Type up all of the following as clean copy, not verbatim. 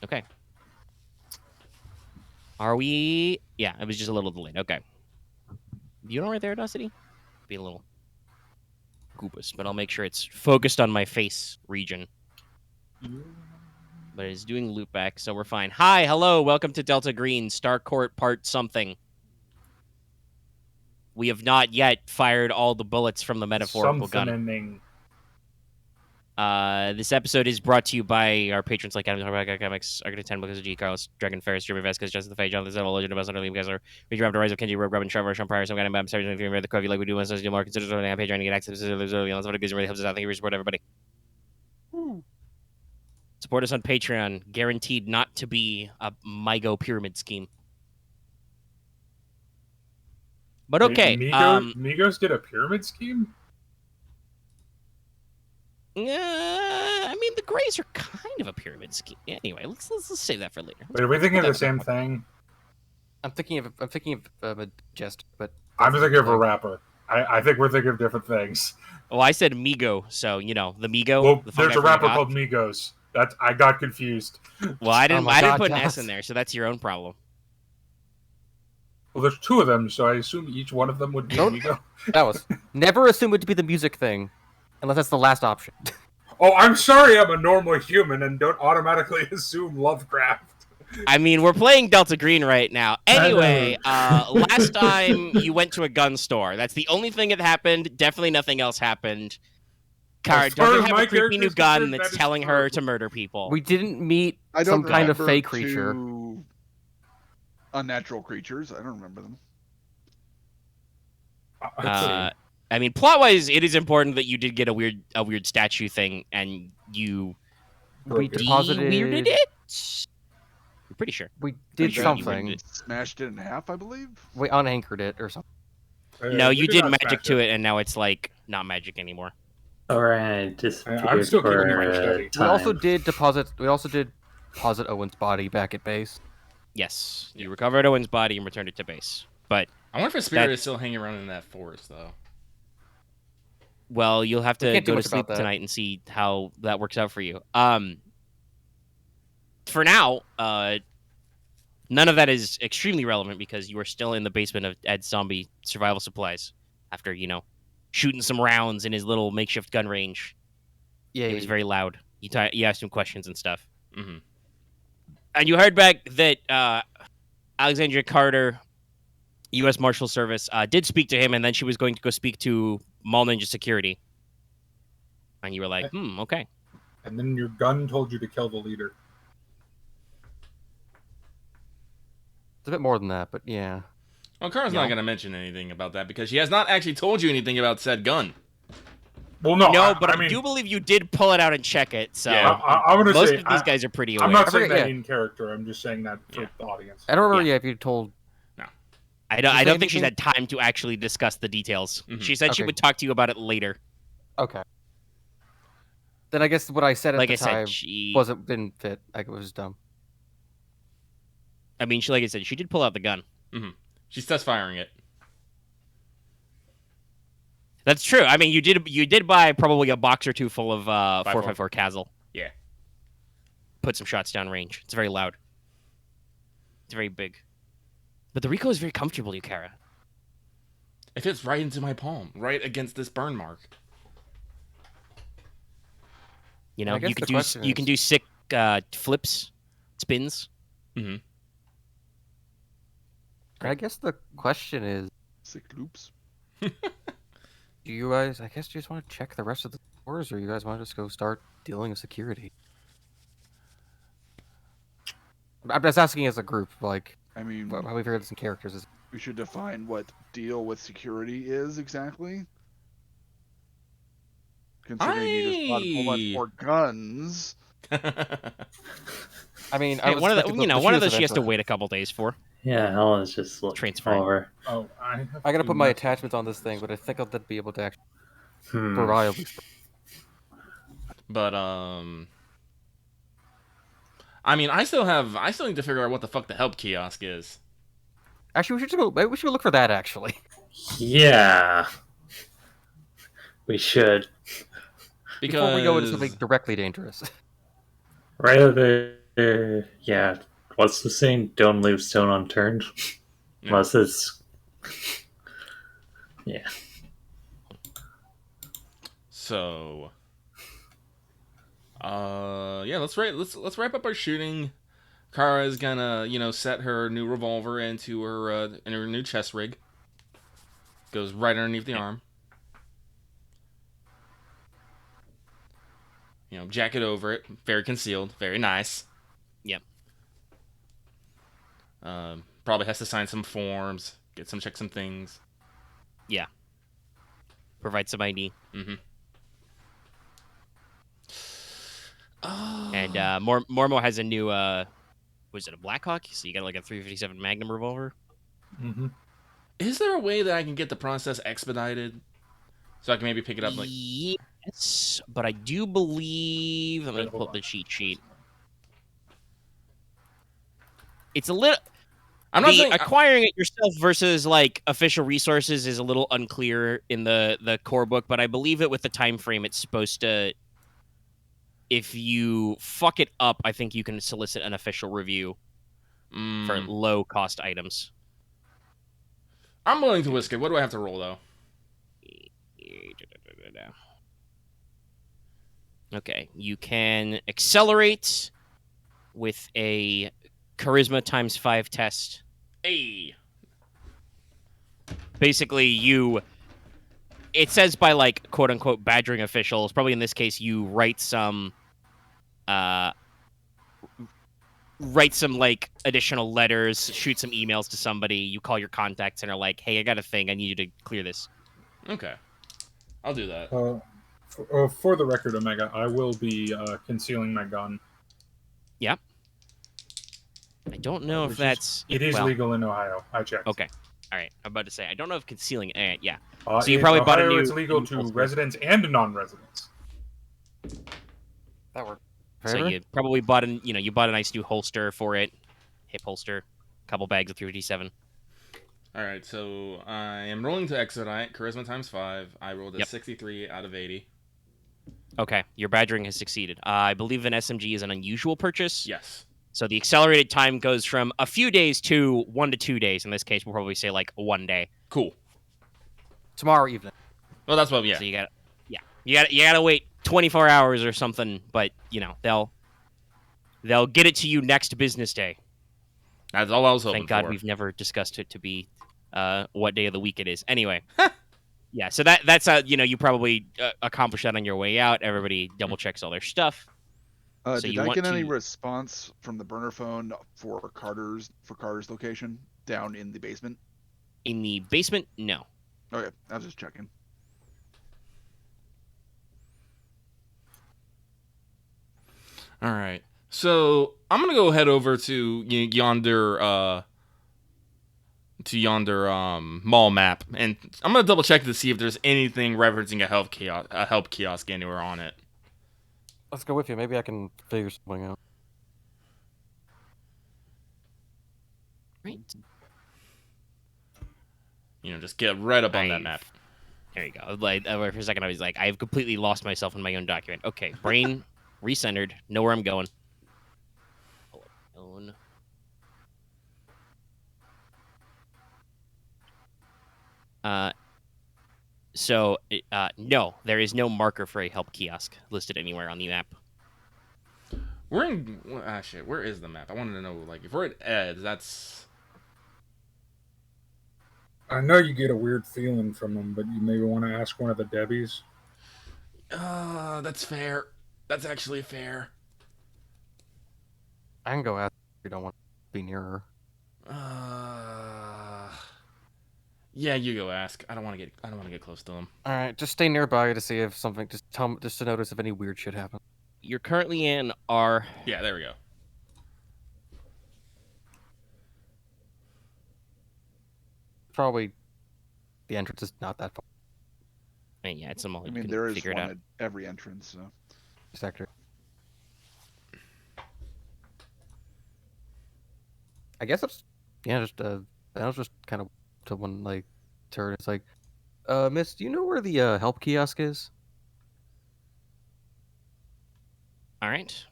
Okay. Are we? Yeah, it was just a little delayed. Okay. You know right there, Dusty? Be a little goopus, but I'll make sure it's focused on my face region. But it's doing loopback, so we're fine. Hi, hello, welcome to Delta Green, STARCOURT part something. We have not yet fired all the bullets from the metaphorical gun. This episode is brought to you by our patrons like Adam Comics, Arcade 10, Lucas G, Carlos, Dragon Ferris, Jeremy Vasquez, Justin the Fay, Jonathan Zettel, Legend of Us, Under Liam Kessler, Richard After Rise of Kenji, Rogue, Robin, Trevor, Sean Pryor, some guy named Sargent, if you remember the Covey like we do, once do more, consider joining our Patreon to get access to the early on. What it gives really helps us out. Thank you for support, everybody. Support us on Patreon, guaranteed not to be a MIGO pyramid scheme. But okay. Migos did a pyramid scheme? I mean, the Greys are kind of a pyramid scheme. Anyway, let's save that for later. Wait, are we thinking of the same thing? I'm thinking of a jest, but I'm thinking of a rapper. I think we're thinking of different things. Well, I said Migo, so you know the Migo. Well, there's a rapper called Migos. I got confused. Well, I didn't put an S in there, so that's your own problem. Well, there's two of them, so I assume each one of them would be Migo. That was never assume it to be the music thing, unless that's the last option. Oh, I'm sorry, I'm a normal human and don't automatically assume Lovecraft. I mean, we're playing Delta Green right now. Anyway, last time you went to a gun store. That's the only thing that happened. Definitely nothing else happened. Kara doesn't have a creepy new gun that's telling her to murder people. We didn't meet some kind of fey creature. Unnatural creatures. I don't remember them. I mean, plot-wise, it is important that you did get a weird statue thing, and you weirded it. I'm pretty sure we did something. Smashed it in half, I believe. We unanchored it or something. No, you did magic to it, and now it's like not magic anymore. Alright, just I'm still keeping my study. We also did deposit Owen's body back at base. Yes, you recovered Owen's body and returned it to base. But I wonder if a spirit is still hanging around in that forest, though. Well, you'll have to go to sleep tonight and see how that works out for you. For now, none of that is extremely relevant because you are still in the basement of Ed's zombie survival supplies after, shooting some rounds in his little makeshift gun range. Yeah, it was very loud. You asked him questions and stuff. Mm-hmm. And you heard back that Alexandria Carter, U.S. Marshal Service, did speak to him, and then she was going to go speak to Mall Ninja Security. And you were like, okay. And then your gun told you to kill the leader. It's a bit more than that, but yeah. Well, Kara's not going to mention anything about that because she has not actually told you anything about said gun. Well, no, I mean, do believe you did pull it out and check it. So yeah, I want to most say of these guys are pretty aware. I'm not saying that in character. I'm just saying that for the audience. I don't remember if you told. No, I don't think she's had time to actually discuss the details. Mm-hmm. She said she would talk to you about it later. Okay. Then I guess what I said at the time didn't fit. Like it was dumb. I mean, like I said, she did pull out the gun. Mm-hmm. She's test firing it. That's true. I mean, you did buy probably a box or two full of 4.54 Castle. Yeah. Put some shots down range. It's very loud. It's very big. But the Rico is very comfortable, Yukara. It fits right into my palm, right against this burn mark. You can do sick flips, spins. Mm-hmm. I guess the question is, sick loops. Do you guys? I guess you just want to check the rest of the stores, or you guys want to just go start dealing with security? I'm just asking as a group, like. I mean, how we figured some characters. We should define what deal with security is exactly. Considering you just bought a whole bunch more guns. I mean, one of those she has to wait a couple days for. Yeah, Helen's just transferring over. Oh, I gotta put my attachments on this thing, but I think I'll be able to actually reliably. But I mean, I still need to figure out what the fuck the help kiosk is. Actually, we should go look for that. Actually. Yeah. We should. Because before we go into something directly dangerous. Right over Yeah. What's the saying? Don't leave stone unturned. Yeah. Unless it's. Yeah. So, yeah, let's wrap up our shooting. Kara's gonna, set her new revolver into her new chest rig. Goes right underneath the arm. Jacket over it, very concealed, very nice. Yep. Probably has to sign some forms, check some things. Yeah. Provide some ID. Mm-hmm. And Mormo has a new was it a Blackhawk? So you got like a 357 Magnum revolver. Mm-hmm. Is there a way that I can get the process expedited, so I can maybe pick it up? Yes, but I do believe. Let me pull up the cheat sheet. It's a little. I'm not saying acquiring it yourself versus like official resources is a little unclear in the core book, but I believe that with the time frame, it's supposed to. If you fuck it up, I think you can solicit an official review for low cost items. I'm willing to risk it. What do I have to roll though? Okay, you can accelerate with a charisma times 5 test. Hey. Basically, it says by like quote unquote badgering officials. Probably in this case, you write some like additional letters, shoot some emails to somebody. You call your contacts and are like, "Hey, I got a thing. I need you to clear this." Okay, I'll do that. For the record, Omega, I will be concealing my gun. Yep. I don't know if that's... It is legal in Ohio. I checked. Okay. All right. I'm about to say, I don't know if concealing... yeah. So you probably bought a new... It's legal to residents and non-residents. That worked. So you probably bought you bought a nice new holster for it. Hip holster. A couple bags of 357. All right, so I am rolling to expedite. Charisma times 5. I rolled a 63 out of 80. Okay, your badgering has succeeded. I believe an SMG is an unusual purchase. Yes. So the accelerated time goes from a few days to 1 to 2 days. In this case, we'll probably say like 1 day. Cool. Tomorrow evening. Well, that's what. Yeah. So you gotta wait 24 hours or something. But they'll get it to you next business day. That's all I was hoping. Thank God we've never discussed it to be what day of the week it is. Anyway. Yeah, so that's you probably accomplish that on your way out. Everybody double checks all their stuff. Did I get any response from the burner phone for Carter's location down in the basement? In the basement, no. Okay, I was just checking. All right, so I'm gonna go head over to yonder mall map, and I'm gonna double check to see if there's anything referencing a help kiosk anywhere on it. Let's go with you. Maybe I can figure something out. Right. Just get right up on that map. There you go. Like for a second, I was like, I've completely lost myself in my own document. Okay, brain recentered. Know where I'm going. No, there is no marker for a help kiosk listed anywhere on the map. We're in... shit, where is the map? I wanted to know, like, if we're at Ed's, that's... I know you get a weird feeling from them, but you maybe want to ask one of the Debbies. That's fair. That's actually fair. I can go ask if you don't want to be near her. Yeah, you go ask. I don't want to get close to them. All right, just stay nearby to see if something. Just to notice if any weird shit happens. You're currently in our... Yeah, there we go. Probably the entrance is not that far. Yeah, it's a mall. I mean, there is one at every entrance, so. Sector. I guess it's just I was just kind of to one like turn. It's like, Miss, do you know where the help kiosk is? All right.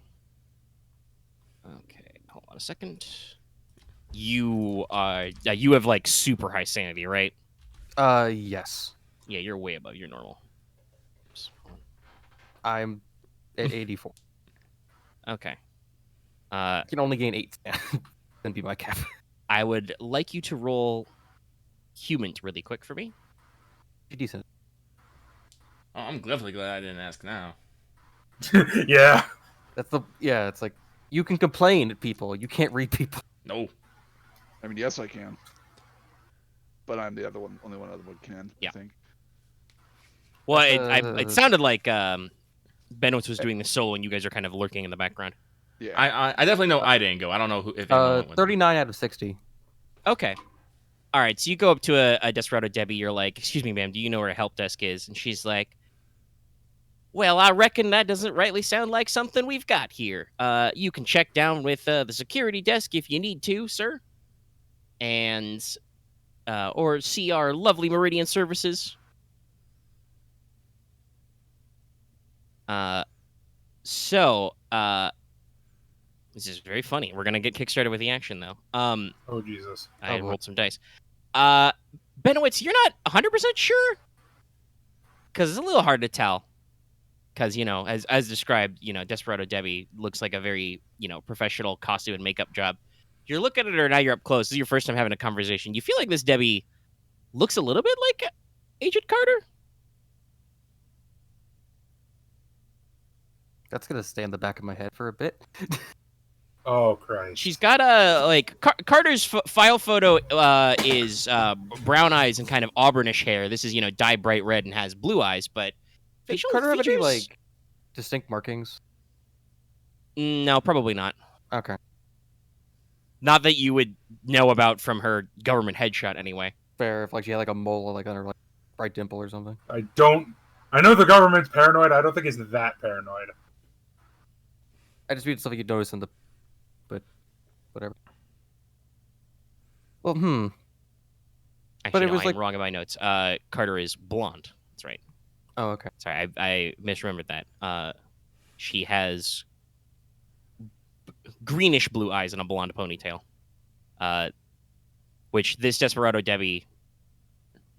Okay, hold on a second. You have like super high sanity, right? Yes. Yeah, you're way above your normal. I'm at 84. Okay. I can only gain 8. Then be my cap. I would like you to roll humans really quick for me. Decent. Oh, I'm definitely glad I didn't ask now. Yeah. It's like you can complain at people, you can't read people. No. I mean, yes, I can. But I'm the only one other one can. Yeah. I think. Well, it sounded like Benowitz was doing the solo, and you guys are kind of lurking in the background. Yeah. I definitely know I didn't go. I don't know if anyone went with me. 39 out of 60. Okay. All right, so you go up to a Desperado Debbie. You're like, "Excuse me, ma'am, do you know where a help desk is?" And she's like, "Well, I reckon that doesn't rightly sound like something we've got here. You can check down with the security desk if you need to, sir, and or see our lovely Meridian services." So this is very funny. We're gonna get kickstarted with the action though. Oh Jesus. I boy. rolled some dice. Benowitz, you're not 100% sure? Because it's a little hard to tell. Because, as described, Desperado Debbie looks like a very, professional costume and makeup job. You're looking at her, now you're up close. This is your first time having a conversation. You feel like this Debbie looks a little bit like Agent Carter? That's gonna stay in the back of my head for a bit. Oh Christ. She's got Carter's file photo is brown eyes and kind of auburnish hair. This is, dye bright red and has blue eyes, but Does facial Carter have any features? distinct markings? No, probably not. Okay, Not that you would know about from her government headshot anyway. fair. If she had a mole on her right dimple or something. I know the government's paranoid. I don't think it's that paranoid. I just read stuff you'd notice in the, but whatever. Well, Actually, it no, was I'm wrong in my notes. Carter is blonde. That's right. Oh, okay. Sorry, I misremembered that. She has greenish blue eyes and a blonde ponytail. Which this Desperado Debbie,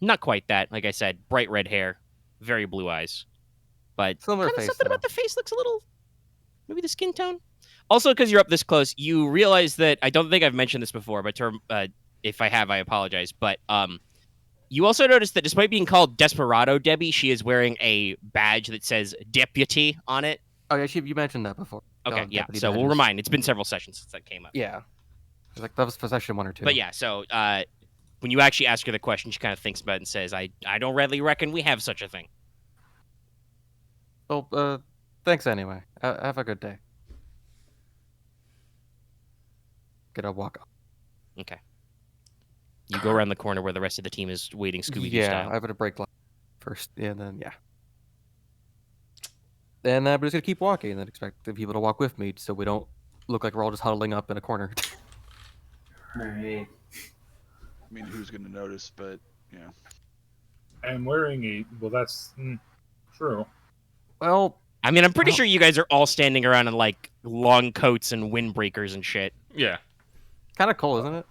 not quite that. Like I said, bright red hair, very blue eyes. But Similar kinda face, something though. about the face looks a little, maybe the skin tone. Also, because you're up this close, you realize that, I don't think I've mentioned this before, but if I have, I apologize. But you also notice that despite being called Desperado Debbie, she is wearing a badge that says Deputy on it. Oh yeah, you mentioned that before. Okay, yeah. deputy So we'll badges. remind. It's been several sessions since that came up. Yeah, that was for session 1 or 2. But yeah, so when you actually ask her the question, she kind of thinks about it and says, I don't really reckon we have such a thing. Well, thanks anyway. Have a good day. Gonna walk up. Okay. You go around the corner where the rest of the team is waiting Scooby-Doo Yeah, style. I'm gonna break first, and then yeah. Then I'm just gonna keep walking, and then expect the people to walk with me, so we don't look like we're all just huddling up in a corner. Alright. I mean, who's going to notice? But yeah. I'm wearing a. Well, that's true. Well, I mean, I'm pretty sure you guys are all standing around in like long coats and windbreakers and shit. Yeah. kind of cool, isn't it?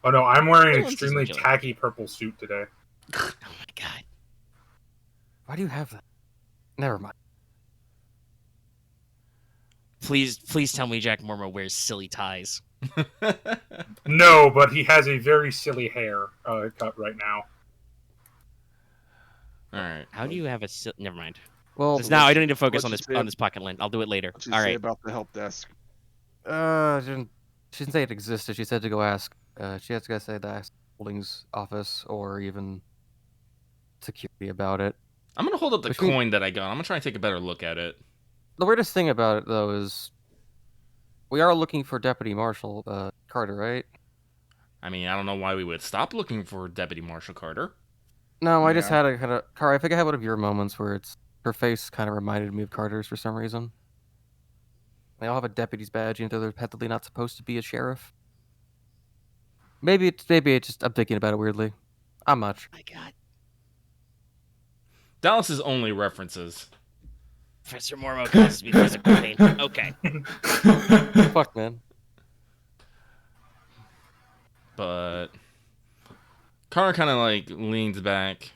Oh no, I'm wearing an Everyone's extremely just tacky purple suit today. Oh my god. Why do you have that? Never mind. Please tell me Jack Mormo wears silly ties. No, but he has a very silly hair cut right now. All right. How do you have a never mind. Well, Now I don't need to focus what'd on you say- this pocket lint. I'll do it later. What'd you All say right. about the help desk? she didn't say it existed. She said to go ask. She has to go say the holdings office or even security about it. I'm gonna hold up the Which mean- coin that I got. I'm gonna try and take a better look at it. The weirdest thing about it, though, is we are looking for Deputy Marshal Carter, right? I mean, I don't know why we would stop looking for Deputy Marshal Carter. No, I just Yeah. had a kind of Car. I think I had one of your moments where her face kind of reminded me of Carter's for some reason. They all have a deputy's badge, even though they're ethically not supposed to be a sheriff. Maybe it's just I'm thinking about it weirdly. I'm not sure. Oh my god. Dallas's only references. Professor Mormo causes me physical pain. Okay. Fuck, man. But Kara kind of like leans back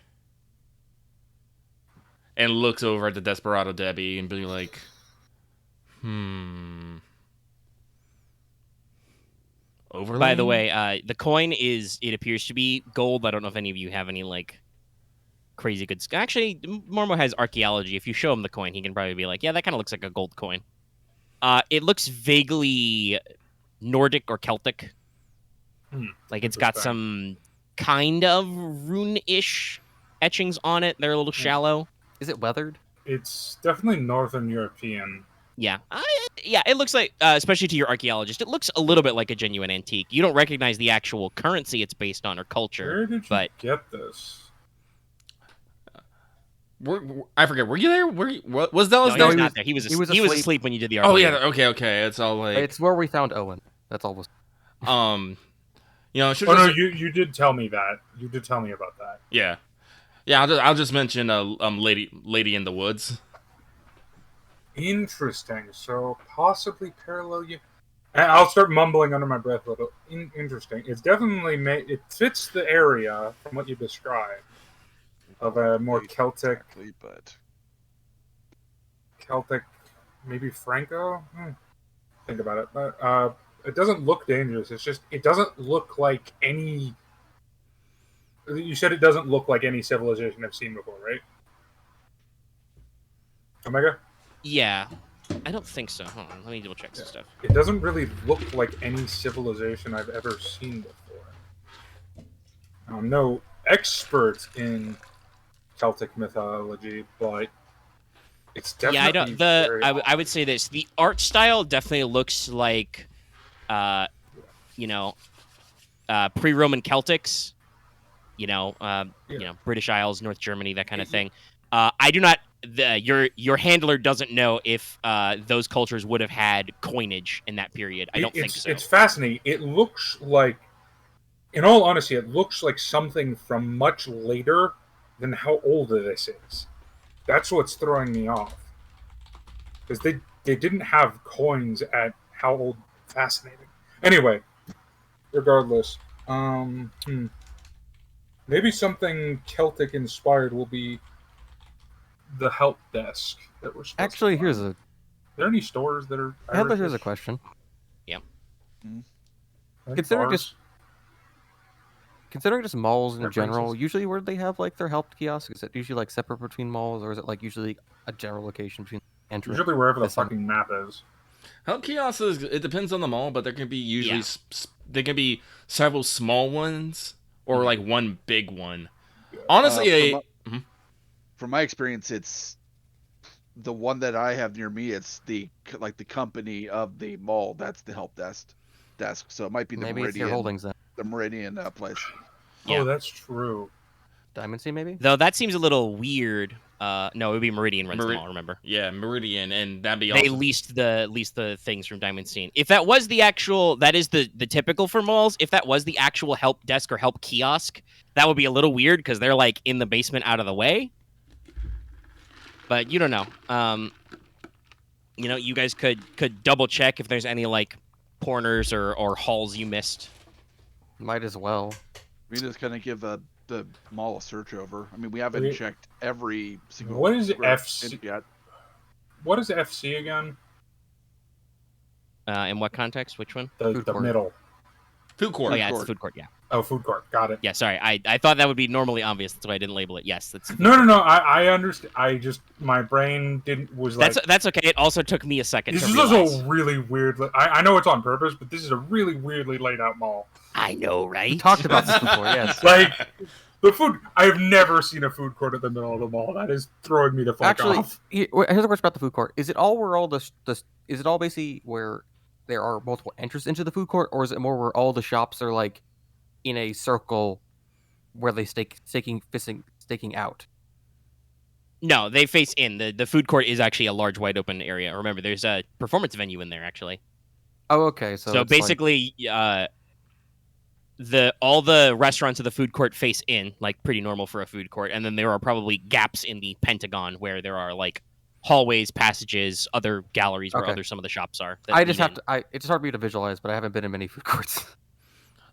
and looks over at the Desperado Debbie and be like, Overland? By the way, the coin it appears to be gold. I don't know if any of you have any, like, crazy good... Actually, Mormo has Archaeology. If you show him the coin, he can probably be like, yeah, that kind of looks like a gold coin. It looks vaguely Nordic or Celtic. Like, it's got some kind of rune-ish etchings on it. They're a little shallow. Is it weathered? It's definitely Northern European. Yeah. It looks like, especially to your archaeologist, it looks a little bit like a genuine antique. You don't recognize the actual currency it's based on or culture. Where did you get this? I forget. Were you there? Was Dallas there? No, he was not there. He was asleep when you did the archaeology. Oh, yeah. Okay. It's all like... It's where we found Owen. That's all. You did tell me that. You did tell me about that. Yeah. I'll just mention Lady in the Woods. Interesting. So possibly parallel you. I'll start mumbling under my breath a little. Interesting. It's definitely it fits the area from what you described of a more Celtic. Exactly, but Celtic, maybe Franco. Think about it, but it doesn't look dangerous. It's just it doesn't look like any. You said it doesn't look like any civilization I've seen before, right? Omega? Yeah. I don't think so. Hold on, let me double check some stuff. It doesn't really look like any civilization I've ever seen before. I'm no expert in Celtic mythology, but it's definitely I would say this. The art style definitely looks like pre-Roman Celtics. British Isles, North Germany, that kind of thing. I do not. Your handler doesn't know if those cultures would have had coinage in that period. I don't think so. It's fascinating. It looks like, in all honesty, it looks like something from much later than how old this is. That's what's throwing me off. Because they didn't have coins at how old. Fascinating. Anyway, regardless, maybe something Celtic inspired will be the help desk that we're supposed Actually, to here's Are there any stores that are here's a question. Yeah. Considering just malls in general, usually where do they have like their help kiosks? Is it usually like separate between malls, or is it like usually a general location between entrance? Usually wherever the fucking map is. Help kiosks, it depends on the mall, but there can be there can be several small ones or like one big one. Honestly, from my experience, it's the one that I have near me. It's the company of the mall. That's the help desk. So it might be the maybe Meridian. It's your holdings then. The Meridian place. Yeah. Oh, that's true. Diamond Sea, maybe. Though that seems a little weird. No, it would be Meridian runs the mall. Remember? Yeah, Meridian, and that'd be. They leased the things from Diamond Scene. If that was the actual, that is the typical for malls. If that was the actual help desk or help kiosk, that would be a little weird because they're like in the basement, out of the way. But you don't know. You guys could double check if there's any like corners or halls you missed. Might as well. We just kind of give the mall a search over. I mean, we haven't checked every single. What is FC yet? What is FC again? In what context? Which one? The middle. Food court. Oh yeah, it's food court. Yeah. Oh, food court. Got it. Yeah, sorry. I thought that would be normally obvious. That's why I didn't label it. Yes, that's. No. I understand. My brain was like. That's okay. It also took me a second. This is also really weird. I know it's on purpose, but this is a really weirdly laid out mall. I know, right? We talked about this before. Yes. Like the food. I have never seen a food court at the middle of the mall. That is throwing me the fuck off. Here's a question about the food court. Is it all where all is it all basically where there are multiple entrances into the food court, or is it more where all the shops are like in a circle where they staking out? No, they face in. The food court is actually a large, wide open area. Remember, there's a performance venue in there, actually. Oh, okay. So basically, all the restaurants of the food court face in, like pretty normal for a food court, and then there are probably gaps in the Pentagon where there are like hallways, passages, other galleries where Okay. some of the shops are. that I just lead have in. to. It's hard for me to visualize, but I haven't been in many food courts.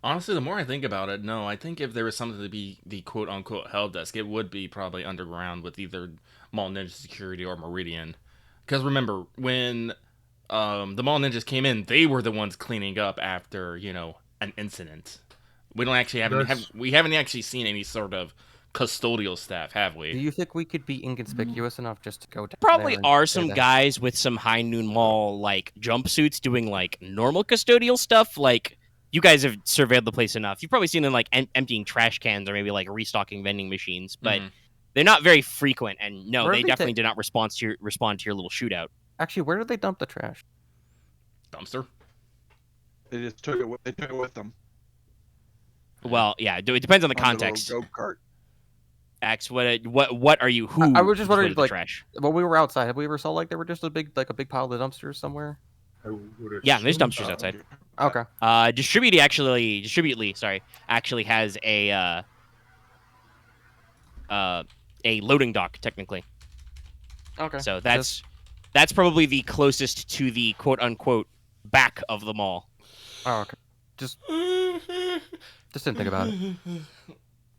Honestly, the more I think about it, no, I think if there was something to be the quote-unquote help desk, it would be probably underground with either Mall Ninja Security or Meridian. Because remember, when the Mall Ninjas came in, they were the ones cleaning up after, an incident. We don't actually we haven't actually seen any sort of custodial staff, have we? Do you think we could be inconspicuous enough just to go down Probably there and are say some that? guys with some High Noon Mall like jumpsuits doing like normal custodial stuff. Like you guys have surveyed the place enough. You've probably seen them like emptying trash cans or maybe like restocking vending machines, but they're not very frequent. And no, Where they did they definitely did not respond to your little shootout. Actually, where did they dump the trash? Dumpster? They just took it. They took it with them. Well, yeah, it depends on the On context. The go-kart. X, what are you? Who? I was just wondering, exploded the like, trash? when we were outside, have we ever saw like there were just a big pile of dumpsters somewhere? Yeah, there's assume dumpsters so. outside. Okay. Distributely has a loading dock technically. Okay. So that's probably the closest to the quote unquote back of the mall. Oh, okay. Just didn't think about it.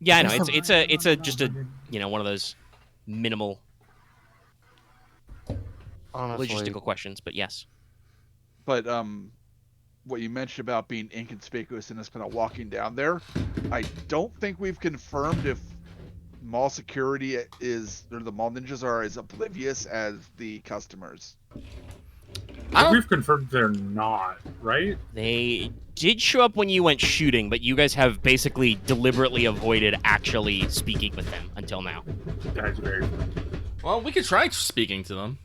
Yeah, I know. It's just a one of those minimal Honestly, logistical questions, but yes. But what you mentioned about being inconspicuous and just kind of walking down there, I don't think we've confirmed if mall security or the mall ninjas are as oblivious as the customers. We've confirmed they're not, right? They did show up when you went shooting, but you guys have basically deliberately avoided actually speaking with them until now. That's very Well, we could try speaking to them.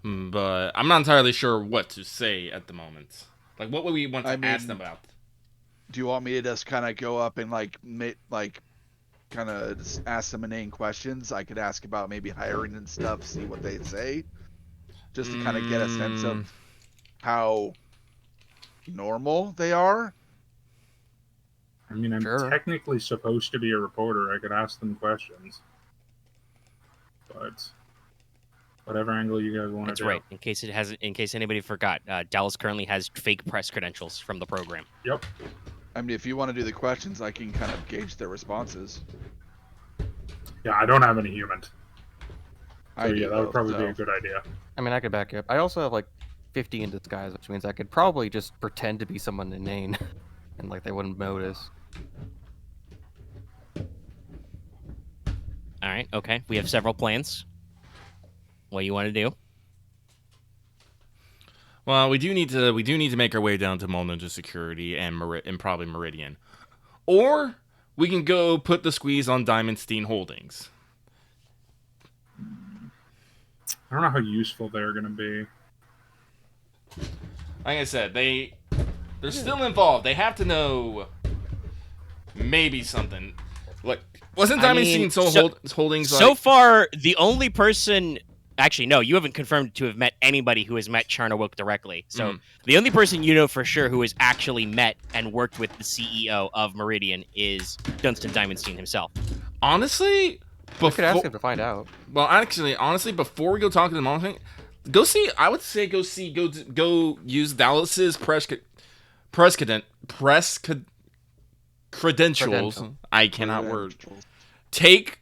But I'm not entirely sure what to say at the moment. Like, what would we want to ask them about? Do you want me to just kind of go up and kind of just ask them inane questions? I could ask about maybe hiring and stuff, see what they say, just to kind of get a sense of how normal they are. I mean, I'm Sure. technically supposed to be a reporter. I could ask them questions. But whatever angle you guys want to That's do. right. In case anybody forgot, Dallas currently has fake press credentials from the program. Yep. I mean, if you want to do the questions, I can kind of gauge their responses. Yeah, I don't have any human. So I do, that would probably be so- a good idea. I mean, I could back you up. I also have like 50 in disguise, which means I could probably just pretend to be someone inane, and like they wouldn't notice. All right. Okay. We have several plans. What do you want to do? Well, we do need to make our way down to Mall Ninja Security and probably Meridian, or we can go put the squeeze on Diamondstein Holdings. I don't know how useful they're going to be. Like I said, they're still involved. They have to know maybe something. Like, wasn't Diamondstein Holdings so far the only person? Actually, no, you haven't confirmed to have met anybody who has met Charnowilk directly. So the only person you know for sure who has actually met and worked with the CEO of Meridian is Dunstan Diamondstein himself. Honestly, We could ask him to find out. Well, actually, honestly, before we go talk to the mom thing, go use Dallas's credentials. I cannot word. Take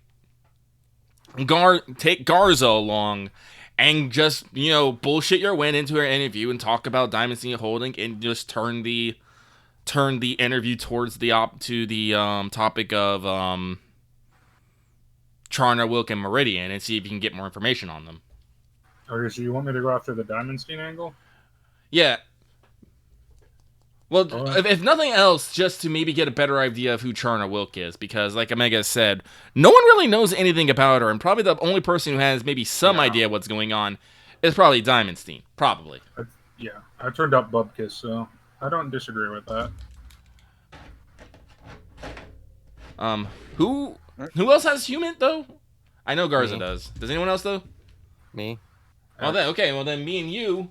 Garza along and just, bullshit your way into her interview and talk about Diamondstein Holding and just turn the interview towards the topic of Charnowilk and Meridian and see if you can get more information on them. Okay, so you want me to go after the Diamondstein angle? Yeah. Well, if nothing else, just to maybe get a better idea of who Charnowilk is, because like Omega said, no one really knows anything about her, and probably the only person who has maybe some idea what's going on is probably Diamondstein. Probably. I turned up Bubkiss, so I don't disagree with that. Who else has human though? I know Garza Me. does. Does anyone else though? Me. Well then me and you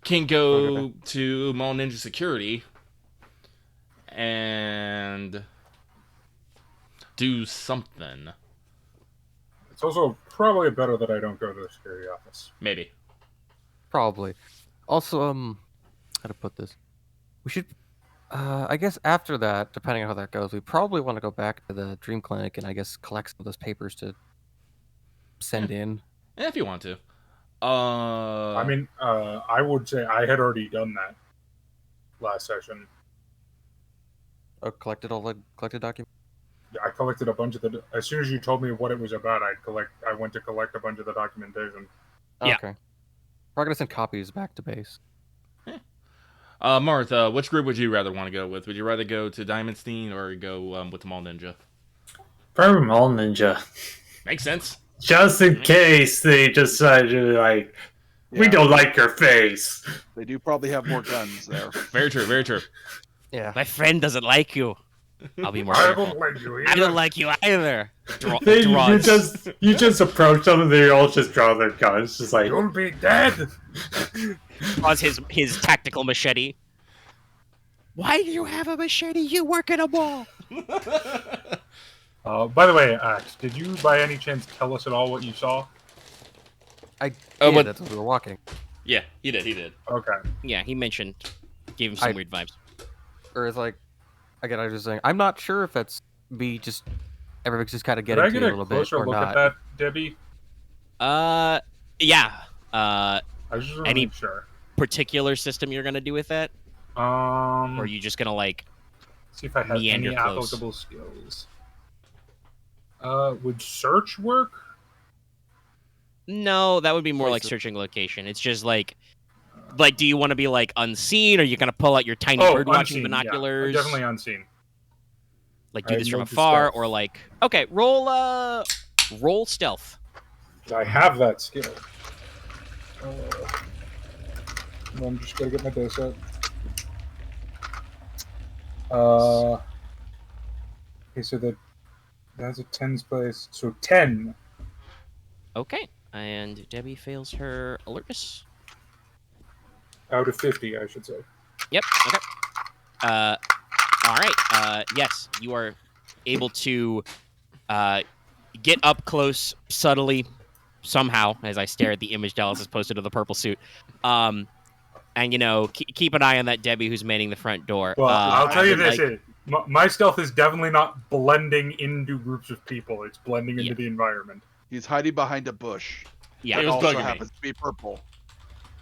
can go to Mall Ninja Security and do something. It's also probably better that I don't go to the security office. Maybe. Probably. Also, how to put this? We should, I guess after that, depending on how that goes, we probably want to go back to the Dream Clinic and I guess collect some of those papers to send in. If you want to. I mean, I would say I had already done that last session. Collected all the collected documents. I collected a bunch of the. As soon as you told me what it was about, I went to collect a bunch of the documentation. Yeah. Okay. We're gonna send copies back to base. Marth, which group would you rather want to go with? Would you rather go to Diamondstein or go with the Mall Ninja? Probably Mall Ninja. Makes sense. Just in case they decide to, like, we Yeah. don't like your face. They do probably have more guns there. Very true, very true. Yeah. My friend doesn't like you. I'll be more I careful. don't like you I either. don't like you either. You just approach them and they all just draw their guns. Just like, You'll be dead. Draws his tactical machete. Why do you have a machete? You work at a mall. By the way, Axe, did you by any chance tell us at all what you saw? I Oh, did. what- That's what we were walking. Yeah, he did. Okay. Yeah, he mentioned, gave him some I- weird vibes. Or it's like, again, I was just saying, I'm not sure if that's me just everybody's just kind of Did getting I to get you a a little bit closer or look not. at that, Debbie? Yeah. I was just want to Any- make sure. Particular system you're gonna do with that, or are you just gonna like? See if I have meander any close? applicable skills. Would search work? No, that would be more like searching location. It's just like, do you want to be like unseen, or you gonna pull out your tiny bird watching unseen, binoculars? Yeah, definitely unseen. Like do I this from moved to afar, stealth. or like okay, roll stealth. I have that skill. I'm just gonna get my dice out. Okay, so that's a tens place. So 10. Okay, and Debbie fails her alertness. Out of 50, I should say. Yep. Okay. All right. Yes, you are able to get up close subtly, somehow, as I stare at the image Dallas has posted of the purple suit. And keep an eye on that Debbie who's manning the front door. Well, I'll tell you I would this: my stealth is definitely not blending into groups of people. It's blending into Yeah. the environment. He's hiding behind a bush. Yeah, It It was also bugging me. happens to be purple.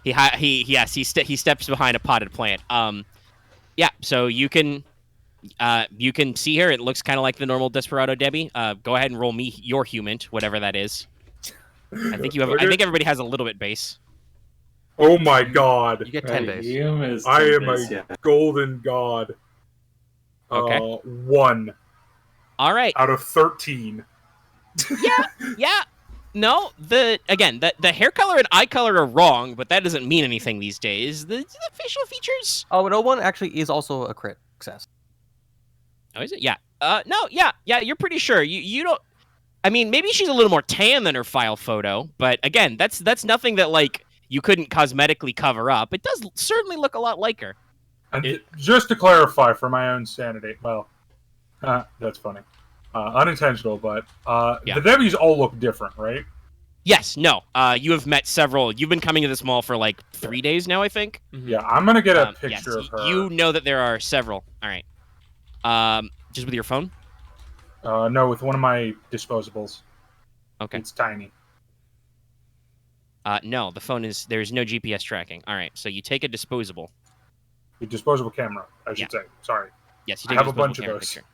he steps behind a potted plant. Yeah. So you can see her. It looks kind of like the normal Desperado Debbie. Go ahead and roll me your human, whatever that is. I think you have. I think everybody has a little bit base. Oh my god! You get 10 base. I am a golden god. Okay. 1 All right. out of 13. Yeah. No, the hair color and eye color are wrong, but that doesn't mean anything these days. The facial features. Oh, and 01 actually is also a crit success. Oh, is it? Yeah. No, yeah. You're pretty sure. You don't. I mean, maybe she's a little more tan than her file photo, but again, that's nothing that like you couldn't cosmetically cover up. It does certainly look a lot like her. And just to clarify for my own sanity, well, that's funny. Unintentional, but Yeah. the Debbies all look different, right? Yes. No. You have met several. You've been coming to this mall for like 3 days now, I think. Yeah, I'm gonna get a Yes, picture of her. you know that there are several. All right. Just with your phone. No, with one of my disposables. Okay. It's tiny. No, the phone is. There's no GPS tracking. All right. So you take a disposable. The disposable camera, I should say. Sorry, Yes, you I take have a disposable bunch of camera those. picture.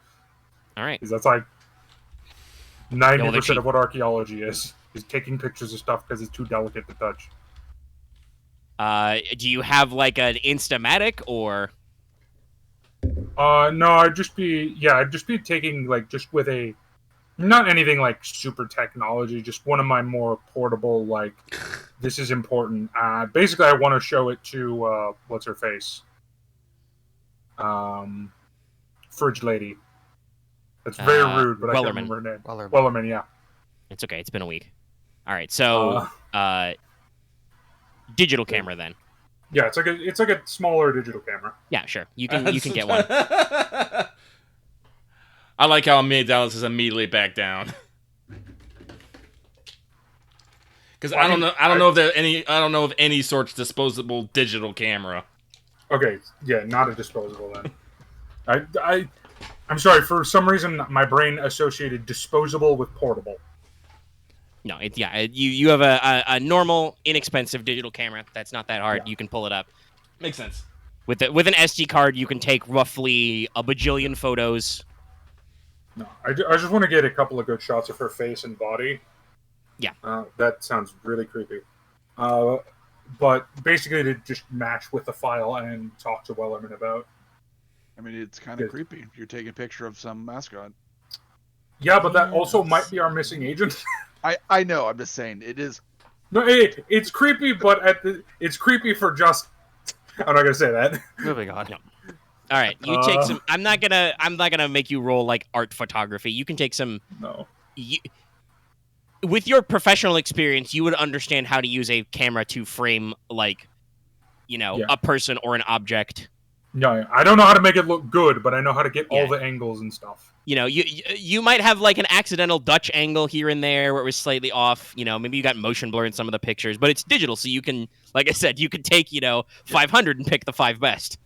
All right. because that's like 90% cheap. of what archaeology is taking pictures of stuff because it's too delicate to touch. Do you have like an Instamatic or? No, I'd just be taking like just with a not anything like super technology, just one of my more portable like this is important. Basically, I want to show it to what's her face, Fridge Lady. That's very rude, but I can't Wellerman. remember her name. Wellerman. Wellerman, yeah. It's okay. It's been a week. All right. So, digital camera then. Yeah, it's like a smaller digital camera. Yeah, sure. You can get one. I like how Dallas is immediately back down. Because Well, I don't know if there any. I don't know of any sort of disposable digital camera. Okay, yeah, not a disposable then. I'm sorry. For some reason, my brain associated disposable with portable. No, you have a normal, inexpensive digital camera. That's not that hard. Yeah. You can pull it up. Makes sense. With an SD card, you can take roughly a bajillion photos. No, I just want to get a couple of good shots of her face and body. Yeah. That sounds really creepy. But basically to just match with the file and talk to Wellerman about. I mean, it's kind of creepy. You're taking a picture of some mascot. Yeah, but that also might be our missing agent. I know. I'm just saying it is. No, it's creepy, but it's creepy for just. I'm not gonna say that. Moving on. No. All right, you take some. I'm not gonna make you roll like art photography. You can take some. No. With your professional experience, you would understand how to use a camera to frame like, a person or an object. No, I don't know how to make it look good, but I know how to get all the angles and stuff. You might have like an accidental Dutch angle here and there where it was slightly off. Maybe you got motion blur in some of the pictures, but it's digital, so you can, like I said, you can take 500 and pick the 5 best.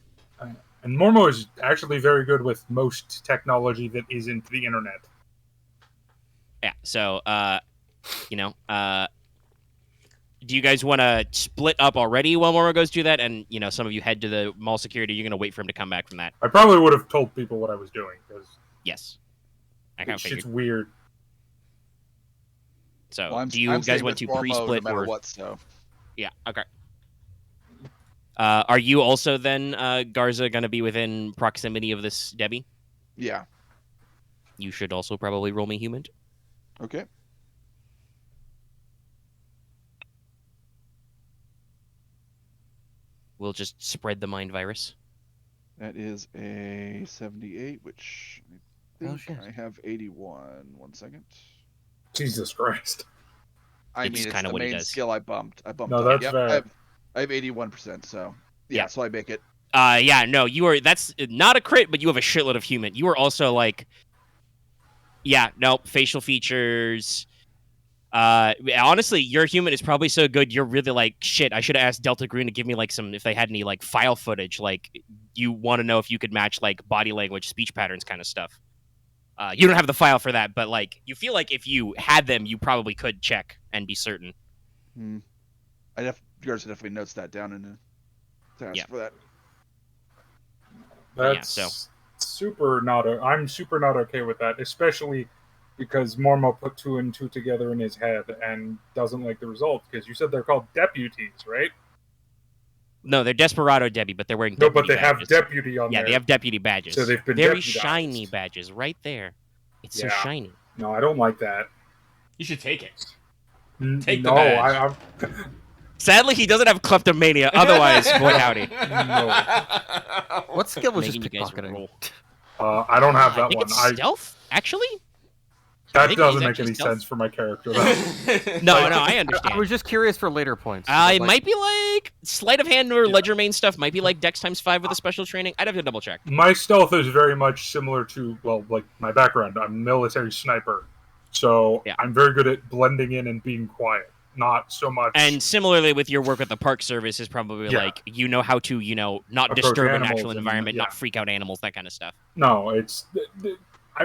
And Mormo is actually very good with most technology that isn't the internet. Yeah. So, do you guys want to split up already while Mormo goes through that? And, some of you head to the mall security. You're going to wait for him to come back from that. I probably would have told people what I was doing, because yes. I kind of figured. It's weird. So, do you guys want to pre-split no matter or what? So, yeah, okay. Are you also then, Garza, going to be within proximity of this Debbie? yeah. You should also probably roll me human. Okay. We'll just spread the mind virus. That is a 78, which I think I have 81. 1 second. Jesus Christ. It's It's kinda the what he main does. skill I bumped. No, up. that's Yep, fair. I have 81%, so yeah, so I make it. Yeah, no, that's not a crit, but you have a shitload of human. You are also like, facial features. Honestly, your human is probably so good. You're really like, shit, I should have asked Delta Green to give me like if they had any like file footage. Like, you want to know if you could match like body language, speech patterns kind of stuff. You don't have the file for that, but like, you feel like if you had them, you probably could check and be certain. Yours definitely notes that down in the task for that. That's super not. I'm super not okay with that, especially because Mormo put 2 and 2 together in his head and doesn't like the result. Because you said they're called deputies, right? No, they're Desperado Debbie, but they're wearing No, deputy but they badges. have deputy on there. Yeah, they have deputy badges. So they've been very deputized. shiny badges right there. It's so shiny. No, I don't like that. You should take it. Take the badge. Sadly, he doesn't have kleptomania. Otherwise, boy howdy. No. What skill was just Making you guys pickpocketing? roll. I don't have that I think one. it's stealth, actually. That think doesn't he's make actually any stealth. sense for my character, though. No, I understand. I was just curious for later points. It might be like sleight of hand or ledger main stuff. Might be like Dex ×5 with a special training. I'd have to double check. My stealth is very much similar to, like my background. I'm a military sniper. So I'm very good at blending in and being quiet. Not so much. And similarly with your work with the Park Service is probably like, how to, not Approach disturb a animals natural and, environment, not freak out animals, that kind of stuff. No, it's...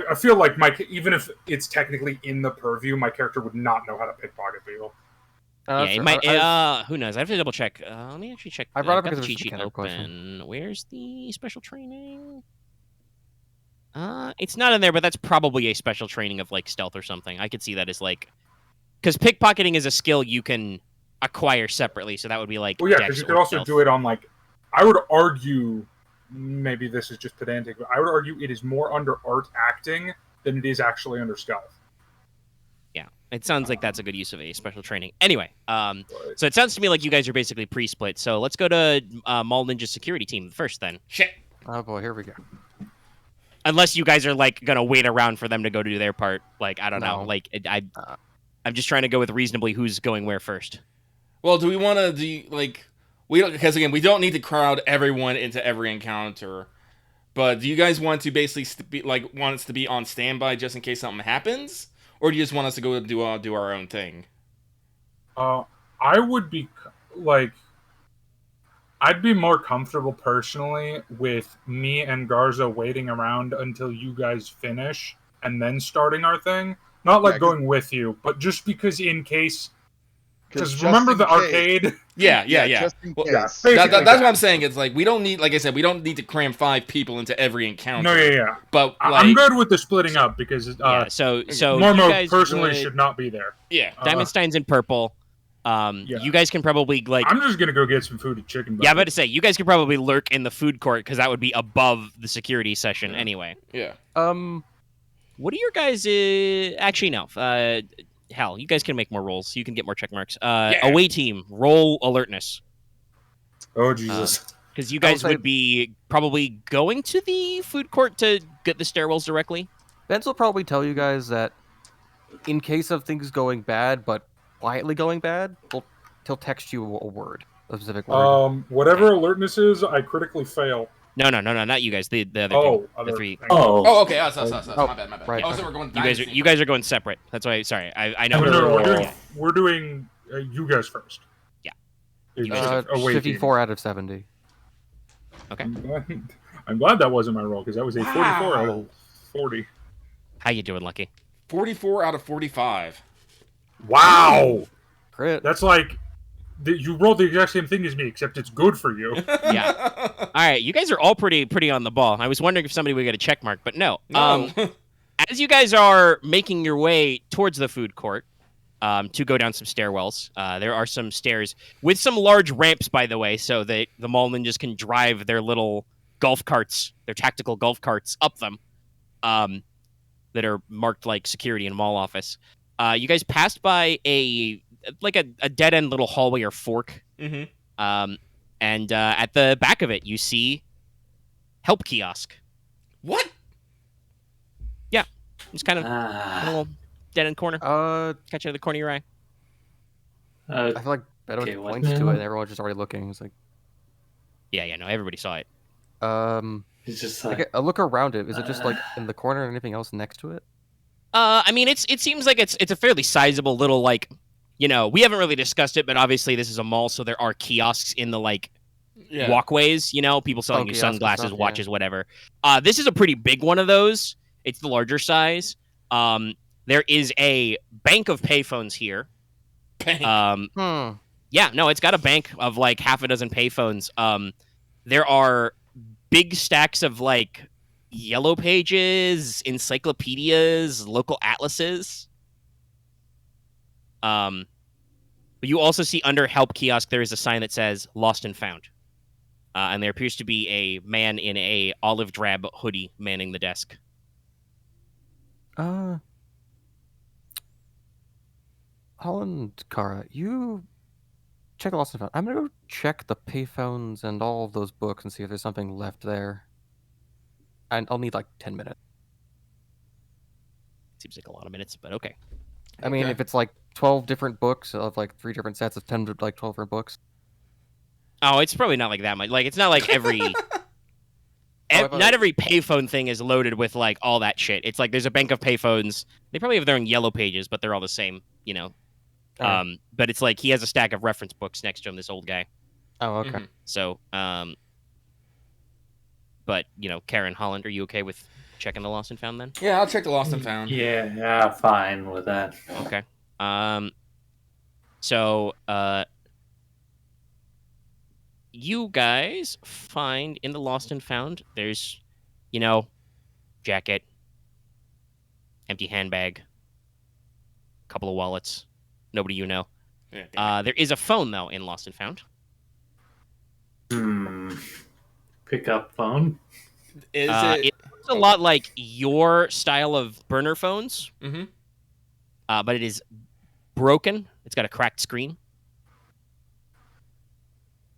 I feel like even if it's technically in the purview, my character would not know how to pickpocket people. It might. Who knows? I have to double check. Let me actually check. I brought up got because the it was cheat a sheet mechanical question. open. Where's the special training? It's not in there, but that's probably a special training of like stealth or something. I could see that as like, because pickpocketing is a skill you can acquire separately, so that would be like. Well, yeah, Dex because you could or also stealth. do it on like. I would argue, maybe this is just pedantic, but I would argue it is more under art acting than it is actually under stealth. Yeah, it sounds like that's a good use of a special training. Anyway, so it sounds to me like you guys are basically pre-split. So let's go to Mall Ninja security team first, then. Shit. Oh boy, here we go. Unless you guys are like gonna wait around for them to go do their part. Like I don't know. Like I'm just trying to go with reasonably who's going where first. Well, do we want to because again, we don't need to crowd everyone into every encounter. But do you guys want to basically want us to be on standby just in case something happens, or do you just want us to go do our own thing? I would be like, I'd be more comfortable personally with me and Garza waiting around until you guys finish and then starting our thing. Not like Yeah, 'cause- going with you, but just because in case. Because just remember in the case. arcade? Yeah. Just in Well, Yeah, case. basically that's that. what I'm saying. It's like we don't need, like I said, we don't need to cram 5 people into every encounter. No, yeah. But I'm like, good with the splitting up because yeah. So you Mormo guys personally would- should not be there. yeah. Diamondstein's in purple. Yeah. You guys can probably like. I'm just gonna go get some food at Chicken Bucket. Yeah, I'm about to say you guys could probably lurk in the food court because that would be above the security session anyway. Yeah. What are your guys? Actually, no. Hell, you guys can make more rolls. You can get more check marks. Away team, roll alertness Oh Jesus! because you I will guys say- would be probably going to the food court to get the stairwells directly. Benz will probably tell you guys that in case of things going bad, but quietly going bad, he'll text you a word, a specific word. Whatever alertness is, I critically fail. No, not you guys. The other Oh, team, other the three. thing. Oh, okay. Us. Oh, My bad. right. Oh, so we're going. You guys are going separate. That's why. Sorry, I know. No, No, we're doing you guys first. Yeah. It's guys away team. 54 out of 70. Okay. I'm glad that wasn't my roll because that was a 44 out of 40. How you doing, Lucky? 44 out of 45. Wow, Crit. that's like you rolled the exact same thing as me, except it's good for you. Yeah. All right, you guys are all pretty on the ball. I was wondering if somebody would get a check mark, but no. No. As you guys are making your way towards the food court to go down some stairwells, there are some stairs with some large ramps, by the way, so that the mall ninjas can drive their little golf carts, their tactical golf carts, up them that are marked like security in a mall office. You guys passed by a dead-end little hallway or fork. Mhm. And at the back of it, you see help kiosk. What? It's kind of a little dead-end corner. Catch you at the corner of your eye. I feel like Benowitz Okay, what points to now? it and everyone's just already looking. It's like, Yeah, no, everybody saw it. It's just like like a look around it. Is it just like in the corner or anything else next to it? I mean, it seems like it's a fairly sizable little, like, you know, we haven't really discussed it, but obviously this is a mall, so there are kiosks in the, like, Yeah. walkways, you know, people selling Oh, you kiosks and sunglasses, stuff, watches, whatever. This is a pretty big one of those. It's the larger size. There is a bank of payphones here. Bang. Yeah, no, it's got a bank of like half a dozen payphones. There are big stacks of like yellow pages, encyclopedias, local atlases. But you also see under help kiosk there is a sign that says lost and found. And there appears to be a man in a olive drab hoodie manning the desk. Holland, Kara, you check the lost and found. I'm gonna go check the payphones and all of those books and see if there's something left there. And I'll need like 10 minutes. Seems like a lot of minutes, but okay. I mean, Okay. if it's like 12 different books of like 3 different sets of 10 to like 12 different books. Oh, it's probably not like that much. Like, it's not like every... I thought not it- every payphone thing is loaded with, like, all that shit. It's like there's a bank of payphones. They probably have their own yellow pages, but they're all the same, you know. Alright. But it's like he has a stack of reference books next to him, this old guy. Oh, okay. Mhm. So, but, you know, Karen, Holland, are you okay with checking the lost and found then? Yeah, I'll check the lost and found. yeah, fine with that. Okay. So, you guys find in the lost and found, there's, you know, jacket, empty handbag, couple of wallets, nobody you know. Yeah, damn There is a phone, though, in lost and found. Pick up phone. it. Is It looks a lot like your style of burner phones, Mhm. But it is broken. It's got a cracked screen.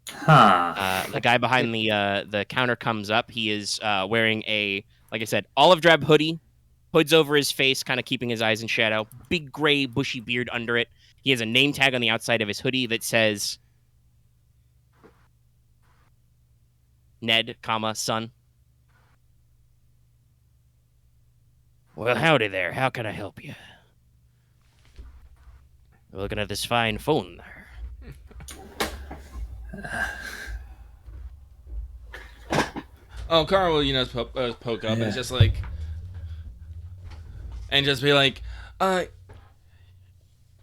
Huh. The guy behind the counter comes up. He is wearing a, like I said, olive drab hoodie, hood's over his face, kind of keeping his eyes in shadow. Big gray bushy beard under it. He has a name tag on the outside of his hoodie that says Ned, son. Well, howdy there. How can I help you? We're looking at this fine phone there. Oh, Carl will, poke up and just like, and just be like,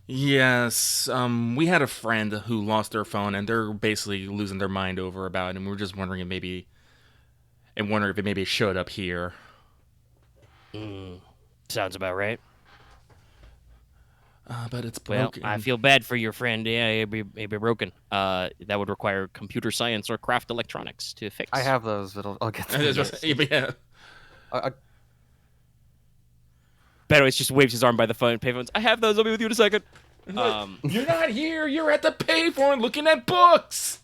yes, we had a friend who lost their phone, and they're basically losing their mind over about it, and we're just wondering if it maybe showed up here. Sounds about right. But it's Well, broken. I feel bad for your friend. Yeah, it'd be broken. That would require computer science or craft electronics to fix. I have those, but I'll get to those. Yeah. Benowitz just waves his arm by the payphones. I have those. I'll be with you in a second. You're not here. You're at the payphone looking at books.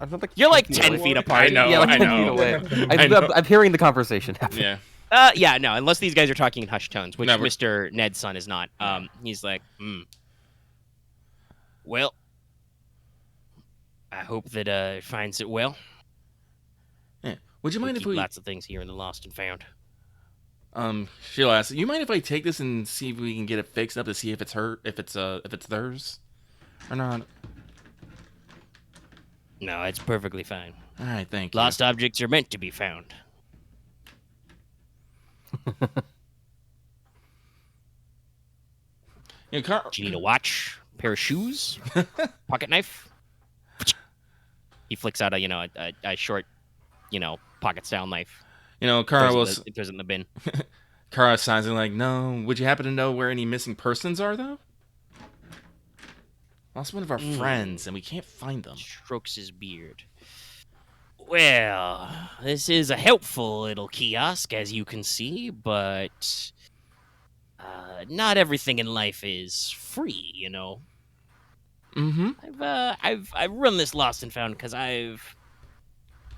I'm like You're like 10 10 feet apart. I know. Yeah, like I 10 know. feet away. I know. I'm hearing the conversation happen. Yeah. Yeah, no, unless these guys are talking in hushed tones, which Never. Mr. Ned's son is not. He's like, well, I hope that it finds it well. Yeah. Would you mind if keep we? lots of things here in the lost and found. She'll ask. You mind if I take this and see if we can get it fixed up to see if it's if it's theirs, or not? No, it's perfectly fine. All right, thank you. Lost objects are meant to be found. You know, Do you need a watch, pair of shoes, pocket knife? He flicks out a short, pocket style knife. Kara will. Throws it in the bin. Kara signs and like, no. Would you happen to know where any missing persons are, though? Lost one of our friends, and we can't find them. Strokes his beard. Well, this is a helpful little kiosk, as you can see, but not everything in life is free, Mm-hmm. I've run this lost and found because I've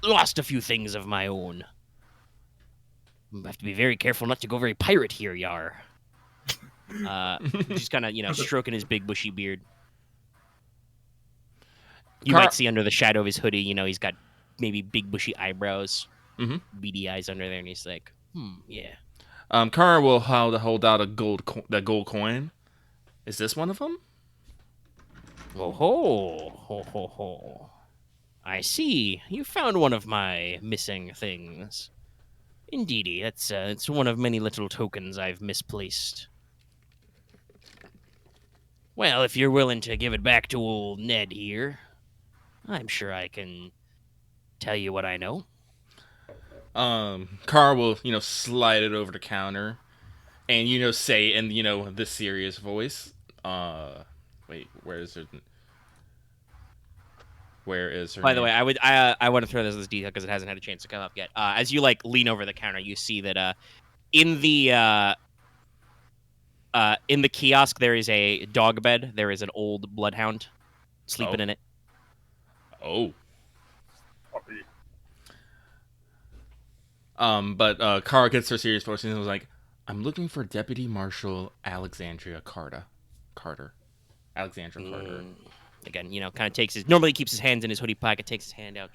lost a few things of my own. I have to be very careful not to go very pirate here, Yar. Just kind of, stroking his big bushy beard. You might see under the shadow of his hoodie, he's got maybe big bushy eyebrows, beady eyes under there, and he's like, yeah. Kara will hold out a gold coin. Is this one of them? Oh ho. I see. You found one of my missing things. Indeedy, it's one of many little tokens I've misplaced. Well, if you're willing to give it back to old Ned here, I'm sure I can tell you what I know. Kara will, slide it over the counter, and say in this serious voice. Wait, where is her? Where is her? By the way, I want to throw this detail because it hasn't had a chance to come up yet. As you lean over the counter, you see that in the kiosk there is a dog bed. There is an old bloodhound sleeping in it. Oh. But Kara gets her serious voice and was like, "I'm looking for Deputy Marshal Alexandria Carter. Alexandra Carter." Again, kind of normally keeps his hands in his hoodie pocket, takes his hand out,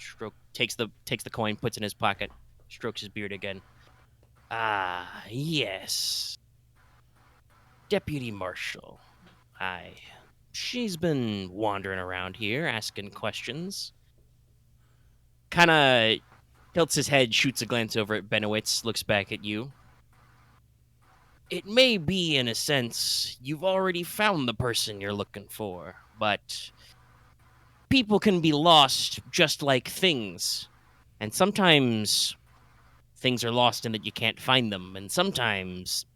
takes the coin, puts it in his pocket, strokes his beard again. Ah, yes. Deputy Marshal. She's been wandering around here, asking questions. Kind of tilts his head, shoots a glance over at Benowitz, looks back at you. It may be, in a sense, you've already found the person you're looking for, but people can be lost just like things. And sometimes things are lost in that you can't find them, and sometimes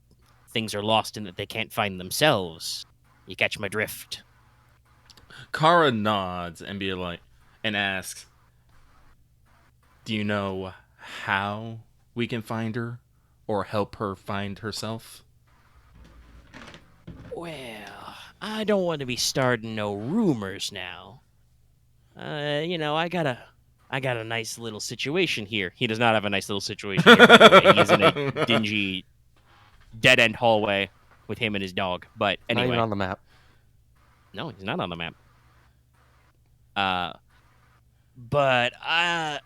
things are lost in that they can't find themselves. You catch my drift? Kara nods and asks, "Do you know how we can find her, or help her find herself?" Well, I don't want to be starting no rumors now. I got a nice little situation here. He does not have a nice little situation here. He's in a dingy, dead-end hallway with him and his dog. But anyway. Not even on the map. No, he's not on the map. But I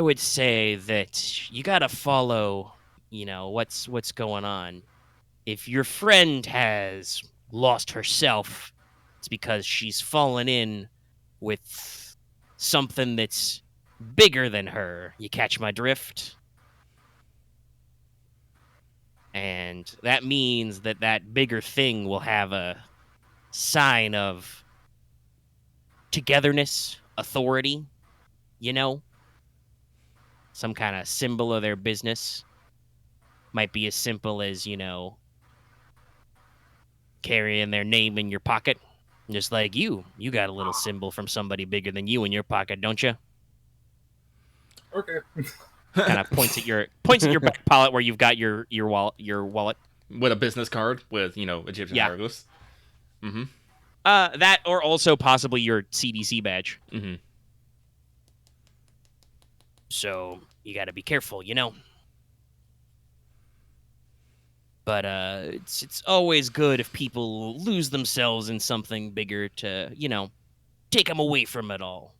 would say that you gotta follow, what's going on. If your friend has lost herself, it's because she's fallen in with something that's bigger than her. You catch my drift? And that means that that bigger thing will have a sign of togetherness, authority, you know? Some kind of symbol of their business. Might be as simple as, carrying their name in your pocket. Just like you. You got a little symbol from somebody bigger than you in your pocket, don't you? Okay. Kind of points at your back pocket where you've got your wallet. With a business card with, Egyptian hieroglyphs. Mm-hmm. That or also possibly your CDC badge. Mm-hmm. So you got to be careful, But it's always good if people lose themselves in something bigger to, take them away from it all.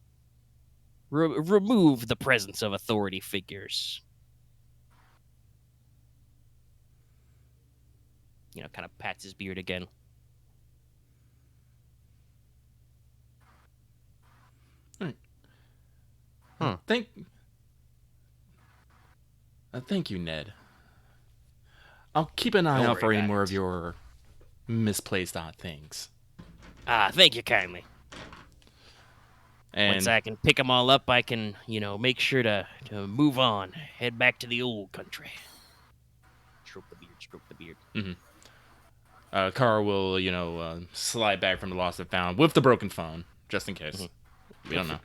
Remove the presence of authority figures. Kind of pats his beard again. Thank you, Ned. I'll keep an eye Don't out for worry any about more it. of your misplaced odd things. Thank you kindly. And Once I can pick them all up, I can, make sure to move on, head back to the old country. Stroke the beard. Mm-hmm. Carl will, slide back from the lost and found with the broken phone, just in case. Mm-hmm. We don't know.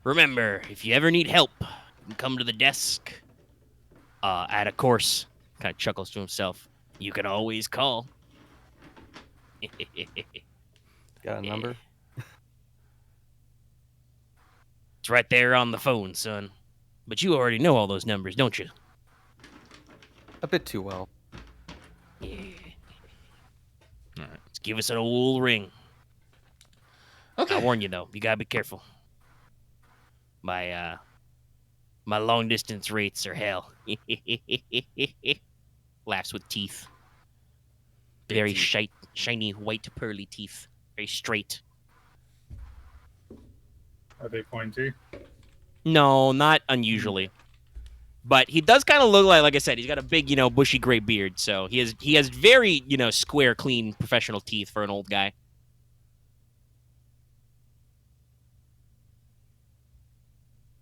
Remember, if you ever need help, you can come to the desk. And of course, kind of chuckles to himself, you can always call. Got a number? It's right there on the phone, son. But you already know all those numbers, don't you? A bit too well. Yeah. All right. Just give us an old ring. Okay. I warn you, though, you gotta be careful. My long distance rates are hell. Laughs with teeth. Very shiny, white, pearly teeth. Very straight. Are they pointy? No, not unusually. But he does kind of look like I said, he's got a big, bushy gray beard. So he has very, square, clean, professional teeth for an old guy.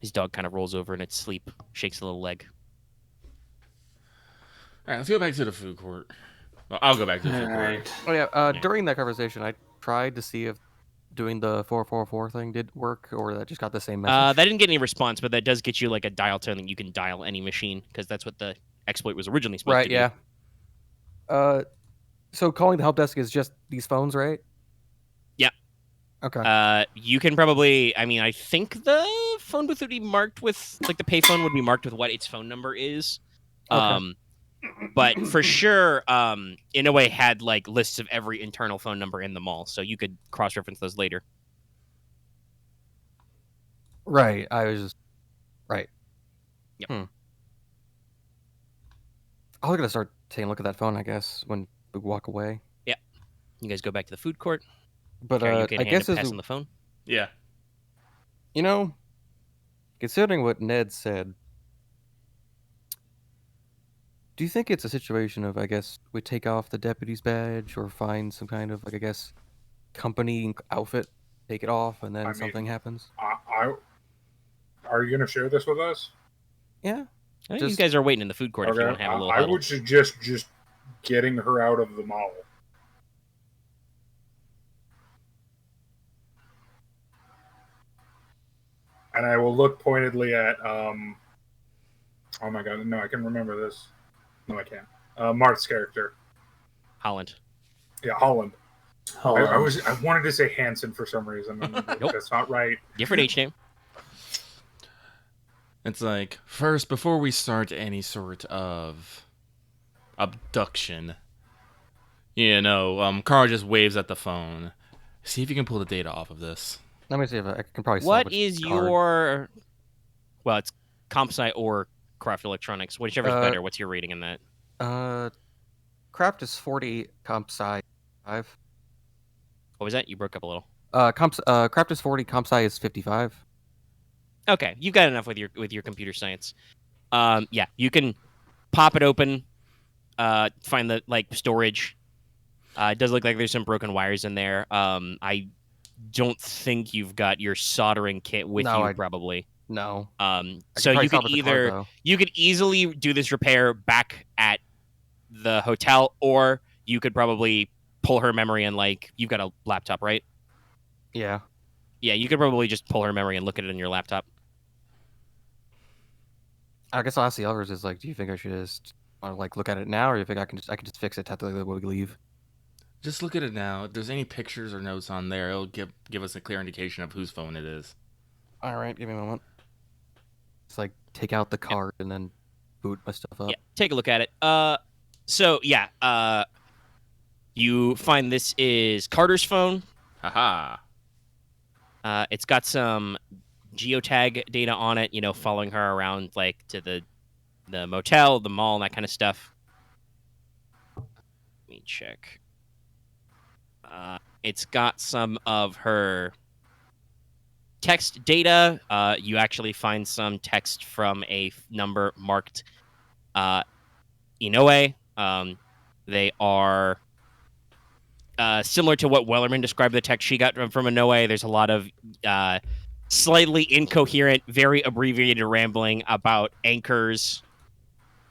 His dog kind of rolls over in its sleep, shakes a little leg. All right, let's go back to the food court. Well, I'll go back to the food court. Alright. Oh yeah. Yeah. During that conversation, I tried to see if doing the 444 thing did work, or that just got the same message. That didn't get any response, but that does get you like a dial tone that you can dial any machine because that's what the exploit was originally supposed to Right. do. Yeah. So calling the help desk is just these phones, right? Yeah. Okay. You can probably. I think the phone booth would be marked with like the payphone would be marked with what its phone number is. Okay. But for sure, in a way, had like lists of every internal phone number in the mall, so you could cross-reference those later. Right. I was just right. Yep. I was gonna start taking a look at that phone, I guess, when we walk away. You guys go back to the food court. But Are you I okay to hand guess a as pass on the phone? Yeah. Considering what Ned said, do you think it's a situation of, I guess, we take off the deputy's badge or find some kind of, like, I guess, company outfit, take it off, and then something happens? Are you going to share this with us? Yeah. I think Just- you guys are waiting in the food court if you want to have a little I huddle. would suggest just getting her out of the mall. And I will look pointedly at, oh my god, no, I can remember this. No, I can't. Marth's character. Holland. Yeah, Holland. Hold on. I wanted to say Hanson for some reason. Nope. That's not right. Different H name. It's like, first, before we start any sort of abduction, Carl just waves at the phone. See if you can pull the data off of this. Let me see if I can probably What salvage is the card. your... Well, it's CompSci or Craft Electronics. Whichever's better. What's your rating in that? Craft is 40, comp sci 5. What was that? You broke up a little. Craft is 40. Comp sci is 55. Okay, you've got enough with your computer science. Yeah, you can pop it open, find the storage. It does look like there's some broken wires in there. I don't think you've got your soldering kit with No, you, probably. No. So you could either you could easily do this repair back at the hotel, or you could probably pull her memory and you've got a laptop, right? Yeah. Yeah, you could probably just pull her memory and look at it on your laptop. I guess I'll ask the others is do you think I should just look at it now, or do you think I can just fix it technically when we leave? Just look at it now. If there's any pictures or notes on there, it'll give us a clear indication of whose phone it is. All right, give me a moment. It's take out the card and then boot my stuff up. Yeah, take a look at it. So yeah, you find this is Carter's phone. Haha. It's got some geotag data on it, following her around to the motel, the mall, and that kind of stuff. Let me check. It's got some of her text data. You actually find some text from a number marked Inoue. They are similar to what Wellerman described the text she got from Inoue. There's a lot of slightly incoherent, very abbreviated rambling about anchors.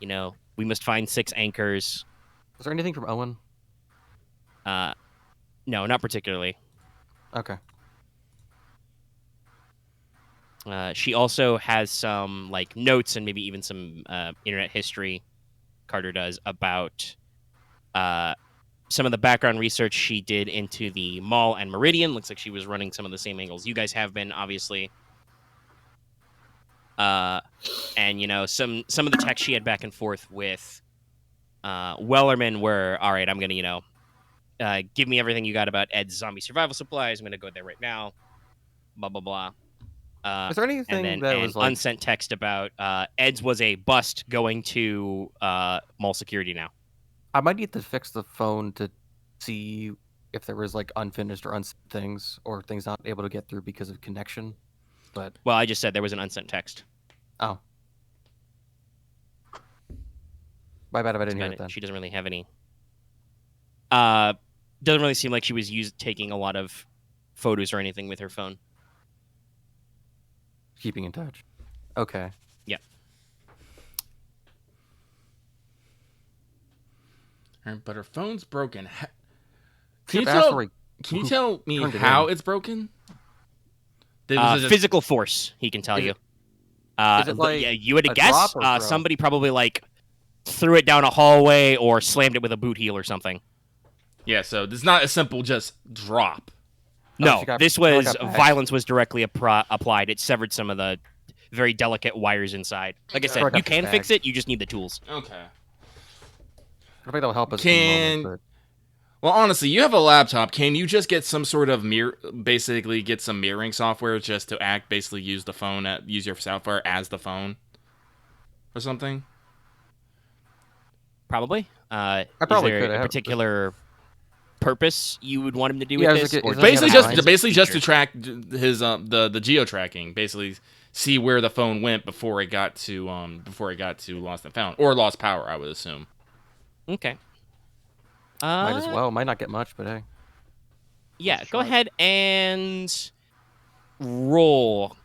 We must find 6 anchors. Is there anything from Owen? No, not particularly. Okay. She also has some notes and maybe even some internet history. Carter does about some of the background research she did into the mall and Meridian. Looks like she was running some of the same angles you guys have been, obviously. And some of the text she had back and forth with Wellerman were, all right, I'm gonna give me everything you got about Ed's zombie survival supplies. I'm gonna go there right now. Blah blah blah. Is there anything and then that an was unsent text about Ed's was a bust going to mall security now. I might need to fix the phone to see if there was unfinished or unsent things or things not able to get through because of connection. But I just said there was an unsent text. Oh. My bad if I didn't hear it then. She doesn't really have any. Doesn't really seem like she was taking a lot of photos or anything with her phone. Keeping in touch. Okay. Yeah. All right, but her phone's broken. Can you tell me how it's broken? Physical force, he can tell you. Is it you had to guess. Somebody probably threw it down a hallway or slammed it with a boot heel or something. Yeah, so it's not a simple just drop. No, this was violence was directly applied. It severed some of the very delicate wires inside. Like I said, you can fix it. You just need the tools. Okay. I think that'll help us. In the moment, Well, honestly, you have a laptop. Can you just get some sort of basically get some mirroring software just to basically use the phone, use your software as the phone, or something? Probably. I probably is there could. a particular purpose you would want him to do with this? Basically just to track his the geo tracking. Basically, see where the phone went before it got to lost and found or lost power. I would assume. Okay. Might as well. Might not get much, but hey. Yeah, go ahead and roll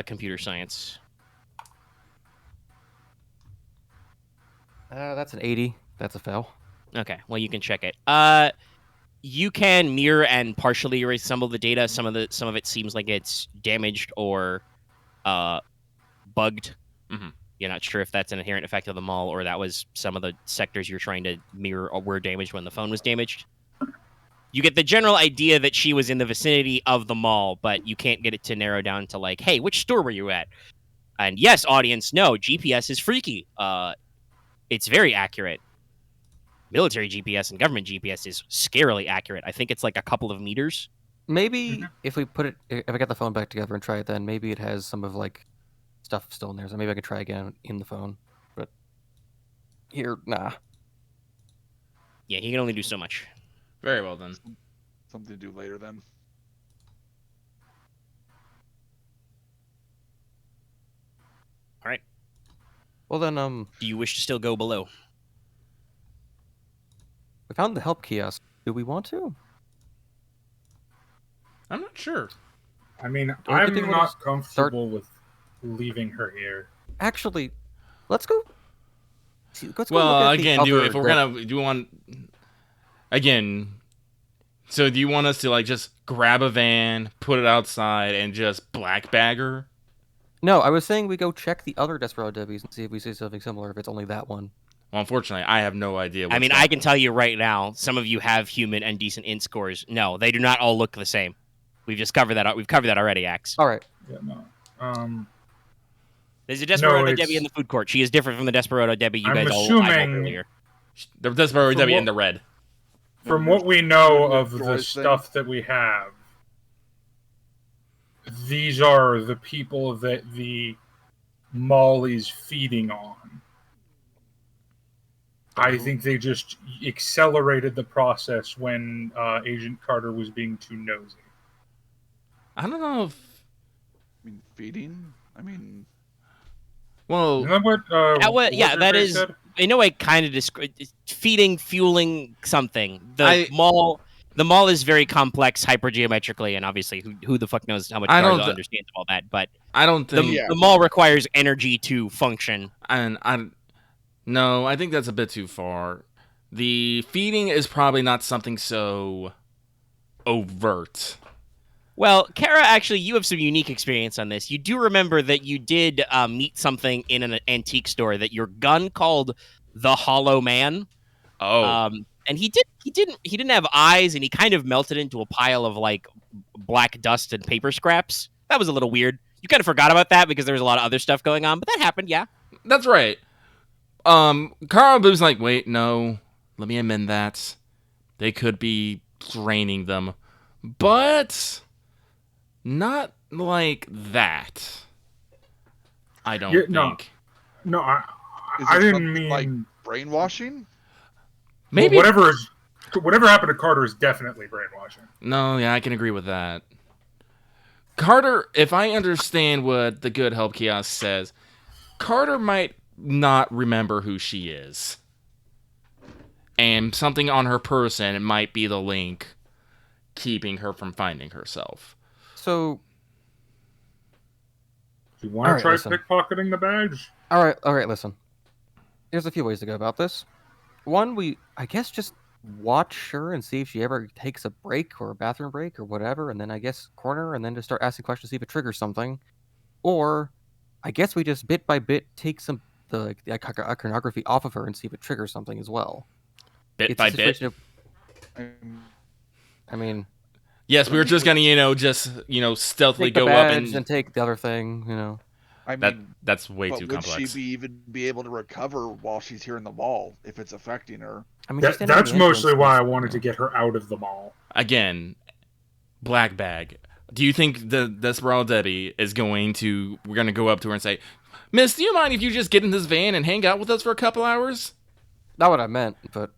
computer science. That's an 80. That's a fail. Okay, well you can check it. You can mirror and partially reassemble the data. Some of it seems like it's damaged or bugged. Mm-hmm. You're not sure if that's an inherent effect of the mall or that was some of the sectors you're trying to mirror or were damaged when the phone was damaged. You get the general idea that she was in the vicinity of the mall, but you can't get it to narrow down to hey, which store were you at? And yes, audience, no, GPS is freaky. It's very accurate. Military GPS and government GPS is scarily accurate. I think it's a couple of meters. Maybe if we if I get the phone back together and try it, then maybe it has some of stuff still in there. So maybe I could try again in the phone. But here, nah. Yeah, he can only do so much. Very well then. Something to do later then. All right. Well then, Do you wish to still go below? we found the help kiosk. Do we want to? I'm not sure. I mean, Or we could do I'm one of not comfortable with leaving her here. Actually, let's go. Let's go Well, look at the again, other if we're gonna do one again, so do you want us to like just grab a van, put it outside, and just black bag her? No, I was saying we go check the other Desperado Debbies and see if we see something similar. If it's only that one. Well, unfortunately, I have no idea. I mean, I can tell you right now, some of you have human and decent int scores. No, they do not all look the same. We've just covered that. We've covered that already, Axe. All right. Yeah, no. There's a Desperado it's- Debbie in the food court. She is different from the Desperado Debbie you I'm guys all eyeballed assuming- earlier. The Desperado From Debbie what- in the red. From what we know the of the droids thing? stuff that we have, these are the people that the mall is feeding on. I think they just accelerated the process when Agent Carter was being too nosy. I don't know if. I mean, feeding. I mean, Well, Isn't that what? Yeah, that What's-her-face is said? in a way kind of feeding, fueling something. The I- mall is very complex hypergeometrically, and obviously, who the fuck knows how much I don't Garza th- understands all that. But I don't the, think. Yeah. the mall requires energy to function. No, I think that's a bit too far. The feeding is probably not something so overt. Well, Kara, actually, you have some unique experience on this. You do remember that you did meet something in an antique store that your gun called the Hollow Man. Oh, And he didn't have eyes, and he kind of melted into a pile of like black dust and paper scraps. That was a little weird. You kind of forgot about that because there was a lot of other stuff going on, but that happened, yeah. that's right. Carl was like, wait, no, let me amend that. They could be draining them, but not like that. I don't Yeah, no. think. No, is I it didn't something mean like brainwashing? Maybe. whatever happened to Carter is definitely brainwashing. No, yeah, I can agree with that. Carter, if I understand what the Good Help Kiosk says, Carter might not remember who she is. And something on her person might be the link keeping her from finding herself. So, Do you want All to right, try listen. pickpocketing the badge? all right. Listen. There's a few ways to go about this. One, I guess just watch her and see if she ever takes a break or a bathroom break or whatever, and then I guess corner her and then just start asking questions to see if it triggers something. Or I guess we just bit by bit take the iconography off of her and see if it triggers something as well. Bit It's by a bit. situation I mean, Yes, we were just gonna, stealthily take the go badge up and and take the other thing. I mean, that's way but too would complex. she even be able to recover while she's here in the mall if it's affecting her? I mean, she's standing That's in the mostly entrance, why I you wanted know. to get her out of the mall. Again, black bag. Do you think the Desperado Debbie is we're gonna go up to her and say, Miss, do you mind if you just get in this van and hang out with us for a couple hours? Not what I meant, but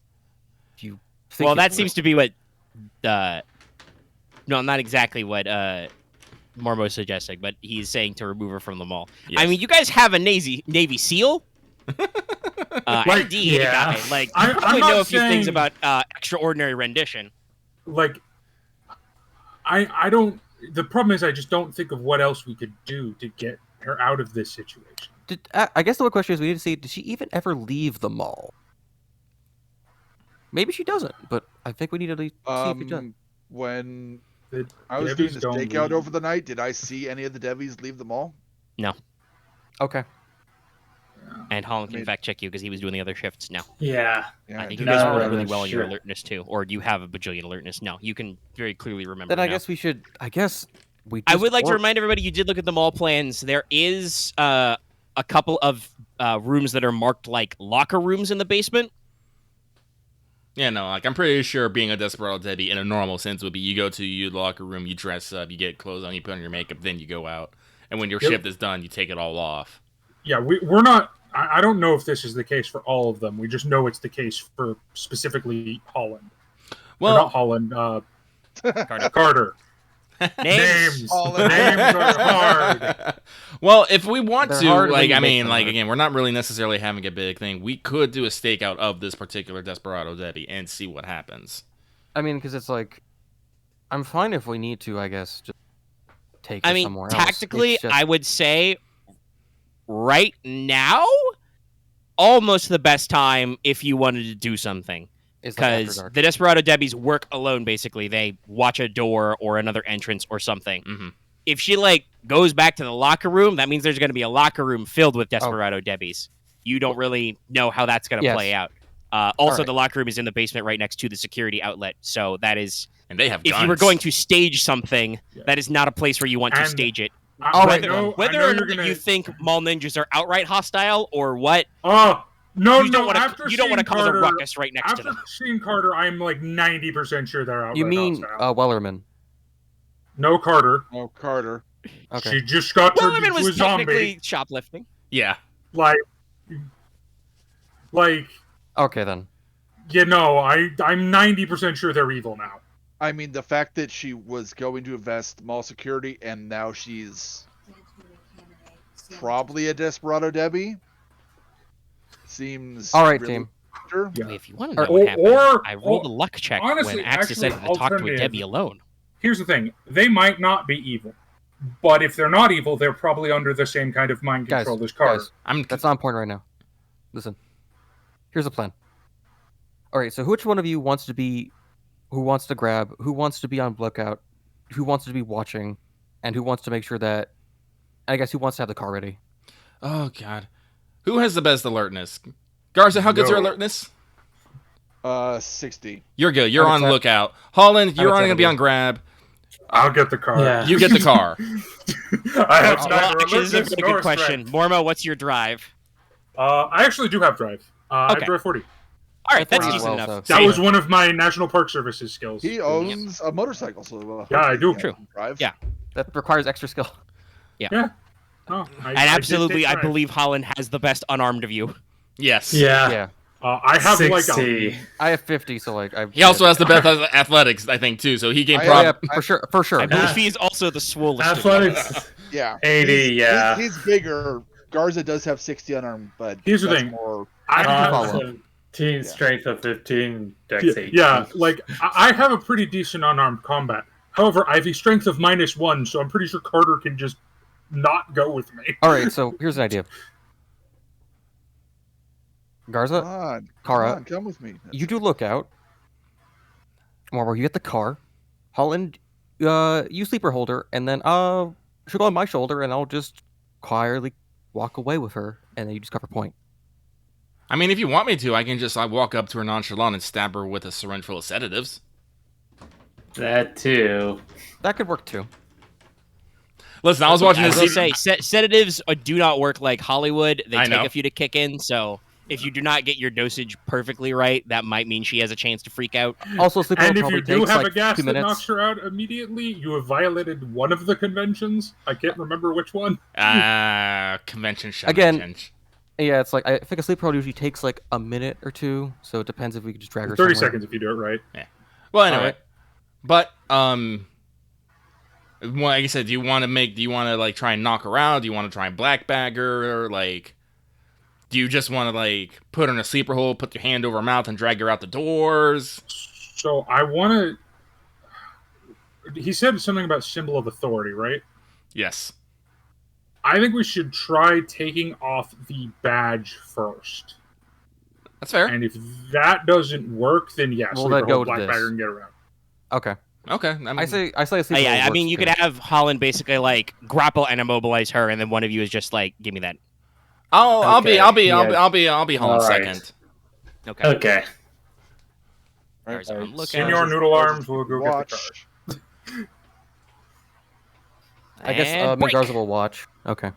if you think Well, you that would. seems to be what. No, not exactly what Mormo's suggesting, but he's saying to remove her from the mall. Yes. I mean, you guys have a Navy SEAL. Indeed, yeah. guy. Like, I'm you probably not know a few things saying- about extraordinary rendition. Like, I don't. The problem is, I just don't think of what else we could do to get her out of this situation. I guess the one question is we need to see, did she even ever leave the mall? Maybe she doesn't, but I think we need to see if she does. When The I was doing Debbies this don't stakeout leave. over the night, did I see any of the Debbies leave the mall? Okay. And Holland can I mean- fact check you because he was doing the other shifts. No, Yeah. Yeah, I think did you guys No, rolled really well in your sure. alertness too, or you have a bajillion alertness. No, you can very clearly remember. Then I now. guess we should. I guess we. I just would like to work- remind everybody you did look at the mall plans. There is a couple of rooms that are marked like locker rooms in the basement. Yeah, no, like I'm pretty sure being a Desperado Debbie in a normal sense would be you go to your locker room, you dress up, you get clothes on, you put on your makeup, then you go out. And when your Yep. shift is done, you take it all off. Yeah, we're not. I don't know if this is the case for all of them. We just know it's the case for specifically Holland. Or Well, not Holland. Carter. Names. Names. Names are hard. Well, if we want They're to, hard when like, you I make mean, them like, hard. again, we're not really necessarily having a big thing. We could do a stakeout of this particular Desperado Debbie and see what happens. I mean, because it's like, I'm fine if we need to, I guess, just take I it mean, somewhere else. tactically, It's just- I would say right now, almost the best time if you wanted to do something. it's like after Because dark. the Desperado Debbies work alone, basically. They watch a door or another entrance or something. Mm-hmm. If she, like, goes back to the locker room, that means there's going to be a locker room filled with Desperado Debbies. You don't really know how that's going to Yes. play out. Also, right. the locker room is in the basement right next to the security outlet. So that is, And they have if guns. you were going to stage something, Yeah. that is not a place where you want to And- stage it. All right, Whether or not you think mall ninjas are outright hostile or what, No, you don't want after to cause Carter, a ruckus right next to After them. seeing Carter, I'm like 90% sure they're outright You mean hostile. Wellerman? No Carter. Oh, Carter. Okay. She just got turned Wellerman into a was zombie. technically shoplifting. Yeah. Like, Okay then. I'm 90% sure they're evil now. I mean, the fact that she was going to invest mall security and now she's probably a Desperado Debbie seems. All right, really team. Sure. Yeah. If you want to know Or- what happened, or- I rolled a or- luck check honestly, when Axe decided actually, to talk to a alternative- Debbie alone. Here's the thing. They might not be evil. But if they're not evil, they're probably under the same kind of mind Guys, control as Carter. guys, that's not important right now. Listen, here's a plan. All right, so which one of you wants to be, who wants to grab, who wants to be on lookout, who wants to be watching, and who wants to make sure that, I guess, who wants to have the car ready? Oh, God. Who has the best alertness? Garza, how good's your No. alertness? 60. You're good. You're I'm on at lookout. Holland, you're at going to be 70. on grab. I'll get the car. Yeah. You get the car. I have Well, neither actually, this is a alertness very nor good question. strength. Mormo, what's your drive? I actually do have drive. I Okay. drive 40. All right, that's As decent well, enough. so- That Same. was one of my National Park Services skills. He owns a motorcycle, so Yeah, I do. he True. can drive. Yeah. That requires extra skill. Oh, And absolutely, I believe. believe Holland has the best unarmed of you. Yes. Yeah. Yeah, I have 60. I have 50, so like I. He also has the best athletics, I think, too. So he can I- probably. Yeah, for sure. I believe he is also the swollest. of you. Athletics. Yeah. 80, yeah. He's bigger. Garza does have 60 unarmed, but Here's the that's thing. more. I have, follow. 17, strength of 15, dex 18. yeah, like I have a pretty decent unarmed combat. However, I have a strength of -1, so I'm pretty sure Carter can just not go with me. All right, so here's an idea. Come Garza, on. Kara, Come with me. you do lookout. Marvel, you get the car. Holland, you sleeper holder, and then she'll go on my shoulder, and I'll just quietly walk away with her, and then you just cover point. I mean, if you want me to, I can just walk up to her nonchalant and stab her with a syringe full of sedatives. That too. That could work too. Listen, I was watching I this. will say, sedatives do not work like Hollywood. They I take know. a few to kick in, so if you do not get your dosage perfectly right, that might mean she has a chance to freak out. Also, sleeper And if probably you do takes have like a gas 2 that minutes. knocks her out immediately, you have violated one of the conventions. I can't remember which one. Convention show. Again, Yeah, it's like I think a sleeper hold usually takes like a minute or two, so it depends if we could just drag her. 30 somewhere. seconds if you do it right. Well, anyway, Alright. but like I said, do you want to like try and knock her out? Do you want to try and black bag her? Or, like, do you just want to like put her in a sleeper hole, put your hand over her mouth, and drag her out the doors? So I want to. He said something about symbol of authority, right? Yes. I think we should try taking off the badge first. That's fair. And if that doesn't work, then yes, We'll we let can go hold to Black this. Bagger and get around. Okay, Okay. I mean, I say a sleeper. Yeah, hold I mean, works you too. could have Holland basically like grapple and immobilize her, and then one of you is just like, "Give me that." I'll be Okay, Holland Alright. second. Okay. Okay. There's Alright, one lookout. Senor Noodle Arms will go get the Watch. car. I guess And me and break. Garza will watch. Okay.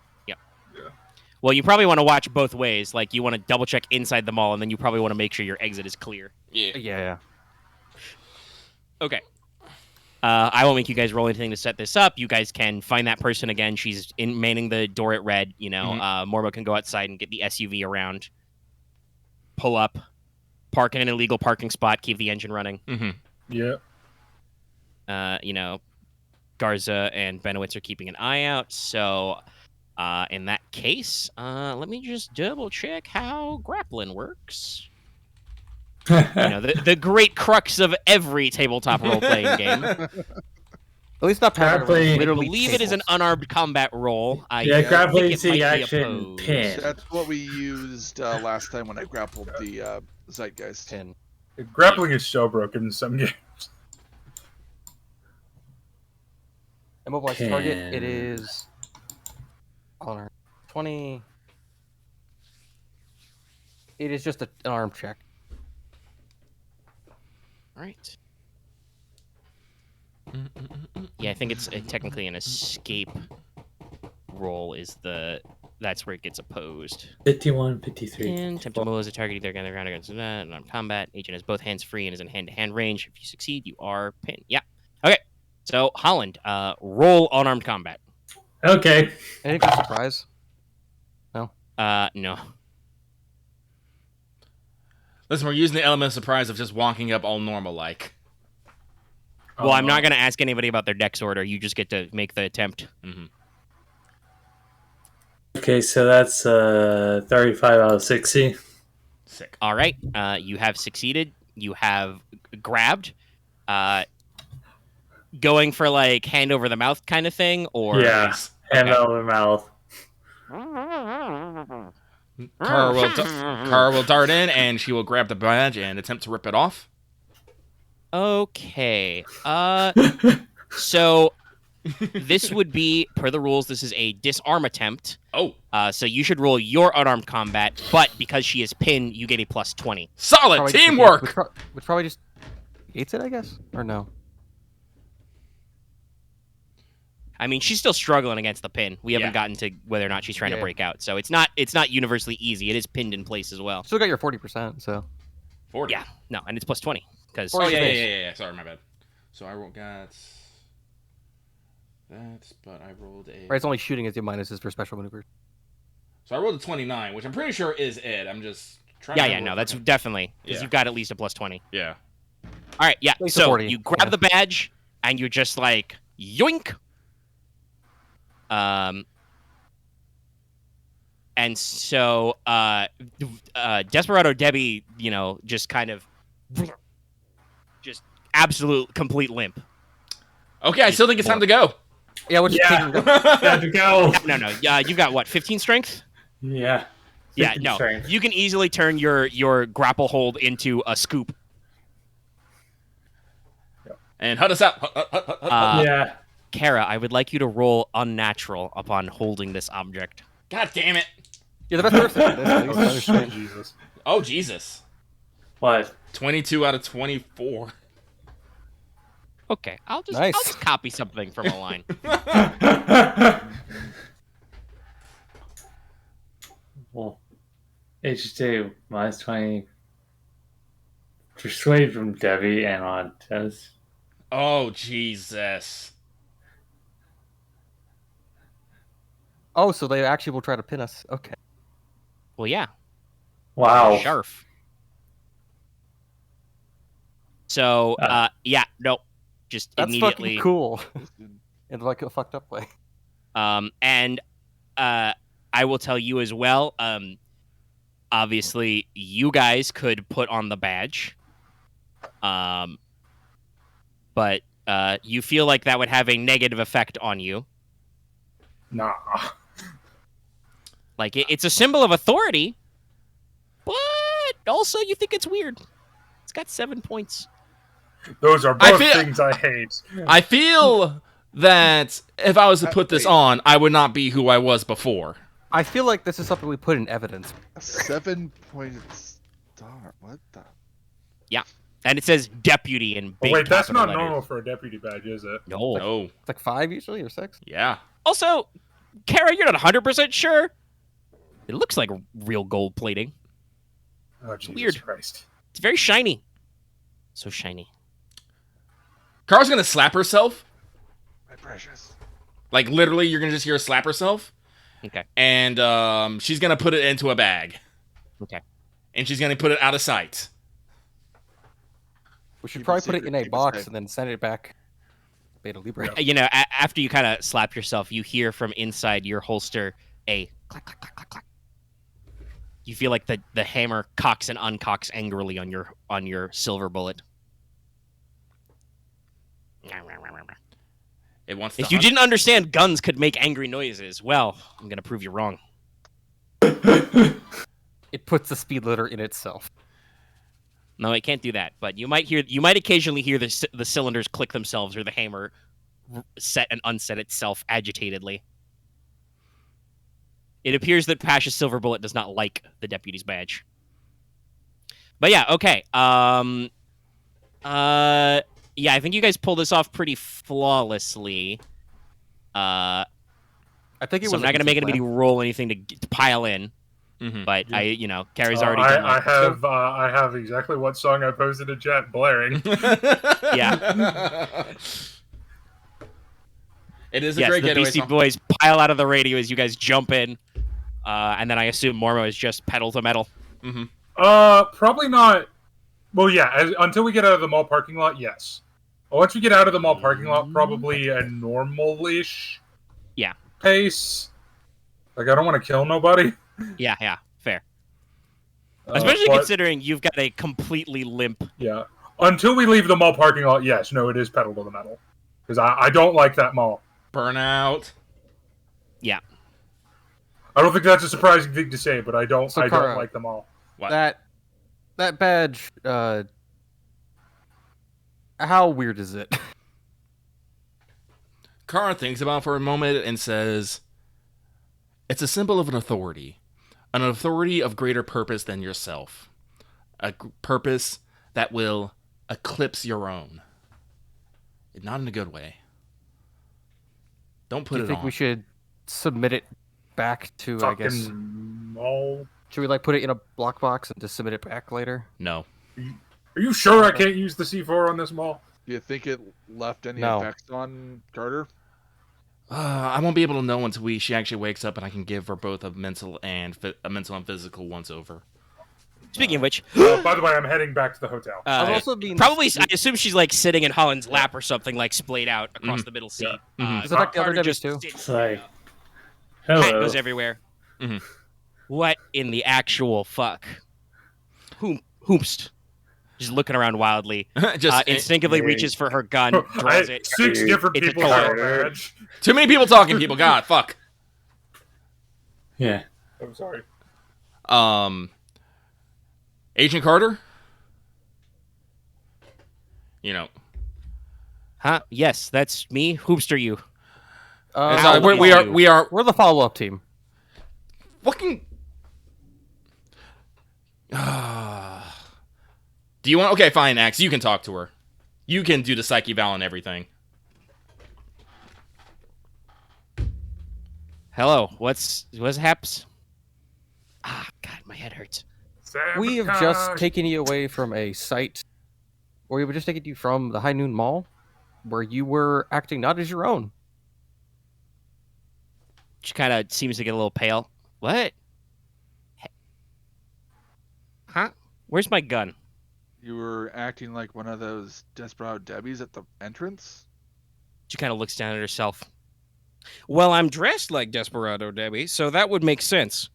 Well, you probably want to watch both ways. Like, you want to double check inside the mall, and then you probably want to make sure your exit is clear. Yeah. Okay. I won't make you guys roll anything to set this up. You guys can find that person again. She's manning the door at red. You know, Mormo can go outside and get the SUV around, pull up, park in an illegal parking spot, keep the engine running. Mm-hmm. Yeah. Garza and Benowitz are keeping an eye out. So, in that case, let me just double check how grappling works. The great crux of every tabletop role-playing game. At least not Grappling. I literally believe it is an tables. unarmed combat roll. Yeah, think grappling it is the might be action opposed. pin. That's what we used last time when I grappled the Zeitgeist. Pin. Grappling is so broken in some games. Immobilized target, it is on 20. It is just an arm check. All right. Yeah, I think it's technically an escape roll. That's where it gets opposed. 51, 53. And attempt to mobilize a target either against the ground against that. On combat, agent has both hands free and is in hand-to-hand range. If you succeed, you are pinned. Yeah. Okay. So Holland, roll unarmed combat. Okay. Anything for surprise? No. Listen, we're using the element of surprise of just walking up all normal like. Well, I'm not going to ask anybody about their dex order. You just get to make the attempt. Mm-hmm. Okay, so that's 35 out of 60. Sick. All right. You have succeeded. You have grabbed. Going for like hand over the mouth kind of thing, or Yeah, hand Okay. over mouth. Kara will dart in and she will grab the badge and attempt to rip it off. Okay. So this would be, per the rules, this is a disarm attempt. Oh, So you should roll your unarmed combat, but because she is pinned, you get a plus 20. solid Probably just- teamwork. Which probably just negates it, I guess? Or no? I mean, she's still struggling against the pin. We haven't Yeah. gotten to whether or not she's trying to Yeah. break out. So it's not universally easy. It is pinned in place as well. Still got your 40%, so. 40. Yeah. No, and it's plus 20 because Oh, yeah, space. yeah. Sorry, my bad. So I got that, but I rolled a... Right, it's only shooting as your minuses for special maneuvers. So I rolled a 29, which I'm pretty sure is it. I'm just trying to Yeah, remember no, if that's I can- definitely because Yeah. you've got at least a plus 20. Yeah. All right, yeah. Thanks, So 40, you grab yeah. the badge and you're just like yoink. And so Desperado Debbie, just kind of just absolute complete limp. Okay, I still think it's time to go. Yeah, we'll just Yeah. take Got to go. No. You've got what? 15 strength? Yeah. Yeah, 50 no. strength. You can easily turn your grapple hold into a scoop. And hut us out. Hut. Yeah. Kara, I would like you to roll unnatural upon holding this object. God damn it. Yeah, the best person for this, at least, I understand. Jesus. Oh, Jesus. What? 22 out of 24. Okay, I'll Nice. just copy something from a line. Well, H2 minus 20. Persuade from Debbie and on test. Oh, Jesus. Oh, so they actually will try to pin us. Okay. Well, yeah, Wow. sharf. So, just That's immediately. fucking cool. In like a fucked up way. And I will tell you as well. Obviously, you guys could put on the badge. But you feel like that would have a negative effect on you. Nah. Like it's a symbol of authority, but also you think it's weird. It's got 7 points. Those are I both feel- things I hate. I feel that if I was to put this on, I would not be who I was before. I feel like this is something we put in evidence. A 7-point star. What the? And it says deputy in Oh, big wait, that's capital not letters. normal for a deputy badge, is it? No. No. It's like 5 usually, or 6? Yeah. Also, Kara, you're not 100% sure. It looks like real gold plating. Oh, Jesus weird. Christ. It's very shiny. So shiny. Carl's gonna slap herself. My precious. Like, literally, you're gonna just hear her slap herself. Okay. And she's gonna put it into a bag. Okay. And she's gonna put it out of sight. We should Keep it probably put it secret, in a keep it box safe. and then send it back. Beta Libre. You know, after you kind of slap yourself, you hear from inside your holster a clack, clack, clack, clack, clack. You feel like the hammer cocks and uncocks angrily on your silver bullet. It wants to If you hunt. didn't understand guns could make angry noises, well, I'm gonna prove you wrong. It puts the speed limiter in itself. No, it can't do that. But you might occasionally hear the cylinders click themselves or the hammer set and unset itself agitatedly. It appears that Pasha's silver bullet does not like the deputy's badge. But yeah, okay. Yeah, I think you guys pulled this off pretty flawlessly. I think it So was I'm not gonna make anybody roll anything to pile in. Mhm. But Carrie's already done I have exactly what song I posted in chat blaring. Yeah. It is a Yes, great the getaway Beastie song. Boys pile out of the radio as you guys jump in, and then I assume Mormo is just pedal to metal. Probably not. Well, yeah. Until we get out of the mall parking lot, yes. Once we get out of the mall parking lot, probably a normal-ish pace. Like, I don't want to kill nobody. Yeah, fair. Especially but, considering you've got a completely limp. Yeah. Until we leave the mall parking lot, yes. No, it is pedal to the metal. Because I don't like that mall. Burnout. Yeah. I don't think that's a surprising thing to say, but I don't Kara, like the mall. What? That badge, how weird is it? Kara thinks about it for a moment and says, "It's a symbol of an authority of greater purpose than yourself. A purpose that will eclipse your own. Not in a good way. Don't put Do you it think on." we should submit it back to, I guess... Mall. Should we, put it in a block box and just submit it back later? No. Are you sure I can't use the C4 on this mall? Do you think it left any No. effects on Carter? I won't be able to know until she actually wakes up, and I can give her both a mental and physical once over. Speaking of which, By the way, I'm heading back to the hotel. I've also been... probably I assume she's sitting in Holland's lap or something, splayed out across the middle seat. Does it affect the other Carter Debbie's just too? sits Like, Hat hello. goes everywhere. Mhm. What in the actual fuck? Hoopst. Just looking around wildly. Just Instinctively reaches for her gun, draws it. 6 different It's a people have a color. badge. too many people talking. People, God, fuck. Yeah. I'm sorry. Agent Carter. Huh? Yes, that's me. Hoopst are you? Sorry, How we are are you? we are We're the follow-up team. fucking. Do you want? Okay, fine, Axe. You can talk to her. You can do the psyche val and everything. Hello. What's haps? Ah, God, my head hurts. We have just taken you away from a site, or we were just taking you from the High Noon Mall, where you were acting not as your own. She kind of seems to get a little pale. What? Huh? Where's my gun? You were acting like one of those Desperado Debbies at the entrance? She kind of looks down at herself. Well, I'm dressed like Desperado Debbie, so that would make sense.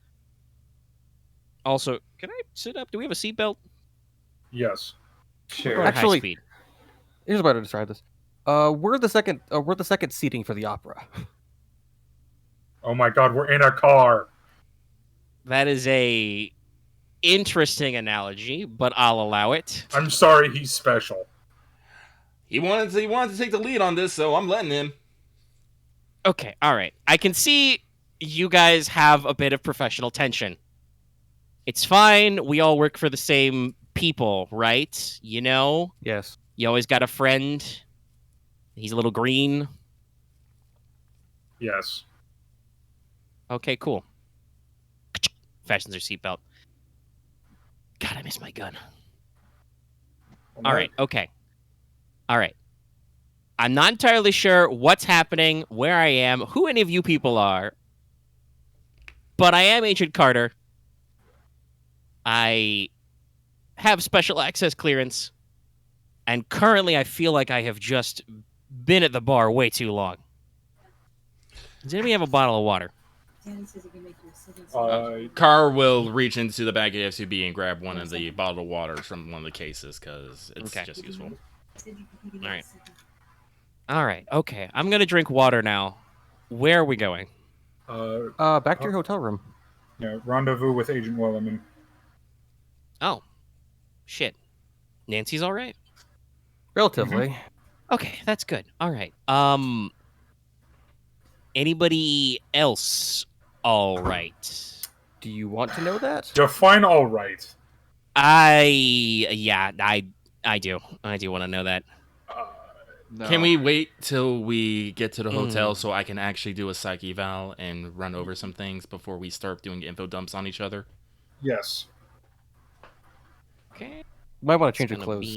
Also, can I sit up? Do we have a seatbelt? Yes. Or Sure. high Actually- speed? Here's a way to describe this. We're the second seating for the opera. Oh my god, we're in a car. That is a interesting analogy, but I'll allow it. I'm sorry, he's special. He wanted to take the lead on this, so I'm letting him. Okay, all right. I can see you guys have a bit of professional tension. It's fine. We all work for the same people, right? You know? Yes. You always got a friend. He's a little green. Yes. Okay, cool. Fastens her seatbelt. God, I miss my gun. All right, okay. All right. I'm not entirely sure what's happening, where I am, who any of you people are, but I am Agent Carter. I have special access clearance, and currently I feel like I have just been at the bar way too long. Does anybody have a bottle of water? Car will reach into the bag of FCB and grab one of the bottled waters from one of the cases because it's just useful. All right. Okay. I'm gonna drink water now. Where are we going? Back to your hotel room. Yeah, rendezvous with Agent Wellerman. Oh, shit. Nancy's all right. Relatively. Okay, that's good. All right. Anybody else all right? Do you want to know that? Define all right. I do. I do want to know that. No. Can we wait till we get to the hotel so I can actually do a psych eval and run over some things before we start doing info dumps on each other? Yes. Okay. Might want to change your clothes.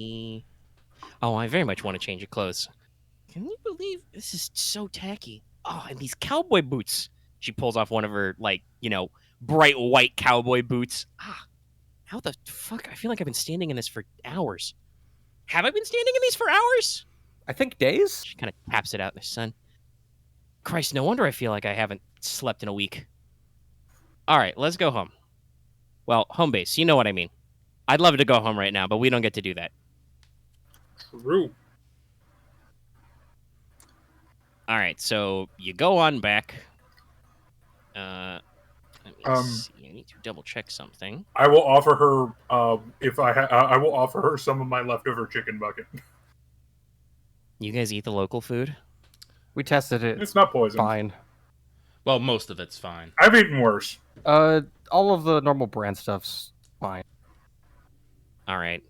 Oh, I very much want to change your clothes. Can you believe this is so tacky? Oh, and these cowboy boots. She pulls off one of her, bright white cowboy boots. How the fuck? I feel like I've been standing in this for hours. Have I been standing in these for hours? I think days? She kind of taps it out in the sun. Christ, no wonder I feel like I haven't slept in a week. All right, let's go home. Well, home base, you know what I mean. I'd love to go home right now, but we don't get to do that. True. All right, so you go on back. Let me see. I need to double check something. I will offer her I will offer her some of my leftover chicken bucket. You guys eat the local food? We tested it. It's not poison. Fine. Well, most of it's fine. I've eaten worse. All of the normal brand stuff's fine. All right.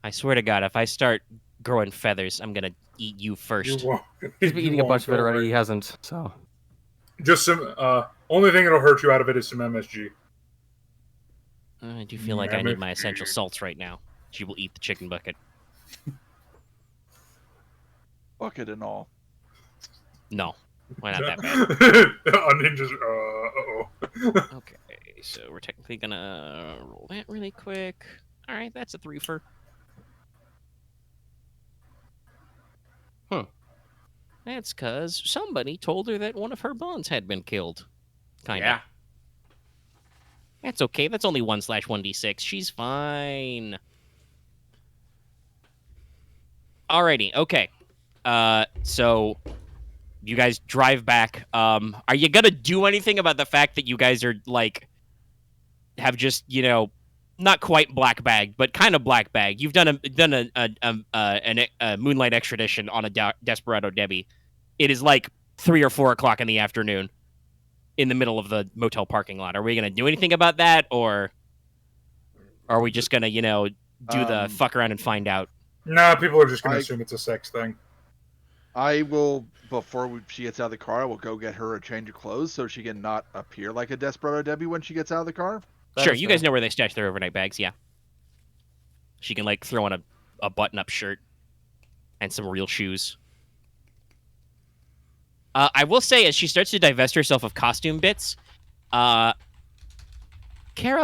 I swear to God, if I start growing feathers, I'm gonna eat you first. He's been eating a bunch of it already. He hasn't, so. Just some. Only thing that'll hurt you out of it is some MSG. I do feel like I need my essential salts right now. She will eat the chicken bucket. Bucket and all. No, why not that bad? On ninjas. Uh-oh. Okay, so we're technically gonna roll that really quick. All right, that's a 3-fer. That's because somebody told her that one of her bonds had been killed. Kinda. Yeah. That's okay. That's only 1/1d6. She's fine. Alrighty. Okay. So you guys drive back. Are you gonna do anything about the fact that you guys are have just not quite black bag, but kind of black bag? You've done a moonlight extradition on a Desperado Debbie. It is like 3 or 4 o'clock in the afternoon, in the middle of the motel parking lot. Are we gonna do anything about that, or are we just gonna do the fuck around and find out? Nah, people are just gonna assume it's a sex thing. I will, before she gets out of the car, I will go get her a change of clothes so she can not appear like a Desperado Debbie when she gets out of the car. Sure, you guys know where they stash their overnight bags, yeah. She can throw on a button-up shirt and some real shoes. I will say, as she starts to divest herself of costume bits, Kara,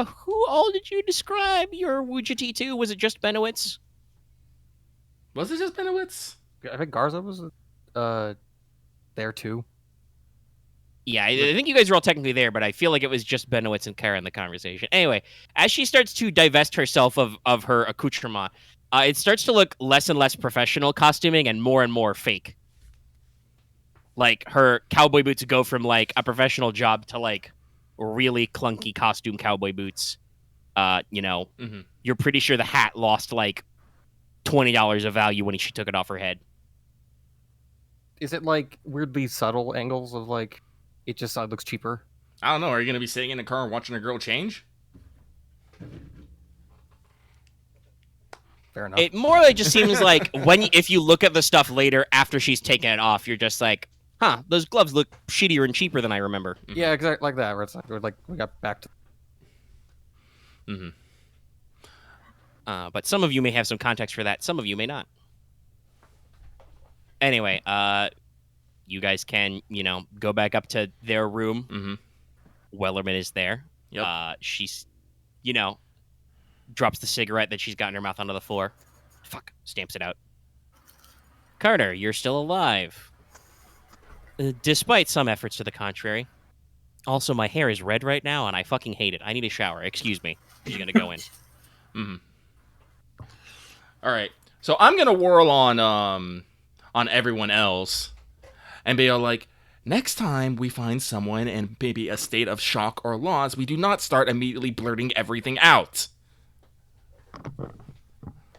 who all did you describe your Wujiti to? Was it just Benowitz? Was it just Benowitz? I think Garza was there too. Yeah, I think you guys were all technically there, but I feel like it was just Benowitz and Kara in the conversation. Anyway, as she starts to divest herself of her accoutrement, it starts to look less and less professional costuming and more fake. Like, her cowboy boots go from, a professional job to, really clunky costume cowboy boots. You're pretty sure the hat lost, $20 of value when she took it off her head. Is it, weirdly subtle angles of, it just looks cheaper? I don't know. Are you going to be sitting in the car and watching a girl change? Fair enough. It more just seems like if you look at the stuff later after she's taken it off, you're just like, huh, those gloves look shittier and cheaper than I remember. Yeah, exactly like that. Where it's we got back to. But some of you may have some context for that. Some of you may not. Anyway, you guys can, go back up to their room. Mm-hmm. Wellerman is there. Yep. She's, drops the cigarette that she's got in her mouth onto the floor. Fuck, stamps it out. Carter, you're still alive. Despite some efforts to the contrary. Also, my hair is red right now, and I fucking hate it. I need a shower. Excuse me. She's gonna go in. All right. So I'm gonna whirl on everyone else, and be like, next time we find someone in maybe a state of shock or loss, we do not start immediately blurting everything out.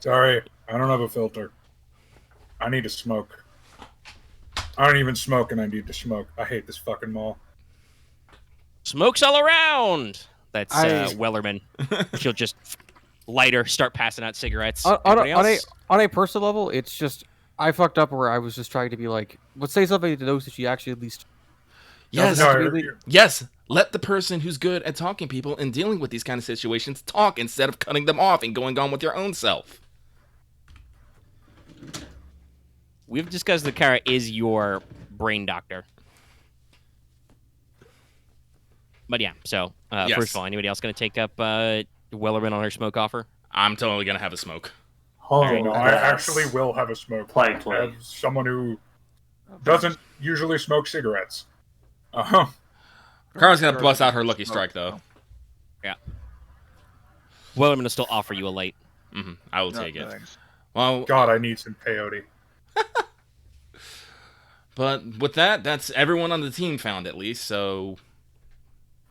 Sorry, I don't have a filter. I need to smoke. I don't even smoke, and I need to smoke. I hate this fucking mall. Smokes all around. That's Wellerman. She'll just lighter, start passing out cigarettes. On a personal level, it's just I fucked up where I was just trying to be like, let's say something to those that she actually at least. Yes, yes. Let the person who's good at talking people and dealing with these kind of situations talk instead of cutting them off and going on with your own self. We've discussed that Kara is your brain doctor. But yeah, so Yes. First of all, anybody else going to take up Wellerman on her smoke offer? I'm totally going to have a smoke. Oh, no, I actually will have a smoke. Play. As someone who doesn't usually smoke cigarettes. Kara's going to bust out her Lucky Strike, though. Yeah. Wellerman will still offer you a light. I will take it. Thanks. Well, God, I need some peyote. but with that, that's everyone on the team found at least, so...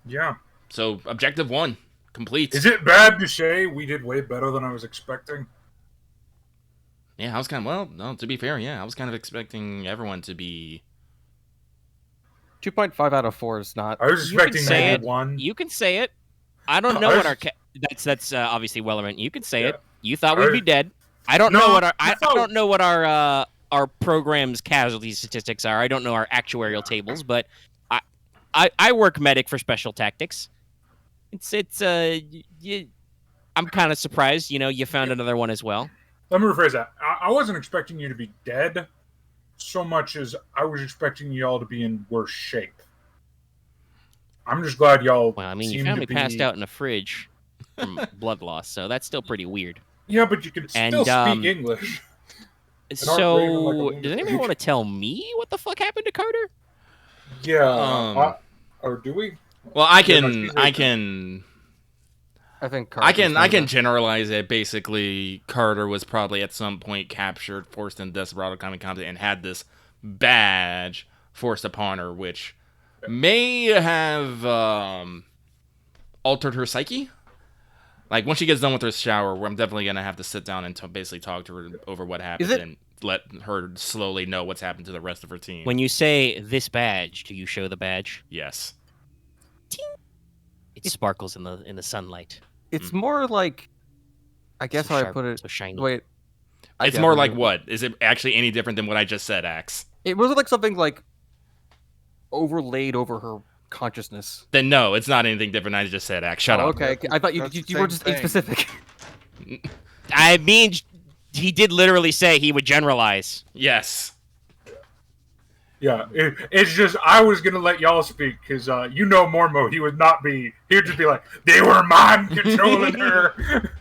Yeah. So, objective 1, complete. Is it bad to say we did way better than I was expecting? Yeah, I was kind of, well, no, to be fair, yeah, I was kind of expecting everyone to be... 2.5 out of 4 is not. I was expecting maybe 1. You can say it. I don't know what our... That's obviously Wellerman. You can say it. You thought we'd be dead. I don't know what our... I don't know what our program's casualty statistics are. I don't know our actuarial tables, but I work medic for special tactics. I'm kind of surprised, you found another one as well. Let me rephrase that. I wasn't expecting you to be dead so much as I was expecting y'all to be in worse shape. I'm just glad y'all. Well, I mean, you found me passed out in a fridge from blood loss, so that's still pretty weird. Yeah, but you can still speak English. So, does anybody want to tell me what the fuck happened to Carter? Yeah. Or do we? Well, I think I can generalize it. Basically, Carter was probably at some point captured, forced into desperado combat, and had this badge forced upon her, which may have altered her psyche. Like, once she gets done with her shower, I'm definitely going to have to sit down and basically talk to her over what happened and let her slowly know what's happened to the rest of her team. When you say this badge, do you show the badge? Yes. Ting! It sparkles in the sunlight. It's more like, I guess So how sharp, I put it. so shiny. Wait. It's more like what? Is it actually any different than what I just said, Axe? It wasn't like something like overlaid over her consciousness. Then no, it's not anything different. I just said, Axe. Shut up. Okay, I thought you were just thing. specific. I mean, he did literally say he would generalize. Yes. Yeah, it's just I was gonna let y'all speak because Mormo, he would not be. He would just be like, they were mind controlling her.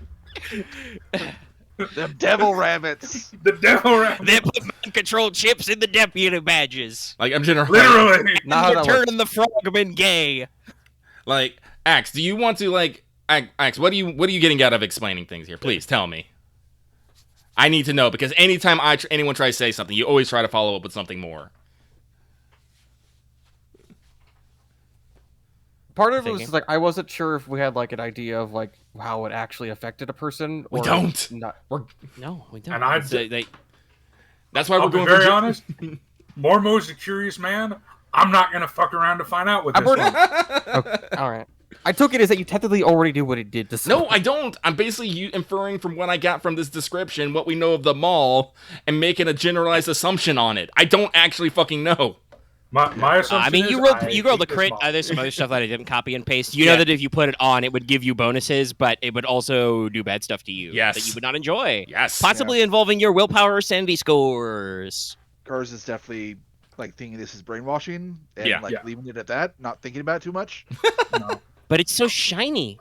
The devil rabbits. The devil rabbits. They put mind-controlled chips in the deputy badges. Like, I'm generally... Literally. Not They're turning the frogmen gay. Like, Axe, do you want to, like... Axe, what are you getting out of explaining things here? Please, tell me. I need to know, because anytime anyone tries to say something, you always try to follow up with something more. Part of it was like I wasn't sure if we had like an idea of like how it actually affected a person. We don't. No, we don't. And I. That's why I'll we're going be very for honest. Mormo's a curious man. I'm not gonna fuck around to find out what this one. Okay, all right. I took it as that you technically already knew what it did to No, I don't. I'm basically inferring from what I got from this description, what we know of the mall, and making a generalized assumption on it. I don't actually fucking know. My assumption I mean, is you rolled a crit. There's some other stuff that I didn't copy and paste. You know that if you put it on, it would give you bonuses, but it would also do bad stuff to you. Yes. That you would not enjoy. Yes. Possibly involving your willpower or sanity scores. Garza is definitely like thinking this is brainwashing and Yeah. leaving it at that, not thinking about it too much. No. But it's so shiny.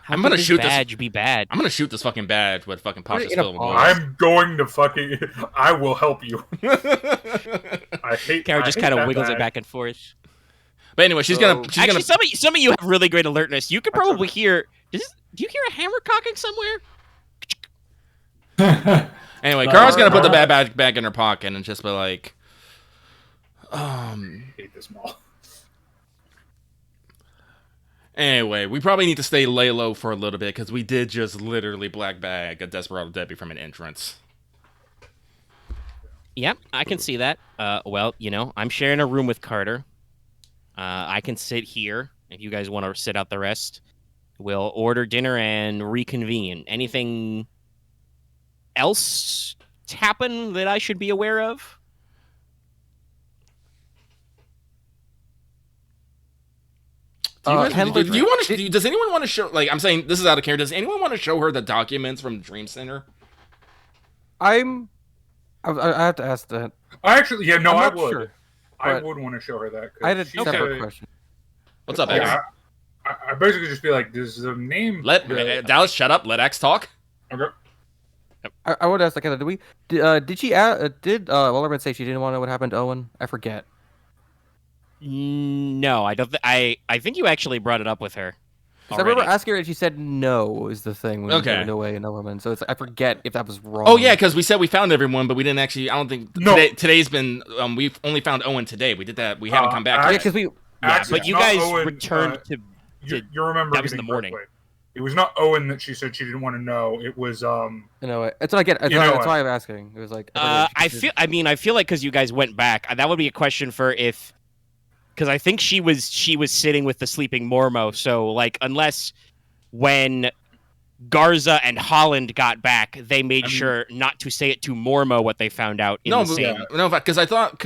I'm gonna shoot this badge. Be bad. I'm gonna shoot this fucking badge with fucking Pasha's in a film. I'm going to fucking. I will help you. I hate. Kara just kind of wiggles badge. it back and forth. But anyway, she's gonna. Actually, some of you have really great alertness. You could probably hear. Do you hear a hammer cocking somewhere? Anyway, Kara's gonna put the bad badge back in her pocket and just be like, I hate this mall. Anyway, we probably need to stay lay low for a little bit because we did just literally black bag a Desperado Debbie from an entrance. Yep, I can see that. Well, I'm sharing a room with Carter. I can sit here if you guys want to sit out the rest. We'll order dinner and reconvene. Anything else happen that I should be aware of? Does anyone want to show? Like, I'm saying this is out of character. Does anyone want to show her the documents from the Dream Center? I have to ask that. I would. Sure, I would want to show her that. I had a separate question. What's up, X? Yeah, I basically just be like, does the name? Dallas, shut up. Let X talk. Okay. I would ask, like, did Wellerman say she didn't want to know what happened to Owen? I forget. No, I don't. I think you actually brought it up with her. I remember asking her and she said no is the thing when Okay. you go away in Wellerman. So I forget if that was wrong. Oh yeah, because we said we found everyone, but we didn't actually. I don't think No. today's been. We've only found Owen today. We did that. We haven't come back. Yeah, yet. because we. Actually, but you not guys Owen, returned to. You remember that was in the morning. correctly. It was not Owen that she said she didn't want to know. It was You know, that's what I get. That's why I'm asking. It was like. I feel like because you guys went back, that would be a question for if. Because I think she was sitting with the sleeping Mormo. So like, unless when Garza and Holland got back, they made sure not to say it to Mormo what they found out. Because I thought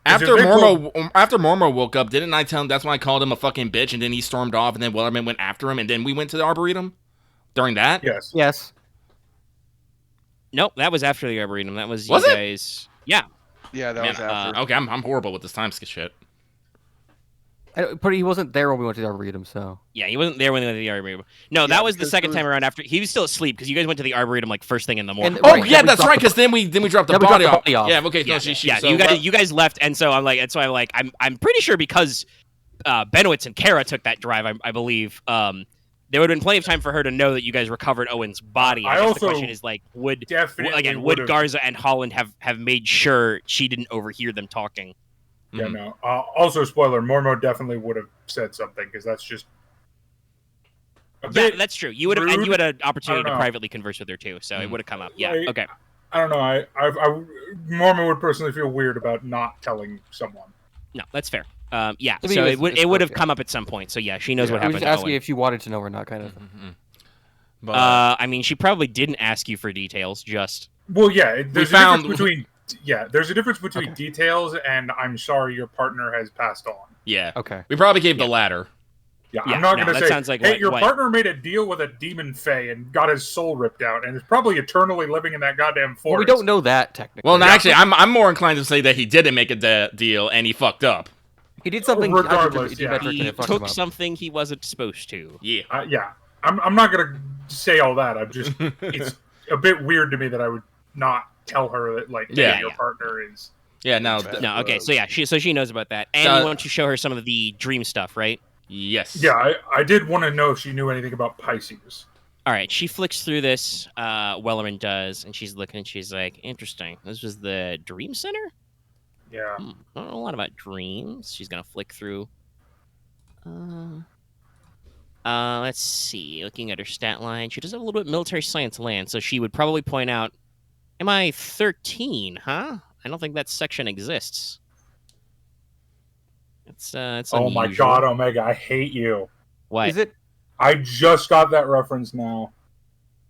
after Mormo woke up, didn't I tell him that's when I called him a fucking bitch, and then he stormed off, and then Wellerman went after him, and then we went to the Arboretum during that. Yes. Nope, that was after the Arboretum. That was it? Guys. Yeah. Yeah, that was after. Okay, I'm horrible with this time shit. But he wasn't there when we went to the Arboretum, so. Yeah, he wasn't there when we went to the Arboretum. No, that was the second time around after. He was still asleep because you guys went to the Arboretum like first thing in the morning. That's right, because then we dropped the body off. Yeah, okay. You guys left, and so I'm pretty sure because Benowitz and Kara took that drive, I believe, there would have been plenty of time for her to know that you guys recovered Owen's body. I guess the question is, like, would Garza and Holland have made sure she didn't overhear them talking? Yeah, no. Also, spoiler: Mormo definitely would have said something because that's just. That's true. You would have, and you had an opportunity to privately converse with her too, so it would have come up. Yeah. Okay. I don't know. I Mormo would personally feel weird about not telling someone. No, that's fair. Yeah. So it would have come up at some point. So yeah, she knows what happened. I was just asking if she wanted to know or not, kind of. But, I mean, she probably didn't ask you for details. Just. Well, yeah. There's a difference between details and I'm sorry your partner has passed on. Yeah. Okay. We probably gave the latter. Yeah, I'm not going to say, sounds like hey, your partner made a deal with a demon fae and got his soul ripped out and is probably eternally living in that goddamn forest. Well, we don't know that, technically. Well, no, actually, I'm more inclined to say that he didn't make a deal and he fucked up. He did something regardless. He took something he wasn't supposed to. Yeah. Yeah. I'm not going to say all that. I'm just, it's a bit weird to me that I would not tell her that, like, your partner is. Yeah, no. Okay, so yeah, she knows about that. And you want to show her some of the dream stuff, right? Yes. Yeah, I did want to know if she knew anything about Pisces. All right, she flicks through this, Wellerman does, and she's looking, and she's like, interesting. This was the Dream Center? Yeah. I don't know a lot about dreams. She's going to flick through. Let's see. Looking at her stat line, she does have a little bit of military science land, so she would probably point out, MI 13, huh? I don't think that section exists. It's oh unusual. my god, Omega, I hate you. What? Is it? I just got that reference now.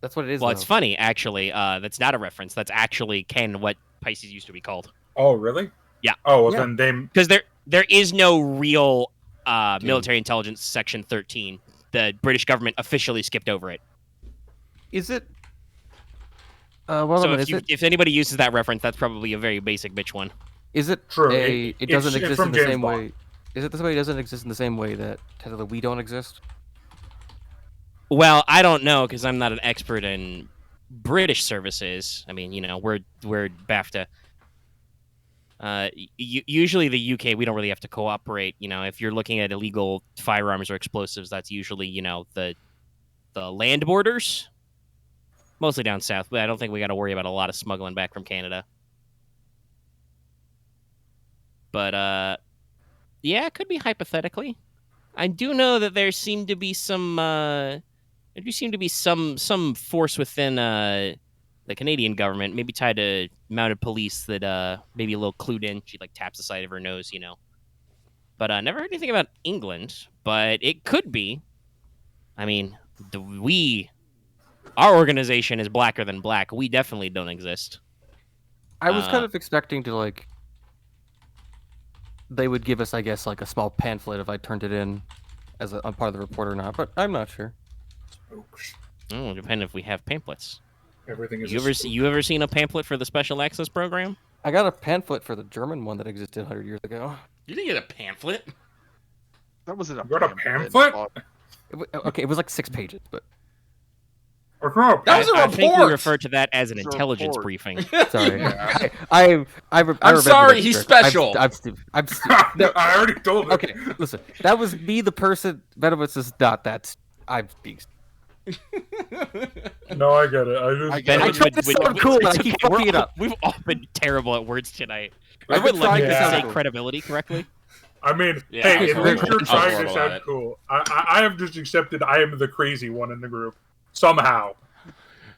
That's what it is. Well, it's funny, actually. That's not a reference. That's actually what Pisces used to be called. Oh, really? Yeah. Oh, well, then they... Because there is no real military intelligence section 13. The British government officially skipped over it. Is it? If anybody uses that reference, that's probably a very basic bitch one. Is it true? It doesn't exist in the James same Bond. way. Is it this way? It doesn't exist in the same way that technically we don't exist. Well, I don't know because I'm not an expert in British services. I mean, we're BAFTA. Usually the UK, we don't really have to cooperate. If you're looking at illegal firearms or explosives, that's usually the land borders, mostly down south. But I don't think we got to worry about a lot of smuggling back from Canada. But yeah, it could be hypothetically. I do know that there seemed to be some force within the Canadian government, maybe tied to mounted police that maybe a little clued in. She taps the side of her nose, But never heard anything about England. But it could be. I mean, our organization is blacker than black. We definitely don't exist. I was kind of expecting to they would give us, I guess, a small pamphlet if I turned it in as a part of the report or not, but I'm not sure. It'll depend if we have pamphlets. Everything is. You ever seen a pamphlet for the Special Access Program? I got a pamphlet for the German one that existed 100 years ago. You didn't get a pamphlet? That wasn't a You got a pamphlet? Okay, it was 6 pages, but... That was a report! I think we refer to that as an intelligence briefing. Sorry. Yeah. I'm sorry, he's special. No, I already told him. okay, listen. That was me, the person. Benowitz is not that. I'm beast. No, I get it. I tried to sound cool, but I keep fucking it up. We've all been terrible at words tonight. I would like to say credibility correctly. I mean, Yeah, hey, if we're you're trying to horrible at sound it. cool, I have just accepted I am the crazy one in the group. Somehow.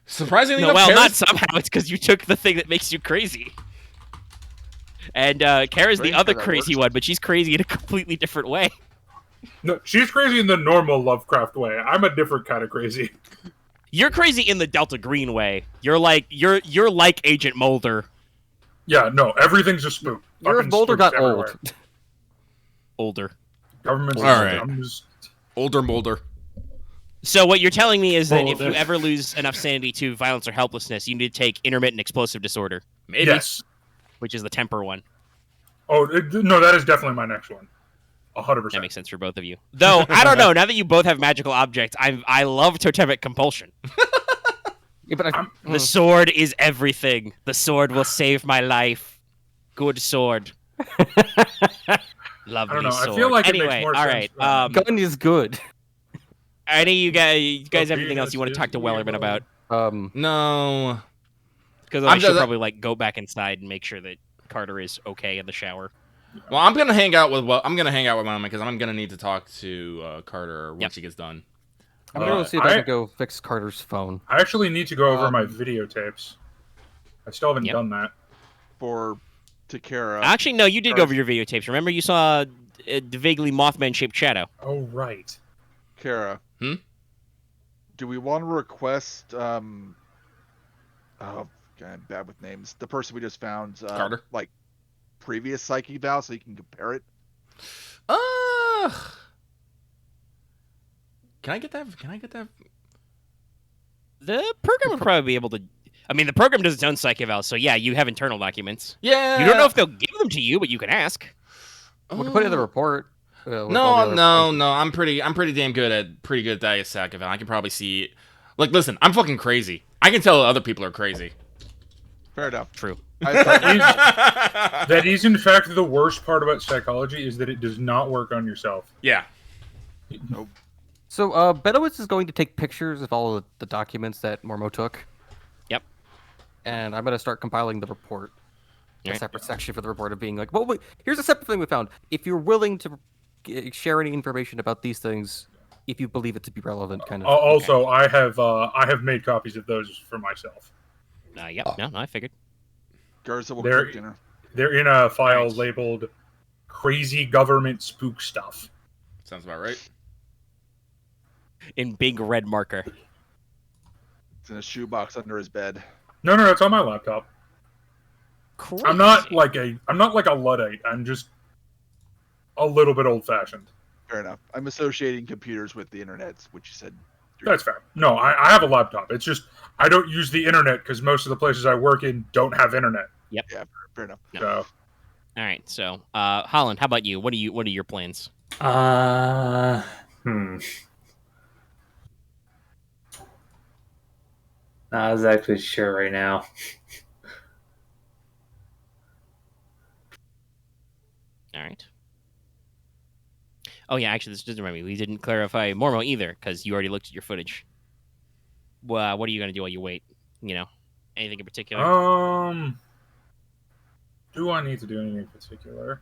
Surprisingly, No, well, not somehow. It's because you took the thing that makes you crazy. And Kara's the Strange other how that crazy works. one, but she's crazy in a completely different way. No, she's crazy in the normal Lovecraft way. I'm a different kind of crazy. You're crazy in the Delta Green way. You're like Agent Mulder. Yeah, no, everything's a spook. Your Fucking Boulder spooks got everywhere. old. Older. Government's All right. I'm just- Older Mulder. So what you're telling me is that if Mulder. you ever lose enough sanity to violence or helplessness, you need to take intermittent explosive disorder, Maybe. Yes. which is the temper one. Oh, no, that is definitely my next one. 100%. That makes sense for both of you. Though, I don't know, now that you both have magical objects, I love totemic compulsion. Yeah, but The sword is everything. The sword will save my life. Good sword. Lovely I don't know. sword. I feel like anyway, it makes more all sense. right. gun is good. Any of you guys have being anything else you want to talk to Wellerman about? No. Because I'm I should just- probably go back inside and make sure that Carter is okay in the shower. Well, I'm gonna hang out with Mama because I'm gonna need to talk to Carter once Yep. she gets done. I'm gonna see if I can go fix Carter's phone. I actually need to go over my videotapes. I still haven't Yep. done that. For Takara. Actually, no, you did go over your videotapes. Remember, you saw the vaguely Mothman-shaped shadow. Oh, right. Kara. Hmm? Do we want to request oh God, I'm bad with names. The person we just found Carter? Previous psyche vow so you can compare it? Can I get that? The program would probably be able to. I mean, the program does its own psych eval, so yeah, you have internal documents. Yeah. You don't know if they'll give them to you, but you can ask. We can put it in the report. with all the No, other no. I'm pretty damn good at that sack event. I can probably see. Like, listen, I'm fucking crazy. I can tell other people are crazy. Fair enough. True. That is, in fact, the worst part about psychology is that it does not work on yourself. Yeah. So, Benowitz is going to take pictures of all of the documents that Mormo took. Yep. And I'm going to start compiling the report. A Right. separate section for the report of being like, well, wait, here's a separate thing we found. If you're willing to share any information about these things, if you believe it to be relevant, kind of. Also, I have made copies of those for myself. Yep. No, I figured. Garza will There- cook dinner. They're in a file Nice. labeled "Crazy Government Spook Stuff." Sounds about right. In big red marker. It's in a shoebox under his bed. No, it's on my laptop. Crazy. I'm not like a Luddite. I'm just a little bit old-fashioned. Fair enough. I'm associating computers with the internet, which you said. That's fair. No, I have a laptop. It's just I don't use the internet because most of the places I work in don't have internet. Fair enough. No. So All right. So, Holland, how about you? What are your plans? Not exactly sure right now. All right. Oh yeah, actually, this doesn't remind me. We didn't clarify Mormo either because you already looked at your footage. Well, what are you gonna do while you wait? You know, anything in particular? Do I need to do anything in particular?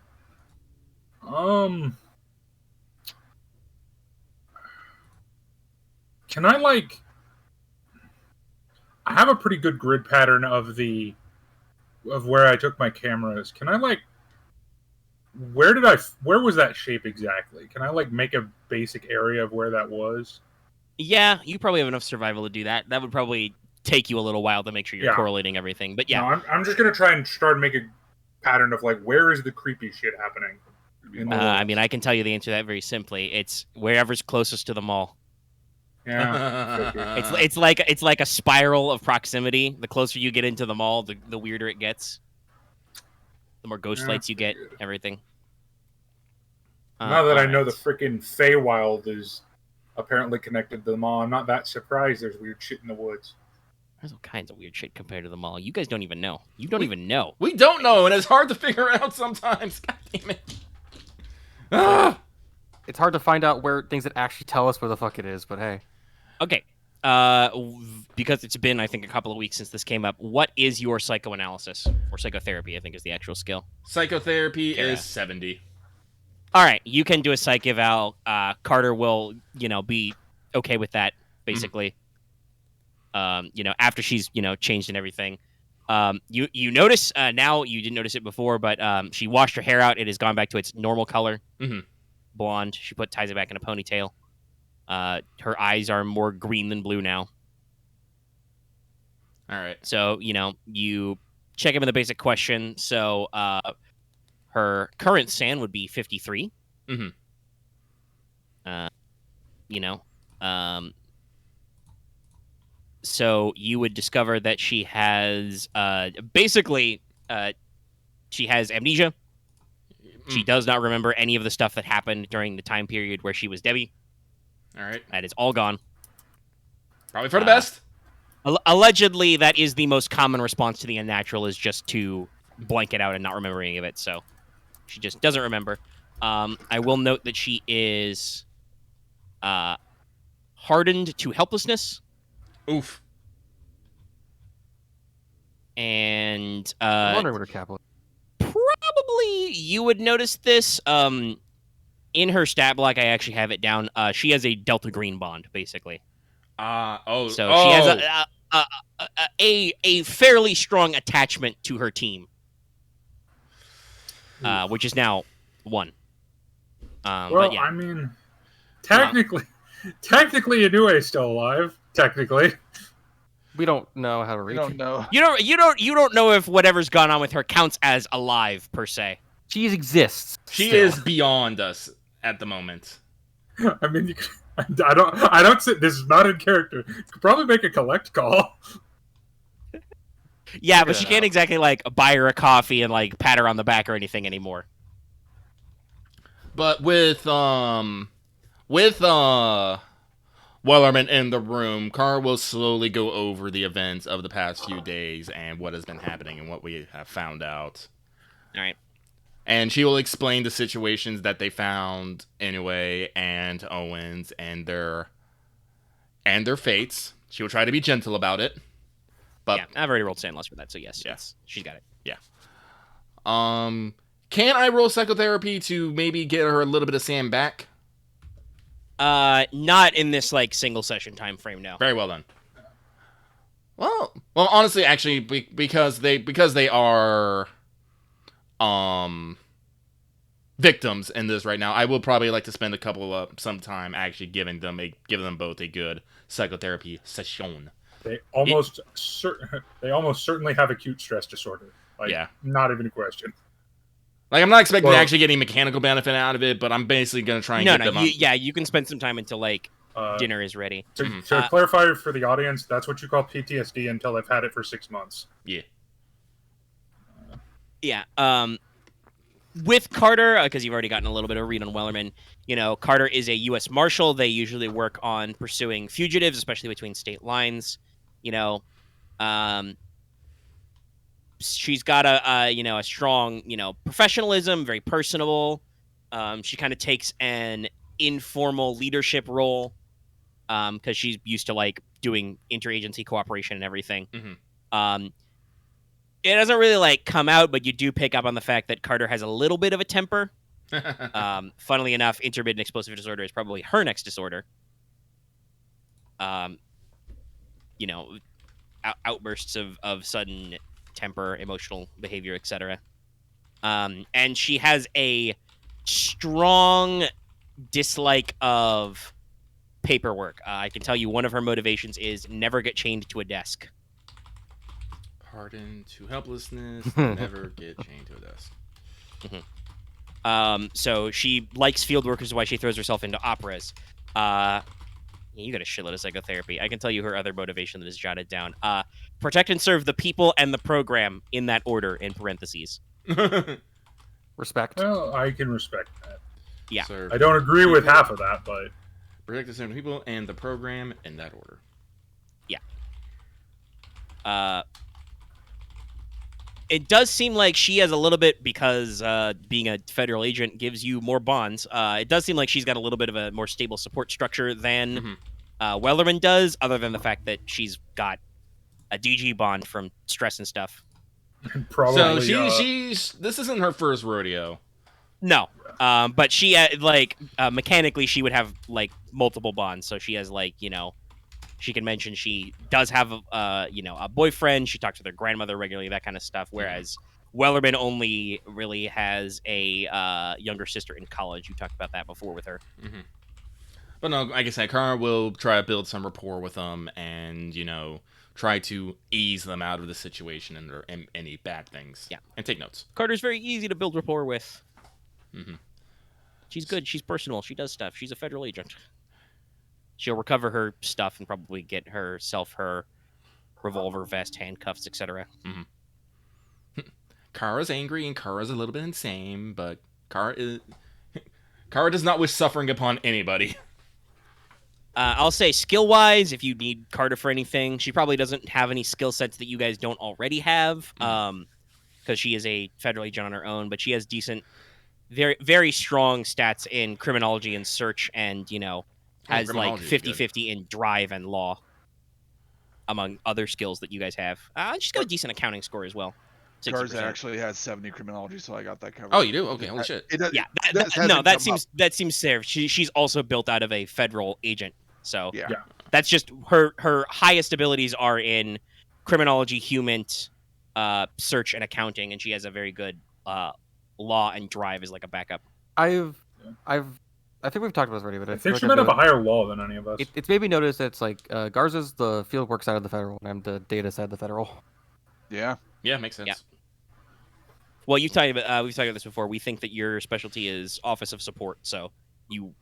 Can I I have a pretty good grid pattern of where I took my cameras. Can I where was that shape exactly? Can I make a basic area of where that was? Yeah, you probably have enough survival to do that. That would probably take you a little while to make sure you're correlating everything. But yeah, no, I'm just gonna try and start make a pattern of where is the creepy shit happening. I mean, I can tell you the answer to that very simply. It's wherever's closest to the mall. Yeah, it's like a spiral of proximity. The closer you get into the mall, the weirder it gets. The more ghost lights you get, everything. Now that I know the freaking Feywild is apparently connected to the mall, I'm not that surprised there's weird shit in the woods. There's all kinds of weird shit compared to the mall. You guys don't even know. You don't even know. We don't know, and it's hard to figure out sometimes. God damn it. It's hard to find out where things that actually tell us where the fuck it is, but hey. Okay. Because it's been, I think, a couple of weeks since this came up, what is your psychoanalysis? Or psychotherapy, I think, is the actual skill. Psychotherapy is 70. All right, you can do a psych eval. Carter will, be okay with that, basically. Mm-hmm. After she's, changed and everything. You notice, now, you didn't notice it before, but she washed her hair out. It has gone back to its normal color. Mm-hmm. Blonde. She ties it back in a ponytail. Her eyes are more green than blue now. All right. So, you check in with a basic question. So, her current SAN would be 53. Mm-hmm. So you would discover that she has, basically, she has amnesia. She does not remember any of the stuff that happened during the time period where she was Debbie. All right. That is all gone. Probably for the best. Allegedly, that is the most common response to the unnatural, is just to blank it out and not remember any of it. So she just doesn't remember. I will note that she is hardened to helplessness. Oof. And I'm wondering what her cap was. Probably you would notice this. In her stat block, I actually have it down. She has a Delta Green bond, basically. So she has a fairly strong attachment to her team, which is now 1. But yeah. I mean, technically, Inue's still alive. Technically, we don't know how to reach. We don't know. You don't know if whatever's gone on with her counts as alive per se. She exists. She still. is beyond us at the moment. I mean, I don't. This is not in character. You could probably make a collect call. Yeah, but she can't exactly buy her a coffee and pat her on the back or anything anymore. But with Wellerman in the room, Carr will slowly go over the events of the past few days and what has been happening and what we have found out. All right. And she will explain the situations that they found anyway, and Owens and their fates. She will try to be gentle about it. But yeah, I've already rolled SAN loss for that, so yes, she's got it. Yeah. Can I roll psychotherapy to maybe get her a little bit of SAN back? Not in this single session time frame now. Very well done. Well, honestly, actually, because they are victims in this right now, I will probably like to spend some time actually giving them both a good psychotherapy session. They almost certainly have acute stress disorder. Not even a question. I'm not expecting to actually get any mechanical benefit out of it, but I'm basically going to try and get them up. You can spend some time until dinner is ready. To clarify for the audience, that's what you call PTSD until they've had it for 6 months. Yeah. Yeah. With Carter, because you've already gotten a little bit of a read on Wellerman, Carter is a U.S. Marshal. They usually work on pursuing fugitives, especially between state lines. She's got a strong, professionalism, very personable. She kind of takes an informal leadership role because she's used to like doing interagency cooperation and everything. Mm-hmm. It doesn't really like come out, but you do pick up on the fact that Carter has a little bit of a temper. Funnily enough, intermittent explosive disorder is probably her next disorder. Outbursts of sudden temper, emotional behavior, etc. And she has a strong dislike of paperwork. I can tell you one of her motivations is never get chained to a desk. Pardon to helplessness, never get chained to a desk. So she likes field work, which is why she throws herself into operas. You got a shitload of psychotherapy. I can tell you her other motivation that is jotted down. Protect and serve the people and the program in that order, in parentheses. Respect. Well, I can respect that. Yeah. I don't agree with half of that, but... Protect and serve the people and the program in that order. Yeah. It does seem like she has a little bit, because being a federal agent gives you more bonds. It does seem like she's got a little bit of a more stable support structure than Wellerman does, other than the fact that she's got a DG bond from stress and stuff. Probably, so she's this isn't her first rodeo. No, but she mechanically she would have like multiple bonds. So she has she can mention she does have a boyfriend. She talks with her grandmother regularly, that kind of stuff. Whereas Wellerman only really has a younger sister in college. You talked about that before with her. Mm-hmm. But no, like I said, Kara will try to build some rapport with them and try to ease them out of the situation and any bad things. Yeah, and take notes. Carter's very easy to build rapport with. Mm-hmm. She's good. She's personal. She does stuff. She's a federal agent. She'll recover her stuff and probably get herself her revolver, vest, handcuffs, etc. Mm-hmm. Kara's angry and Kara's a little bit insane, but Kara does not wish suffering upon anybody. I'll say skill-wise, if you need Carter for anything, she probably doesn't have any skill sets that you guys don't already have, because she is a federal agent on her own, but she has decent, very, very strong stats in criminology and search, and, has like 50-50 in drive and law, among other skills that you guys have. She's got a decent accounting score as well. Garza actually has 70 criminology, so I got that covered. Oh, you do? Okay, holy shit. That seems fair. She's also built out of a federal agent, so yeah. That's just her highest abilities are in criminology, human, search, and accounting, and she has a very good law and drive as like a backup. I think we've talked about this already, but I think she might have a higher law than any of us. It's made me notice that it's like Garza's the fieldwork side of the federal, and I'm the data side of the federal. Yeah. Yeah, makes sense. Yeah. Well, we've talked about this before. We think that your specialty is Office of Support, so you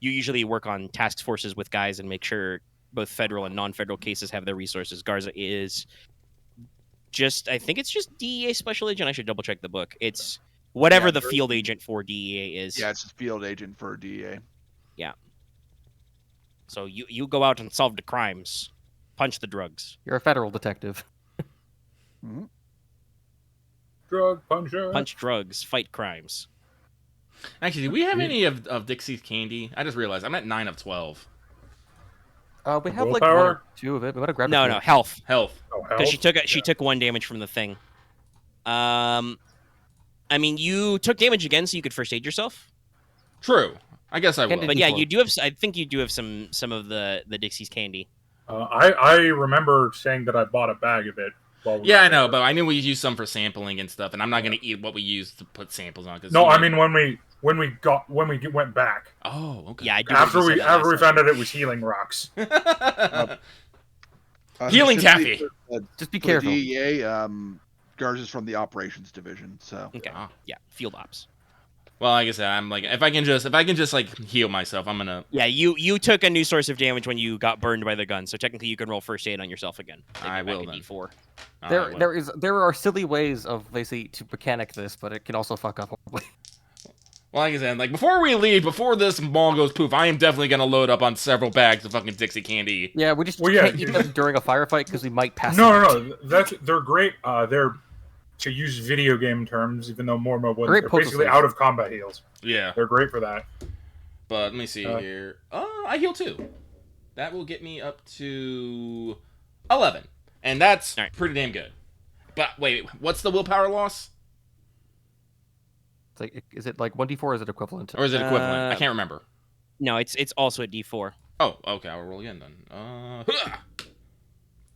usually work on task forces with guys and make sure both federal and non-federal cases have their resources. Garza is I think it's just DEA special agent. I should double check the book. It's whatever the field agent for DEA is. Yeah, it's just field agent for DEA. Yeah. So you go out and solve the crimes, punch the drugs. You're a federal detective. Mm-hmm. Drug puncher. Punch drugs, fight crimes. Actually, do we have any of Dixie's candy? I just realized I'm at 9 of 12. We have like Willpower? 1 or 2 of it. We want to grab No, health. Health. Oh, Because she took 1 damage from the thing. I mean, you took damage again, so you could first aid yourself. True. I guess I will. But yeah, you do have. I think you do have some of the Dixie's candy. I remember saying that I bought a bag of it. Yeah, I know, but I knew we used some for sampling and stuff, and I'm not going to eat what we used to put samples on. No, I mean when we went back. Oh, okay. Yeah, I do. After we found out it was healing rocks. Healing taffy. Just be careful. DEA, Garza's from the operations division, so. Okay. Yeah, field ops. Well, like I said, I'm like, if I can just like heal myself, I'm gonna. Yeah, you took a new source of damage when you got burned by the gun, so technically you can roll first aid on yourself again. I will then. D4. There are silly ways of basically to mechanic this, but it can also fuck up horribly. Well, like I said, like before we leave, before this mall goes poof, I am definitely gonna load up on several bags of fucking Dixie candy. Yeah, we just Well, yeah, can't eat them during a firefight because we might pass No, out. they're great. They're, to use video game terms, even though Mormo wouldn't, Great they're poker basically face. out of combat heals. Yeah, They're great for that. but let me see here. I heal 2. That will get me up to 11, and that's pretty damn good. But wait, what's the willpower loss? It's like, is it like 1d4 or is it equivalent? Or is it equivalent? I can't remember. No, it's also a D4. Oh, okay, I'll roll again then.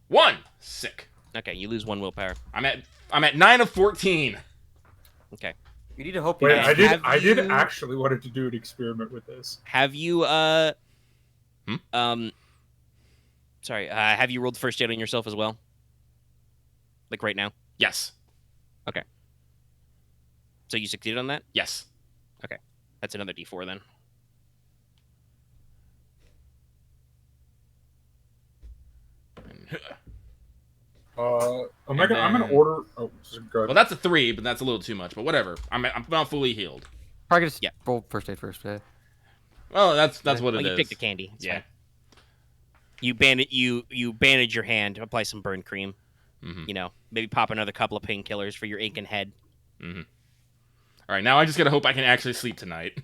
1! Sick. Okay, you lose 1 willpower. I'm at 9 of 14. Okay. You need to hope. Wait, Yeah. I did actually wanted to do an experiment with this. Have you sorry, have you rolled first aid on yourself as well? Like right now? Yes. So you succeeded on that? Yes. That's another D4 then. Omega, I'm gonna then- order. Oh, good. Well, that's a 3, but that's a little too much. But whatever. I'm not fully healed. Probably just Yeah. roll first aid first. Yeah. Well, that's what Well, it you is. pick the candy. It's Yeah. fine. You bandage your hand, apply some burn cream. Mm-hmm. You know, maybe pop another couple of painkillers for your aching head. Mm-hmm. All right, now I just gotta hope I can actually sleep tonight.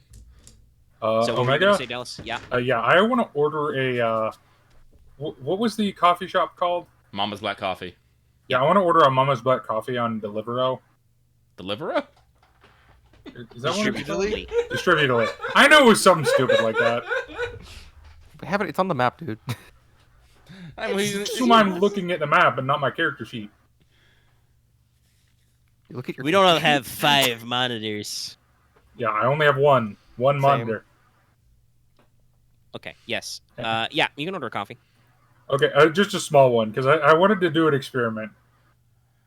So what were you Omega. gonna say, Dallas? Yeah. Yeah, I want to order a. What was the coffee shop called? Mama's Black Coffee. Yeah, I want to order a Mama's Black Coffee on Deliveroo. Deliverer? Is that what it's called? Distributedly. Distributedly. I know it was something stupid like that. We have it. It's on the map, dude. So I'm looking at the map and not my character sheet. You look at your. We don't all have 5 monitors. Yeah, I only have one monitor. Okay. Yes. Yeah. You can order a coffee. Okay, just a small one because I wanted to do an experiment.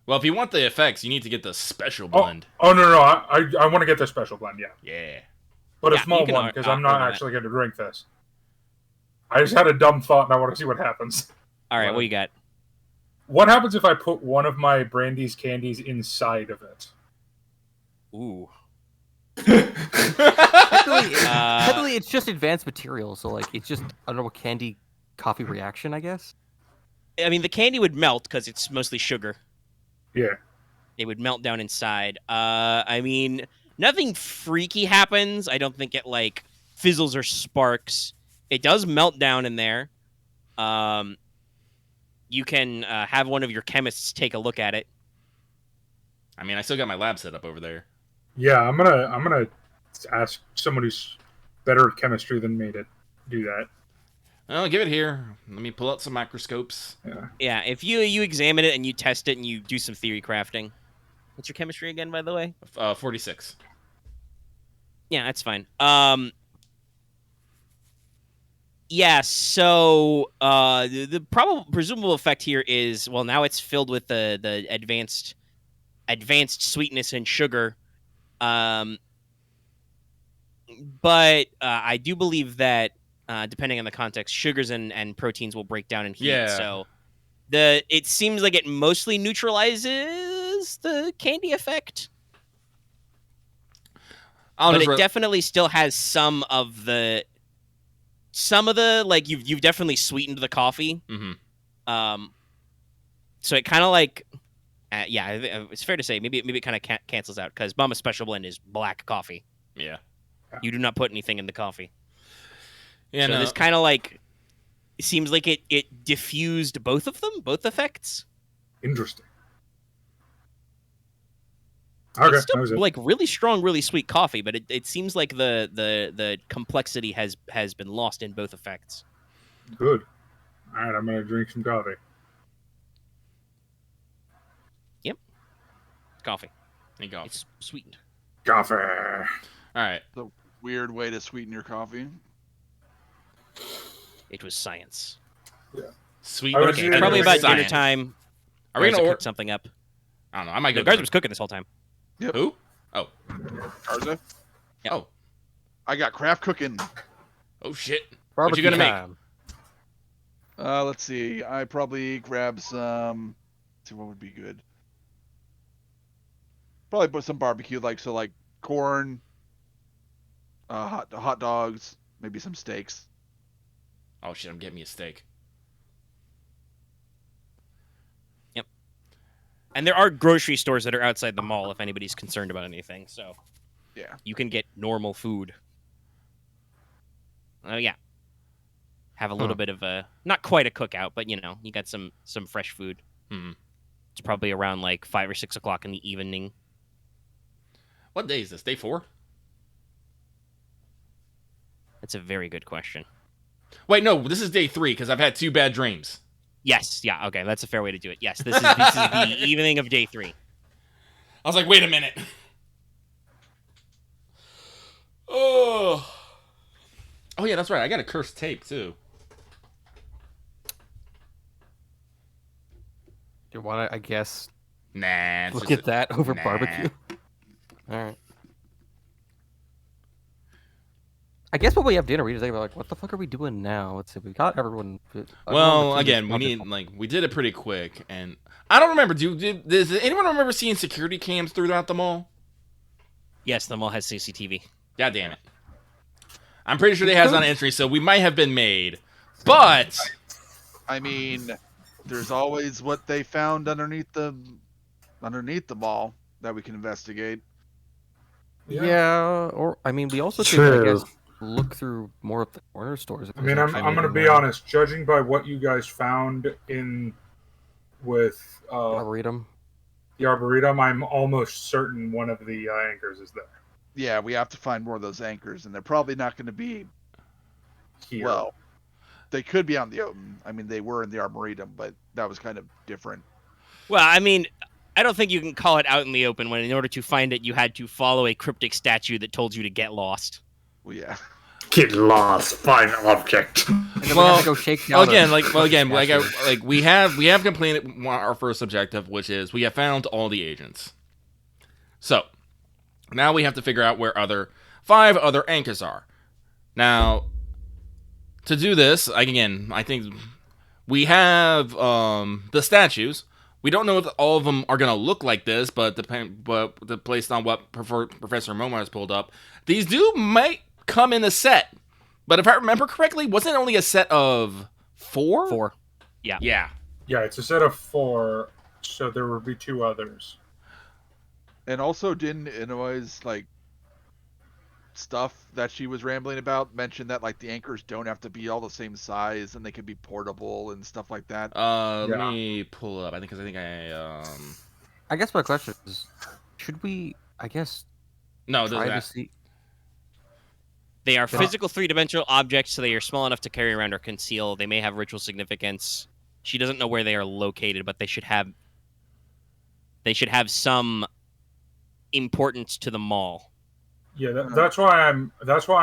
Well, if you want the effects, you need to get the special blend. Oh no, I want to get the special blend, yeah, Yeah. but Yeah, a small you can one because I'm order not that. actually going to drink this. I just had a dumb thought and I want to see what happens. All right. Wow. What you got? What happens if I put one of my Brandy's candies inside of it? Ooh. Technically, it's just advanced material, so like it's just I don't know, a candy coffee reaction, I guess. I mean, the candy would melt because it's mostly sugar. Yeah. It would melt down inside. I mean, nothing freaky happens. I don't think it like fizzles or sparks. It does melt down in there. You can have one of your chemists take a look at it. I mean, I still got my lab set up over there. Yeah, I'm gonna ask someone who's better at chemistry than me to do that. Oh, give it here. Let me pull out some microscopes. Yeah. Yeah, if you examine it and you test it and you do some theory crafting. What's your chemistry again, by the way? 46. Yeah, that's fine. Yeah, so the presumable effect here is, well, now it's filled with the advanced sweetness and sugar. But I do believe that depending on the context, sugars and proteins will break down in heat. Yeah. So it seems like it mostly neutralizes the candy effect. But it definitely still has some of the like you've definitely sweetened the coffee. Mm-hmm. So it kind of like yeah, it's fair to say maybe it kind of cancels out because Mama's Special Blend is black coffee. Yeah. You do not put anything in the coffee. Yeah. So No. this kind of like it seems like it diffused both of them, both effects. Interesting. Okay, It's still that was it. like really strong, really sweet coffee, but it seems like the complexity has been lost in both effects. Good. All right, I'm gonna drink some coffee. Coffee. There you go. It's sweetened. Coffee. All right. Weird way to sweeten your coffee. It was science. Sweet. I was Okay, gonna probably say about dinner science. time. Are we Garza gonna order? cook something up? I don't know. I might go. No, Garza was cooking this whole time. Yep. Who? Oh. Garza, Yeah. Oh. I got craft cooking. Oh shit. Barbecue you gonna make? time. Let's see. I probably grab some. Let's see what would be good. Probably put some barbecue, like corn, hot dogs, maybe some steaks. Oh shit! I'm getting me a steak. Yep. And there are grocery stores that are outside the mall if anybody's concerned about anything. So Yeah. you can get normal food. Oh yeah. Have a little bit of a not quite a cookout, but you got some fresh food. It's probably around like 5 or 6 o'clock in the evening. What day is this? Day 4? That's a very good question. Wait, no, this is day 3 because I've had 2 bad dreams. Yes, yeah, okay, that's a fair way to do it. Yes, this is the evening of day 3. I was like, wait a minute. Oh yeah, that's right. I got a cursed tape too. Do you want to, I guess, Nah. look at that over barbecue? All right. I guess when we have dinner, we just think about, like, what the fuck are we doing now? Let's see. We got everyone. Well, again, we did it pretty quick, and I don't remember. Does anyone remember seeing security cams throughout the mall? Yes, the mall has CCTV. God damn it. I'm pretty sure they has on entry, so we might have been made. But I mean, there's always what they found underneath the mall that we can investigate. Yeah, or I mean, we also could, I guess, look through more of the corner stores. I mean, I'm going to be honest. Judging by what you guys found with Arboretum. The Arboretum, I'm almost certain one of the anchors is there. Yeah, we have to find more of those anchors, and they're probably not going to be Here. Well, they could be on the open. I mean, they were in the Arboretum, but that was kind of different. Well, I mean, I don't think you can call it out in the open when in order to find it, you had to follow a cryptic statue that told you to get lost. Well, yeah. Get lost, find object. And then we have to go shake down. We have completed our first objective, which is we have found all the agents. So now we have to figure out where 5 other anchors are. Now, to do this, I think we have the statues. We don't know if all of them are going to look like this, but based on what Professor Mormo has pulled up, these might come in a set. But if I remember correctly, wasn't it only a set of 4? 4. Yeah. Yeah. Yeah, it's a set of 4, so there would be 2 others. And also, didn't Inoi's stuff that she was rambling about mention that the anchors don't have to be all the same size and they can be portable and stuff like that? Let me pull up. I guess my question is, should we? I guess. No, try to see. They are physical 3-dimensional objects, so they are small enough to carry around or conceal. They may have ritual significance. She doesn't know where they are located, but they should have some importance to the mall. Yeah, that's why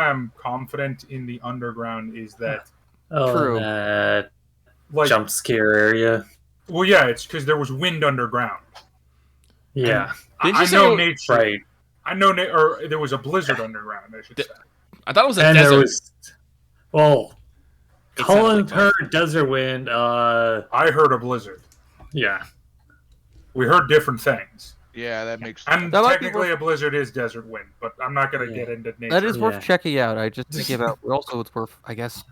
I'm confident in the underground. Is that true? Jump scare area. Well, yeah, it's because there was wind underground. Yeah, I know nature. Right. I know, or there was a blizzard underground. I should say. I thought it was a desert. Holland heard desert wind. I heard a blizzard. Yeah. We heard different things. Yeah, that makes sense. And technically a blizzard is desert wind, but I'm not going to get into nature. That is worth checking out. I just thinking about. Also, it's worth, I guess,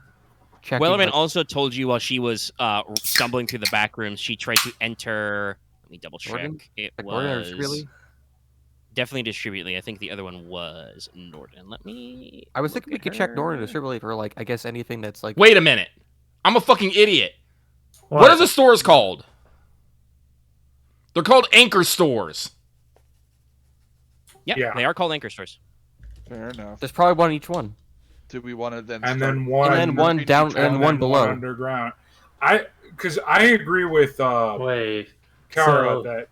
checking. Wellerman also told you while she was stumbling through the back rooms, she tried to enter. Let me double check. Norden? It Norden was really? Definitely Distributely. I think the other one was Norden. Let me. I was thinking we could check Norden Distributely for I guess anything that's like. Wait a minute! I'm a fucking idiot. What are the stores called? They're called anchor stores. Yeah, they are called anchor stores. Fair enough. There's probably one each one. Do we want to then? And start... then one. And then one down and one below. One underground. Because I agree with Kara that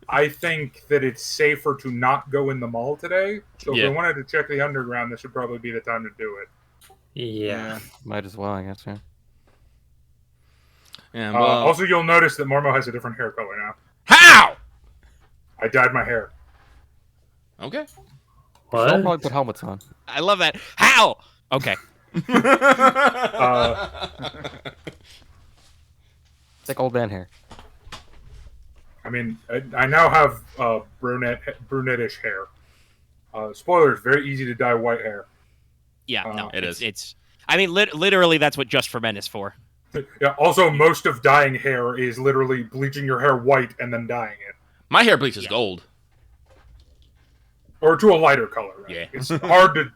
I think that it's safer to not go in the mall today. So if we wanted to check the underground, this would probably be the time to do it. Yeah. Might as well, I guess. Yeah. Yeah. Also, you'll notice that Mormo has a different hair color now. How? I dyed my hair. Okay. What? I'll probably put helmets on. I love that. How? Okay. It's like old man hair. I mean, I now have brunette-ish hair. Spoilers, very easy to dye white hair. Yeah, no, It is. It's. I mean, literally, that's what Just for Men is for. Yeah. Also, most of dyeing hair is literally bleaching your hair white and then dyeing it, My hair bleach is gold. or to a lighter color. Right? Yeah. It's hard to.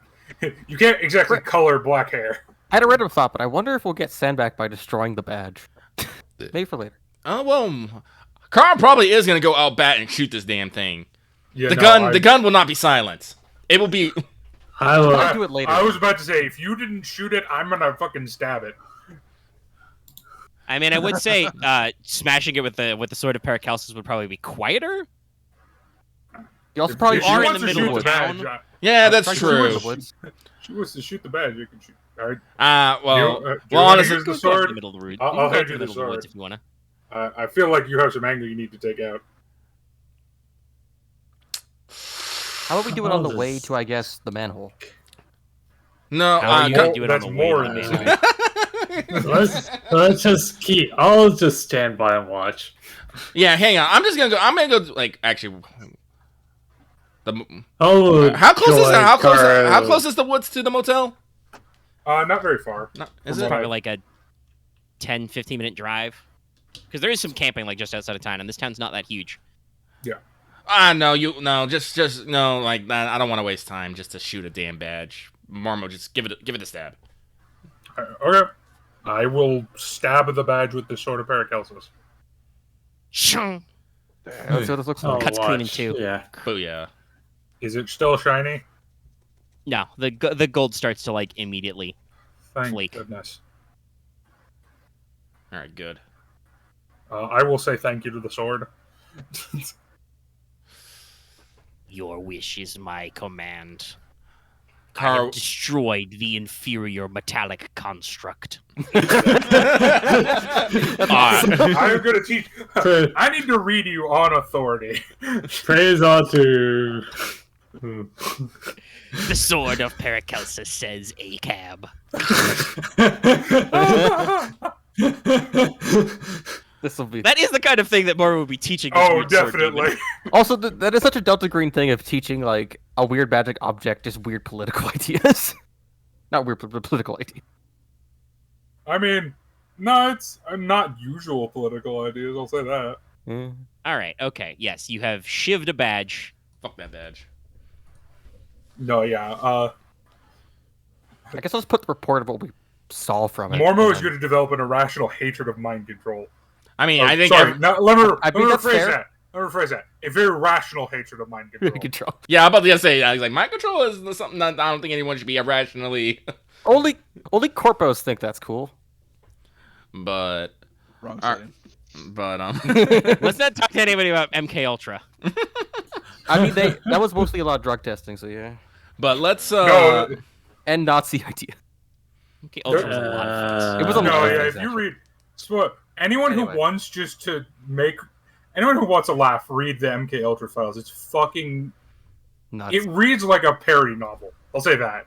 You can't exactly color black hair. I had a random thought, but I wonder if we'll get sandbagged by destroying the badge. Maybe for later. Oh well, Carl probably is gonna go out bat and shoot this damn thing. Yeah, The gun will not be silenced. It will be. I'll do it later. I was about to say, if you didn't shoot it, I'm gonna fucking stab it. I mean, I would say smashing it with the sword of Paracelsus would probably be quieter. You also probably If she are in wants the to middle shoot of the town. badge, Yeah, that's Try to true. shoot the woods. she wants to shoot the badge. You can shoot. All right. Well, do you well, wanna honestly, use the Go to sword? the middle of the road. I'll You can go hand to you the the middle of the woods sword. if you wanna. I feel like you have some anger you need to take out. How about we do it on the way to, I guess, the manhole? no. How you more- can do it on that's the way more to the than basement. Let's just keep. I'll just stand by and watch. Yeah, hang on. I'm gonna go. Like, actually, Oh, how close is that? Carl. How close is the woods to the motel? Not very far. No, Is is it it? probably like a 10-15 minute drive? Because there is some camping like just outside of town, and this town's not that huge. No, just no. Like, I don't want to waste time just to shoot a damn badge. Mormo, just give it a stab. Okay. I will stab the badge with the sword of Paracelsus. Shung. Let's see what this looks like. Cuts clean in two. Yeah. Booyah. Is it still shiny? No, the gold starts to like immediately. Thank Flake. goodness. All right, good. I will say thank you to the sword. Your wish is my command. I Carl, have destroyed the inferior metallic construct. I'm going to teach. I need to read you on authority. Praise on to. The sword of Paracelsus says a cab. This will be. That is the kind of thing that Mormo would be teaching. This Oh, weird sword definitely. demon. Also, that is such a Delta Green thing of teaching like a weird magic object, just weird political ideas. Not weird, but political ideas. I mean, no, it's not usual political ideas. I'll say that. All right. Okay. Yes, you have shivved a badge. fuck that badge. No, yeah. I guess let's put the report of what we saw from it. Mormo and is then- going to develop an irrational hatred of mind control. I mean, Oh, I think. sorry. Now, let me I think that's rephrase fair. that. Let me rephrase that. A very rational hatred of mind control. Control. Yeah, I'm about to say, I was like, mind control is something that I don't think anyone should be irrationally. Only corpos think that's cool. But, Wrong All setting. Let's not talk to anybody about MK Ultra. I mean, that was mostly a lot of drug testing, so yeah. but let's No, And Nazi idea. MK Ultra was a lot of fun. It was a no, lot of yeah. things, If you actually. read, so anyone Anyway. who wants just to make, anyone who wants to laugh, read the MK Ultra files. It's fucking. Nuts. It reads like a parody novel. I'll say that.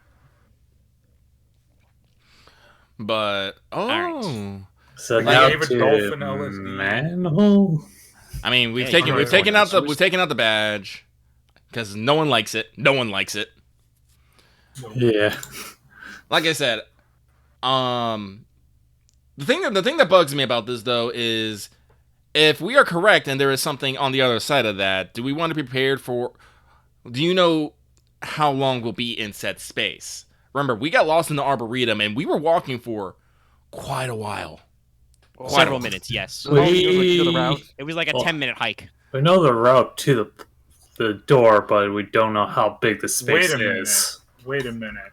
But right. So Like now David to Dolphin LSD. manhole. I mean, we've Yeah, taken out the badge because no one likes it. No one likes it. Yeah. Like I said, the thing that bugs me about this though is if we are correct and there is something on the other side of that, do we want to be prepared for? Do you know how long we'll be in said space? Remember, we got lost in the arboretum and we were walking for quite a while. Several minutes, yes. Oh, you know the route? It was like a Well, 10-minute hike. We know the route to the door, but we don't know how big the space Wait a minute. is. Wait a minute.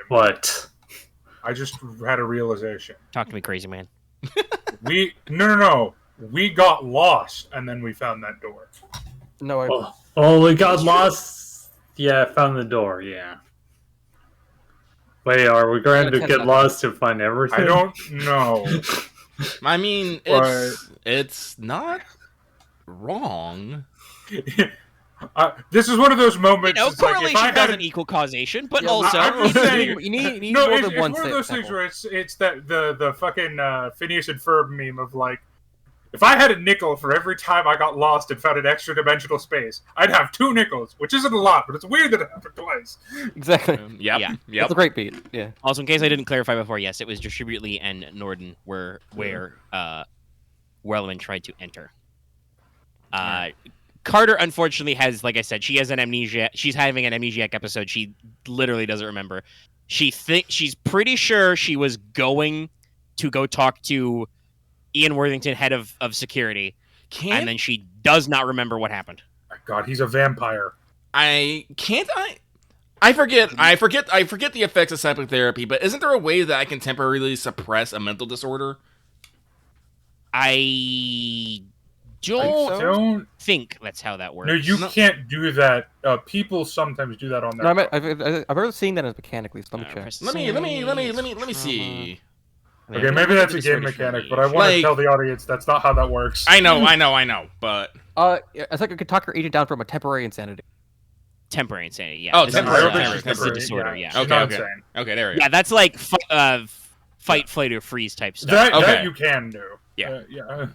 What? I just had a realization. Talk to me, crazy man. No. We got lost and then we found that door. No, Oh, we got lost. Yeah, found the door. Yeah. Wait, are we going to Attend get that. lost to find everything? I don't know. I mean, it's not wrong. This is one of those moments. You know, it's like if correlation I had doesn't equal causation, but Yeah, also... I'm just saying- you need no, more it's than one one of those things sample. where it's that the fucking Phineas and Ferb meme of like If I had a nickel for every time I got lost and found an extra dimensional space, I'd have 2 nickels, which isn't a lot, but it's weird that it happened twice. Exactly. Yeah. That's a great beat. Yeah. Also, in case I didn't clarify before, yes, it was Distributely and Norden where Werleman tried to enter. Carter, unfortunately, has, like I said, she has an amnesia. She's having an amnesiac episode. She literally doesn't remember. She's pretty sure she was going to go talk to Ian Worthington, head of security, and then she does not remember what happened. My God, he's a vampire. I forget the effects of psychotherapy, but isn't there a way that I can temporarily suppress a mental disorder? I don't think that's how that works. No, you can't do that. People sometimes do that on their. No, I've heard seeing that as mechanically. So let me check. Let me see. Okay, maybe that's a game mechanic, but I want to tell the audience that's not how that works. I know, but it's like I could talk your agent down from a temporary insanity. Temporary insanity, yeah. Oh, This temporary is a disorder, yeah. Okay. Okay, there we go. Yeah, that's like fight, flight, or freeze type stuff. That you can do. Yeah.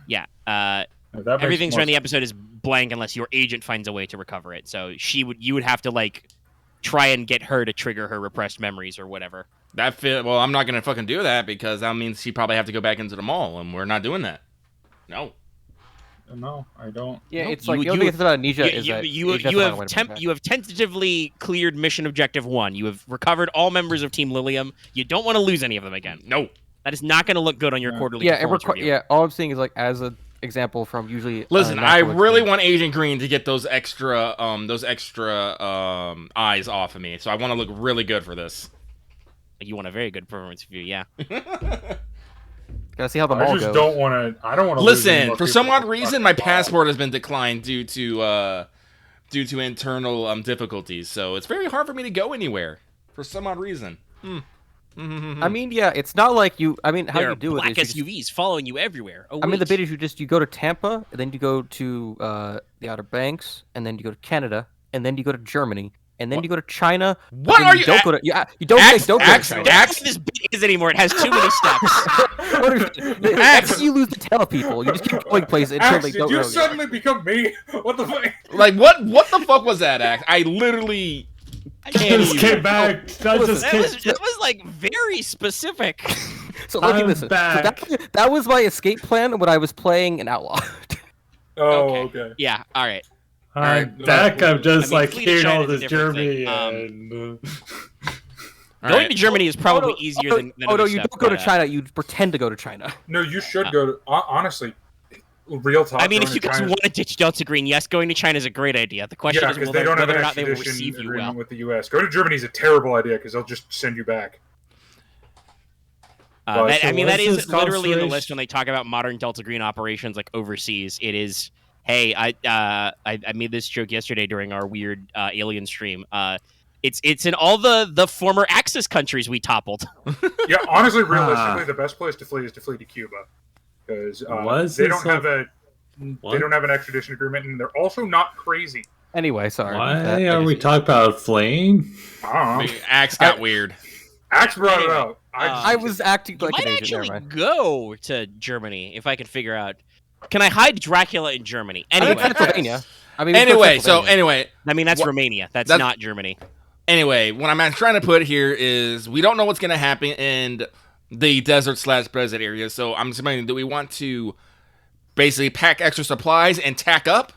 Yeah. Everything from the episode is blank unless your agent finds a way to recover it. So you would have to like try and get her to trigger her repressed memories or whatever. Well, I'm not gonna fucking do that because that means she probably have to go back into the mall, and we're not doing that. No. No, I don't. Yeah, it's like the only thing that's about amnesia is that you have tentatively cleared mission objective 1. You have recovered all members of Team Lilium. You don't want to lose any of them again. No, that is not going to look good on your quarterly. Yeah, all I'm seeing is like as an example from usually. Listen, I really want Agent Green to get those extra eyes off of me, so I want to look really good for this. You want a very good performance view, yeah. Gotta see how the mall goes. I don't want to. Listen, for some odd reason, my passport has been declined due to internal difficulties. So it's very hard for me to go anywhere for some odd reason. I mean, yeah, it's not like you. I mean, how there you do black it is SUVs following you everywhere. Oh, I mean, the bit is you go to Tampa, and then you go to the Outer Banks, and then you go to Canada, and then you go to Germany. And then you go to China. What are you? Don't go to China. Don't go to China. That's what this bit is anymore. It has too many steps. Axe, you lose the tail of people. You just keep going places until they don't. Did you suddenly become me? What the fuck? Like what the fuck was that, Axe? I literally just came back. That was like very specific. So look at this. So that was my escape plan when I was playing an outlaw. Oh, okay. Yeah. All right. I'm back. I'm just hearing all this Germany. Going to Germany is probably easier than. Oh no, you don't go to China. You pretend to go to China. No, you should go to. Honestly, real talk. I mean, if you guys want to ditch Delta Green, yes, going to China is a great idea. The question is whether or not they will receive you well. With the U.S., go to Germany is a terrible idea because they'll just send you back. That is literally in the list when they talk about modern Delta Green operations like overseas. It is. Hey, I made this joke yesterday during our weird alien stream. It's in all the former Axis countries we toppled. Yeah, honestly, realistically, the best place to flee is to flee to Cuba because they don't have an extradition agreement, and they're also not crazy. Anyway, sorry. Why are we talking about fleeing? Axe got weird. Axe brought it up. I was acting like an agent. Might actually go to Germany if I can figure out. Can I hide Dracula in Germany? Anyway, Pennsylvania. I mean, that's Romania. That's not Germany. Anyway, what I'm trying to put here is we don't know what's going to happen in the desert/desert area. So I'm saying, do we want to basically pack extra supplies and tack up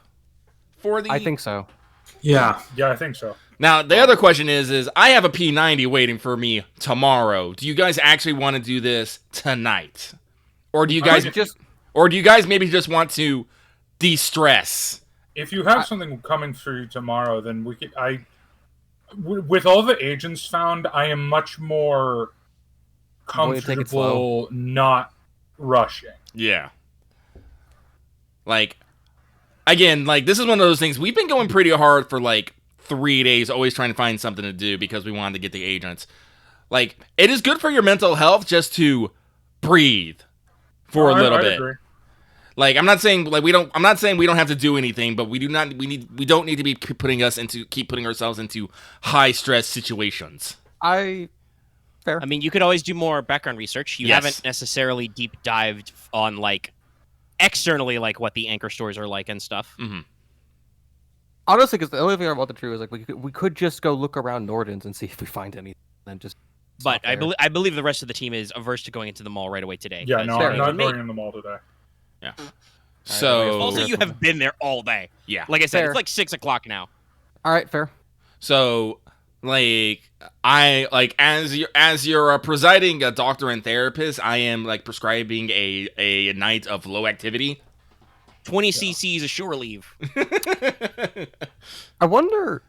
for the? I think so. Yeah, I think so. Now the other question is I have a P90 waiting for me tomorrow. Do you guys actually want to do this tonight, or do you guys Or do you guys maybe just want to de-stress? If you have something coming through tomorrow, then we could. With all the agents found, I am much more comfortable not rushing. Yeah. Again, this is one of those things. We've been going pretty hard for 3 days, always trying to find something to do because we wanted to get the agents. It is good for your mental health just to breathe for a little bit. Agree. I'm not saying we don't have to do anything, but we don't need to be keep putting ourselves into high stress situations. Fair. I mean, you could always do more background research. You haven't necessarily deep dived on externally like what the anchor stores are like and stuff. Mm-hmm. Honestly, because the only thing about the true is like we could just go look around Norden's and see if we find anything, and just. But I believe the rest of the team is averse to going into the mall right away today. Yeah, no, they're I'm not made. going in the mall today. Yeah. So Also, you have been there all day. Yeah. Like I said, Fair. it's like 6 o'clock now. All right, fair. So, like, as your presiding doctor and therapist, I am like prescribing a night of low activity. 20 cc's of shore leave. I wonder.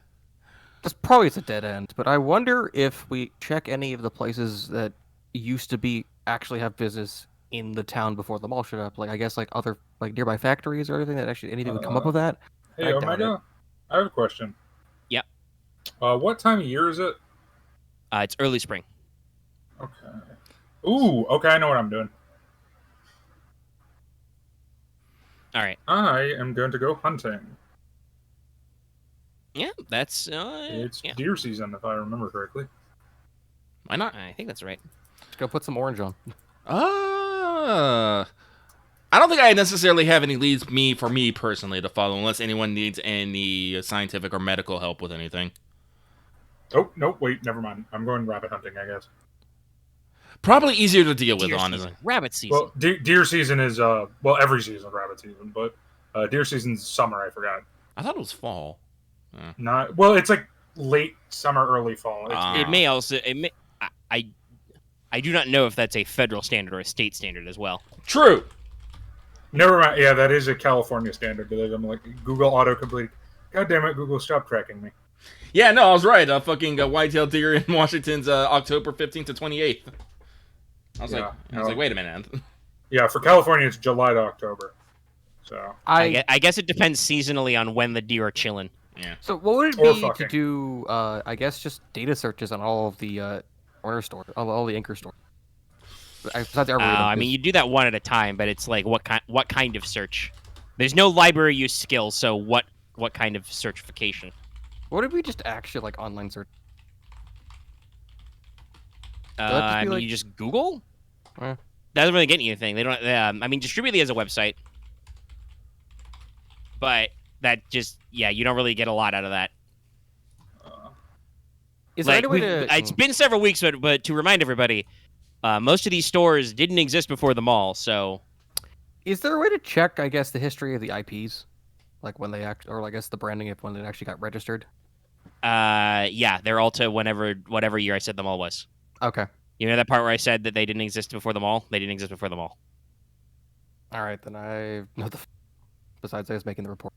That's probably it's a dead end, but I wonder if we check any of the places that used to be actually have business in the town before the mall showed up. Like I guess like other like nearby factories or anything that actually anything would come up with that. Hey, I doubt Omega, I have a question. Yep. What time of year is it? It's early spring. Okay. Ooh, okay, I know what I'm doing. All right. I am going to go hunting. Yeah, that's It's yeah. deer season, if I remember correctly. Why not? I think that's right. Let's go put some orange on. I don't think I necessarily have any leads for me personally to follow, unless anyone needs any scientific or medical help with anything. Oh, no, wait, never mind. I'm going rabbit hunting, I guess. Probably easier to deal with, Deer honestly. season. Rabbit season. Well, deer season is, well, every season is rabbit season, but deer season's summer, I forgot. I thought it was fall. Not, well, it's like late summer, early fall. It's, It may also. I do not know if that's a federal standard or a state standard as well. True. never mind. Yeah, that is a California standard. I'm like, Google autocomplete. God damn it, Google, stop tracking me. Yeah, no, I was right. Fucking white-tailed deer in Washington's October 15th to 28th. I was like, wait a minute. Yeah, for California, it's July to October. So I guess it depends seasonally on when the deer are chilling. Yeah. So what would it Or be fucking. to do? I guess just data searches on all of the corner stores, all the anchor stores. Besides Arboretum, I mean, you do that one at a time, but it's like what kind of search? There's no library use skill, so what kind of searchification? what if we just actually like online search? I mean, like- you just Google. Eh. That doesn't really get you anything. They don't. I mean, Distributely has a website, but that just you don't really get a lot out of that. Is there Like, any way to? it's been several weeks, but to remind everybody, most of these stores didn't exist before the mall, so. Is there a way to check? I guess the history of the IPs, like when they or I guess the branding of when it actually got registered. Yeah, they're all to whatever year I said the mall was. Okay. You know that part where I said that they didn't exist before the mall? They didn't exist before the mall. All right, then I know the. Besides, I was making the report.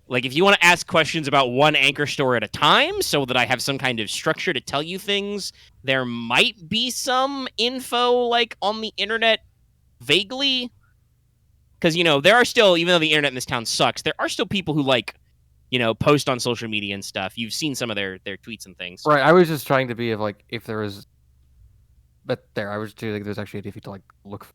Like if you want to ask questions about one anchor store at a time, so that I have some kind of structure to tell you things, there might be some info like on the internet, vaguely. Because there are still, even though the internet in this town sucks, there are still people who post on social media and stuff. You've seen some of their tweets and things. Right, I was just trying to be of like if there was. But there, I was too like there's actually a defeat to like look.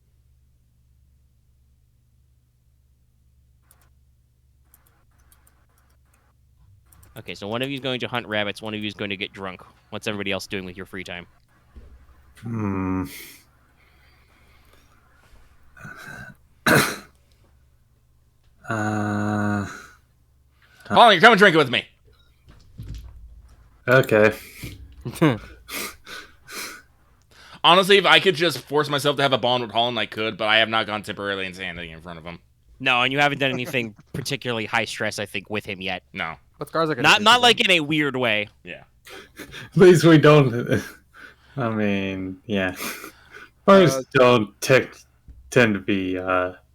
Okay, so one of you is going to hunt rabbits, one of you is going to get drunk. What's everybody else doing with your free time? Holland, come and drink it with me. Okay. Honestly, if I could just force myself to have a bond with Holland, I could, but I have not gone temporarily insanity in front of him. No, and you haven't done anything particularly high stress, I think, with him yet. No. What's Garza gonna do Not to like in a weird way. Yeah. At least we don't. I mean, yeah. Bars don't tend to be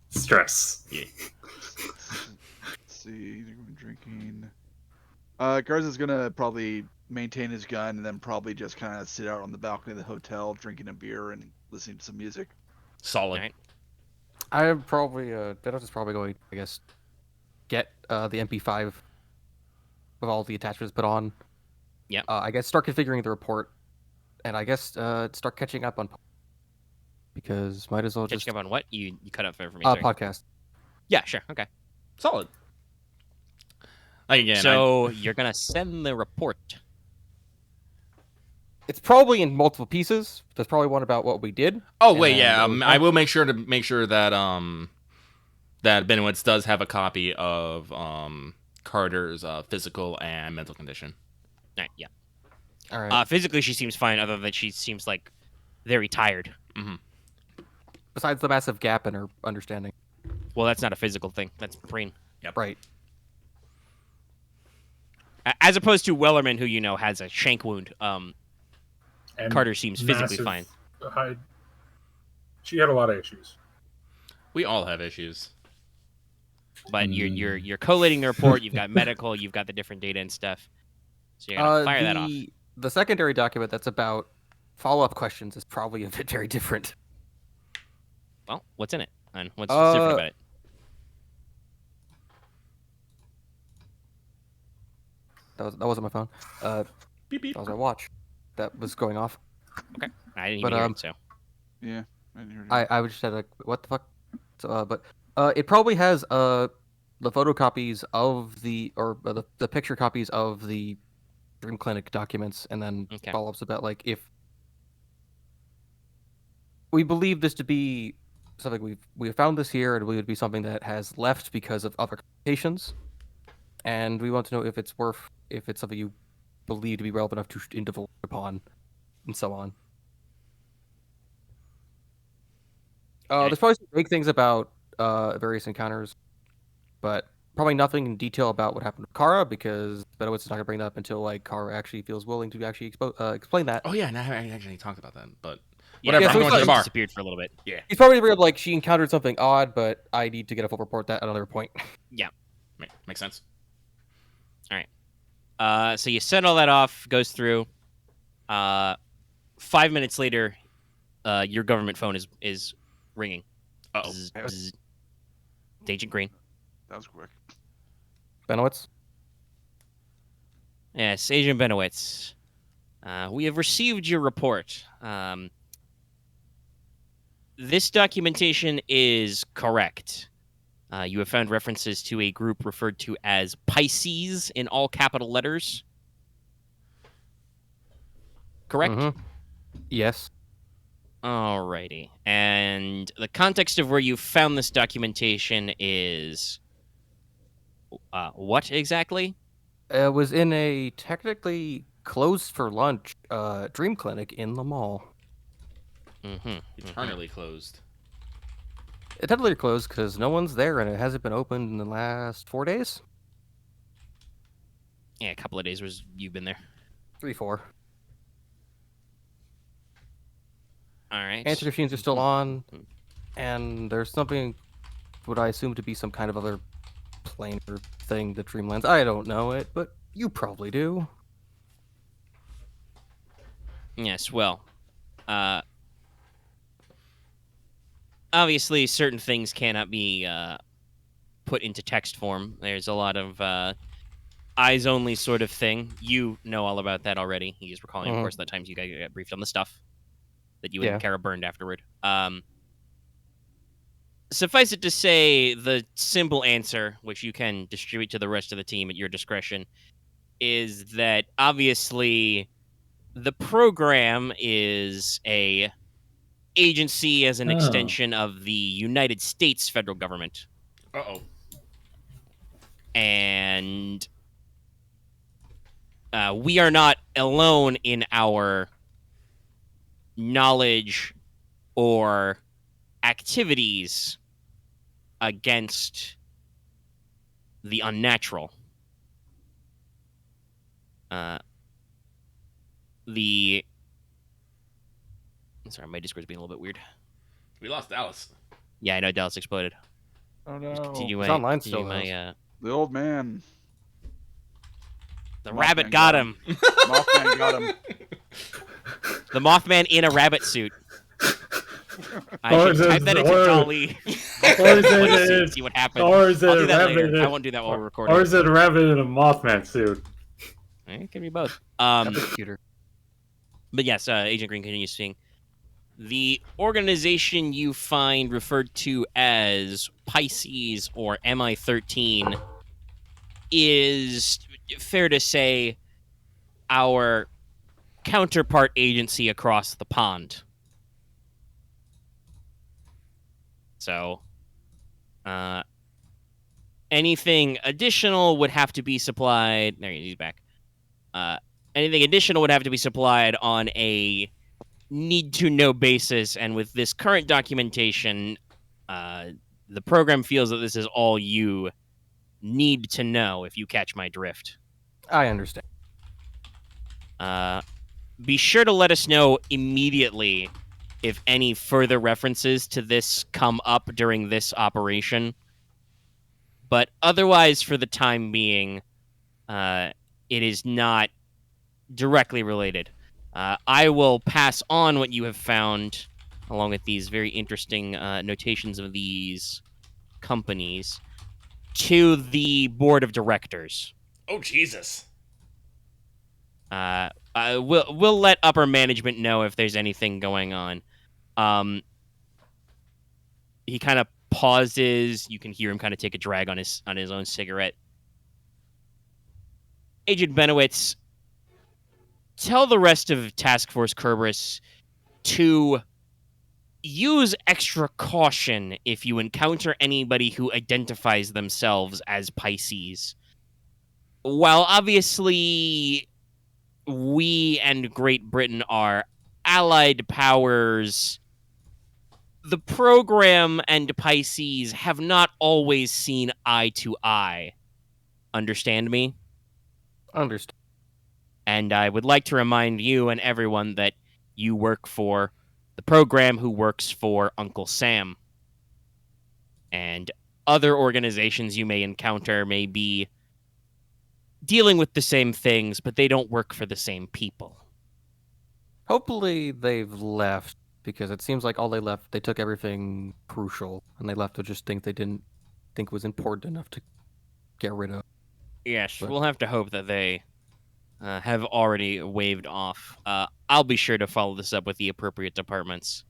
stress. Yeah. Let's see, drinking. Garza's gonna probably maintain his gun and then probably just kind of sit out on the balcony of the hotel, drinking a beer and listening to some music. Solid. Right. I'm probably Benowitz is probably going to, I guess, get the MP5 with all the attachments put on. Yep. I guess start configuring the report, and I guess start catching up on because might as well just Catching up on what? You cut up for me. Sorry. podcast. Yeah, sure. Okay. Solid. Like again, So you're going to send the report. It's probably in multiple pieces. There's probably one about what we did. Oh and wait, then yeah. what we I found. will make sure that that Benowitz does have a copy of Carter's physical and mental condition. All right, yeah. All right. Physically, she seems fine, other than she seems like very tired. Mm-hmm. Besides the massive gap in her understanding. Well, that's not a physical thing. That's brain. Right. As opposed to Wellerman, who has a shank wound. And Carter seems physically fine. She had a lot of issues. We all have issues. But you're collating the report. You've got medical. You've got the different data and stuff. So you're gonna fire that off. The secondary document that's about follow-up questions is probably a bit very different. Well, what's in it? And what's different about it? That wasn't my phone. Beep beep. That was my watch. That was going off. Okay, I didn't even hear it. So Yeah, I didn't hear it. I was just said like, what the fuck? So, but it probably has the photocopies of the picture copies of the Dream Clinic documents, and then Okay. follow-ups about like if we believe this to be something we found this here, and it would be something that has left because of other complications, and we want to know if it's something you believe to be relevant enough to divulge upon, and so on. Okay. There's probably some big things about various encounters, but probably nothing in detail about what happened to Kara, because Benowitz is not going to bring that up until like Kara actually feels willing to actually explain that. Oh yeah, and I haven't actually talked about that, but yeah, whatever. Yeah, I'm so going to the it's bar. disappeared for a little bit. Yeah, He's probably bring up like she encountered something odd, but I need to get a full report that at another point. makes sense. So you send all that off, goes through. 5 minutes later, your government phone is ringing. Uh-oh. Zzz, zzz. Agent Green. That was quick. Benowitz? Yes, Agent Benowitz. We have received your report. This documentation is correct. You have found references to a group referred to as Pisces in all capital letters. Correct? Mhm. Yes. Alrighty. And the context of where you found this documentation is... what exactly? It was in a technically closed for lunch Dream Clinic in the mall. Mm-hmm. Eternally closed. It technically closed because no one's there and it hasn't been opened in the last 4 days? Yeah, a couple of days was you've been there. 3, 4. Alright. Answer machines are still on, and there's something, what I assume to be some kind of other planar thing that Dreamlands. I don't know it, but you probably do. Yes, well, obviously certain things cannot be put into text form. There's a lot of eyes-only sort of thing. You know all about that already. He's recalling, of course, the times you guys got briefed on the stuff that you and Kara burned afterward. Suffice it to say, the simple answer, which you can distribute to the rest of the team at your discretion, is that obviously the program is a agency as an extension of the United States federal government. Uh-oh. And we are not alone in our knowledge or activities against the unnatural. Sorry, my Discord's being a little bit weird. We lost Dallas. Yeah, I know Dallas exploded. Oh no. Continue It's my, online continue still, my, The old man. the Mothman rabbit got him. Mothman got him. The Mothman in a rabbit suit. I Or should is it- type that into or- Dolly. Or is it, See what happens. or is it I'll do a that rabbit later. in- I won't do that while we're recording. or is it a rabbit in a Mothman suit? It can be both. That's a computer. But yes, Agent Green continues saying, the organization you find referred to as Pisces or MI13 is, fair to say, our counterpart agency across the pond. So, anything additional would have to be supplied. There, he's back. Anything additional would have to be supplied on a need-to-know basis, and with this current documentation, the program feels that this is all you need to know, if you catch my drift. I understand. Be sure to let us know immediately if any further references to this come up during this operation. But otherwise, for the time being, it is not directly related. I will pass on what you have found, along with these very interesting notations of these companies, to the board of directors. Oh, Jesus. We'll let upper management know if there's anything going on. He kind of pauses. You can hear him kind of take a drag on his own cigarette. Agent Benowitz, tell the rest of Task Force Cerberus to use extra caution if you encounter anybody who identifies themselves as Pisces. While obviously we and Great Britain are allied powers, the program and Pisces have not always seen eye to eye. Understand me? Understand. And I would like to remind you and everyone that you work for the program who works for Uncle Sam. And other organizations you may encounter may be dealing with the same things, but they don't work for the same people. Hopefully they've left, because it seems like all they left, they took everything crucial, and they left to just think they didn't think was important enough to get rid of. Yes, But we'll have to hope that they have already waved off. I'll be sure to follow this up with the appropriate departments.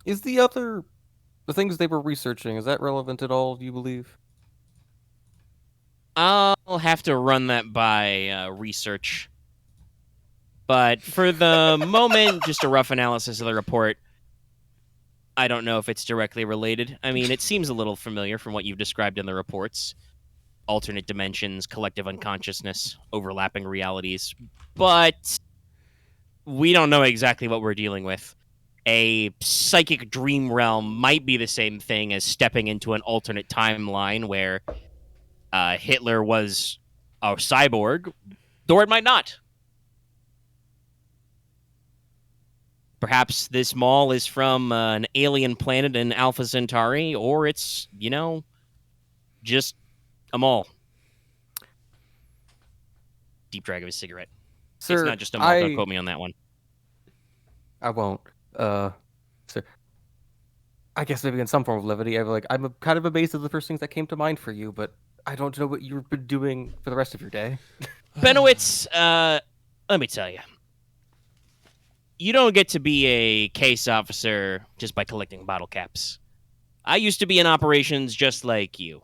Is the things they were researching, is that relevant at all, do you believe? I'll have to run that by research. But for the moment, just a rough analysis of the report. I don't know if it's directly related. I mean, it seems a little familiar from what you've described in the reports. Alternate dimensions, collective unconsciousness, overlapping realities. But we don't know exactly what we're dealing with. A psychic dream realm might be the same thing as stepping into an alternate timeline where Hitler was a cyborg, or it might not. Perhaps this mall is from an alien planet in Alpha Centauri, or it's, just a mall. Deep drag of his cigarette. Sir, it's not just a mall. Don't quote me on that one. I won't. Sir, I guess maybe in some form of levity, I'm kind of amazed at the first things that came to mind for you, but I don't know what you've been doing for the rest of your day. Benowitz, let me tell you. You don't get to be a case officer just by collecting bottle caps. I used to be in operations just like you.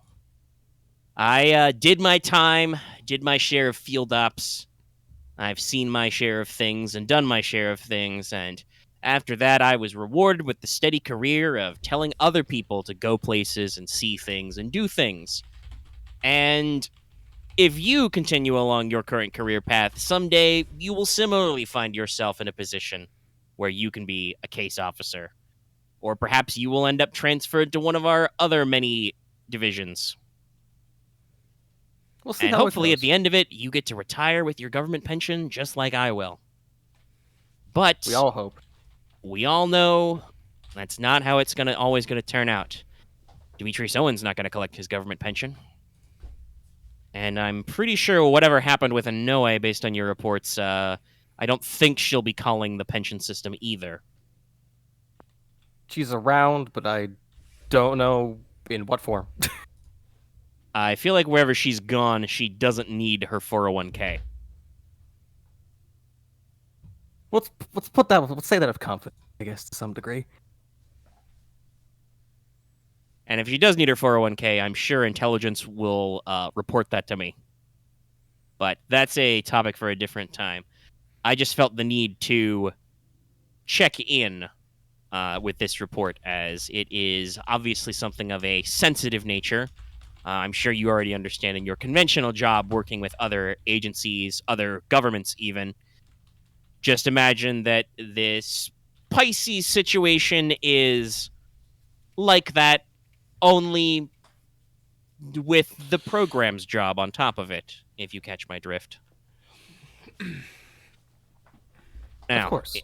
I did my time, did my share of field ops. I've seen my share of things and done my share of things, and after that I was rewarded with the steady career of telling other people to go places and see things and do things. And if you continue along your current career path, someday you will similarly find yourself in a position where you can be a case officer. Or perhaps you will end up transferred to one of our other many divisions. We'll see and how it hopefully goes. at the end of it, you get to retire with your government pension just like I will. But We all hope. we all know that's not how it's always going to turn out. Demetrius Owen's not going to collect his government pension. And I'm pretty sure whatever happened with Anoe, based on your reports, I don't think she'll be calling the pension system either. She's around, but I don't know in what form. I feel like wherever she's gone, she doesn't need her 401k. Let's say that of confidence, I guess, to some degree. And if she does need her 401k, I'm sure intelligence will report that to me. But that's a topic for a different time. I just felt the need to check in with this report, as it is obviously something of a sensitive nature. I'm sure you already understand in your conventional job working with other agencies, other governments even. Just imagine that this Pisces situation is like that, only with the program's job on top of it, if you catch my drift. Now, Of course.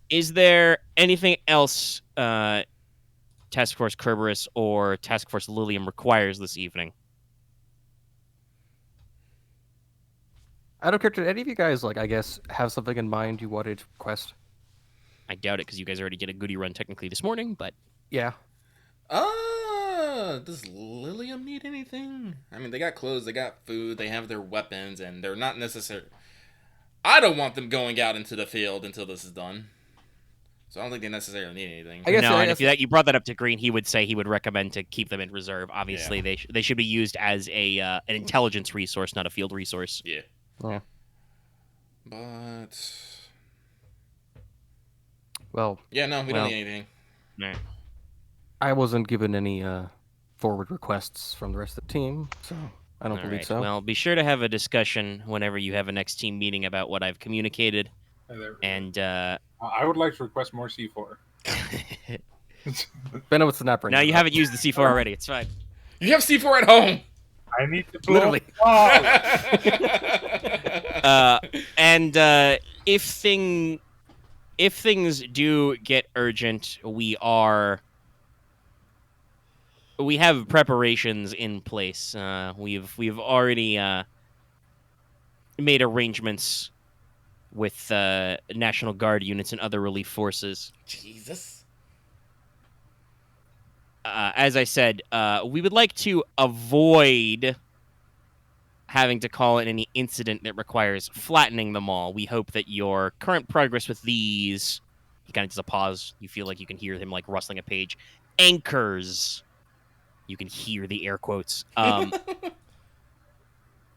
is there anything else Task Force Cerberus or Task Force Lilium requires this evening? Out of character, any of you guys, like, I guess, have something in mind you wanted to request? I doubt it, because you guys already did a goodie run technically this morning, but... Yeah. Does Lilium need anything? I mean, they got clothes, they got food, they have their weapons, and they're not necessary. I don't want them going out into the field until this is done. So I don't think they necessarily need anything. I guess, no, I and guess if you brought that up to Green, he would say he would recommend to keep them in reserve. Obviously, they should be used as an intelligence resource, not a field resource. Yeah. Yeah. But... Well... Yeah, no, we don't need anything. No. I wasn't given any forward requests from the rest of the team, so I don't believe so. Well, be sure to have a discussion whenever you have a next team meeting about what I've communicated. And I would like to request more C4. Benowitz did not bring now it you up. haven't used the C4 already. It's fine. You have C4 at home! I need to blow Literally. And if things do get urgent, we have preparations in place. We've already made arrangements with National Guard units and other relief forces. Jesus. As I said, we would like to avoid having to call it any incident that requires flattening them all. We hope that your current progress with these... He kind of does a pause. You feel like you can hear him like rustling a page. Anchors. You can hear the air quotes.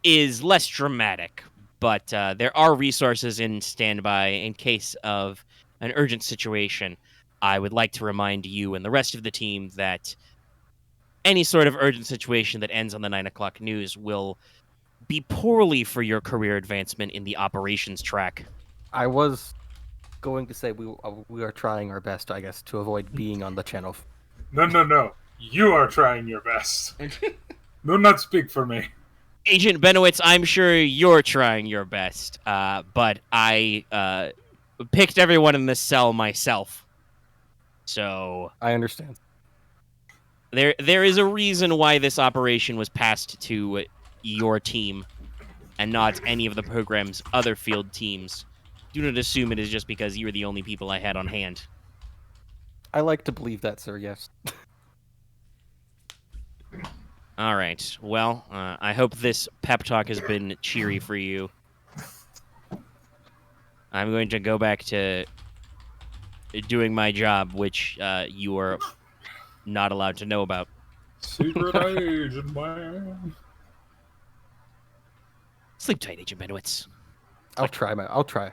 Is less dramatic, but there are resources in standby in case of an urgent situation. I would like to remind you and the rest of the team that any sort of urgent situation that ends on the 9 o'clock news will be poorly for your career advancement in the operations track. I was going to say we are trying our best, I guess, to avoid being on the channel. No. You are trying your best. Do not speak for me. Agent Benowitz, I'm sure you're trying your best, but I picked everyone in this cell myself. So I understand. There is a reason why this operation was passed to your team and not any of the program's other field teams. Do not assume it is just because you were the only people I had on hand. I like to believe that, sir, yes. All right. Well, I hope this pep talk has been cheery for you. I'm going to go back to doing my job, which you are not allowed to know about. Secret agent, man. Sleep tight, Agent Benowitz. I'll try.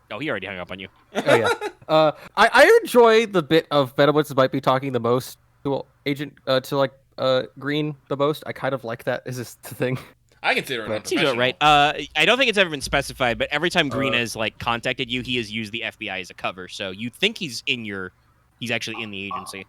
Oh, he already hung up on you. Oh yeah. I enjoy the bit of Benowitz might be talking the most to Green the most. I kind of like that. Is this the thing? I consider it Seems unprofessional. about right. I don't think it's ever been specified, but every time Green has contacted you, he has used the FBI as a cover. So you think he's actually in the agency.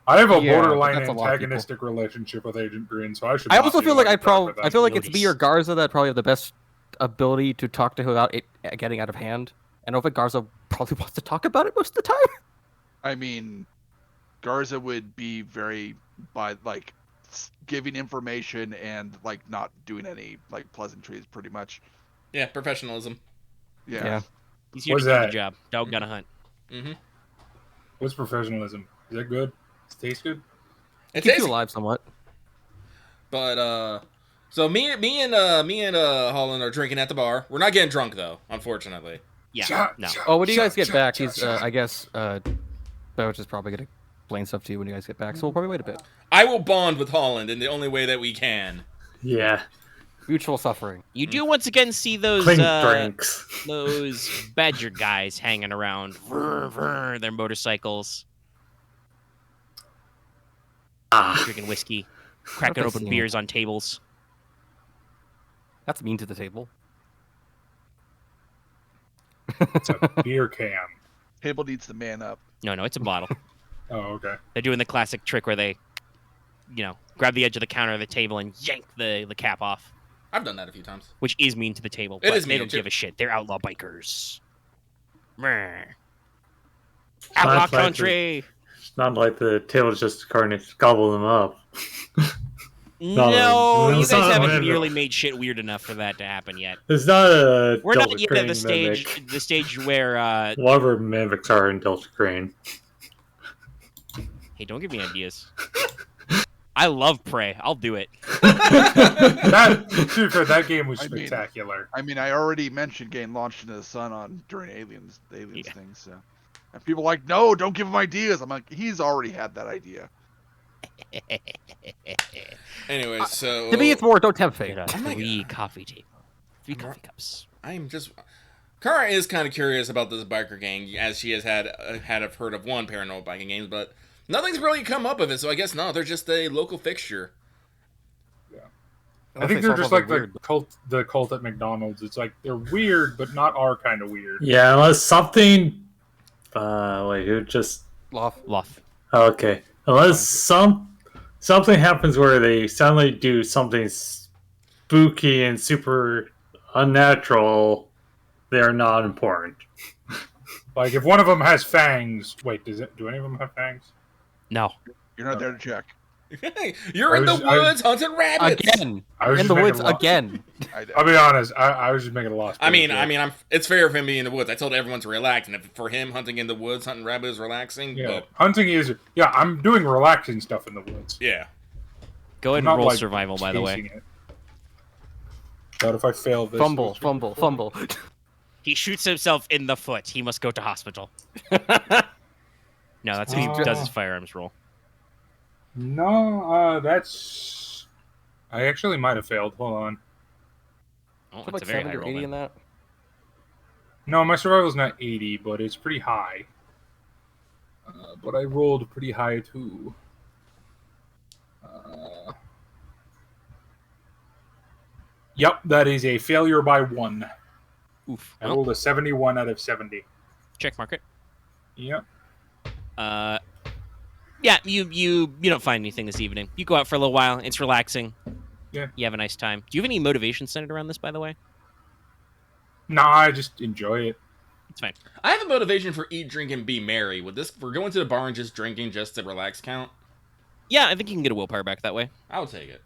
I have a Yeah, borderline that's a lot of antagonistic relationship with Agent Green, so I should. I not also be feel like allowed to I feel like talk it's me or Garza that probably have the best ability to talk to him about it getting out of hand. And I don't think Garza probably wants to talk about it most of the time. I mean, Garza would be very giving information and not doing any pleasantries, pretty much. Yeah, professionalism. Yeah. He's here What's to do the that? job. Dog gotta hunt. Mm-hmm. What's professionalism? Is that good? Does it taste good? It Keeps tastes you alive somewhat. But so me and Holland are drinking at the bar. We're not getting drunk though, unfortunately. Yeah, no. Oh, when you guys get back, he's I guess Bowich is probably gonna explain stuff to you when you guys get back. So we'll probably wait a bit. I will bond with Holland in the only way that we can. Yeah. Mutual suffering. You do once again see those Clink drinks. those badger guys hanging around. Their motorcycles. Drinking whiskey. Cracking open beers on tables. That's mean to the table. It's a beer can. Table needs to man up. No, it's a bottle. Oh, okay. They're doing the classic trick where they, grab the edge of the counter of the table and yank the cap off. I've done that a few times. Which is mean to the table. It but is mean They don't too. give a shit. They're outlaw bikers. Outlaw country. It's not like the tail is just starting to gobble them up. No, you it's guys not haven't a- nearly made shit weird enough for that to happen yet. It's not a We're not Delta yet at the Crane stage mimic. the stage where Whatever mimics are in Delta Crane. hey, don't give me ideas. I love Prey. I'll do it. That game was I mean- spectacular. I mean, I already mentioned getting launched into the sun during Aliens Yeah. thing, so. And people are like, no, don't give him ideas. I'm like, he's already had that idea. Anyway, so To me, it's more don't tempt fate. Get a Oh my 3 coffee table. 3 coffee cups. I'm just. Kara is kind of curious about this biker gang, as she has heard of one paranormal biking game, but nothing's really come up of it. So I guess no, they're just a local fixture. I think they're just like the cult at McDonald's. It's like they're weird, but not our kind of weird. Yeah, unless something. Wait, who just? Loft. Okay, unless something happens where they suddenly do something spooky and super unnatural, they're not important. Like if one of them has fangs. Wait, do any of them have fangs? No. You're not there to check. You're in the woods hunting rabbits. Again. I was In just the making woods a lot- again. I'll be honest. I was just making a lost. I mean, it's fair for him being in the woods. I told everyone to relax, and for him, hunting in the woods, hunting rabbits, relaxing. yeah, But hunting is. Yeah, I'm doing relaxing stuff in the woods. yeah, Go ahead Not and roll like survival, by the way. chasing it. But if I fail this, Fumble. He shoots himself in the foot. He must go to hospital. No, that's how he does his firearms roll. No, that's. I actually might have failed. Hold on. Oh, Put that's like a very 70 high or roll. 80 then. in that. No, my survival's not 80, but it's pretty high. But I rolled pretty high too. Yep, that is a failure by 1. Oof. I Well, rolled a 71 out of 70. check mark it. Yep. Yeah, you don't find anything this evening. You go out for a little while. It's relaxing. Yeah. You have a nice time. Do you have any motivation centered around this, by the way? Nah, I just enjoy it. It's fine. I have a motivation for eat, drink, and be merry. Would this, for going to the bar and just drinking just to relax, count? Yeah, I think you can get a willpower back that way. I'll take it.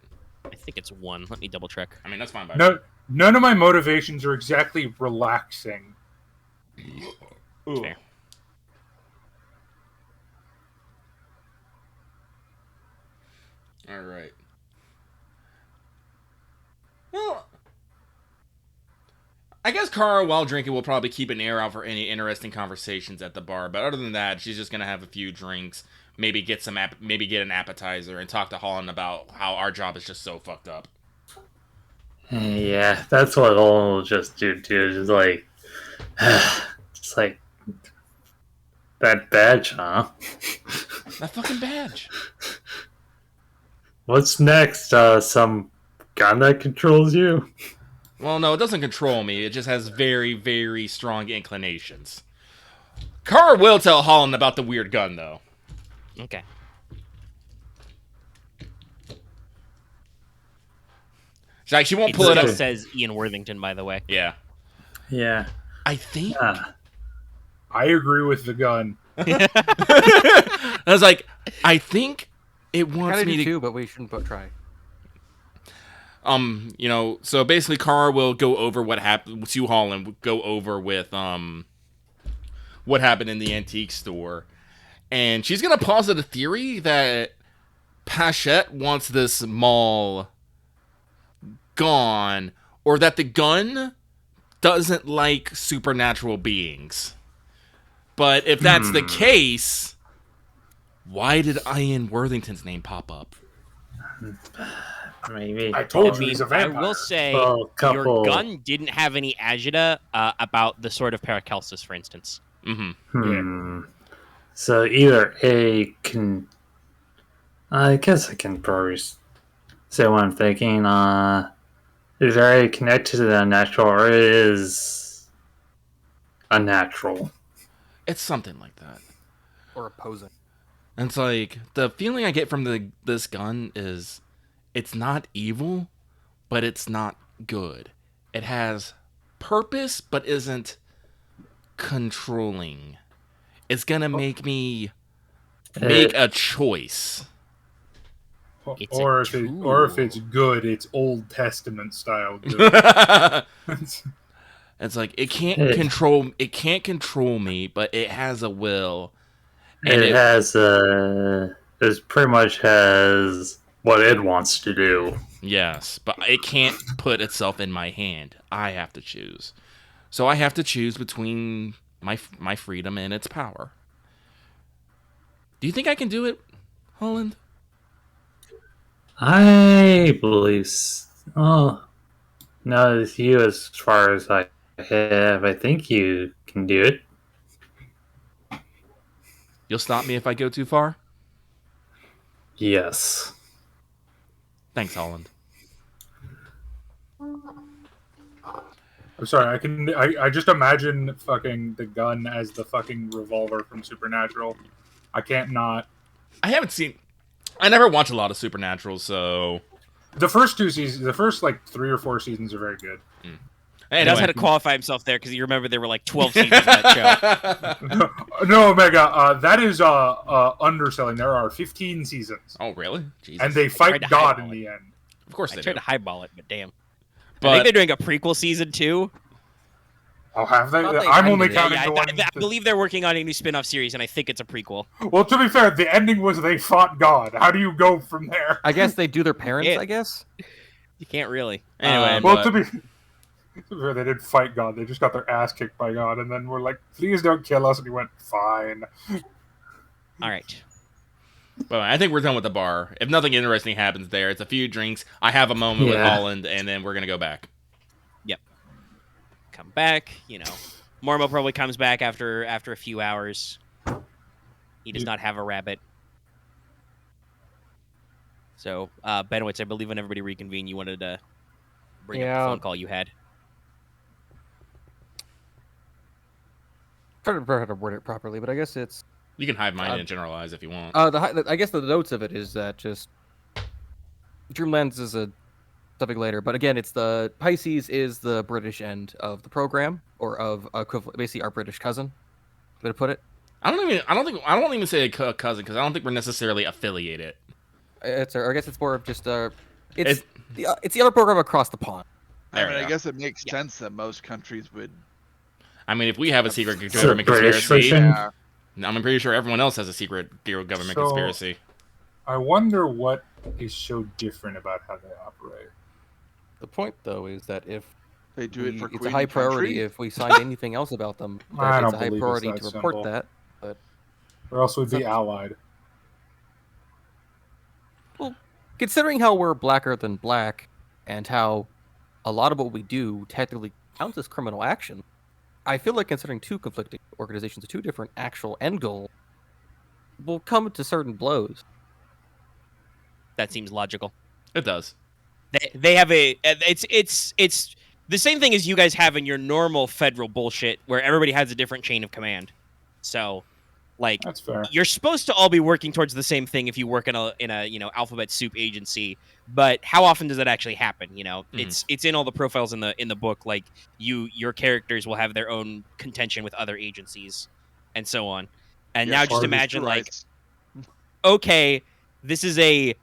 I think it's 1. Let me double check. I mean, that's fine by me. No, none of my motivations are exactly relaxing. Ooh. Fair. All right. Well, I guess Kara, while drinking, will probably keep an ear out for any interesting conversations at the bar. But other than that, she's just gonna have a few drinks, maybe get an appetizer, and talk to Holland about how our job is just so fucked up. Yeah, that's what Holland will just do too. Just like, that badge, huh? That fucking badge. What's next? Some gun that controls you? Well, no, it doesn't control me. It just has very, very strong inclinations. Kara will tell Holland about the weird gun, though. Okay. She won't It pull it still up. says Ian Worthington, by the way. Yeah. Yeah. I think. I agree with the gun. I was like, I think it wants Kind me of to. too, but we shouldn't try. So basically Kara will go over what happened to Holland, go over with what happened in the antique store. And she's gonna posit a theory that Pachette wants this mall gone, or that the gun doesn't like supernatural beings. But if that's the case, why did Ian Worthington's name pop up? Maybe. I told I you he's mean, a vampire. I will say Well, couple. your gun didn't have any agita about the sword of Paracelsus, for instance. Hmm. So either A can. I guess I can probably say what I'm thinking. Is A connected to the unnatural or is unnatural? It's something like that. Or opposing. And it's like the feeling I get from this gun is it's not evil, but it's not good. It has purpose, but isn't controlling. It's gonna make me make a choice. It's Or a if it's good, it's Old Testament style good. It's like it can't control me, but it has a will. And it has it pretty much has what it wants to do. Yes, but it can't put itself in my hand. I have to choose. So I have to choose between my freedom and its power. Do you think I can do it, Holland? I believe. Oh, no, it's you as far as I have. I think you can do it. You'll stop me if I go too far? Yes. Thanks, Holland. I'm sorry, I just imagine fucking the gun as the fucking revolver from Supernatural. I can't not. I never watch a lot of Supernatural, so The first 2 seasons, the first like 3 or 4 seasons are very good. He does have to qualify himself there because you remember there were like 12 seasons of that show. No, Omega, that is underselling. There are 15 seasons. Oh, really? Jesus. And they fight God in the end. Of course I they tried do. to highball it, but damn. But I think they're doing a prequel season too. Oh, have they? Thought they I'm only ended it. counting Yeah, the one. I believe they're working on a new spin-off series, and I think it's a prequel. Well, to be fair, the ending was they fought God. How do you go from there? I guess they do their parents, Yeah. I guess? You can't really. Anyway, Well, but- to be fair, they didn't fight God. They just got their ass kicked by God, and then were like, "Please don't kill us." And he went, "Fine." All right. But I think we're done with the bar. If nothing interesting happens there, it's a few drinks. I have a moment with Yeah. Holland, and then we're gonna go back. Come back. Mormo probably comes back after a few hours. He does not have a rabbit. So, Benowitz, I believe when everybody reconvened, you wanted to bring up the Yeah. phone call you had. Trying to remember how to word it properly, but I guess it's You can hive mind and generalize if you want. I guess the notes of it is that just Dreamlands is a something later, but again, it's the Pisces is the British end of the program, or of basically our British cousin. Way to put it. I don't even say a cousin because I don't think we're necessarily affiliated. I guess it's more of just it's the other program across the pond. There I mean, we I go. guess it makes sense that most countries would. I mean, if we have a secret the government British conspiracy, version? Yeah. I'm pretty sure everyone else has a secret government So- conspiracy. I wonder what is so different about how they operate. The point, though, is that if They do it for it's a Queen high priority country. if we find anything else about them, I that it's don't a high believe it's priority that to report simple. that. Or else we'd be So- allied. Considering how we're blacker than black, and how a lot of what we do technically counts as criminal action, I feel like considering two conflicting organizations, two different actual end goals, will come to certain blows. That seems logical. It does. They have it's the same thing as you guys have in your normal federal bullshit, where everybody has a different chain of command. So, like, That's fair. you're supposed to all be working towards the same thing if you work in a alphabet soup agency, but how often does that actually happen? It's in all the profiles in the book. Like, your characters will have their own contention with other agencies and so on. And Yes, now just Harvey's imagine, like, Christ. okay, this is a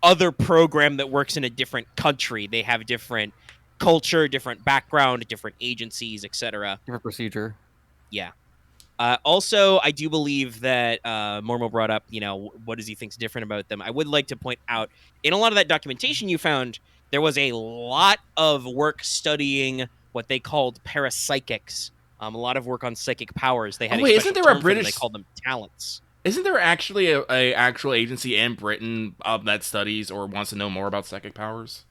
other program that works in a different country. They have different culture, different background, different agencies, etc. Different procedure. Yeah. Also, I do believe that Mormo brought up, what does he think's different about them? I would like to point out, in a lot of that documentation you found, there was a lot of work studying what they called parapsychics. A lot of work on psychic powers. They had Oh, wait, a isn't special there a term for them. They British- called them talents. Isn't there actually a actual agency in Britain that studies or wants to know more about psychic powers?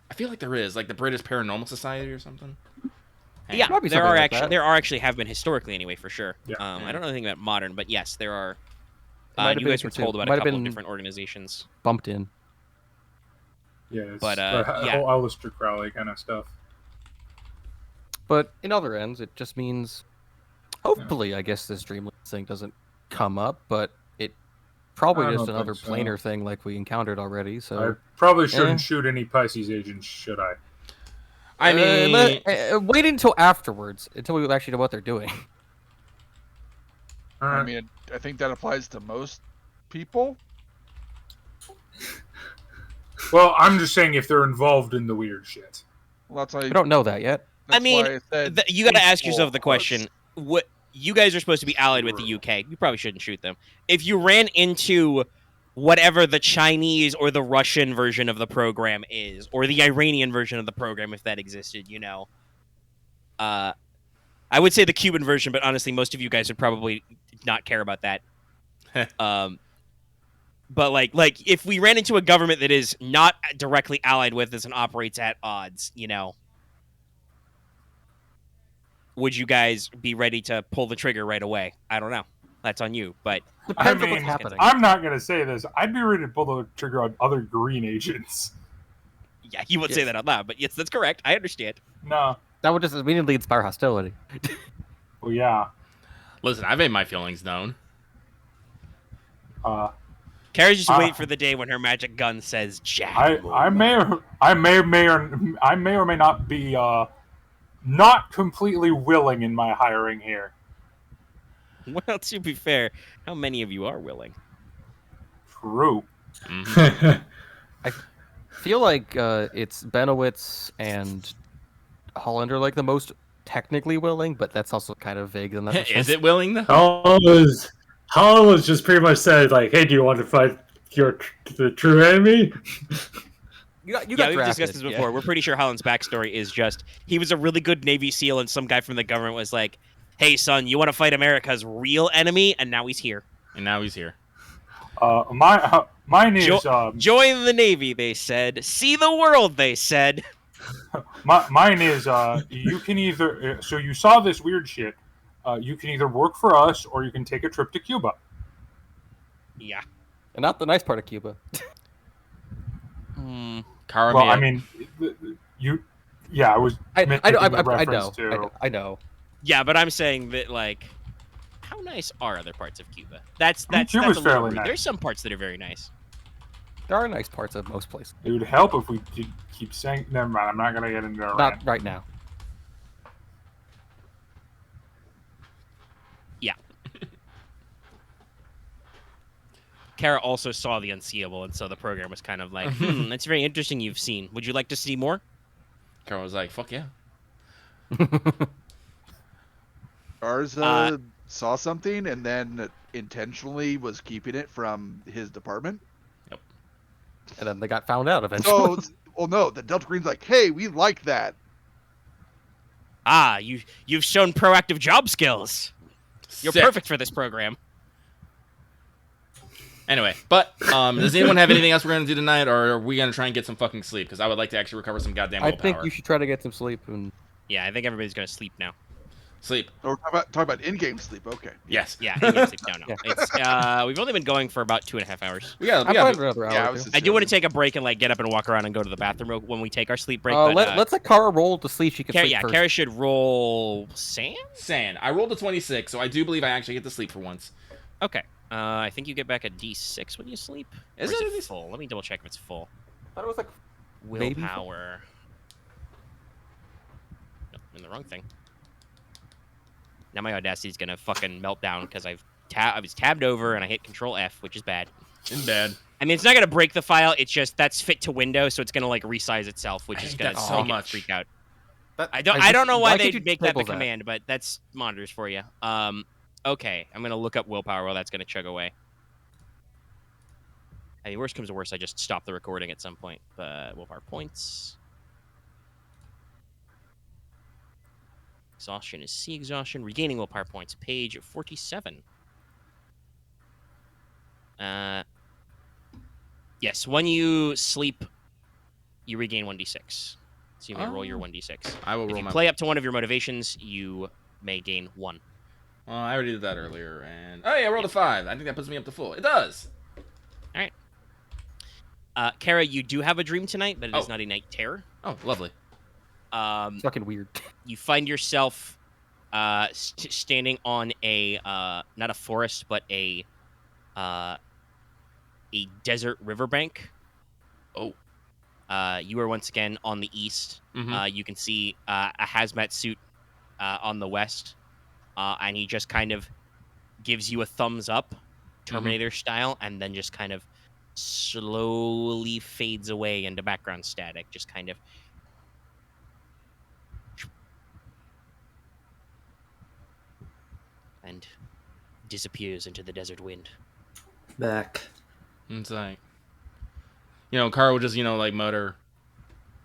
I feel like there is, like the British Paranormal Society or something. Yeah, Might be there something are like actually that. have been historically anyway for sure. Yeah. I don't know anything about modern, but yes, there are. It might have You been guys were considered- told about might a have couple of been different organizations. bumped in. Yeah, it's But, the yeah. whole Aleister Crowley kind of stuff. But in other ends, it just means, hopefully, I guess this Dreamland thing doesn't come up, but it probably I just don't another think so. planar thing like we encountered already. I So probably shouldn't Eh. shoot any Pisces agents, should I? I mean, wait until afterwards, until we actually know what they're doing. All I right. mean, I think that applies to most people. Well, I'm just saying if they're involved in the weird shit. Well, that's why. We don't know that yet. I mean, why I said You got to ask peaceful yourself the question: what you guys are supposed to be allied with the UK? You probably shouldn't shoot them. If you ran into whatever the Chinese or the Russian version of the program is, or the Iranian version of the program, if that existed, I would say the Cuban version, but honestly, most of you guys would probably not care about that. But like if we ran into a government that is not directly allied with us and operates at odds, would you guys be ready to pull the trigger right away? I don't know. That's on you, but Depends on mean, what's happening. I'm not gonna say this. I'd be ready to pull the trigger on other green agents. yeah, you would say that out loud. But yes, that's correct. I understand. No. That would just immediately inspire hostility. Well, yeah. listen, I made my feelings known. Kara's just waiting for the day when her magic gun says Jack. I may or may not be not completely willing in my hiring here. Well, to be fair, how many of you are willing? True. I feel like it's Benowitz and Holland are like the most technically willing, but that's also kind of vague in that Is sense. it willing though? Holland was just pretty much said like, "Hey, do you want to fight the true enemy?" You got We've drafted, discussed this before. yeah. We're pretty sure Holland's backstory is just he was a really good Navy SEAL, and some guy from the government was like, "Hey, son, you want to fight America's real enemy?" And now he's here. And now he's here. Mine is Join the Navy, they said. See the world, they said. mine is you can either so you saw this weird shit. You can either work for us or you can take a trip to Cuba. Yeah. And not the nice part of Cuba. Kara Well, made I mean, I was. I know. making a reference to- I know. Yeah, but I'm saying that, like, how nice are other parts of Cuba? That's I mean, that's Cuba's a little fairly rude. nice. There's some parts that are very nice. There are nice parts of most places. It would help if we could keep saying. Never mind. I'm not gonna get into a Not rant. right now. Yeah. Kara also saw the unseeable, and so the program was kind of like, that's very interesting you've seen. Would you like to see more? Kara was like, "Fuck yeah." Garza saw something and then intentionally was keeping it from his department. And then they got found out eventually. So, well, no, the Delta Green's like, hey, we like that. You've shown proactive job skills. You're Sick. perfect for this program. Anyway, but does anyone have anything else we're gonna do tonight, or are we gonna try and get some fucking sleep? Because I would like to actually recover some goddamn I willpower. think you should try to get some sleep. And Yeah, I think everybody's gonna sleep now. Sleep. Oh, we're talking about in-game sleep. Okay. Yes. Yeah, I'm gonna sleep now. Yeah. It's we've only been going for about 2.5 hours. We got. I'm Yeah. fine for another hour. Yeah, I or was two. just I do want to joking. take a break and like get up and walk around and go to the bathroom when we take our sleep break. But, Let's let Kara roll to sleep. She can Kara, sleep yeah, first. Kara should roll sand. Sand. I rolled a 26, so I do believe I actually get to sleep for once. Okay. I think you get back a D6 when you sleep. Is Or it a it D6? full? Let me double check if it's full. I thought it was like maybe full. Willpower. No, I'm in the wrong thing. Now my Audacity's gonna fucking melt down because I was tabbed over and I hit Control F, which is bad. In bed. I mean, it's not gonna break the file. It's just that's fit to Windows, so it's gonna like resize itself, which I is hate gonna that so make it much. freak out. That- I don't just- know why could they you make that the disable that? command, but that's monitors for you. Okay, I'm gonna look up willpower while that's gonna chug away. I mean, worst comes to worst, I just stop the recording at some point. But willpower points. Exhaustion is C exhaustion. Regaining willpower points. Page 47. Yes, when you sleep, you regain 1d6. So you may roll your 1d6. I will If roll you my. play up to one of your motivations, you may gain 1. Well, I already did that earlier, and I rolled a 5. I think that puts me up to full. It does. All right. Kara, you do have a dream tonight, but it is Oh. not a night terror. Oh, lovely. It's fucking weird. You find yourself standing on a not a forest, but a desert riverbank. Oh. You are once again on the east. Mhm. You can see a hazmat suit on the west, and he just kind of gives you a thumbs up, Terminator style, and then just kind of slowly fades away into background static, just kind of. And disappears into the desert wind. Back. It's like, Carl would just, like mutter,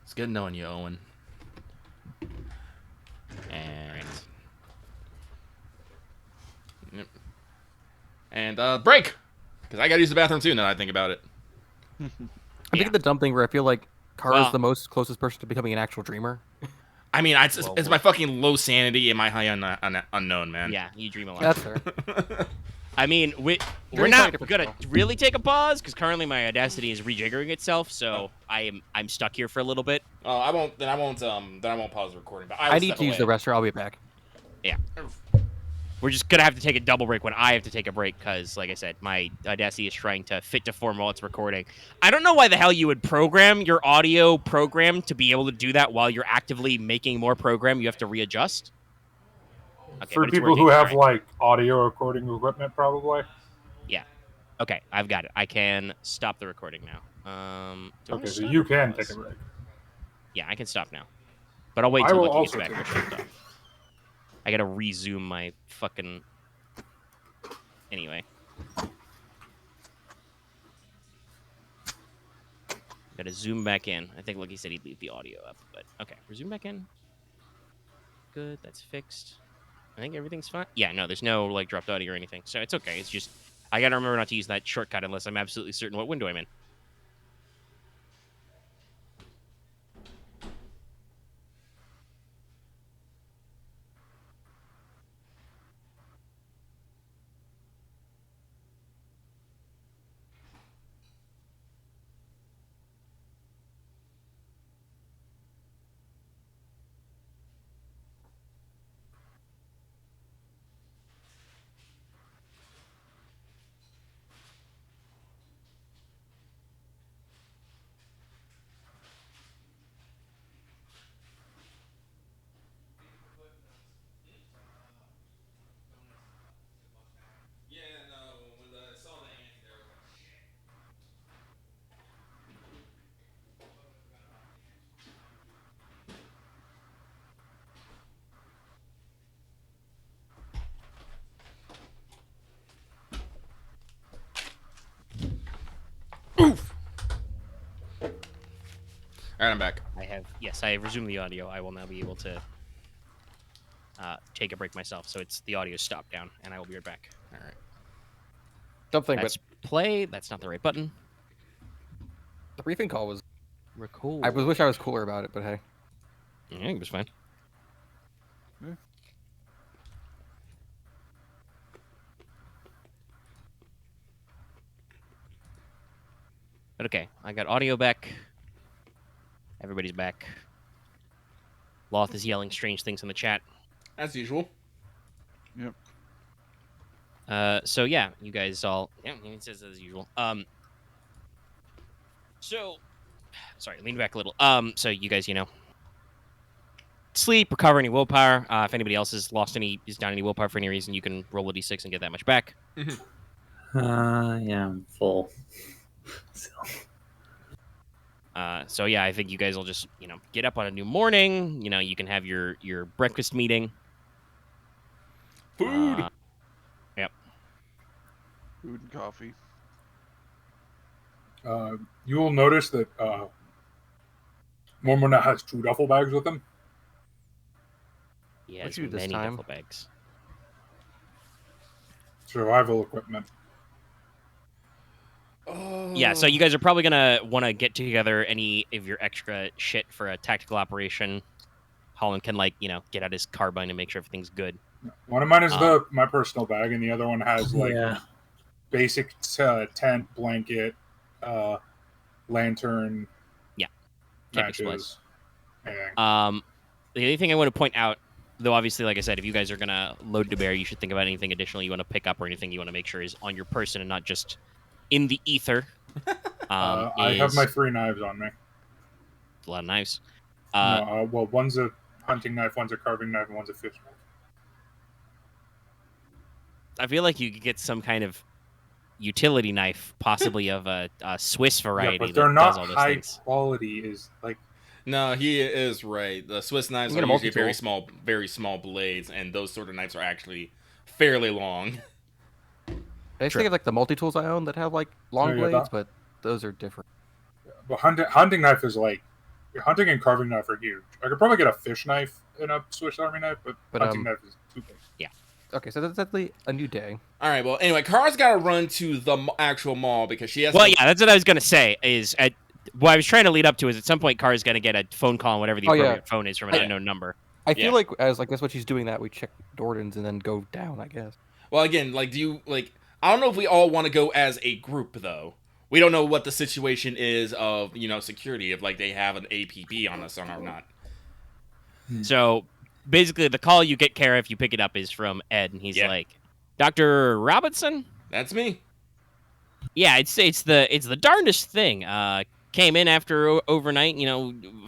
"It's good knowing you, Owen." And break, because I gotta use the bathroom too. Now that I think about it. I'm thinking the dumb thing where I feel like Kara's Well- the most closest person to becoming an actual dreamer. I mean, it's my fucking low sanity and my high unknown, man. Yeah, you dream a lot. That's fair. I mean, we're Very not different gonna skill. really take a pause because currently my Audacity is rejiggering itself, so I'm stuck here for a little bit. Oh, I won't pause the recording. But I need to use the restroom. I'll be back. Yeah, we're just gonna have to take a double break when I have to take a break because, like I said, my Audacity is trying to fit to form while it's recording. I don't know why the hell you would program your audio program to be able to do that while you're actively making more program. You have to readjust. Okay, For but it's people working. who have All right. like audio recording equipment, probably. Yeah. Okay, I've got it. I can stop the recording now. Do I wanna Okay, so stop you or can pause? take a break. Yeah, I can stop now. But I'll wait I till will Lucky gets also back. take We're a shut off. I gotta resume my fucking. Anyway. Gotta zoom back in. I think Lucky said he'd leave the audio up, but okay. Resume back in. Good, that's fixed. I think everything's fine. Yeah, no, there's no like dropped audio or anything, so it's okay. It's just I gotta remember not to use that shortcut unless I'm absolutely certain what window I'm in. All right, I'm back. I have resumed the audio. I will now be able to take a break myself. So it's the audio stopped down, and I will be right back. All right. Dumb thing, That's but play. That's not the right button. the briefing call was. Record. I wish I was cooler about it, but hey. Yeah, it was fine. But okay, I got audio back. Everybody's back. Loth is yelling strange things in the chat. As usual. So yeah, you guys all it says as usual. So sorry, lean back a little. So you guys, sleep, recover any willpower. If anybody else is down any willpower for any reason, you can roll a d6 and get that much back. Yeah, I'm full. So. So yeah, I think you guys will just get up on a new morning. You can have your breakfast meeting. Food. Yep. Food and coffee. You will notice that Mormo now has 2 duffel bags with him. He What'd has you do this many time? duffel bags. Survival equipment. Yeah, so you guys are probably gonna want to get together any of your extra shit for a tactical operation. Holland can get out his carbine and make sure everything's good. One of mine is my personal bag, and the other one has basic tent, blanket, lantern, matches. The only thing I want to point out, though, obviously, like I said, if you guys are gonna load the bear, you should think about anything additional you want to pick up or anything you want to make sure is on your person and not just in the ether. I have my 3 knives on me. A lot of knives. Well, one's a hunting knife, one's a carving knife, and one's a fish knife. I feel like you could get some kind of utility knife, possibly of a Swiss variety. Yeah, but they're not all those high things. quality. Is like. No, he is right. The Swiss knives are usually very small blades, and those sort of knives are actually fairly long. I just think of the multi-tools I own that have long blades, but those are different. But hunting knife is your hunting and carving knife are huge. I could probably get a fish knife and a Swiss Army knife, but hunting knife is too big. Yeah. Okay, so that's definitely a new day. All right. Well, anyway, Kara's got to run to the actual mall because she has. Well, yeah, that's what I was gonna say. What I was trying to lead up to is at some point Kara's gonna get a phone call on whatever the appropriate phone is from an unknown number. I feel like as that's what she's doing that we check Dordan's and then go down, I guess. Well, again, do you I don't know if we all want to go as a group though. We don't know what the situation is of security if they have an APB on us or not. So basically, the call you get, Kara, if you pick it up, is from Ed, and he's like, "Dr. Robinson." That's me. Yeah, it's the darndest thing. Came in after overnight,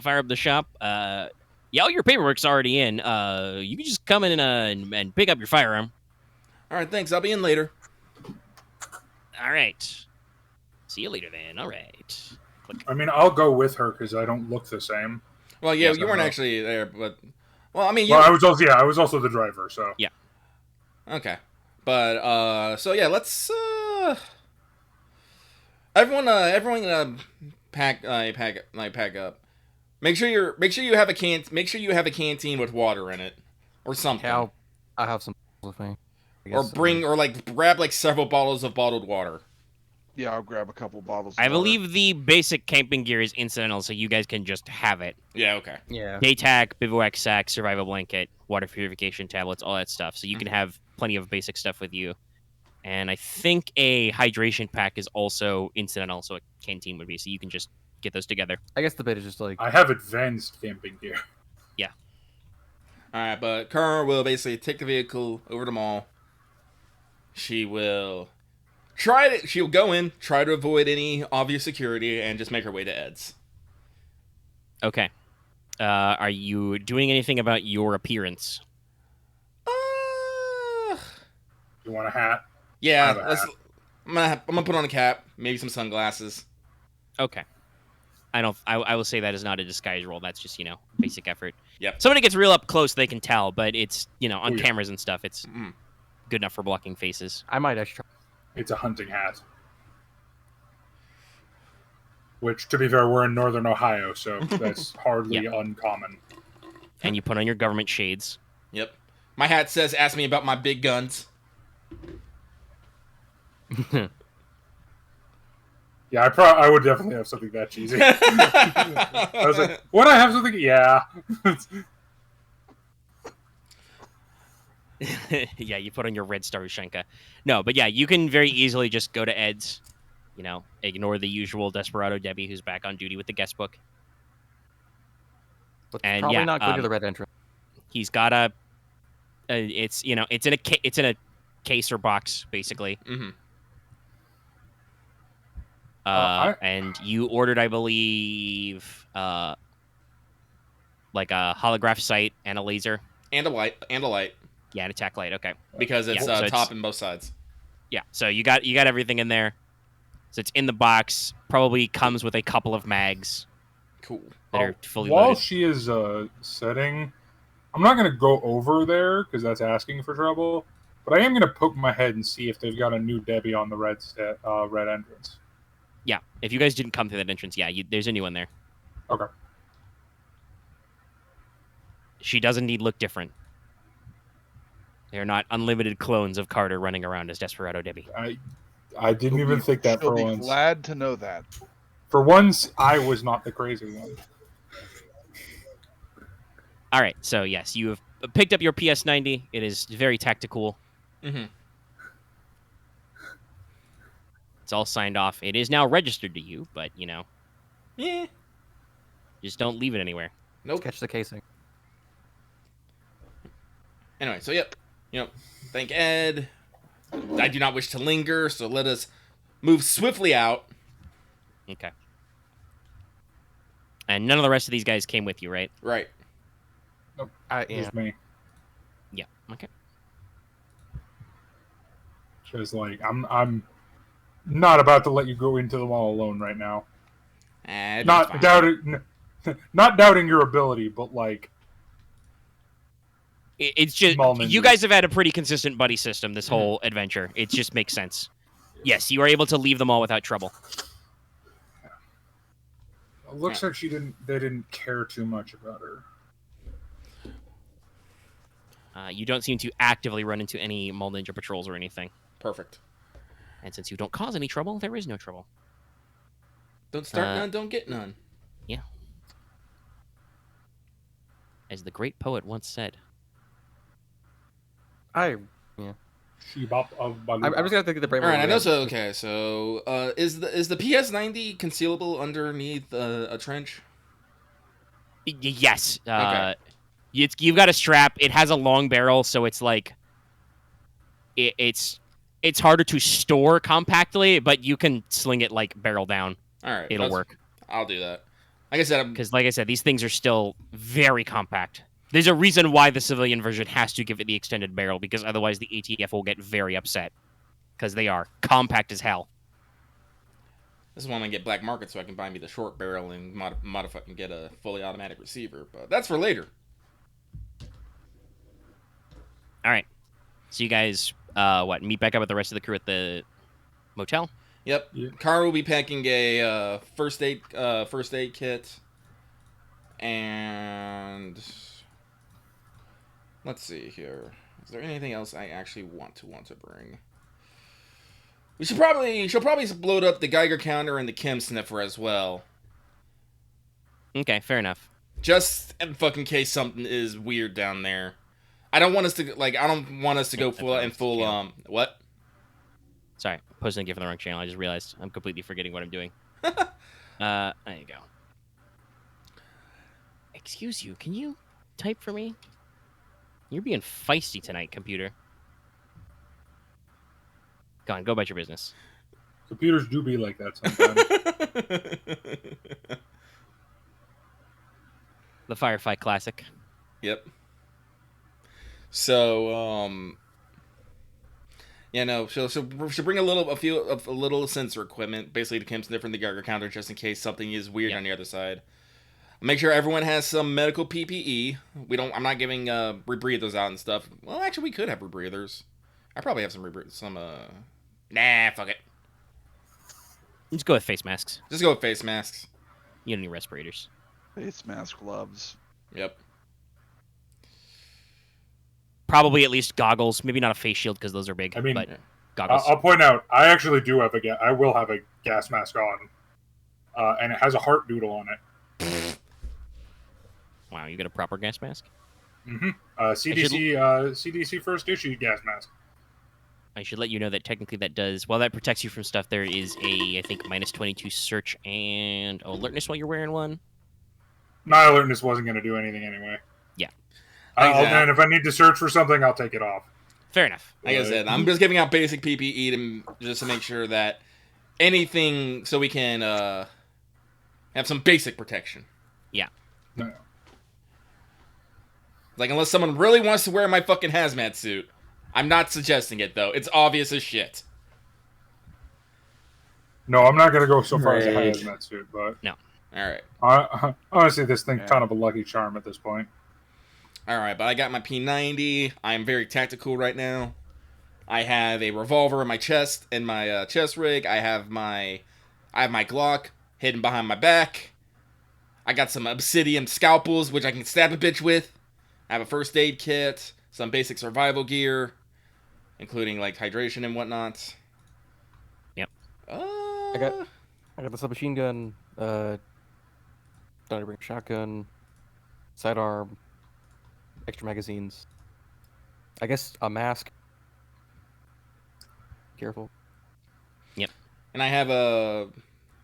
fire up the shop. All your paperwork's already in. You can just come in and pick up your firearm. All right, thanks. I'll be in later. All right. See you later then. All right. Click. I mean, I'll go with her because I don't look the same. Well, yeah, you weren't actually there, but I was also the driver, so yeah. Okay, but so yeah, let's everyone pack up. Make sure you have a canteen with water in it or something. Yeah, I'll have some with me. Or grab several bottles of bottled water. Yeah, I'll grab a couple bottles. I believe the basic camping gear is incidental, so you guys can just have it. Yeah, okay. Yeah. Day tack, bivouac sack, survival blanket, water purification tablets, all that stuff. So you can have plenty of basic stuff with you. And I think a hydration pack is also incidental, so a canteen would be. So you can just get those together. I guess the bit is just I have advanced camping gear. Yeah. All right, but Kara will basically take the vehicle over to the mall. She will she'll go in, try to avoid any obvious security, and just make her way to Ed's. Okay. Are you doing anything about your appearance? You want a hat? Yeah, I'm gonna put on a cap, maybe some sunglasses. Okay. I will say that is not a disguise roll. That's just, basic effort. Yep. Somebody gets real up close, they can tell, but it's, on cameras and stuff, it's good enough for blocking faces. I might actually try. It's a hunting hat. Which, to be fair, we're in northern Ohio, so that's hardly uncommon. And you put on your government shades. Yep. My hat says, "Ask me about my big guns." Yeah, I would definitely have something that cheesy. I was like, would I have something? Yeah. Yeah, you put on your red Star Ushenka. No, but yeah, you can very easily just go to Ed's, ignore the usual Desperado Debbie who's back on duty with the guest book. But and probably not go to the red entrance. He's got it's in a case or box basically. Mm-hmm. And you ordered, I believe, a holograph sight and a laser and a light. Yeah, an attack light. Okay, because it's so top in both sides. Yeah, so you got everything in there. So it's in the box. Probably comes with a couple of mags. Cool. That are fully while loaded. she is setting, I'm not going to go over there because that's asking for trouble. But I am going to poke my head and see if they've got a new Debbie on the red entrance. Yeah, if you guys didn't come through that entrance, there's a new one there. Okay. She does indeed look different. They are not unlimited clones of Carter running around as Desperado Debbie. I didn't even think that for She'll be once. glad to know that. For once, I was not the crazy one. All right, so yes, you have picked up your PS90. It is very tactical. Mm-hmm. It's all signed off. It is now registered to you, but Yeah. just don't leave it anywhere. Nope. Catch the casing. Anyway, so yep. Thank Ed. I do not wish to linger, so let us move swiftly out. Okay. And none of the rest of these guys came with you, right? Right. Nope. Yeah. Just me. Yeah. Okay. Just like I'm not about to let you go into the mall alone right now. Not doubting your ability, but like it's just small you ninjas. guys have had a pretty consistent buddy system this whole adventure. It just makes sense. Yes, you are able to leave them all without trouble. It looks like they didn't care too much about her. You don't seem to actively run into any Mall Ninja patrols or anything. Perfect. And since you don't cause any trouble, there is no trouble. Don't start none, don't get none. Yeah. As the great poet once said. Yeah. Shebop of I'm just gonna think of the brain. All right, I know. So okay, so is the PS90 concealable underneath a trench? Yes. Okay. You've got a strap. It has a long barrel, so it's like it's harder to store compactly, but you can sling it like barrel down. All right, It'll work. I'll do that. Like I said, these things are still very compact. There's a reason why the civilian version has to give it the extended barrel, because otherwise the ATF will get very upset. Because they are compact as hell. this is when I get black market so I can buy me the short barrel and modify and get a fully automatic receiver. But that's for later. All right. So you guys, meet back up with the rest of the crew at the motel? Yep. Yeah. Kara will be packing a first aid kit, and let's see here. Is there anything else I actually want to bring? She'll probably load up the Geiger counter and the chem sniffer as well, Okay, fair enough. just in fucking case something is weird down there. I don't want us to go full what? Sorry, posting a gift on the wrong channel. I just realized I'm completely forgetting what I'm doing. There you go. Excuse you, can you type for me? You're being feisty tonight, computer. Go on, go about your business. Computers do be like that sometimes. The Firefight Classic. Yep. So, she'll bring a little sensor equipment, basically the chem sniffer and the Geiger counter, just in case something is weird on the other side. Make sure everyone has some medical PPE. I'm not giving rebreathers out and stuff. Well, actually, we could have rebreathers. I probably have some rebreathers. Nah, fuck it. Just go with face masks. Just go with face masks. You don't need respirators. Face mask, gloves. Yep. Probably at least goggles. Maybe not a face shield because those are big. I mean, but goggles. I'll point out, I actually do have I will have a gas mask on, and it has a heart doodle on it. Wow, you got a proper gas mask? Mm-hmm. CDC first issue gas mask. I should let you know that technically that does... While that protects you from stuff, there is I think, minus 22 search and alertness while you're wearing one. My alertness wasn't going to do anything anyway. Yeah. And if I need to search for something, I'll take it off. Fair enough. Like I said, I'm just giving out basic PPE just to make sure that anything... So we can have some basic protection. Yeah. No. Like, unless someone really wants to wear my fucking hazmat suit. I'm not suggesting it, though. It's obvious as shit. No, I'm not going to go so far as a Right. hazmat suit, but... No. Alright. Honestly, this thing's kind of a lucky charm at this point. Alright, but I got my P90. I'm very tactical right now. I have a revolver in my chest, in my chest rig. I have my Glock hidden behind my back. I got some obsidian scalpels, which I can stab a bitch with. I have a first aid kit, some basic survival gear, including like hydration and whatnot. I got the submachine gun. Don't bring a shotgun, sidearm, extra magazines. I guess a mask. Careful. Yep. And I have a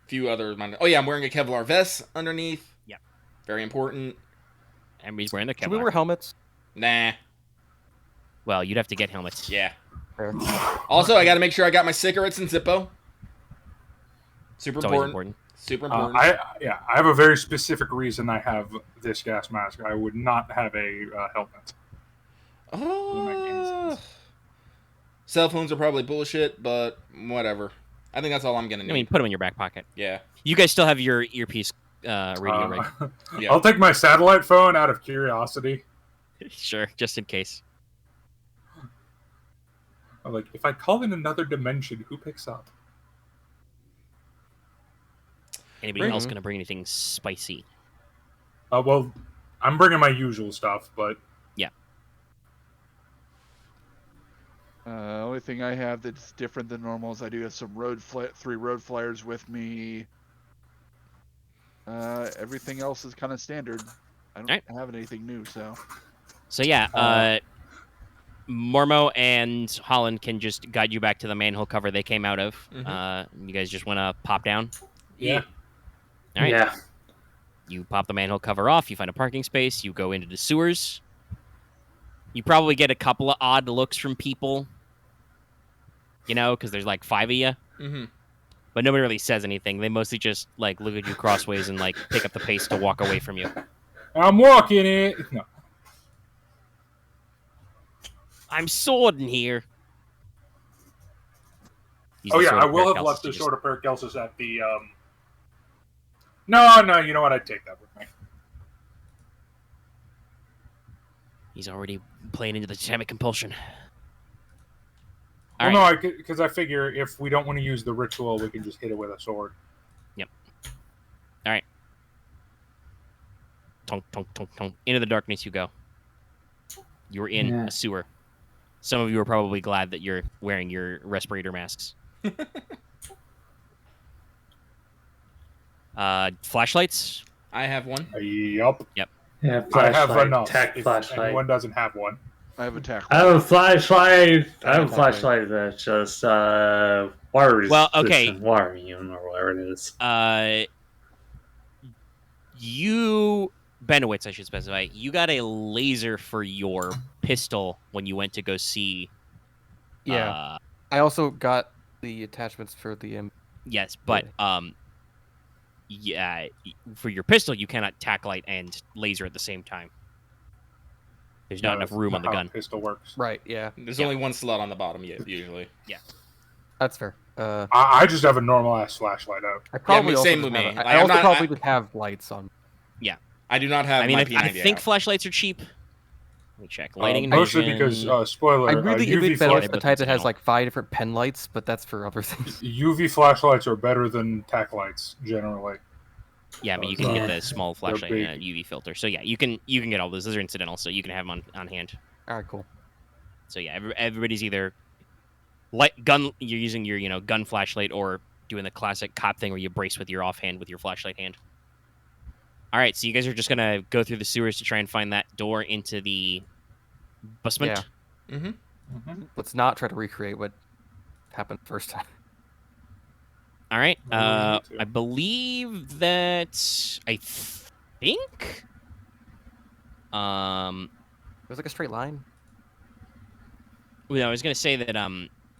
few other. Oh yeah, I'm wearing a Kevlar vest underneath. Yep. Very important. Everybody's wearing their Should we Kevlar. wear helmets? Nah. Well, you'd have to get helmets. Yeah. Fair. Also, I got to make sure I got my cigarettes in Zippo. Super It's always important. important. Super important. I have a very specific reason I have this gas mask. I would not have a helmet. Doesn't make any sense. Cell phones are probably bullshit, but whatever. I think that's all I'm gonna need. I mean, put them in your back pocket. Yeah. You guys still have your earpiece radio, right? Yeah. I'll take my satellite phone out of curiosity. Sure, just in case. I'm like, if I call in another dimension, who picks up? Anybody else gonna bring anything spicy? Well, I'm bringing my usual stuff, but yeah. Only thing I have that's different than normal is I do have some 3 road flyers with me. Everything else is kind of standard. I don't have anything new, so. So yeah, Mormo and Holland can just guide you back to the manhole cover they came out of. You guys just want to pop down? Yeah. All right. Yeah. You pop the manhole cover off. You find a parking space. You go into the sewers. You probably get a couple of odd looks from people. You know, because there's like 5 of you. Mm-hmm. But nobody really says anything. They mostly just like look at you crossways and like pick up the pace to walk away from you. I'm walking it. No. I'm swording here. Oh yeah, I will have left the sword of Paracelsus at the. No, you know what? I'd take that with me. He's already playing into the totemic compulsion. Well, no, because I figure if we don't want to use the ritual, we can just hit it with a sword. Yep. All right. Tonk, tonk, tonk, tonk. Into the darkness you go. You were in a sewer. Some of you are probably glad that you're wearing your respirator masks. Flashlights? I have one. Yup. Yep. Yeah, I have enough. Tack if flashlight. anyone doesn't have one. I have a tackle. I have a flashlight. I have a flashlight that's just water resistant, well, okay. Water immune, or whatever it is. You, Benowitz, I should specify, you got a laser for your pistol when you went to go see. Yeah. I also got the attachments for the. Yes, but yeah, for your pistol, you cannot tack light and laser at the same time. There's not enough room on the gun. Pistol works. Right. Yeah. There's only one slot on the bottom usually. Yeah. That's fair. I just have a normal ass flashlight out. I probably Yeah, also same just with have me. a- Like, I I'm also not- probably would have lights on. Yeah. I do not have. I mean, my I P90 think out. flashlights are cheap. Let me check. Lighting and Mostly vision. because, spoiler, I really UV, envy Benowitz, the but type that has no. like 5 different pen lights, but that's for other things. UV flashlights are better than tack lights, generally. Yeah, but you can get Yeah. the small flashlight and a UV filter. So yeah, you can get all those. Those are incidental, so you can have them on hand. All right, cool. So yeah, everybody's either gun. You're using your gun flashlight or doing the classic cop thing where you brace with your offhand with your flashlight hand. All right, so you guys are just gonna go through the sewers to try and find that door into the basement. Yeah. Mm-hmm. Let's not try to recreate what happened first time. All right. What do we need to? I believe that I think. It was like a straight line. I was gonna say that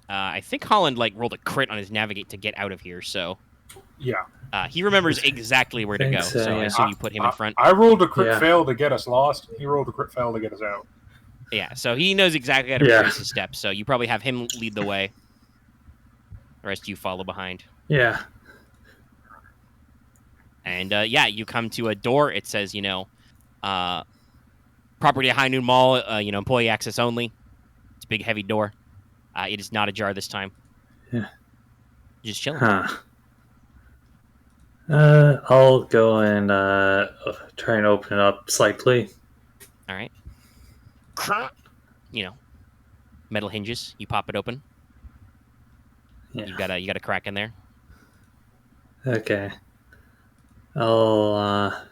I think Holland rolled a crit on his navigate to get out of here, so Yeah. he remembers exactly where to Think go. so, So I yeah. assume you put him in front. I rolled a crit Yeah. fail to get us lost. He rolled a crit fail to get us out. Yeah, so he knows exactly how to Yeah. retrace his steps. So you probably have him lead the way. The rest of you follow behind. Yeah. And yeah, you come to a door. It says, property at High Noon Mall. Employee access only. It's a big, heavy door. It is not ajar this time. Yeah. Just chilling. Huh. I'll go and try and open it up slightly. All right. Metal hinges. You pop it open. Yeah. You got a crack in there. Okay. I'll at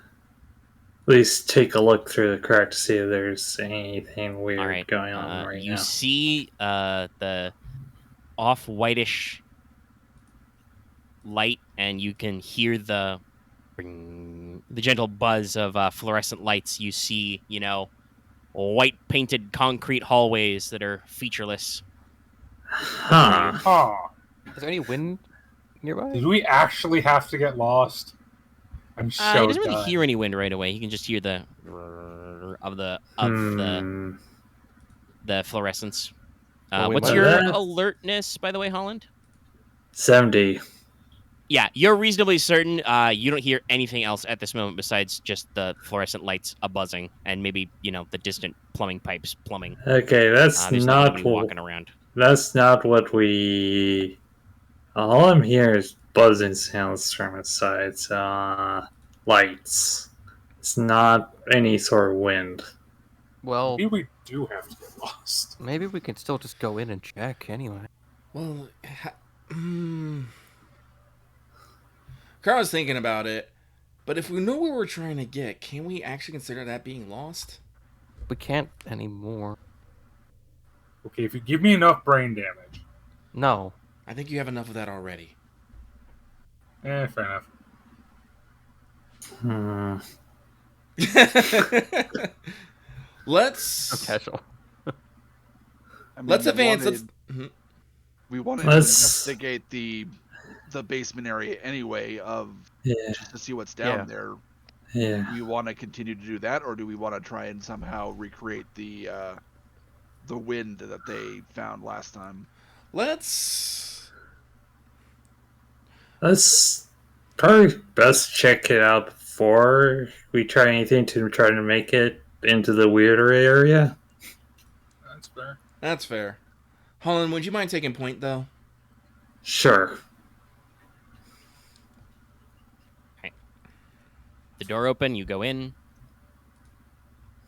least take a look through the crack to see if there's anything weird All right. going on right you now. see the off-whitish light, and you can hear the gentle buzz of fluorescent lights. You see, white painted concrete hallways that are featureless. Huh. Huh. Is there any wind nearby? Did we actually have to get lost? I'm He so doesn't really done. hear any wind right away. He can just hear the of the fluorescence. Well, we What's might- your That- alertness, by the way, Holland? 70. Yeah, you're reasonably certain. You don't hear anything else at this moment besides just the fluorescent lights a-buzzing and maybe, the distant plumbing pipes plumbing. Okay, that's There's not nobody walking around. That's not what we. All I'm hearing is buzzing sounds from inside. Lights. It's not any sort of wind. Well, Maybe we do have to get lost. maybe we can still just go in and check anyway. Well, Carl was thinking about it, but if we know where we're trying to get, can we actually consider that being lost? We can't anymore. Okay, if you give me enough brain damage. No. I think you have enough of that already. Fair enough. Hmm. Let's So casual. I mean, let's we advance. wanted- Mhm. We wanted to Let's- investigate the basement area anyway, Yeah. just to see what's down Yeah. there. Yeah. Do we want to continue to do that, or do we want to try and somehow recreate the wind that they found last time? Let's Let's probably best check it out before we try anything to try to make it into the weirder area. That's fair. That's fair. Holland, would you mind taking point though? Sure. The door open, you go in.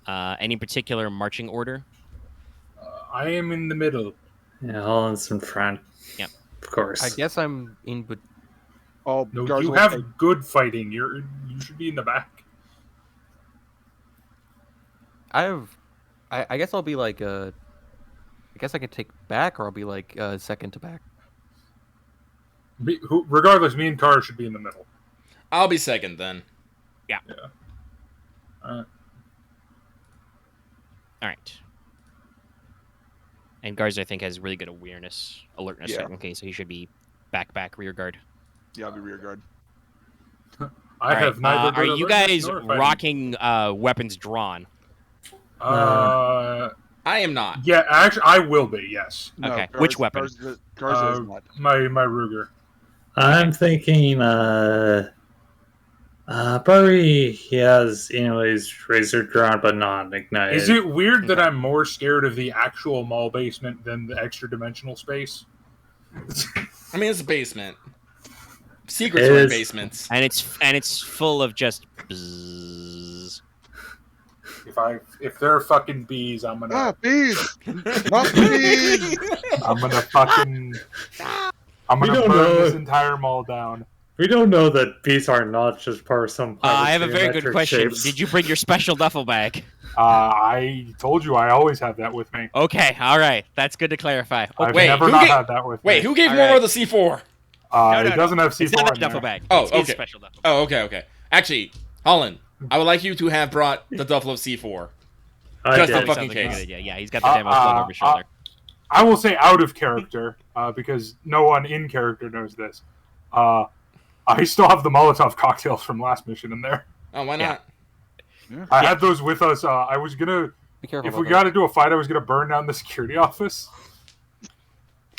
Any particular marching order? I am in the middle. Yeah, Holland's in front. Yep. Of course. I guess I'm in, but Oh, No, Garza you will have take- good fighting. You should be in the back. I guess I'll be like I guess I can take back, or I'll be like second to back. Regardless, me and Tar should be in the middle. I'll be second then. Uh, All right. And Garza, I think, has really good alertness. Yeah. Okay, so he should be back, rear guard. Yeah, I'll be rear guard. I All have right, neither. are good you alertness guys nor fighting. rocking weapons drawn? I am not. Yeah, actually, I will be. Yes, No, Okay, which weapon? Garza is not. my Ruger. I'm thinking, probably he has, anyways, razor drawn but not ignited. Is it weird that I'm more scared of the actual mall basement than the extra dimensional space? I mean, it's a basement. Secrets It are in is. basements. And it's full of just bzzz. If there are fucking bees, I'm gonna Ah, bees! Not bees! I'm gonna fucking I'm We gonna don't burn know. this entire mall down. We don't know that bees are not just part of some. I have a very good geometric question. shapes. Did you bring your special duffel bag? I told you I always have that with me. Okay, all right. That's good to clarify. Oh, I've wait, never who not gave- had that with Wait, me. who gave All Mormo right. the C4? No, It doesn't have it's C4 not in a duffel there. bag. Oh, It's his okay. special duffel bag. Oh, okay. Actually, Holland, I would like you to have brought the duffel of C4. I just did. a Sounds fucking like a good case. idea. Yeah, he's got the demo slung over his shoulder. I will say out of character, because no one in character knows this. I still have the Molotov cocktails from last mission in there. Oh, why Yeah. not? I had those with us. I was gonna, Be careful. if about we that. got to do a fight, I was gonna burn down the security office.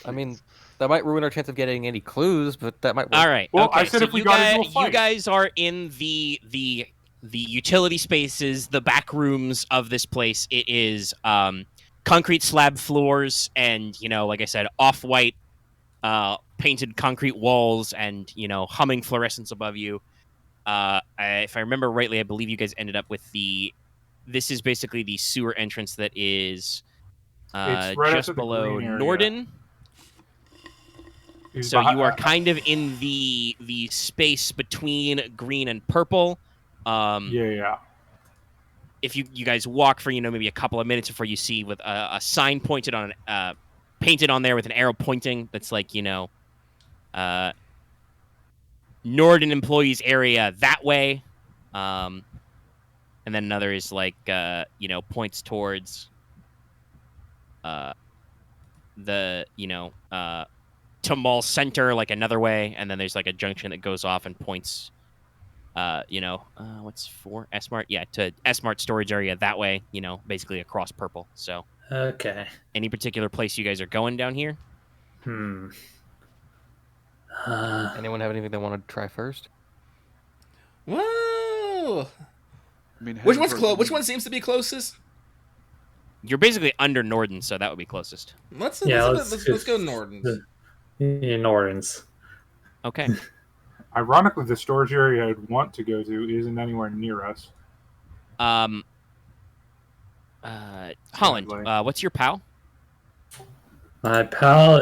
I mean, that might ruin our chance of getting any clues, but that might work. All right. Well, okay, I said so if we you gotta guys, do a you fight. guys are in the utility spaces, the back rooms of this place. It is concrete slab floors, and like I said, off-white painted concrete walls, and humming fluorescence above you. If I remember rightly, I believe you guys ended up with this is basically the sewer entrance that is It's right just after the below green area. Norden. So you are kind of in the space between green and purple. Yeah. If you guys walk for maybe a couple of minutes before you see with a sign painted on there with an arrow pointing that's like Norden employees area that way, and then another is like points towards the to mall center like another way, and then there's like a junction that goes off and points what's for S-Mart? Yeah, to S-Mart storage area that way, basically across purple. So Okay. any particular place you guys are going down here? Anyone have anything they want to try first? Whoa! I mean, Which one's close? Which one seems to be closest? You're basically under Norden, so that would be closest. Let's go Norden's. Norden's. Okay. Ironically, the storage area I'd want to go to isn't anywhere near us. Holland, what's your POW? My PAL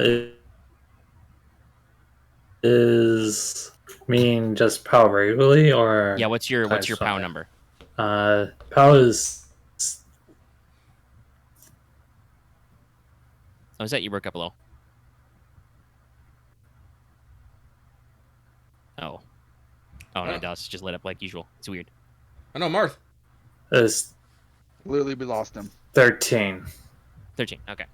is mean just PAL regularly, or Yeah, what's your POW number? PAL is. Oh, is that you broke up a little? Oh. Oh, no, Dallas just lit up like usual. It's weird. I know, Marth. Is Literally, we lost him. 13. 13, okay.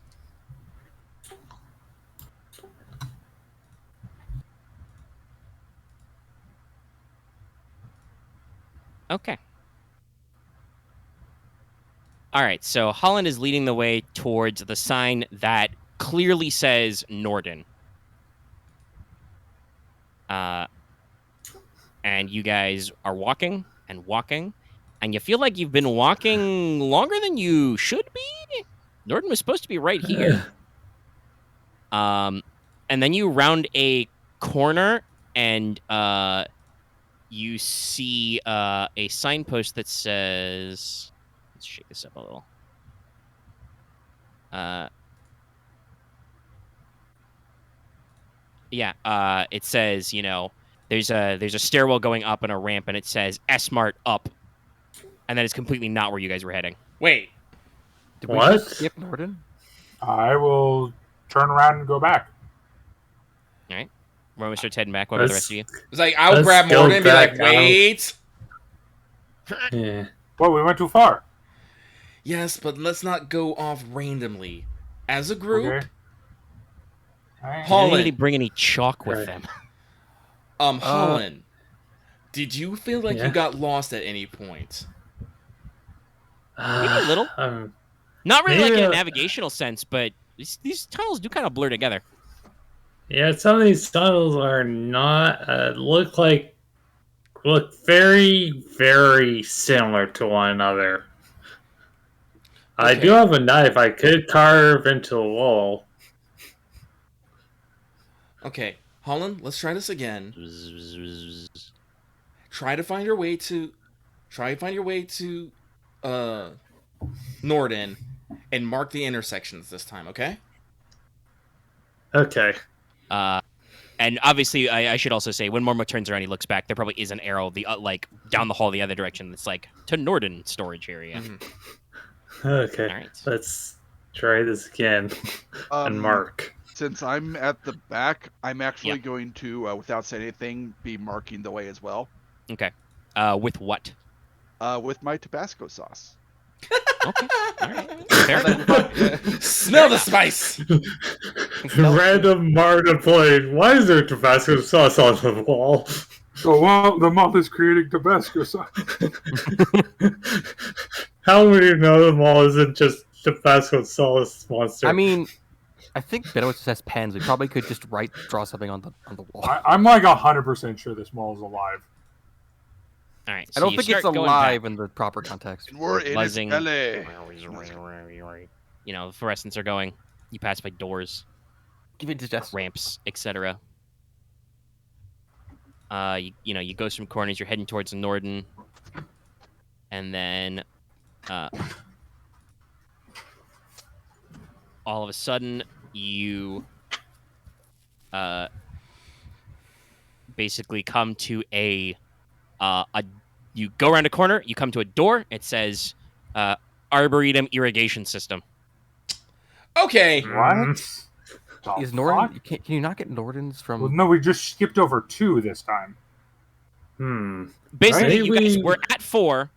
Okay. All right, so Holland is leading the way towards the sign that clearly says Norden. And you guys are walking and walking, and you feel like you've been walking longer than you should be. Norden was supposed to be right here. And then you round a corner, and you see a signpost that says... Let's shake this up a little. It says, there's a stairwell going up and a ramp, and it says S-Mart up. And then it's completely not where you guys were heading. Wait. Did we What? just skip Norden? I will turn around and go back. All right. Roman starts heading back. What about the rest of you? It's like, I'll Let's grab go Morgan and be like, back. wait. Yeah. Well, we went too far. Yes, but let's not go off randomly. As a group, Okay. All right. Did Holland. anybody bring any chalk with Right. them? Holland, did you feel like Yeah? you got lost at any point? Maybe a little. Not really like in a navigational sense, but these tunnels do kind of blur together. Yeah, some of these tunnels are not look very, very similar to one another. I Okay. do have a knife I could carve into the wall. Okay, Holland, let's try this again. Try to find your way to Norden and mark the intersections this time, okay? Okay. And obviously, I should also say, when Mormo turns around, he looks back. There probably is an arrow down the hall the other direction. That's like to Norden storage area. Mm-hmm. Okay. All right. Let's try this again and mark. Since I'm at the back, I'm actually Yeah. going to, without saying anything, be marking the way as well. Okay. With what? With my Tabasco sauce. Okay. All right. Fair enough. Smell the spice. Random Marta played. Why is there Tabasco sauce on the wall? The moth is creating Tabasco sauce. How would you know the mall isn't just Tabasco sauce monster? I mean, I think Benowitz has pens. We probably could just draw something on the wall. I'm like 100% sure this mall is alive. All right. I So don't you think it's start going alive back. in the proper context. And we're in Buzzing. its belly. The fluorescents are going. You pass by doors, Give it to Jess. ramps, etc. You go some corners. You're heading towards the Norden, and then all of a sudden you basically come to a you go around a corner, you come to a door. It says Arboretum Irrigation System. Okay. What? The Is Norden? fuck? Can you not get Nordens from? Well, no, we just skipped over 2 this time. Basically, Right? you guys We- were at 4,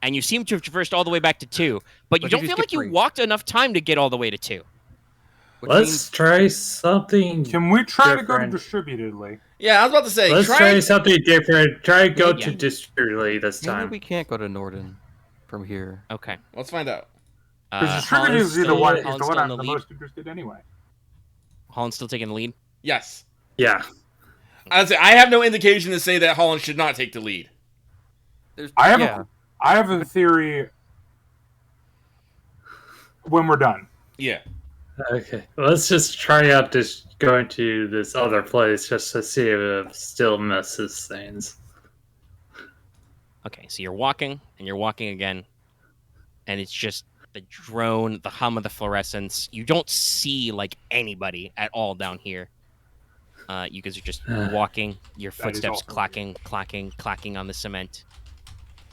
and you seem to have traversed all the way back to 2, but you But don't you feel skipped like you 3. walked enough time to get all the way to 2. Which Let's means try something. Can we try to go to Different. distributedly? Yeah, I was about to say, Let's try something different. Try go Yeah. to distributedly this maybe time. we can't go to Norden from here. Okay. Let's find out. Because distributedly Holland's is the still- one, is Holland's the still one in I'm the the lead. most interested anyway. Holland's still taking the lead. Yes. Yeah. I'd say I have no indication to say that Holland should not take the lead. I have yeah. I have a theory when we're done. Yeah. Okay. Let's just try out this going to this other place just to see if it still misses things. Okay, so you're walking, and you're walking again, and it's just the drone, the hum of the fluorescence. You don't see, like, anybody at all down here. You guys are just walking, your That is footsteps also clacking on the cement.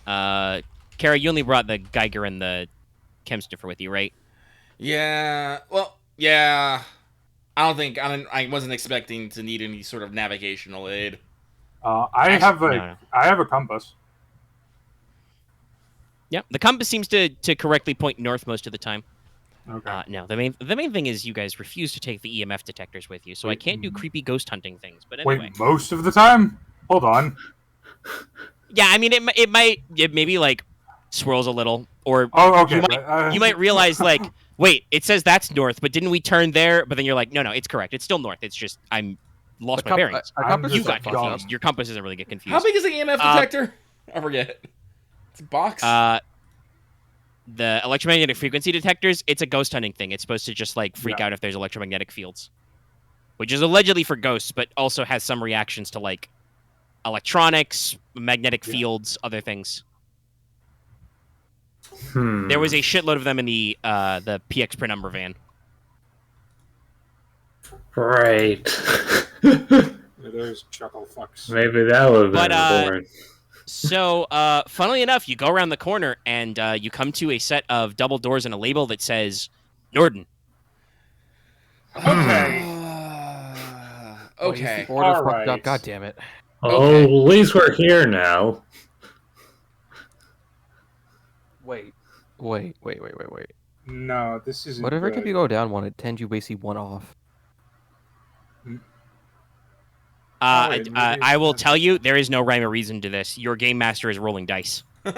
Kara, you only brought the Geiger and the chem sniffer with you, right? Yeah. Well, yeah. I wasn't expecting to need any sort of navigational aid. I have a no. I have a compass. Yep, the compass seems to correctly point north most of the time. Okay. No, the main thing is you guys refuse to take the EMF detectors with you, so I can't do creepy ghost hunting things. But anyway, Wait, most of the time? Hold on. yeah, I mean it maybe like swirls a little, or Oh, okay. you might realize like, wait, it says that's north, but didn't we turn there? But then you're like, no, it's correct. It's still north. It's just I'm lost my bearings. Our I'm compass just You is got like, fucked up. confused. Your compass doesn't really get confused. How big is the EMF detector? I forget. It's a box. The electromagnetic frequency detectors, it's a ghost hunting thing. It's supposed to just like freak Yeah. out if there's electromagnetic fields, which is allegedly for ghosts, but also has some reactions to like electronics, magnetic fields, other things. There was a shitload of them in the PX per number van. Right. There's chuckle fucks. Maybe that would have But, been boring. So, funnily enough, you go around the corner and you come to a set of double doors and a label that says Norden. Okay. Okay. Order All fucked right. up. God damn it. Oh, at least we're here now. Wait. No, this isn't. Whatever good. time you go down one, it tends you basically one off. wait, maybe I will it's- tell you, there is no rhyme or reason to this. Your game master is rolling dice. No.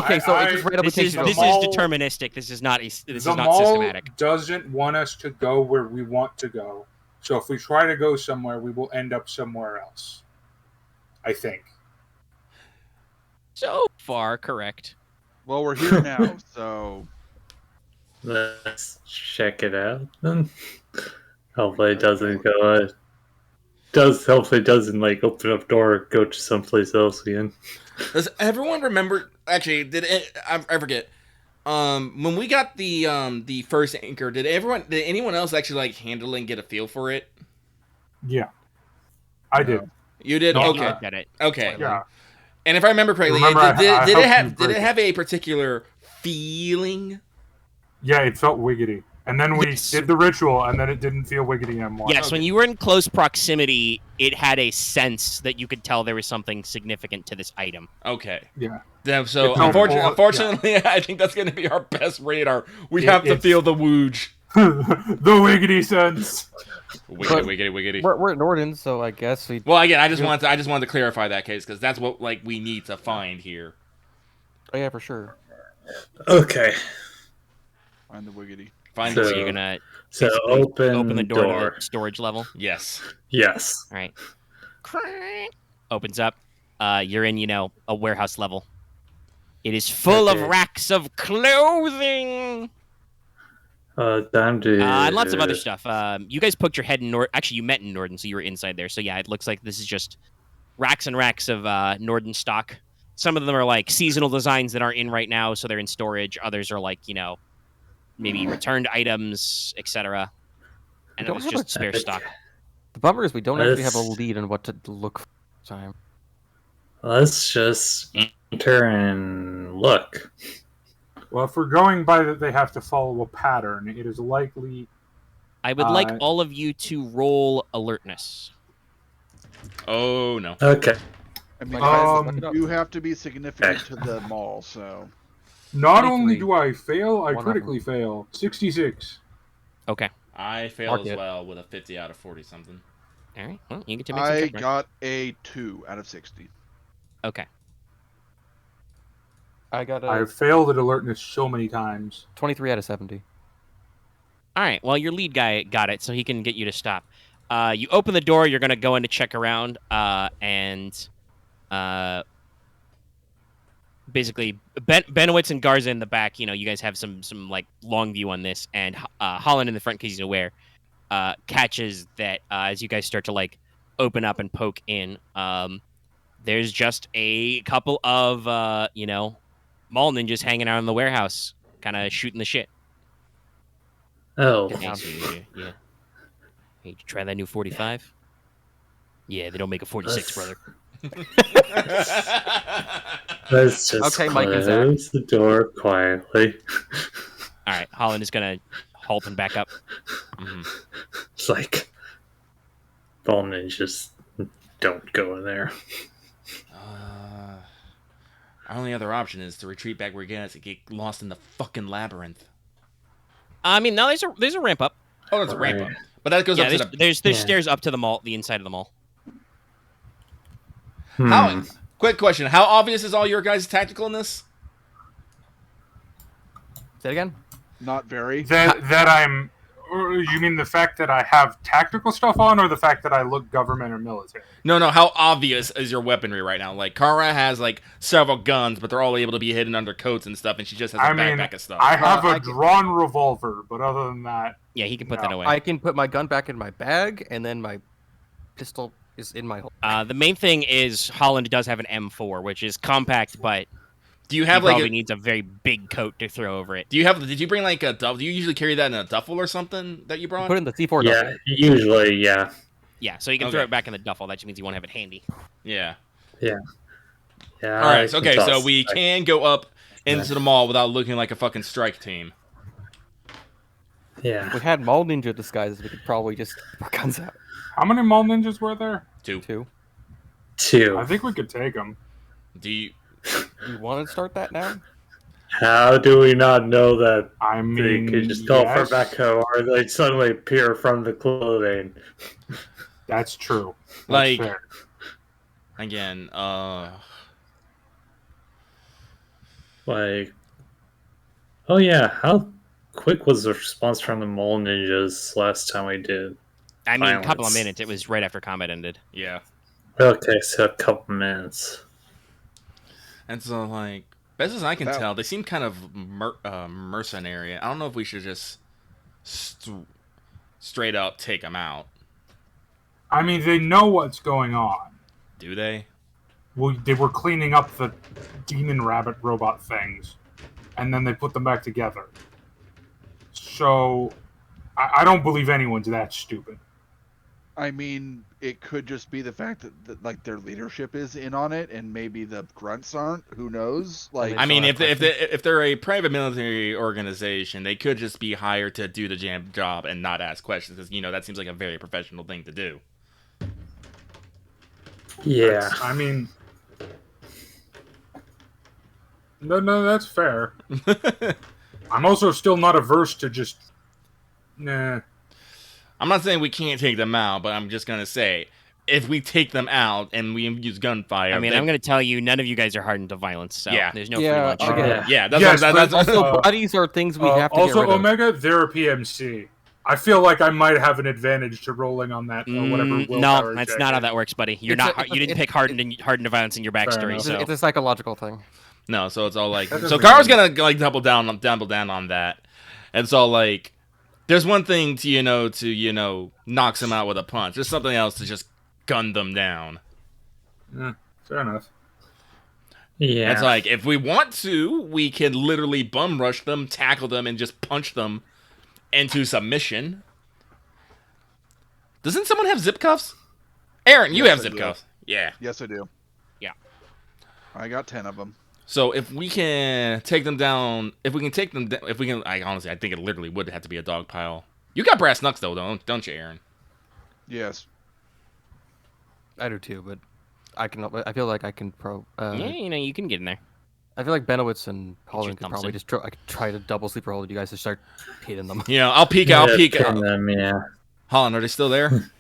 Okay, so it just randomly This takes is you this to is mall- deterministic. This is not this is The not mall systematic. doesn't want us to go where we want to go. So if we try to go somewhere, we will end up somewhere else. I think. So far, correct. Well, we're here now, so Let's check it out then. Hopefully it doesn't go. Hopefully it doesn't like open up door or go to someplace else again. Does everyone remember? Actually, I forget. When we got the first anchor, did anyone else actually like handle and get a feel for it? Yeah. I did. You did. No, Okay. Get it. Okay. Yeah. And if I remember correctly, Remember, I did helped it have you did break it have a particular feeling? Yeah, it felt wiggity. And then we Yes. did the ritual, and then it didn't feel wiggity anymore. Yes, when you were in close proximity, it had a sense that you could tell there was something significant to this item. Okay. Yeah. Then, so It felt unfortunately, I think that's going to be our best radar. We have to it's- feel the wooge. The wiggity sense. Wiggity. We're at Norden, so I guess we. Well, again, I just wanted to clarify that case because that's what like we need to find here. Oh yeah, for sure. Okay. find the wiggity. Find So- the So you're gonna So basically open the door, door. to the storage level. yes. Yes. All right. Opens up. You're in, a warehouse level. It is full of Okay. racks of clothing. Time to. And lots of other stuff. You guys poked your head in Norden. Actually, you met in Norden, so you were inside there. So yeah, it looks like this is just racks and racks of Norden stock. Some of them are like seasonal designs that aren't in right now, so they're in storage. Others are like, maybe returned items, etc. And it Don't was have just a- spare stock. The bummer is we don't actually have a lead on what to look for this time. Let's just enter and look. Well, if we're going by that they have to follow a pattern, it is likely... I would like all of you to roll alertness. Oh, no. Okay. I mean, Guys, you have to be significant to the mall, so... Not 23. only do I fail, I One critically fail. 66. Okay. I failed as well with a 50 out of 40 something. All right. Well, you get to make some I check marks. got a 2 out of 60. Okay. I got a I've failed at alertness so many times. 23 out of 70. All right. Well, your lead guy got it, so he can get you to stop. You open the door. You're going to go in to check around, and basically Benowitz and Garza in the back. You know, you guys have some like long view on this, and Holland in the front because he's aware. Catches that as you guys start to like open up and poke in. There's just a couple of mall ninjas hanging out in the warehouse, kind of shooting the shit. Oh. Yeah. Hey, did you try that new 45? Yeah, they don't make a 46, brother. Let's just Okay, Mike and Zach. close the door quietly. All right, Holland is gonna halt and back up. Mm-hmm. It's like, ball ninjas don't go in there. Our only other option is to retreat back where we get to get lost in the fucking labyrinth. I mean, no, there's a ramp up. Oh, that's a ramp up. But that goes Yeah, up to the... there's stairs up to the mall, the inside of the mall. How, quick question. How obvious is all your guys' tacticalness? Say it again? Not very. That I'm... You mean the fact that I have tactical stuff on, or the fact that I look government or military? No, how obvious is your weaponry right now? Like, Kara has, like, several guns, but they're all able to be hidden under coats and stuff, and she just has a backpack of stuff. I have a drawn revolver, but other than that... Yeah, he can put that away. I can put my gun back in my bag, and then my pistol is in my... The main thing is Holland does have an M4, which is compact, but do you have he like probably needs a very big coat to throw over it. Did you bring like a duffel? Do you usually carry that in a duffel or something that you brought? Put it in the C4 Yeah, duffel. usually, yeah. Yeah, so you can throw it back in the duffel. That just means you won't have it handy. Yeah. Yeah. All right. Okay. So we can go up into the mall without looking like a fucking strike team. Yeah. If we had mall ninja disguises, we could probably just keep our guns out. How many mall ninjas were there? 2. 2. I think we could take them. Do you want to start that now? How do we not know that I mean, they could just teleport back home, or they suddenly appear from the clothing? That's true. That's like fair. Again? Like, oh yeah, how quick was the response from the mole ninjas last time we did? I mean, violence? a couple of minutes. It was right after combat ended. Yeah. Okay, so a couple minutes. And so, like, best as I can tell, they seem kind of mercenary. I don't know if we should just straight up take them out. I mean, they know what's going on. Do they? Well, they were cleaning up the demon rabbit robot things, and then they put them back together. So, I don't believe anyone's that stupid. I mean, it could just be the fact that like their leadership is in on it, and maybe the grunts aren't. Who knows? Like, I mean, if they're a private military organization, they could just be hired to do the job and not ask questions, because that seems like a very professional thing to do. Yeah, I mean, no, that's fair. I'm also still not averse to just, nah. I'm not saying we can't take them out, but I'm just gonna say, if we take them out and we use gunfire, I mean, I'm gonna tell you, none of you guys are hardened to violence, so there's no free lunch. That's also bodies are things we have to also get rid of. Omega, they're a PMC. I feel like I might have an advantage to rolling on that whatever. No, that's not how that works, buddy. You didn't pick hardened to violence in your backstory, so it's a psychological thing. No, so it's all like, so Kara's gonna like double down on that, and so like, there's one thing to knock them out with a punch. There's something else to just gun them down. Fair enough. Yeah, it's like, if we want to, we can literally bum rush them, tackle them, and just punch them into submission. Doesn't someone have zip cuffs? Aren, you Yes, have I zip do. cuffs. Yeah. Yes, I do. Yeah. I got 10 of them. So if we can take them down, if we can, I think it literally would have to be a dog pile. You got brass knucks though, don't you, Aren? Yes. I do too, but I feel like I can Yeah, you can get in there. I feel like Benowitz and Holland could thumbs probably in. I could try to double sleeper hold you guys to start hitting them. Yeah, I'll peek. I'll peek. Pin them, yeah. Holland, are they still there?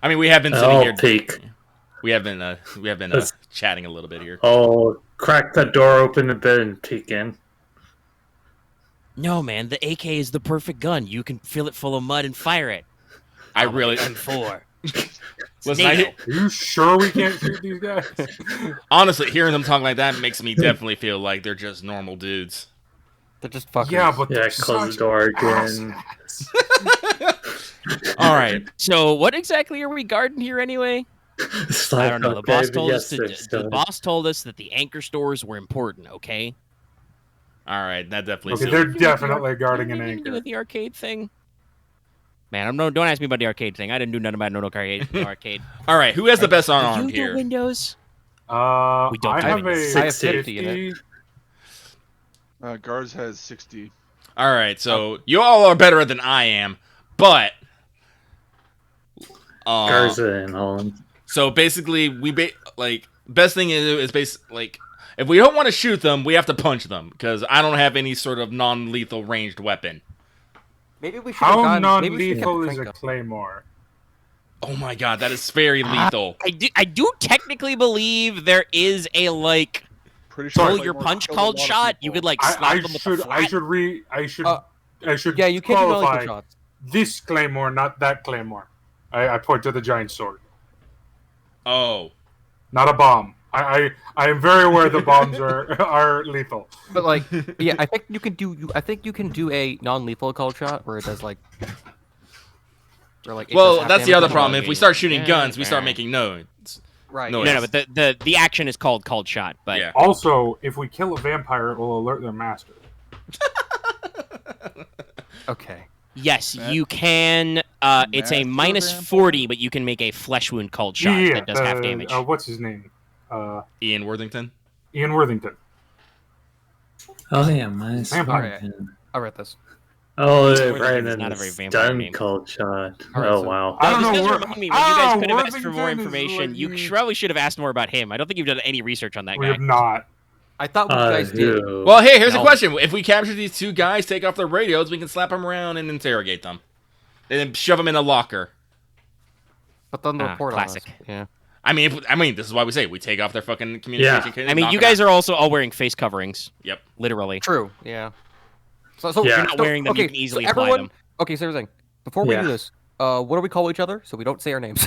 I mean, we have been sitting I'll here. peek. We have been chatting a little bit here. I'll crack the door open a bit and peek in. No, man, the AK is the perfect gun. You can fill it full of mud and fire it. I really. M4. Listen, NATO. Are you sure we can't shoot these guys? honestly, hearing them talk like that makes me definitely feel like they're just normal dudes. They're just fuckers. Yeah, but Yeah, they're close the such door again. asshats. All right. So, what exactly are we guarding here anyway? I don't know. The boss told us the boss told us that the anchor stores were important. Okay. All right, that definitely. Okay, seems- they're definitely guarding an Anything to do anchor. with the arcade thing. Man, don't ask me about the arcade thing. I didn't do nothing about no arcade. All right, who has the best Do unarmed you do here? Windows? We don't I do have it. a I have 50 in it. 50. Garza has 60. All right, so you all are better than I am, but Garza and Holland. so basically, best thing is if we don't want to shoot them, we have to punch them because I don't have any sort of non-lethal ranged weapon. Maybe we should have How gone. Maybe we should have non-lethal kept is a Franco. claymore? Oh my god, that is very lethal. I do technically believe there is a Pretty sure pull Claymore your punch killed a called lot of shot. You people. could I slap them with a flat. I should Yeah, you can't do qualify non-lethal shots. this claymore, not that claymore. I point to the giant sword, Oh, not a bomb. I am very aware the bombs are lethal. But like, yeah, I think you can do. I think you can do a non-lethal cold shot where it does like. Or, like, it does well, half that's the damage other on problem. the- If we start shooting Yeah, guns, we start fair. making noise. Right. No, No, but the action is called shot. But Yeah. Also, if we kill a vampire, it will alert their master. Okay. yes, Matt- you can. It's a Master minus vampire? 40, but you can make a flesh wound called shot Yeah, that does half damage. what's his name? Ian Worthington. Ian Worthington. Oh yeah, minus Vampire. 1. I'll read this. Oh, Worthington's right, not and a the very vampire stun name. called shot. Alright, Oh so- wow. I don't This know does where- remind me, I when you don't guys know, could have asked for more Worthington is information, like you you- probably should have asked more about him. I don't think you've done any research on that We guy. have not. I thought you guys did. who? Well, hey, here's a No. question: if we capture these two guys, take off their radios, we can slap them around and interrogate them, and then shove them in a locker. But then the Ah, report classic. on us. Yeah. I mean, this is why we say we take off their fucking communication. kit and I mean, knock you them guys out. are also all wearing face coverings. Yep. Literally. True. Yeah. So Yeah. you're If you're not wearing them, you can easily apply everyone, them. Okay, so everything. Before we Yeah. do this, what do we call each other so we don't say our names?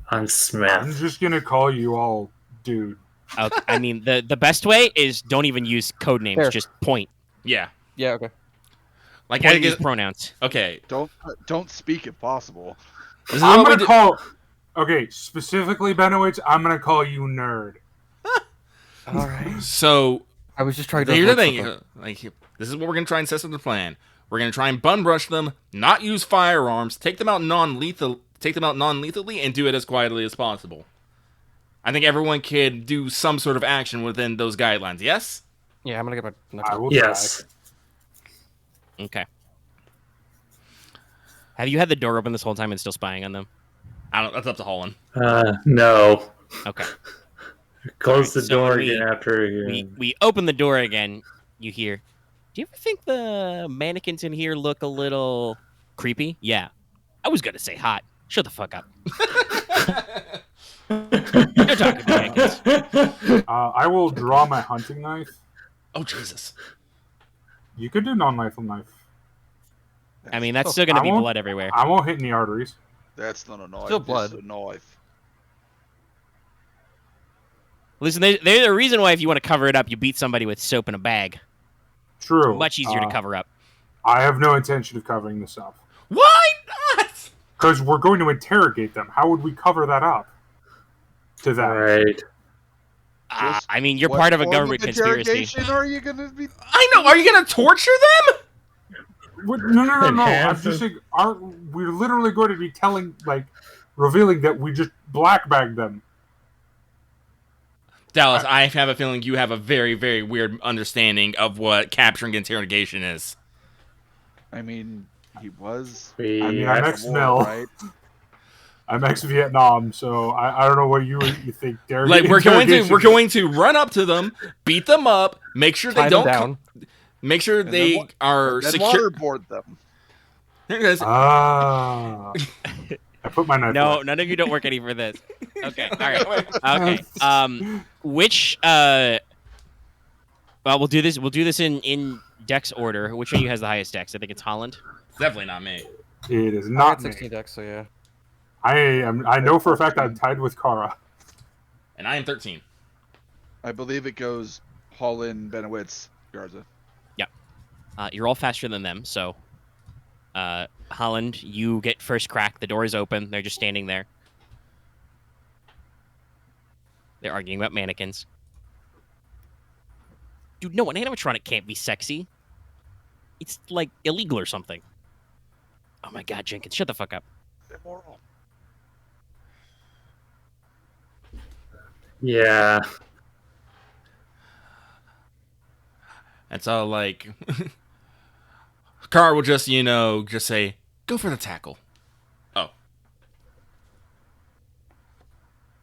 I'm I'm Smith. just gonna call you all dude. Okay, I mean, the best way is don't even use code names. Fair. Just point. Yeah. Yeah. Okay. Like, Point I and use guess, pronouns. okay. Don't speak if possible. This is I'm what we gonna do. call. Okay, specifically Benowitz, I'm gonna call you nerd. All right. So I was just trying to. here's the avoid thing. something. Like, this is what we're gonna try and set up the plan. We're gonna try and bun brush them, not use firearms, take them out non-lethally, and do it as quietly as possible. I think everyone can do some sort of action within those guidelines. Yes. Yeah, I'm gonna get my. I will Yes. Okay. Have you had the door open this whole time and still spying on them? I don't. That's up to Holland. No. Okay. Close the so door we- again after We open the door again. You hear, do you ever think the mannequins in here look a little creepy? Yeah. I was gonna say hot. Shut the fuck up. You're talking to mannequins. I will draw my hunting knife. Oh Jesus. You could do non-lethal knife. I mean, that's still gonna I be won't- blood everywhere. I won't hit any arteries. That's not a knife. Still This blood. is a knife. Listen, there's a reason why if you want to cover it up, you beat somebody with soap in a bag. True. Much easier to cover up. I have no intention of covering this up. Why not? Because we're going to interrogate them. How would we cover that up? To that. Right. I mean, you're What part of a form government conspiracy. interrogation are you gonna be? I know. Are you gonna torture them? No. I'm Enhance just it. saying, we're literally going to be revealing that we just black bagged them. Dallas, I have a feeling you have a very, very weird understanding of what capturing interrogation is. I mean, he was. I'm ex-Mel, right? I'm ex-Vietnam, so I don't know what you think. Like we're going to run up to them, beat them up, make sure they Tie them down. Make sure And they then are then secure. waterboard them. I put my knife No, away. none of you don't work any for this. Okay, all right. Okay. Which well, we'll do this. We'll do this in dex order. Which one of you has the highest dex? I think it's Holland. It's definitely not me. It is I not got me. 16 decks, so yeah. I know for a fact I'm tied with Kara. And I am 13. I believe it goes Holland, Benowitz, Garza. You're all faster than them, so Holland, you get first crack. The door is open. They're just standing there. They're arguing about mannequins. Dude, no, an animatronic can't be sexy. It's like illegal or something. Oh my god, Jenkins, shut the fuck up. Immoral. Yeah. And so like Car will just, just say, go for the tackle. Oh.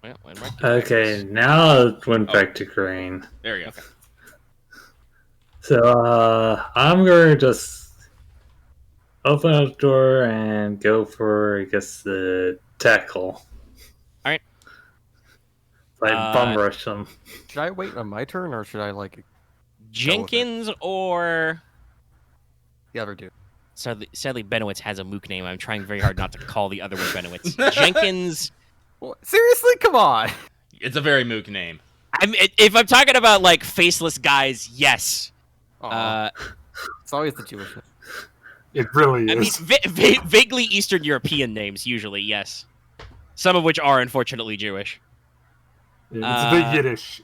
Well, Okay, now it went back to green. There you go. So, I'm gonna just open up the door and go for, I guess, the tackle. Alright. Bum rush them. Should I wait on my turn, or should I, Jenkins or... the other dude? Sadly, Benowitz has a mook name. I'm trying very hard not to call the other one Benowitz. Jenkins... Well, seriously? Come on! It's a very mook name. If I'm talking about, faceless guys, yes. It's always the Jewish name. It really I mean, is. vaguely Eastern European names, usually, yes. Some of which are, unfortunately, Jewish. It's the Yiddish.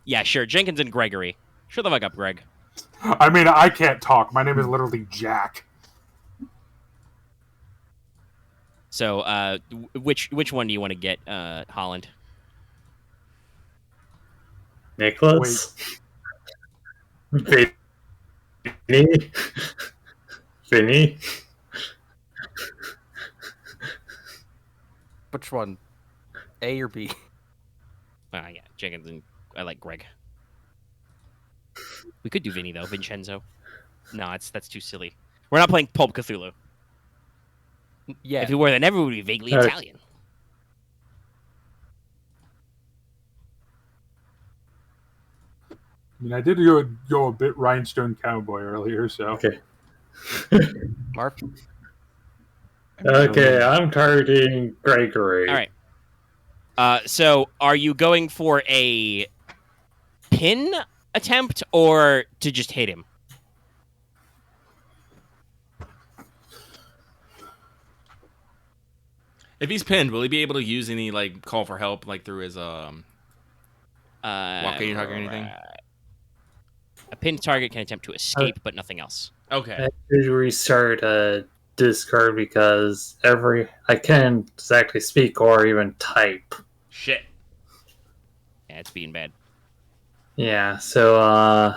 Yeah, sure. Jenkins and Gregory. Shut the fuck up, Greg. I mean, I can't talk. My name is literally Jack. So, which one do you want to get, Holland? Nicholas? Vinny? Vinny? Which one? A or B? Yeah, Jenkins and I like Greg. We could do Vinny though, Vincenzo. No, that's too silly. We're not playing Pulp Cthulhu. Yeah. If we were, then everyone would be vaguely Italian. I mean, I did go a bit rhinestone cowboy earlier, so. Okay. Marth? Okay, I'm targeting Gregory. All right. So are you going for a pin attempt or to just hit him? If he's pinned, will he be able to use any call for help through his walkie talkie or anything? A pinned target can attempt to escape, but nothing else. Okay. I did restart Discord because I can't exactly speak or even type. Shit. Yeah, it's being bad. Yeah, so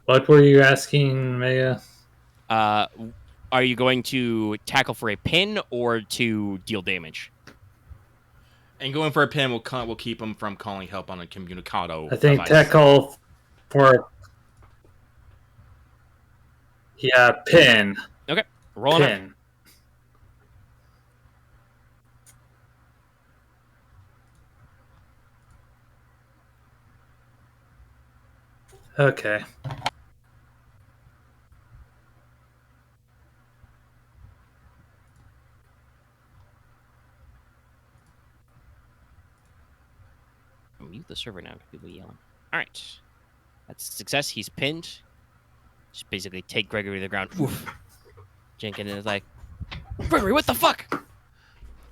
what were you asking, Mega? Are you going to tackle for a pin or to deal damage? And going for a pin will keep him from calling help on a communicado. I think device. tackle for pin. Okay, roll on it. Pin. Okay. Mute the server now. People yelling. All right, that's a success. He's pinned. Just basically take Gregory to the ground. Oof. Jenkins is like, Gregory, what the fuck?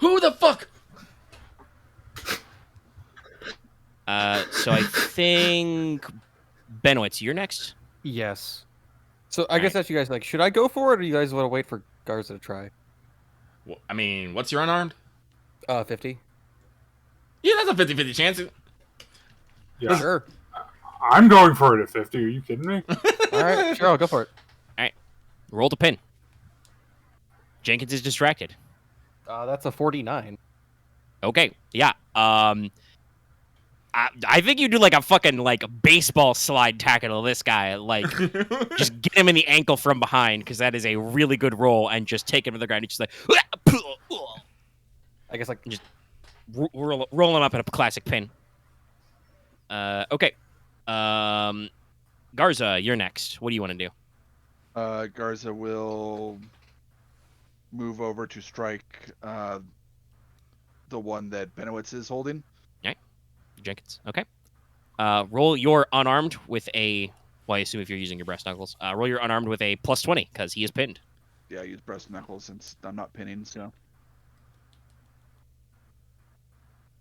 Who the fuck? So I think Benowitz, you're next. Yes. So I guess that's you guys. Like, should I go for it, or you guys want to wait for Garza to try? Well, I mean, what's your unarmed? 50. Yeah, that's a 50-50 chance. Yeah. Sure. I'm going for it at 50. Are you kidding me? All right, sure, I'll go for it. All right. Roll the pin. Jenkins is distracted. That's a 49. Okay. Yeah. I think you do like a fucking like baseball slide tackle to this guy. Like, just get him in the ankle from behind because that is a really good roll, and just take him to the ground. He's just like, I guess like just roll him up in a classic pin. Okay. Garza, you're next. What do you want to do? Garza will move over to strike the one that Benowitz is holding. Jenkins. Okay. Roll your unarmed with a. Well, I assume if you're using your breast knuckles, roll your unarmed with a +20 because he is pinned. Yeah, I use breast knuckles since I'm not pinning. So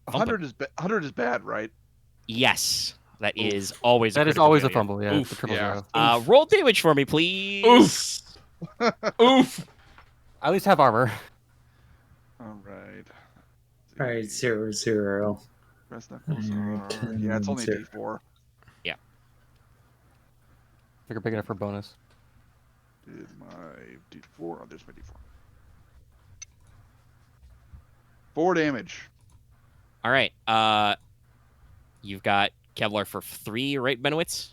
100 is bad, right? Yes, that is always. that is always a fumble. Yeah, Oof, it's a triple yeah. zero. Roll damage for me, please. Oof. Oof. I at least have armor. All right. All right, 0-0. Breast knuckles are... 10, Yeah, it's only 0. D4. Yeah. Figure big enough for bonus. Is my D4? Oh, there's my D4. 4 damage. All right. You've got Kevlar for 3, right, Benowitz?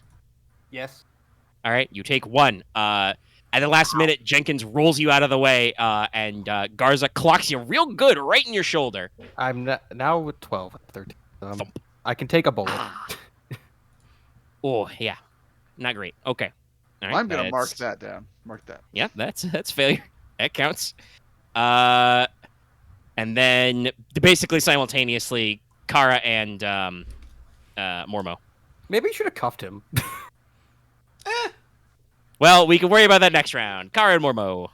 Yes. All right. You take 1. At the last minute, Jenkins rolls you out of the way, and Garza clocks you real good right in your shoulder. I'm now with 12, 13. I can take a bullet. Oh, yeah. Not great. Okay. All right, I'm going to mark that down. Mark that. Yeah, that's failure. That counts. And then basically simultaneously, Kara and Mormo. Maybe you should have cuffed him. Well, we can worry about that next round. Kara and Mormo.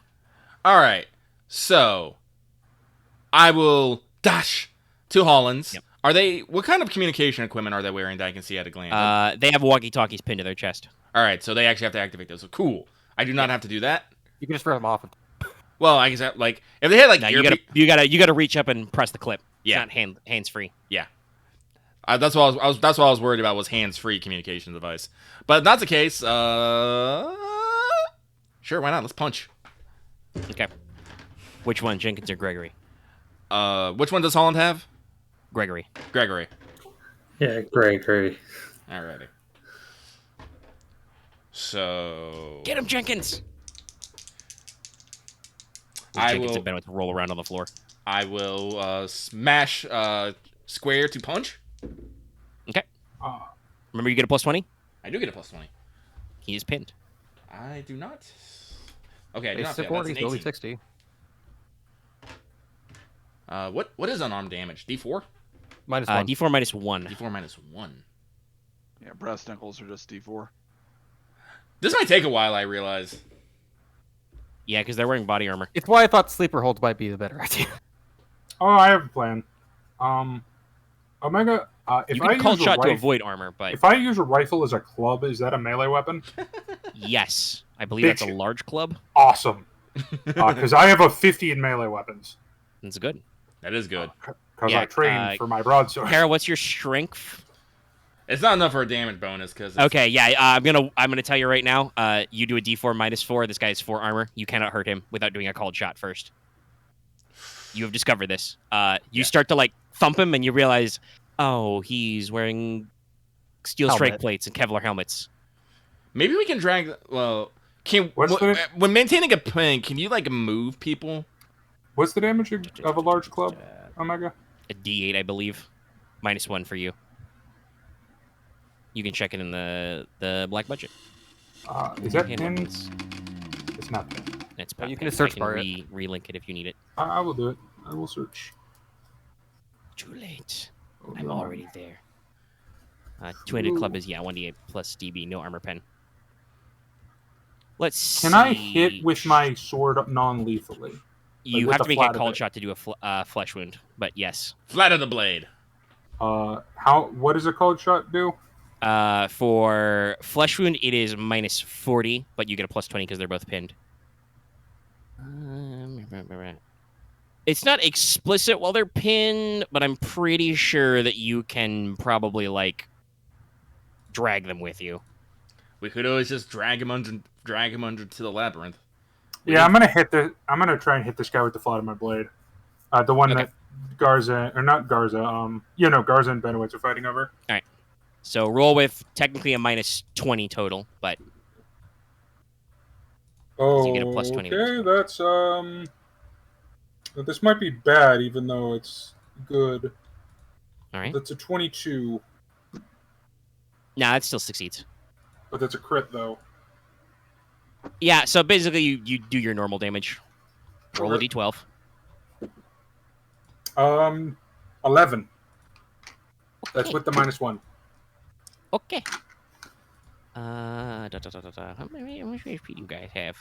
All right. So, I will dash to Holland's. Yep. Are they? What kind of communication equipment are they wearing that I can see at a glance? They have walkie-talkies pinned to their chest. All right. So they actually have to activate those. So cool. I do not have to do that. You can just rip them off. Well, I guess like if they had like No, you gotta reach up and press the clip. Yeah. It's not hands free. Yeah. That's what I was. That's what I was worried about was hands-free communication device. But if that's the case. Sure. Why not? Let's punch. Okay. Which one, Jenkins or Gregory? Which one does Holland have? Gregory. Gregory. Yeah, Gregory. Alrighty. So Get him, Jenkins. I Jenkins will. and Benowitz roll around on the floor. I will smash square to punch. Okay. Remember, you get a +20. I do get a +20. He is pinned. I do not. Okay, I do Base not fail. 40, That's an 18. 60. What is unarmed damage? D4? -1. D4 -1. D4 -1. Yeah, breast knuckles are just D4. This might take a while, I realize. Yeah, because they're wearing body armor. It's why I thought sleeper holds might be the better idea. Oh, I have a plan. Omega, if You I can call use a shot to rifle, avoid armor, but if I use a rifle as a club, is that a melee weapon? yes, I believe that's a Bitch. large club. Awesome. Because I have a 50 in melee weapons. That's good. That is good. Because Yeah, I trained for my broadsword. Kara, what's your strength? It's not enough for a damage bonus because. Okay, yeah, I'm gonna tell you right now. You do a D4 -4. This guy has 4 armor. You cannot hurt him without doing a called shot first. You have discovered this. You start to like thump him, and you realize, oh, he's wearing steel strike Helmet. plates and Kevlar helmets. Maybe we can drag. Well, when maintaining a pin, can you like move people? What's the damage of a large club, Omega? A D8, I believe. -1 for you. You can check it in the black budget. Is that Hand pinned? weapons. It's not pinned. It's You can pinned. just search I can bar it. relink it if you need it. I will do it. I will search. Too late. Oh, I'm no. already there. Two-handed club is 1d8 plus DB, no armor pen. Let's see. Can I hit with my sword non-lethally? You with have the to make flat a of called it? shot to do a flesh wound, but yes. Flat of the blade. What does a cold shot do? For flesh wound, it is minus 40, but you get a plus 20 because they're both pinned. It's not explicit while they're pinned, but I'm pretty sure that you can probably like drag them with you. We could always just drag him under to the labyrinth. Yeah, I'm gonna try and hit this guy with the flat of my blade. The one that Garza, or not Garza, Garza and Benowitz are fighting over. All right. So roll with technically a minus 20 total, but Oh, you get a plus 20. Okay, that's this might be bad, even though it's good. All right. That's a 22, Nah, it still succeeds. but that's a crit though. Yeah, so basically you do your normal damage. Roll a d12. 11. That's with the -1. Okay. How much HP do you guys have?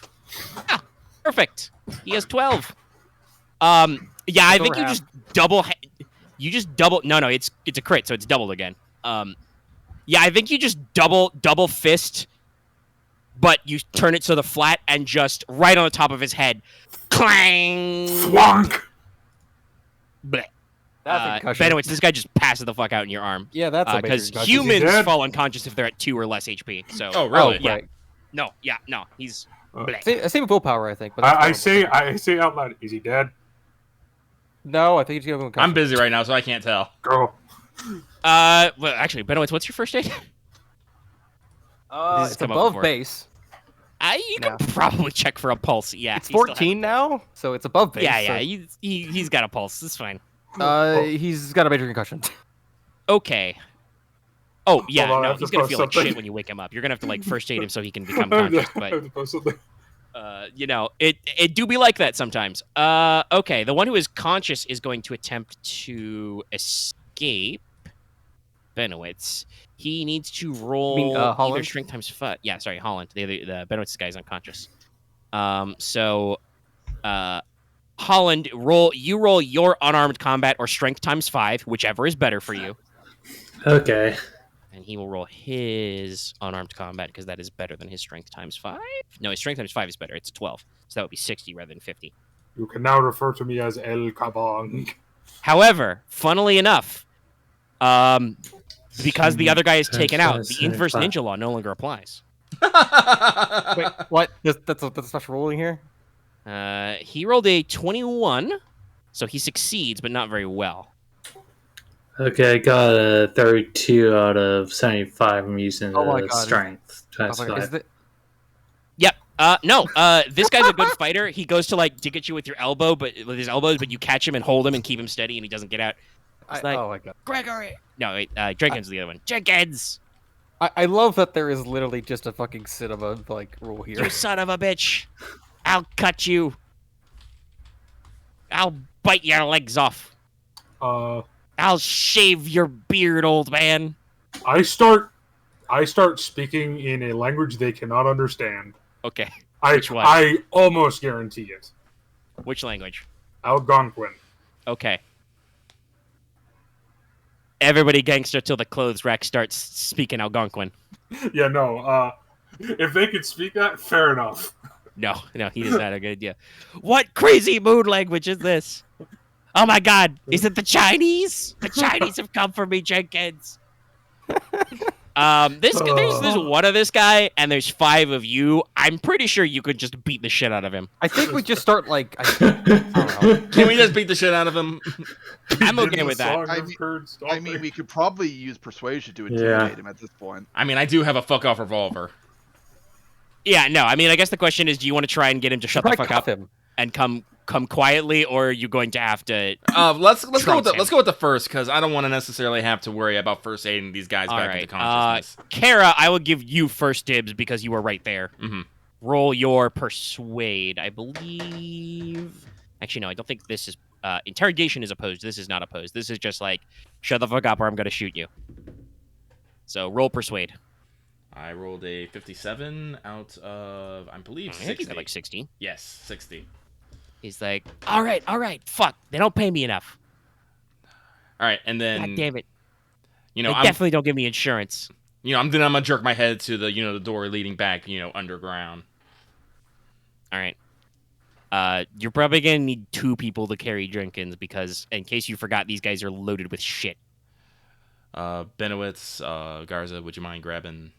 Ah, perfect. He has 12. Yeah, I think you just double. No, it's a crit, so it's doubled again. Yeah, I think you just double fist, but you turn it to the flat and just right on the top of his head, clang. Flonk. Blech. That's a concussion. Benowitz, this guy just passes the fuck out in your arm. Yeah, that's a major because concussion. humans Is he dead? fall unconscious if they're at 2 or less HP. So. Oh, really? Yeah. Right. No. He's. Same with willpower, I think. But I say out loud, is he dead? no. I think he's gonna go. I'm busy right now, so I can't tell. Go. Well, actually, Benowitz, what's your first aid? This has It's come up above before. base. You can probably check for a pulse. Yeah, It's he still has- 14 now, so it's above base. Yeah, so- he's got a pulse. It's fine. He's got a major concussion. Okay. Oh yeah, Hold on, I no, have he's to gonna post feel like something. shit when you wake him up. You're gonna have to like first aid him so he can become conscious. But it do be like that sometimes. Okay, the one who is conscious is going to attempt to escape. Benowitz. He needs to roll either Holland? strength times 5. Yeah, sorry, Holland. The Benowitz guy is unconscious. So, Holland, roll your unarmed combat or strength times 5, whichever is better for you. Okay. And he will roll his unarmed combat because that is better than his strength times 5. No, his strength times 5 is better. It's 12. So that would be 60 rather than 50. You can now refer to me as El Kabong. However, funnily enough, because the other guy is taken out, the inverse ninja law no longer applies. Wait, what? That's a special ruling here? He rolled a 21, so he succeeds, but not very well. Okay, I got a 32 out of 75. I'm using Oh my the God. strength. Oh Times my God, 5. Yep. No. This guy's a good fighter. He goes to like dig at you with your elbow, but with his elbows, but you catch him and hold him and keep him steady, and he doesn't get out. It's like, oh my God. Gregory. No, wait. Jenkins is the other one. Jenkins. I love that there is literally just a fucking cinema like rule here. You son of a bitch. I'll cut you. I'll bite your legs off. I'll shave your beard, old man. I start speaking in a language they cannot understand. Okay. I Which one? I almost guarantee it. Which language? Algonquin. Okay. Everybody gangster till the clothes rack starts speaking Algonquin. Yeah, no. If they could speak that, fair enough. No, he does not have a good idea. What crazy mood language is this? Oh my God, is it the Chinese? The Chinese have come for me, Jenkins. There's one of this guy, and there's 5 of you. I'm pretty sure you could just beat the shit out of him. I think we just start like I don't know. Can we just beat the shit out of him? I'm okay with that. I mean, we could probably use persuasion to intimidate him at this point. I mean, I do have a fuck off revolver. Yeah, no. I mean, I guess the question is, do you want to try and get him to shut the fuck up him and come quietly, or are you going to have to? Let's go with the first, because I don't want to necessarily have to worry about first aiding these guys back into consciousness. Kara, I will give you first dibs because you were right there. Mm-hmm. Roll your persuade, I believe. Actually, no, I don't think this is. Interrogation is opposed. This is not opposed. This is just like, shut the fuck up or I'm going to shoot you. So roll persuade. I rolled a 57 out of, I believe, 60. I think you got like 60. Yes, 60. He's like, all right, fuck. They don't pay me enough. All right, and then... God damn it. You know, They definitely don't give me insurance. I'm gonna jerk my head to the the door leading back underground. All right. You're probably gonna need 2 people to carry Jenkins because, in case you forgot, these guys are loaded with shit. Benowitz, Garza, would you mind grabbing?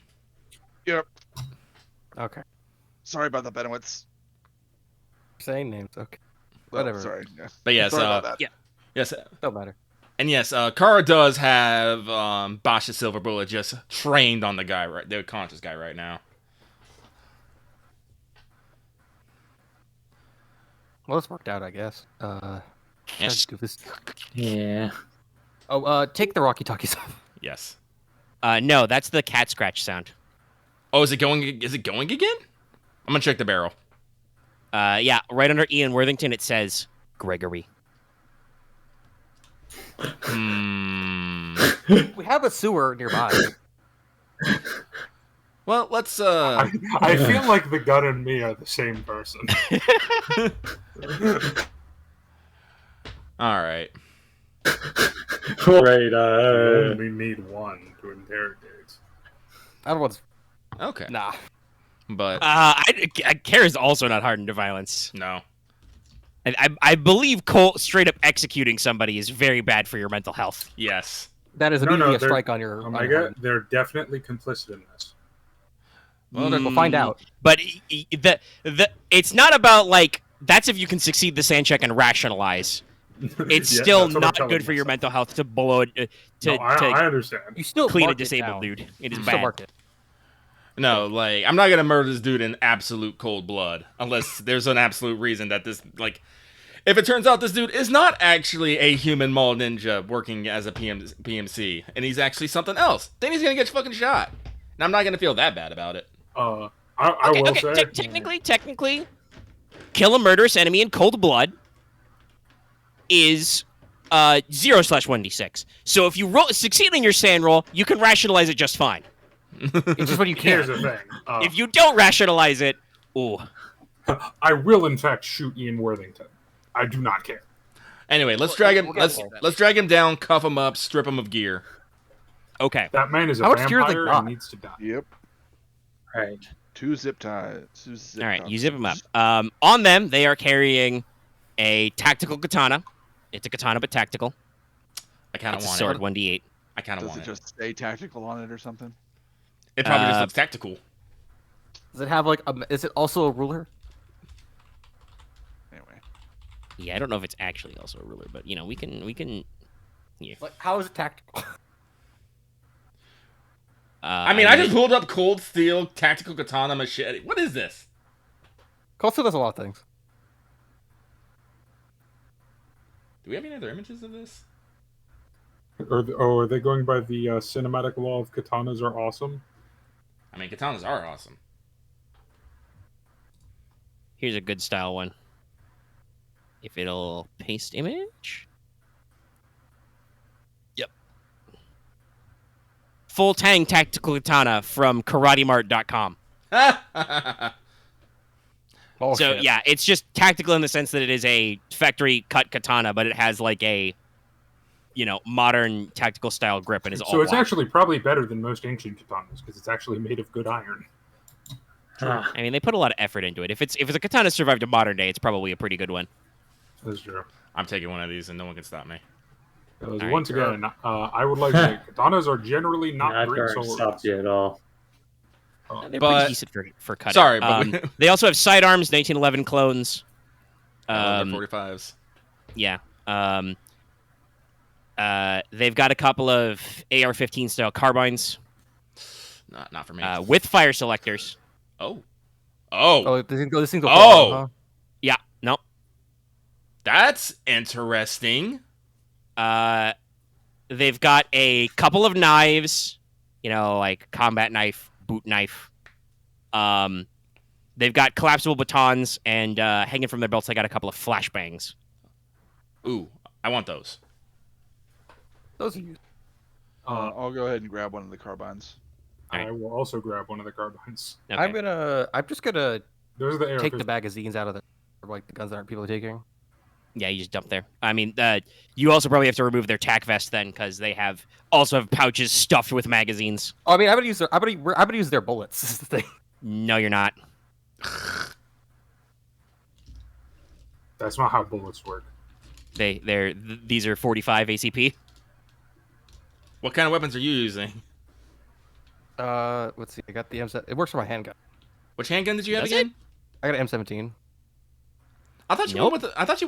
Yep. Okay. Sorry about the Benowitz. Saying names. Okay. Well, Whatever. Sorry. Yeah. But yes, Sorry about that. yeah. Yes, Don't matter. and yes, Kara does have Bosch's Silver Bullet just trained on the guy the conscious guy right now. Well, it's worked out, I guess. Yes. Do this. Yeah. Oh, take the Rocky Talkies off. Yes. No, that's the cat scratch sound. Oh, is it going again? I'm gonna check the barrel. Yeah, right under Ian Worthington it says Gregory. We have a sewer nearby. Well, let's. I feel like the gun and me are the same person. All right. Right. You only need one to interrogate. I don't want to... Okay. Nah. But Care is also not hardened to violence. no. And I believe Colt straight up executing somebody is very bad for your mental health. Yes. That is No, immediately a they're- strike on your... Omega, they're definitely complicit in this. Well, We'll find out. But it's not about like that's if you can succeed the sand check and rationalize. It's Yeah, still that's what I'm not telling good for your myself. mental health to blow it No, I understand. You still clean a mark it disabled down. dude. It is You still bad. mark it. No, like I'm not gonna murder this dude in absolute cold blood unless there's an absolute reason that this if it turns out this dude is not actually a human mall ninja working as a PMC and he's actually something else, then he's gonna get fucking shot. And I'm not gonna feel that bad about it. I will say. Technically, kill a murderous enemy in cold blood is 0/1d6. So if you succeed in your sand roll, you can rationalize it just fine. It's just when you Here's can't. the thing. If you don't rationalize it, ooh. I will in fact shoot Ian Worthington. I do not care. Anyway, let's drag him. we'll get to Let's drag him down, cuff him up, strip him of gear. Okay. That man is a How much gear do they vampire got? and needs to die. Yep. Right. 2 zip ties. 2 zip All right, ties. you zip them up. On them, they are carrying a tactical katana. It's a katana, but tactical. I kind of It's a want sword, it. 1d8. I kind of Does want it it. just say tactical on it or something? It probably just looks tactical. Does it have like a... Is it also a ruler? Anyway. Yeah, I don't know if it's actually also a ruler, but we can. Yeah. Like, how is it tactical? I mean, I just pulled up cold steel, tactical katana, machete. What is this? Costa does a lot of things. Do we have any other images of this? Are they going by the cinematic law of katanas are awesome? I mean, katanas are awesome. Here's a good style one. If it'll paste image. Yep. Full Tang Tactical Katana from KarateMart.com. Oh, So shit. yeah, it's just tactical in the sense that it is a factory cut katana, but it has like a, modern tactical style grip and is all So it's black. actually probably better than most ancient katanas because it's actually made of good iron. Ah, I mean, they put a lot of effort into it. If it's a katana survived a modern day, it's probably a pretty good one. That's true. I'm taking one of these, and no one can stop me. Because Alright, once again, I would like to say katanas are generally not not great going to swords. stop you at all. They're But- pretty decent for cutting. Sorry, but they also have sidearms, 1911 clones. they're 45s. Yeah. They've got a couple of AR-15 style carbines Not for me. with fire selectors. Oh, Oh, this thing goes Oh! huh? Yeah. No. that's interesting. They've got a couple of knives, like combat knife, boot knife. They've got collapsible batons, and hanging from their belts, they got a couple of flashbangs. Ooh, I want those. Those are used. I'll go ahead and grab one of the carbines. I will also grab one of the carbines. Okay. I'm just gonna Those are the AR-15. take the magazines out of the guns that aren't people taking. Yeah, you just dump there. I mean, you also probably have to remove their tack vest then, because they also have pouches stuffed with magazines. Oh, I mean, I'm gonna use their bullets. Is the thing. No, you're not. That's not how bullets work. These are 45 ACP. What kind of weapons are you using? Let's see. I got the M7. It works for my handgun. Which handgun did you have Does again? I got an M17. I thought you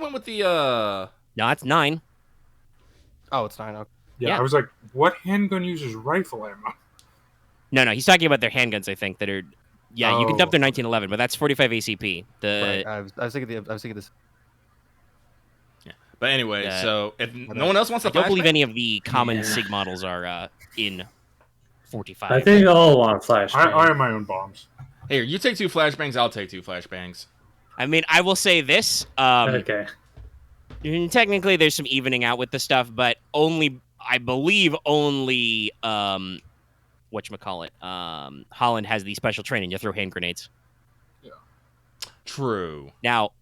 went with the. No, it's 9. Oh, it's 9. Okay. Yeah, I was like, what handgun uses rifle ammo? No, he's talking about their handguns, I think, that are... Yeah, you can dump their 1911, but that's 45 ACP. Right. I was thinking this. Yeah. But anyway, so if no one else wants to I don't believe any of the common SIG models are in 45. I think all want flashbang. I have my own bombs. Here, you take 2 flashbangs, I'll take 2 flashbangs. I mean, I will say this. Okay. Technically, there's some evening out with the stuff, but I believe only, whatchamacallit, Holland has the special training to throw hand grenades. Yeah. True. Now,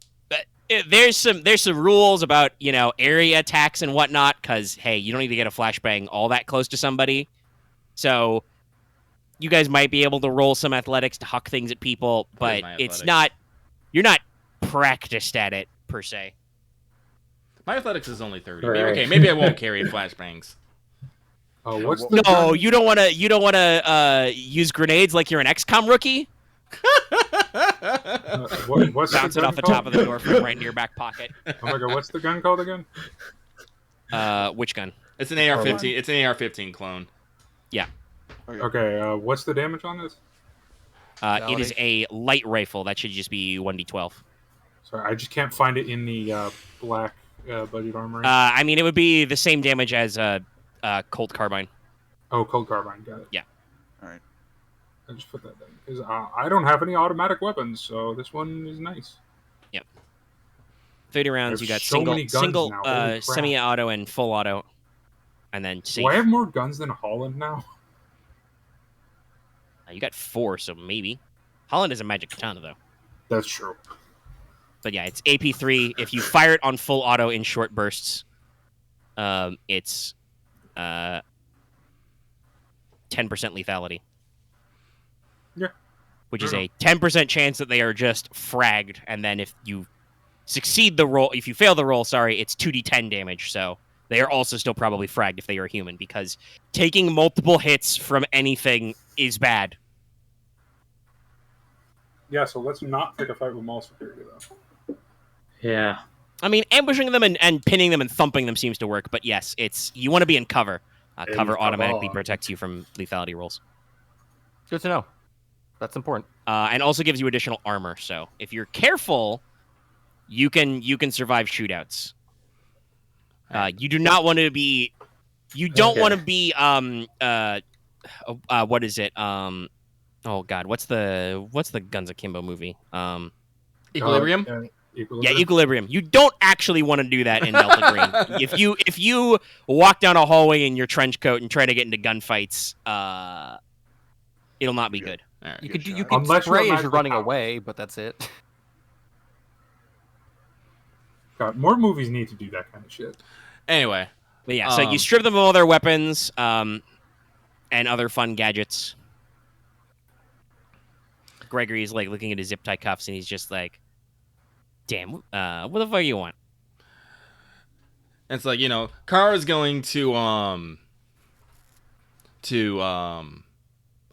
there's some rules about, area attacks and whatnot, because, hey, you don't need to get a flashbang all that close to somebody. So, you guys might be able to roll some athletics to huck things at people, but you're not practiced at it, per se. My athletics is only 30. Right. Okay, maybe I won't carry flashbangs. What's the No, gun? you don't want to use grenades like you're an XCOM rookie. What's Bounce the it gun off the called? top of the door from right in your back pocket. Oh my god, what's the gun called again? Which gun? It's an AR-15. It's an AR-15 clone. Yeah. Okay, what's the damage on this? It is a light rifle. That should just be 1d12. Sorry, I just can't find it in the black budget armory. I mean, it would be the same damage as Colt carbine. Oh, Colt carbine, got it. Yeah. Alright. I just put that down because I don't have any automatic weapons, so this one is nice. Yep. 30 rounds. There's You got so many guns single now, holy crap. semi-auto and full auto, and then safe. Do I have more guns than Holland now? You got 4, so maybe. Holland is a magic katana though. That's true. But yeah, it's AP3. If you fire it on full auto in short bursts, it's 10% lethality. Yeah. Which is a 10% chance that they are just fragged, and then if you succeed the roll, if you fail the roll, it's 2d10 damage, so they are also still probably fragged if they are human, because taking multiple hits from anything is bad. Yeah, so let's not pick a fight with mall security, though. Yeah. I mean, ambushing them and pinning them and thumping them seems to work, but yes, you want to be in cover. Cover come automatically on. protects you from lethality rolls. Good to know. That's important. And also gives you additional armor, so if you're careful, you can survive shootouts. You do not want to be... You don't want to be... what is it? Oh god, what's the Guns Akimbo movie? Equilibrium? Yeah, Equilibrium. You don't actually want to do that in Delta Green. If you walk down a hallway in your trench coat and try to get into gunfights, it'll not be good. Right. You could Unless you're spray as magical you're running power. away, but that's it. God, more movies need to do that kind of shit. Anyway. But yeah, so you strip them of all their weapons and other fun gadgets. Gregory's like looking at his zip tie cuffs and he's just like, damn, what the fuck do you want? It's like, Kara's going to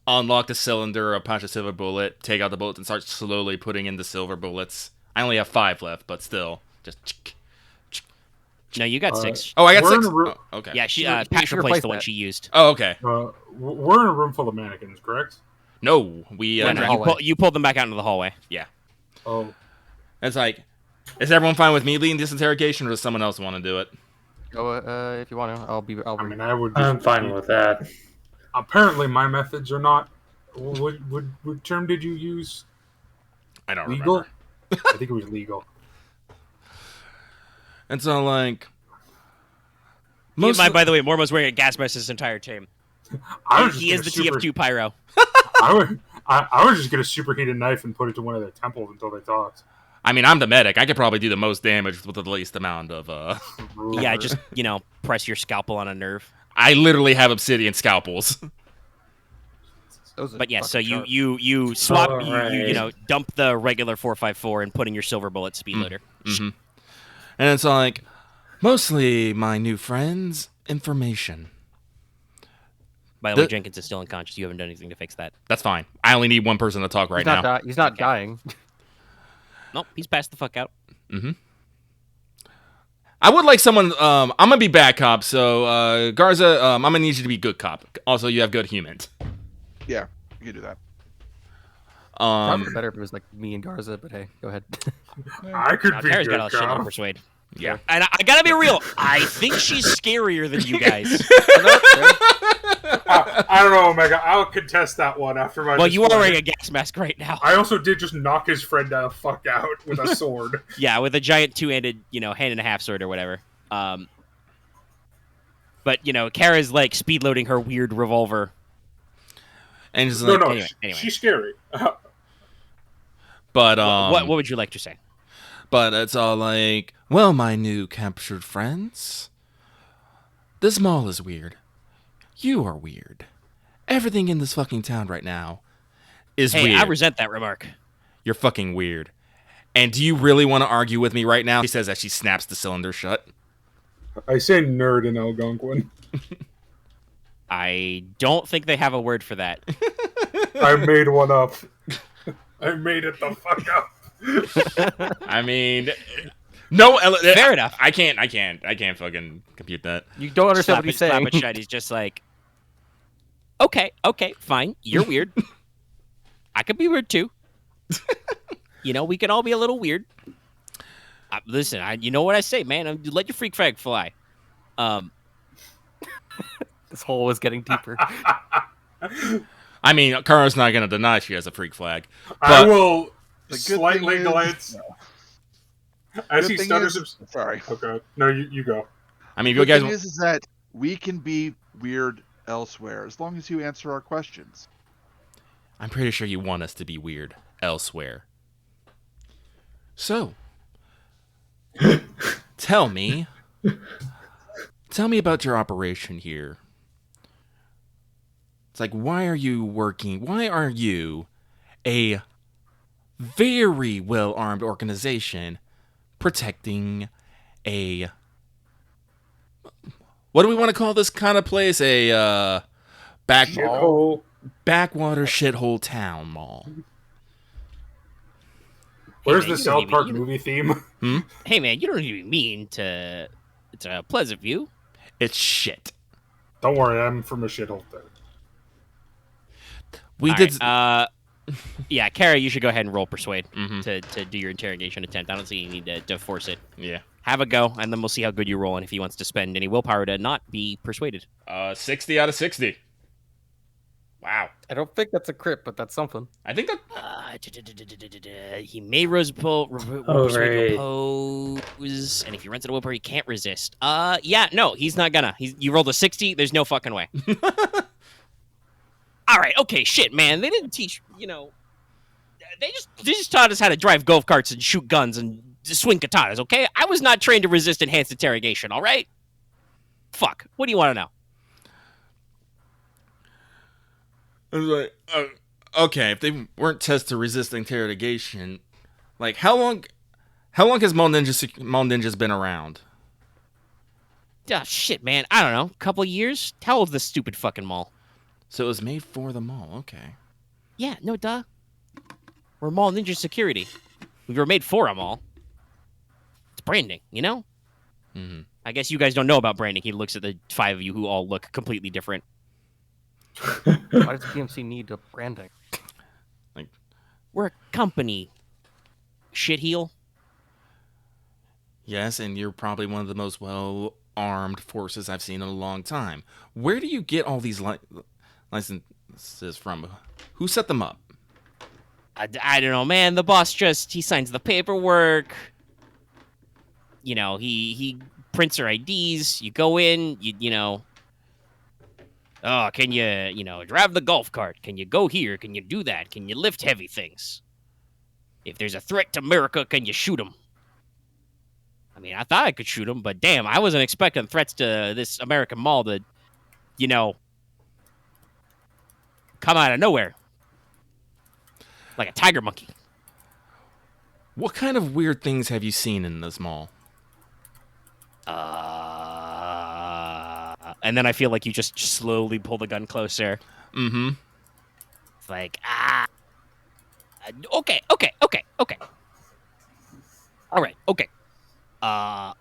unlock the cylinder, a punch a silver bullet, take out the bullets, and start slowly putting in the silver bullets. I only have 5 left, but still, just. No, you got 6. Oh, I got We're 6. in a room- Oh, okay. Yeah, she should Pat replaced replace the one that. she used. Oh, okay. We're in a room full of mannequins, correct? No, we. Yeah, in the no, hallway. you pulled them back out into the hallway. Oh, It's like, is everyone fine with me leading this interrogation, or does someone else want to do it? Go if you want to. I mean, I would. Just, I'm fine with that. Apparently, my methods are not. What term did you use? I don't Legal? remember. I think it was legal. And so, like, By the way, Mormo's wearing a gas mask his entire team. He is the TF2 pyro. I was just gonna superheat a knife and put it to one of their temples until they talked. I mean, I'm the medic. I could probably do the most damage with the least amount of. Yeah, just press your scalpel on a nerve. I literally have obsidian scalpels. But yeah, so you swap, right. dump the regular 4.54 and put in your silver bullet speed loader. Mm-hmm. And it's like, mostly my new friends, information. By the way, Jenkins is still unconscious. You haven't done anything to fix that. That's fine. I only need one person to talk right now. He's not dying. Nope, he's passed the fuck out. Mm-hmm. I would like someone. I'm gonna be bad cop, so Garza, I'm gonna need you to be good cop. Also, you have good humans. Yeah, you can do that. Probably better if it was like me and Garza, but hey, go ahead. I could be Tara's good got all shit on cop. persuade. Yeah. And I gotta be real. I think she's scarier than you guys. I don't know, Omega. I'll contest that one after my. Well, you are display. wearing a gas mask right now. I also did just knock his friend the fuck out with a sword. Yeah, with a giant two-handed, hand and a half sword or whatever. But Kara's like speed loading her weird revolver. And just No, like, no, anyway. she's scary. but What would you like to say? But it's all like, well, my new captured friends. This mall is weird. You are weird. Everything in this fucking town right now is Hey, weird. I resent that remark. You're fucking weird. And do you really want to argue with me right now? She says as she snaps the cylinder shut. I say nerd in Algonquin. I don't think they have a word for that. I made one up. I made it the fuck up. I mean, no, Fair enough. I can't fucking compute that. You don't understand what he's saying. Slap it shut. He's just like, okay, fine. You're weird. I could be weird too. We can all be a little weird. Listen, you know what I say, man. Let your freak flag fly. This hole is getting deeper. I mean, Kara's not going to deny she has a freak flag. I will The good slightly thing is- glance No. as Good he thing stutters. is- Sorry. Okay, no, you go. I mean, if The you guys... thing is that we can be weird elsewhere as long as you answer our questions. I'm pretty sure you want us to be weird elsewhere. So, tell me about your operation here. It's like, why are you a very well-armed organization protecting a... What do we want to call this kind of place? A Shithole. backwater shithole town mall. Where's man, the you don't South even- Park you- movie theme? Hey, man, you don't even mean to. It's a Pleasant View. It's shit. Don't worry, I'm from a shithole too. We All did. right, yeah, Kara, you should go ahead and roll persuade Mhm. to do your interrogation attempt. I don't think you need to force it. Yeah. Have a go, and then we'll see how good you roll and if he wants to spend any willpower to not be persuaded. 60 out of 60. Wow. I don't think that's a crit, but that's something. I think that. He may persuade right. to oppose, and if he runs into willpower, he can't resist. Yeah, no, he's not gonna. You rolled a 60. There's no fucking way. All right, okay, shit, man. They didn't teach. They just taught us how to drive golf carts and shoot guns and swing katanas. Okay, I was not trained to resist enhanced interrogation. All right. Fuck. What do you want to know? I was like, okay, if they weren't tested to resist interrogation, like how long has Mall Ninjas been around? Oh, shit, man. I don't know. Couple years? How old's this stupid fucking mall? So it was made for the mall. Okay. Yeah, no, duh. We're Mall Ninja Security. We were made for a mall. It's branding, Mm-hmm. I guess you guys don't know about branding. He looks at the five of you who all look completely different. Why does PMC need a branding? We're a company. Shitheel. Yes, and you're probably one of the most well-armed forces I've seen in a long time. Where do you get all these licenses from? Who set them up? I don't know, man. The boss he signs the paperwork. He prints her IDs. You go in, oh, can you, drive the golf cart? Can you go here? Can you do that? Can you lift heavy things? If there's a threat to America, can you shoot him? I mean, I thought I could shoot him, but damn, I wasn't expecting threats to this American mall to, come out of nowhere. Like a tiger monkey. What kind of weird things have you seen in this mall? And then I feel like you just slowly pull the gun closer. Mm-hmm. It's like, okay. All right, okay. I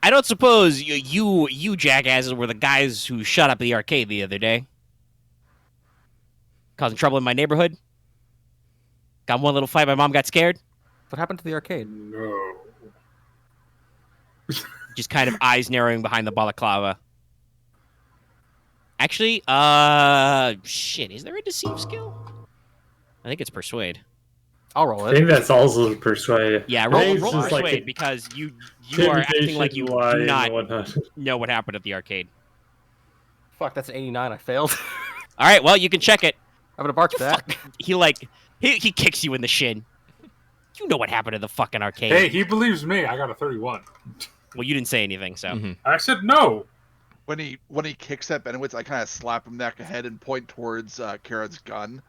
don't suppose you jackasses were the guys who shut up the arcade the other day? Causing trouble in my neighborhood? Got one little fight, my mom got scared? What happened to the arcade? No. Just kind of eyes narrowing behind the balaclava. Actually, shit, is there a deceive skill? I think it's persuade. I'll roll I it. think that's also persuade. Yeah, I roll think it's persuade just like a because you are acting like you lie do and not whatnot. know what happened at the arcade. Fuck, that's an 89. I failed. All right, well, you can check it. I'm gonna bark back. He kicks you in the shin. You know what happened at the fucking arcade. Hey, he believes me. I got a 31. Well, you didn't say anything, so. Mm-hmm. I said no. When he kicks at Benowitz, I kind of slap him back ahead and point towards Karen's gun.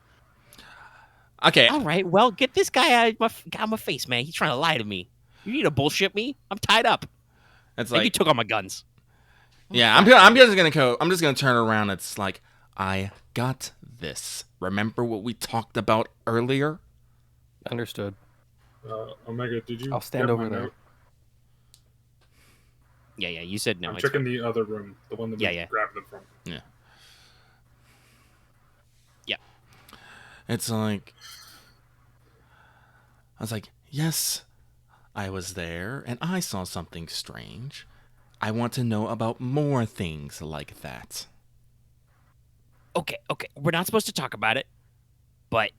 Okay. All right, well, get this guy out of my face, man. He's trying to lie to me. You need to bullshit me? I'm tied up. It's And you like, took all my guns. yeah, I'm just gonna turn around. It's like, I got this. Remember what we talked about earlier? Understood. Omega, did you? I'll stand get over my there. note? Yeah, you said no. I'm it's checking fine. the other room, the one that we Yeah. grabbed them from. Yeah. Yeah. It's like, I was like, yes, I was there and I saw something strange. I want to know about more things like that. Okay. We're not supposed to talk about it, but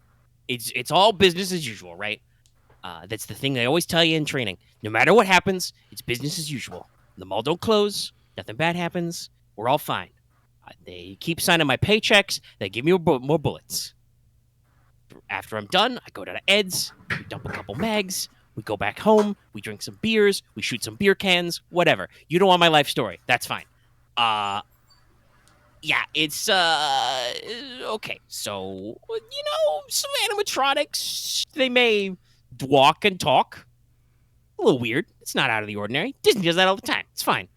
it's all business as usual, right? That's the thing they always tell you in training. No matter what happens, it's business as usual. The mall don't close. Nothing bad happens. We're all fine. They keep signing my paychecks. They give me more bullets. After I'm done, I go down to Ed's. We dump a couple mags. We go back home. We drink some beers. We shoot some beer cans. Whatever. You don't want my life story. That's fine. Yeah, it's, okay. So, some animatronics, they may walk and talk. A little weird. It's not out of the ordinary. Disney does that all the time. It's fine.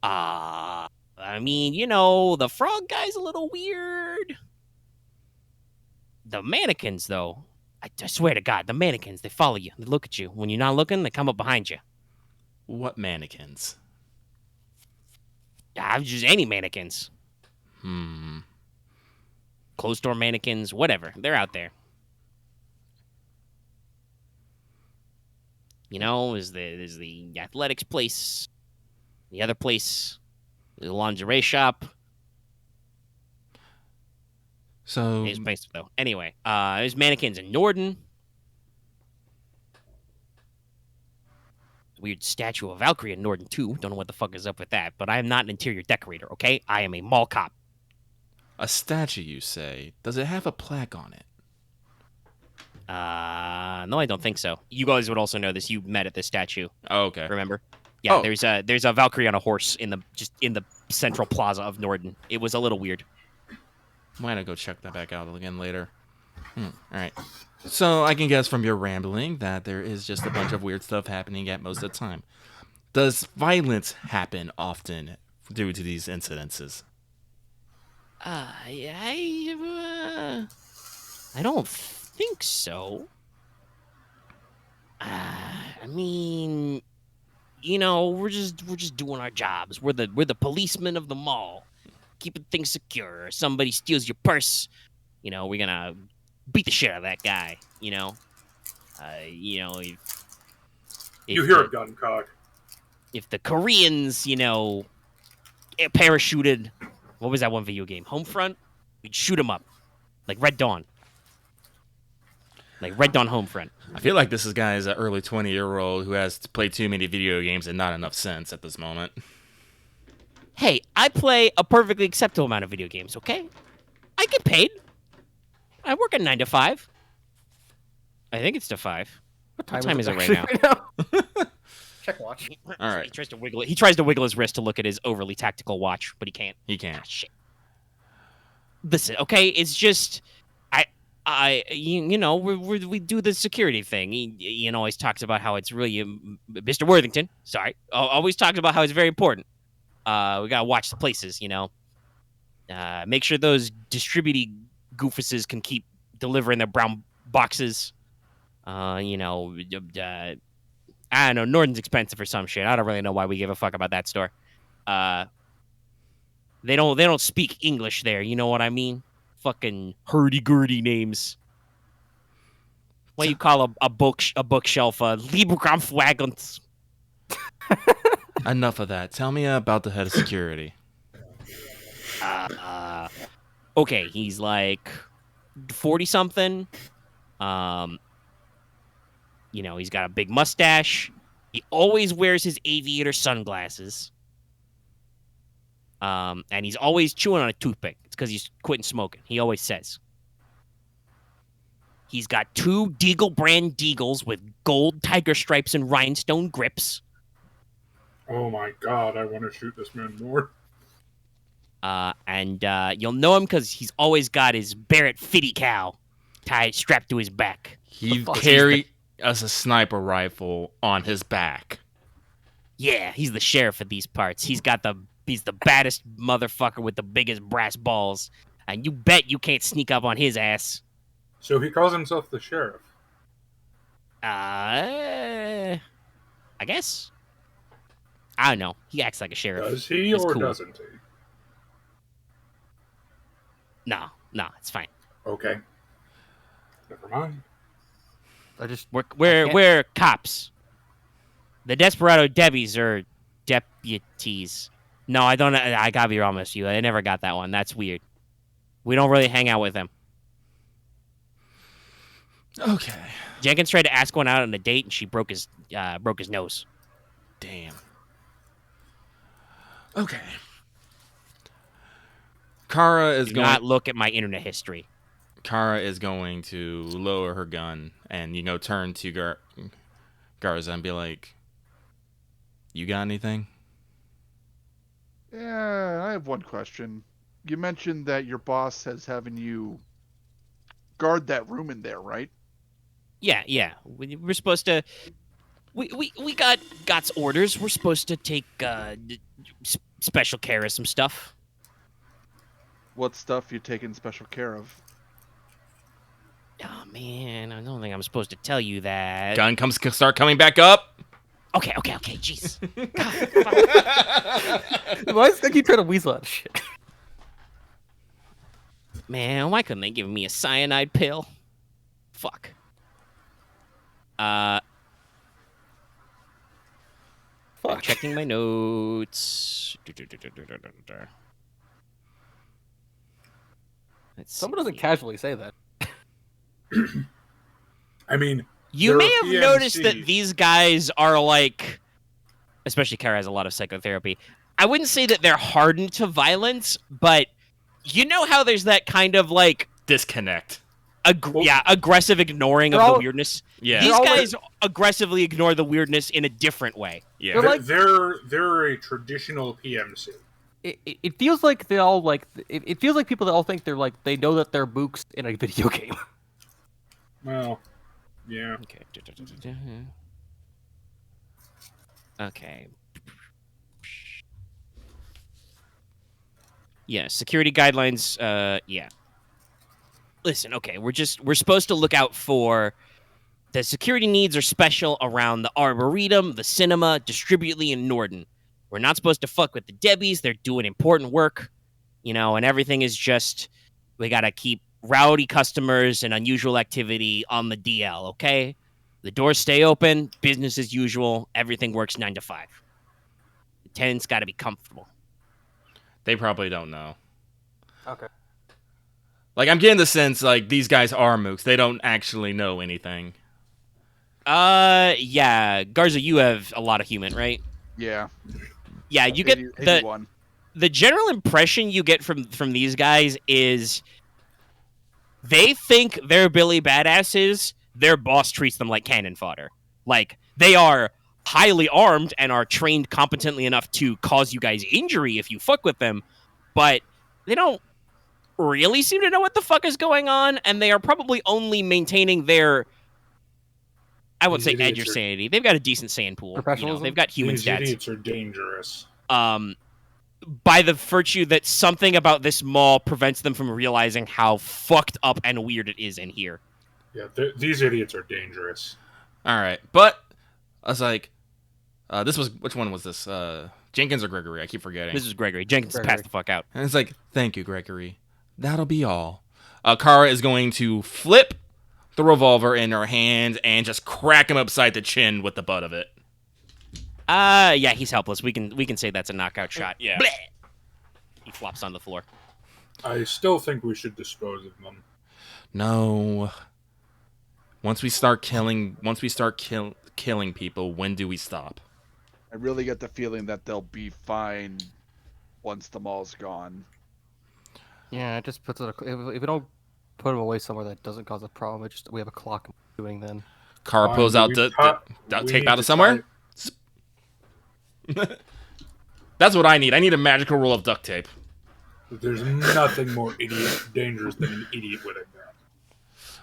I mean, the frog guy's a little weird. The mannequins, though, I swear to God, the mannequins, they follow you. They look at you. When you're not looking, they come up behind you. What mannequins? Just any mannequins. Closed door mannequins, whatever. They're out there. There's the athletics place, the other place, the lingerie shop. So, There's a place, though. Anyway, there's mannequins in Norden. Weird statue of Valkyrie in Norden, too. Don't know what the fuck is up with that, but I am not an interior decorator, okay? I am a mall cop. a statue, you say. Does it have a plaque on it? No, I don't think so. You guys would also know this. You met at this statue. Oh, okay. Remember? Yeah, Oh. there's a Valkyrie on a horse in the central plaza of Norden. It was a little weird. Might I go check that back out again later? All right. So I can guess from your rambling that there is just a bunch of weird stuff happening at most of the time. Does violence happen often due to these incidences? I don't think so. I mean, we're just doing our jobs. We're the policemen of the mall, keeping things secure. Somebody steals your purse, we're gonna beat the shit out of that guy. You hear a gun cock. If the Koreans, parachuted, what was that one video game? Homefront? We'd shoot them up. Like Red Dawn. Like Red Dawn Homefront. I feel like this guy's an early 20-year-old who has to play too many video games and not enough sense at this moment. Hey, I play a perfectly acceptable amount of video games, okay? I get paid. I work a 9 to 5. I think it's to 5. What time is it right actually now? Check watch. All right. He tries to wiggle it. He tries to wiggle his wrist to look at his overly tactical watch, but he can't. He can't. Ah, shit. Listen, okay, it's just we do the security thing. He always talks about how it's really Mr. Worthington. Sorry, always talks about how it's very important. We gotta watch the places, make sure those distributing goofuses can keep delivering their brown boxes. I don't know. Norton's expensive or some shit. I don't really know why we give a fuck about that store. They don't speak English there. You know what I mean? Fucking hurdy-gurdy names. What do you call a bookshelf? Lieberkampfwagons. Enough of that. Tell me about the head of security. Okay, he's like 40-something. He's got a big mustache. He always wears his aviator sunglasses. And he's always chewing on a toothpick. It's because he's quitting smoking. He always says. He's got 2 Deagle brand Deagles with gold tiger stripes and rhinestone grips. Oh my god, I want to shoot this man more. And you'll know him because he's always got his Barrett Fitty cow strapped to his back. He carried us a sniper rifle on his back. Yeah, he's the sheriff of these parts. He's the baddest motherfucker with the biggest brass balls. And you bet you can't sneak up on his ass. So he calls himself the sheriff. I guess. I don't know. He acts like a sheriff. Does he He's or cool. doesn't he? No, it's fine. Okay. Never mind. We're cops. The Desperado Debbies are deputies. No, I don't. I gotta be honest with you. I never got that one. That's weird. We don't really hang out with them. Okay. Jenkins tried to ask one out on a date, and she broke his nose. Damn. Okay. Kara is Do going. not look at my internet history. Kara is going to lower her gun and turn to Garza and be like, "You got anything?" Yeah, I have one question. You mentioned that your boss says having you guard that room in there, right? Yeah. We're supposed to. We got Got's orders. We're supposed to take special care of some stuff. What stuff you taking special care of? Oh man, I don't think I'm supposed to tell you that. Gun start coming back up. Okay, jeez. Why is Snooky trying to weasel out of shit? Man, why couldn't they give me a cyanide pill? Fuck. I'm checking my notes. Someone doesn't casually say that. I mean, you may have noticed that these guys are like, especially Kara has a lot of psychotherapy. I wouldn't say that they're hardened to violence, but you know how there's that kind of like disconnect. Aggressive ignoring of the weirdness. Yeah, these guys aggressively ignore the weirdness in a different way. Yeah, they're a traditional PMC. It feels like they all like. It feels like people that all think they're like they know that they're mooks in a video game. Well, yeah. Okay. Yeah, security guidelines. Yeah. Listen, okay, we're supposed to look out for the security needs are special around the Arboretum, the cinema, Distributely, and Norden. We're not supposed to fuck with the Debbies. They're doing important work, and everything is just, we gotta keep rowdy customers and unusual activity on the DL, okay? The doors stay open, business as usual, everything works 9 to 5. The tenants gotta be comfortable. They probably don't know. Okay. Like, I'm getting the sense, like, these guys are mooks. They don't actually know anything. Yeah. Garza, you have a lot of human, right? Yeah. Yeah, you get the general impression you get from these guys is they think they're Billy Badasses, their boss treats them like cannon fodder. Like, they are highly armed and are trained competently enough to cause you guys injury if you fuck with them, but they don't really seem to know what the fuck is going on, and they are probably only maintaining their, I wouldn't say edge or sanity. They've got a decent sand pool. They've got human These stats. idiots are dangerous. By the virtue that something about this mall prevents them from realizing how fucked up and weird it is in here. Yeah, these idiots are dangerous. All right, but I was like, this was, which one was this? Jenkins or Gregory? I keep forgetting. This is Gregory. Jenkins passed the fuck out. And it's like, thank you, Gregory. That'll be all. Kara is going to flip the revolver in her hand and just crack him upside the chin with the butt of it. Yeah, he's helpless. We can say that's a knockout shot. Yeah. Blech! He flops on the floor. I still think we should dispose of them. No. Once we start killing people, when do we stop? I really get the feeling that they'll be fine once the mall's gone. Yeah, it just puts it. If we don't put them away somewhere that doesn't cause a problem, we have a clock doing then. Kara pulls out the tape out of somewhere. That's what I need. I need a magical roll of duct tape. There's nothing more dangerous than an idiot with a gun.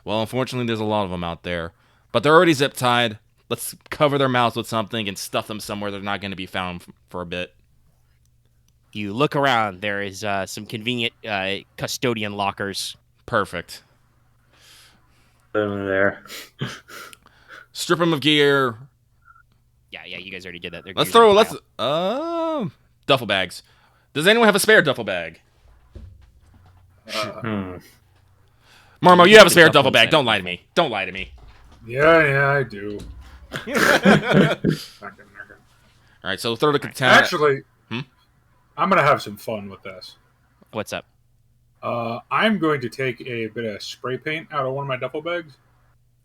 Well, unfortunately, there's a lot of them out there. But they're already zip-tied. Let's cover their mouths with something and stuff them somewhere they're not going to be found for a bit. You look around. There is some convenient custodian lockers. Perfect. Put them there. Strip them of gear. Yeah, you guys already did that. Let's duffel bags. Does anyone have a spare duffel bag? Mormo, you have a spare duffel bag. Don't lie to me. Don't lie to me. Yeah, I do. All right, so throw the katana. Actually, I'm going to have some fun with this. What's up? I'm going to take a bit of spray paint out of one of my duffel bags.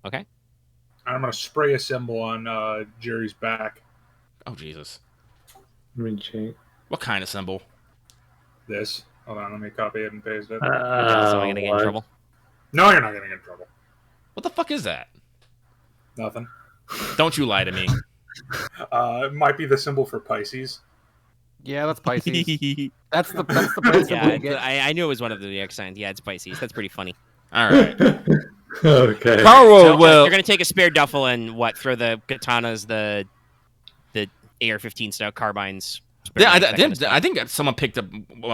Okay. And I'm going to spray a symbol on Jerry's back. Oh, Jesus. Let me check. What kind of symbol? This. Hold on, let me copy it and paste it. So I'm going to get in trouble? No, you're not going to get in trouble. What the fuck is that? Nothing. Don't you lie to me. It might be the symbol for Pisces. Yeah, that's Pisces. that's the best symbol you get. I knew it was one of the zodiac signs. Yeah, it's Pisces. That's pretty funny. All right. Okay. Carl will. You're going to take a spare duffel and throw the katanas, the AR-15 style carbines. Yeah, I think someone picked up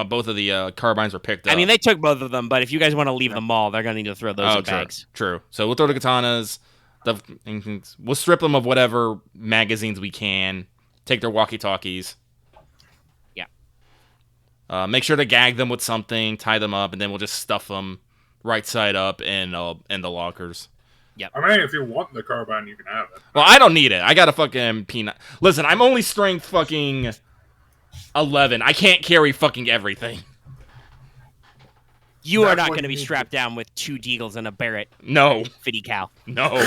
both of the carbines were picked up. I mean, they took both of them, but if you guys want to leave the mall, they're going to need to throw those in bags. True. So we'll throw the katanas. We'll strip them of whatever magazines we can. Take their walkie-talkies. Yeah. Make sure to gag them with something, tie them up, and then we'll just stuff them right side up in the lockers. Yep. I mean, if you want the carbine, you can have it. Well, I don't need it. I got a fucking peanut. Listen, I'm only strength fucking 11. I can't carry fucking everything. You are not going to be strapped down with 2 deagles and a Barrett. No. Fiddy cow. No.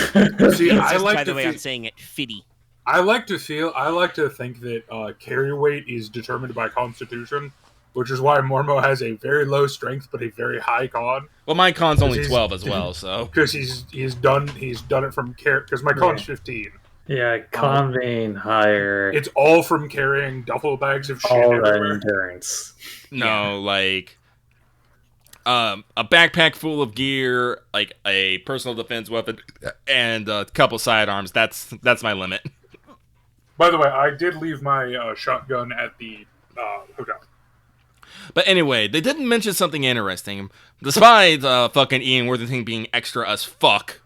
See, by the way, I'm saying it, Fiddy. I like to think that carry weight is determined by constitution, which is why Mormo has a very low strength but a very high con. Well, my con's only 12 as well, so because he's done it from care. Because my con's 15. Yeah, con being higher. It's all from carrying duffel bags of shit all everywhere. that endurance. No, like a backpack full of gear, like a personal defense weapon, and a couple sidearms. That's my limit. By the way, I did leave my shotgun at the hotel. But anyway, they didn't mention something interesting. Despite fucking Ian Worthington being extra as fuck.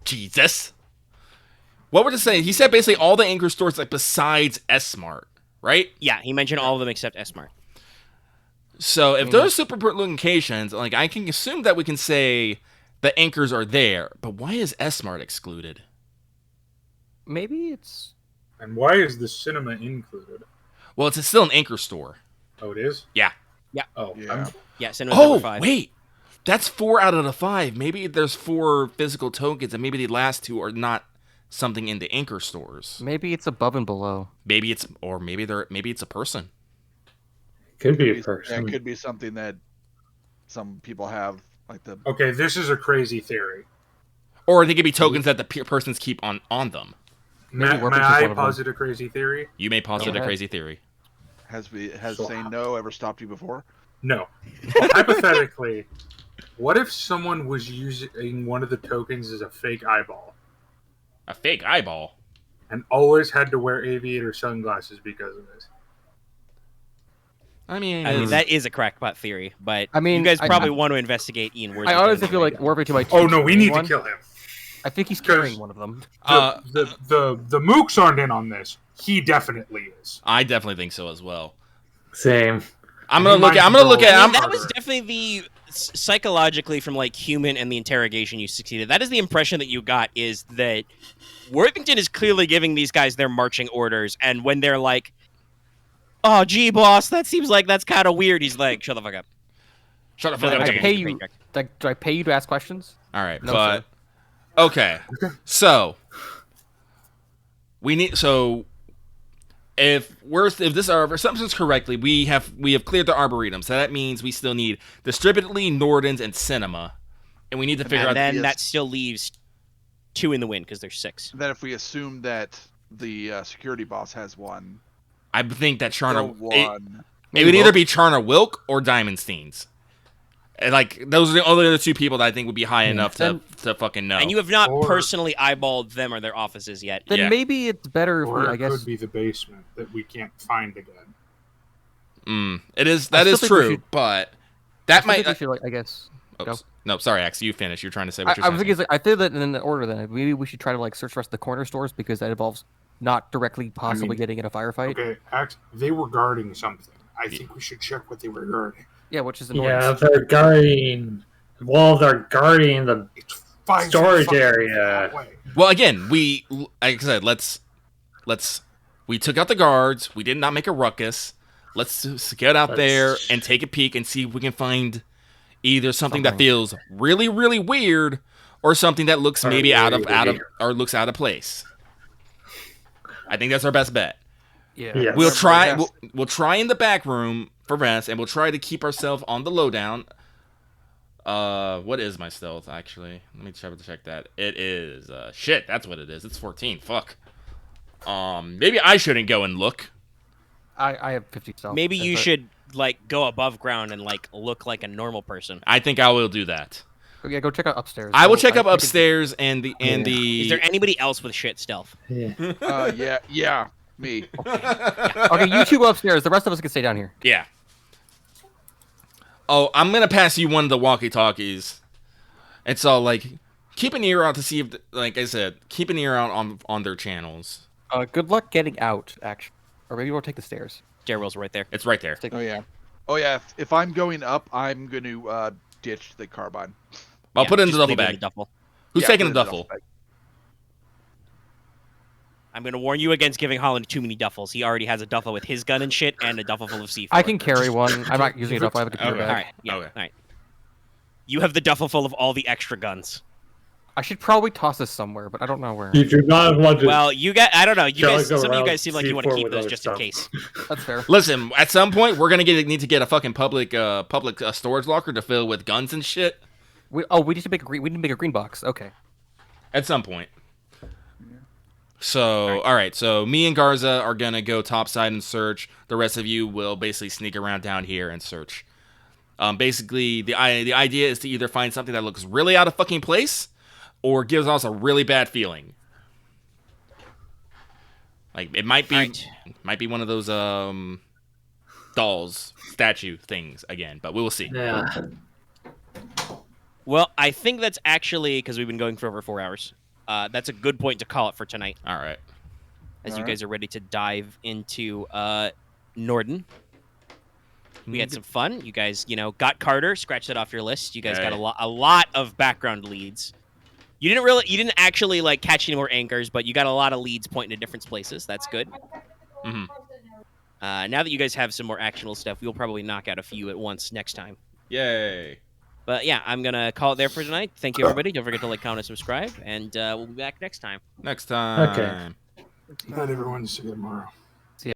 Jesus. What were they saying? He said basically all the anchor stores like besides S-Mart, right? Yeah, he mentioned all of them except S-Mart. So if those super locations, like I can assume that we can say the anchors are there, but why is S-Mart excluded? Maybe it's... And why is the cinema included? Well, it's still an anchor store. Oh, it is? Yeah. Yeah. Oh, Yeah. Yeah, cinema's number 5. Wait. That's 4 out of the 5. Maybe there's 4 physical tokens, and maybe the last 2 are not something in the anchor stores. Maybe it's above and below. Maybe it's a person. Could be a person. It could be something that some people have, like the. Okay, this is a crazy theory. Or they could be tokens that the persons keep on them. May I posit a crazy theory? You may posit a crazy theory. Has saying no ever stopped you before? No. Well, hypothetically, what if someone was using one of the tokens as a fake eyeball? A fake eyeball? And always had to wear aviator sunglasses because of it. I mean, that is a crackpot theory, but I mean, you guys probably want to investigate Ian Worthington. I honestly feel like Worthington might. Oh no, we need to kill him. I think he's carrying one of them. The mooks aren't in on this. He definitely is. I definitely think so as well. Same. I'm gonna look at. That was definitely the psychologically from like human and the interrogation you succeeded. That is the impression that you got, is that Worthington is clearly giving these guys their marching orders, and when they're like, "Oh, gee, boss, that seems like that's kind of weird," he's like, "Shut the fuck up." Shut the fuck up. Do I pay you to ask questions? All right, No, but okay. So we need if our assumptions correctly, we have cleared the arboretums. So that means we still need Distributedly, Nordens, and Cinema, and we need to figure out. And then that still leaves 2 in the wind because there's 6. Then if we assume that the security boss has one, I think that Charna one. It would either be Charna Wilk or Diamondsteins. And like those are the only other 2 people that I think would be high enough to fucking know. And you have not personally eyeballed them or their offices yet. Then maybe it's better if or I guess it could be the basement that we can't find again. It is. That is true, but that might. I guess. Oops. No, sorry, Axe. You finish. You're trying to say what you're saying. I was thinking, I think that in the order then maybe we should try to like search the rest of the corner stores because that involves not directly possibly getting in a firefight. Okay, Axe, they were guarding something. I think we should check what they were guarding. Yeah, which is annoying. Yeah, they're guarding. Well, they're guarding the storage area. Well, again, like I said, we took out the guards. We did not make a ruckus. Let's get out there and take a peek and see if we can find either something that feels really, really weird or something that looks maybe out of place. I think that's our best bet. Yeah. Yes. We'll try. We'll try in the back room for rest, and we'll try to keep ourselves on the lowdown. What is my stealth actually? Let me check that. It is shit. That's what it is. It's 14. Fuck. Maybe I shouldn't go and look. I have 50 stealth. Maybe you should like go above ground and like look like a normal person. I think I will do that. Yeah, go check out upstairs. I will check up upstairs and the. Is there anybody else with shit stealth? Yeah. Me. Okay, you 2 go upstairs. The rest of us can stay down here. Yeah. Oh, I'm gonna pass you one of the walkie-talkies. It's all like, keep an ear out to see if, like I said, keep an ear out on their channels. Good luck getting out, actually. Or maybe we'll take the stairs. Stairwell's right there. It's right there. Oh yeah. If I'm going up, I'm going to ditch the carbine. I'll put it in the duffel bag. Who's taking the duffel? I'm going to warn you against giving Holland too many duffels. He already has a duffel with his gun and shit and a duffel full of C4. I can carry one. I'm not using a duffel. I have a computer bag. All right. Yeah. All right. You have the duffel full of all the extra guns. I should probably toss this somewhere, but I don't know where. You do not want to. Well, I don't know. Some of you guys seem like you want to keep those just in case. That's fair. Listen, at some point we're gonna need to get a fucking public storage locker to fill with guns and shit. We need to make a green box. Okay. At some point. So, all right. So me and Garza are gonna go topside and search. The rest of you will basically sneak around down here and search. Basically, the idea is to either find something that looks really out of fucking place, or gives us a really bad feeling. Like it might be one of those dolls statue things again, but we will see. Yeah. Well, I think that's actually, because we've been going for over 4 hours. That's a good point to call it for tonight. All right. As you guys are ready to dive into Norden. We had some fun. You guys, got Carter. Scratch that off your list. You guys got a lot of background leads. You didn't actually like catch any more anchors, but you got a lot of leads pointing to different places. That's good. Mm-hmm. Now that you guys have some more actionable stuff, we'll probably knock out a few at once next time. Yay. But yeah, I'm going to call it there for tonight. Thank you, everybody. Don't forget to like, comment, and subscribe. And we'll be back next time. Next time. Okay. Good night, everyone. See you tomorrow.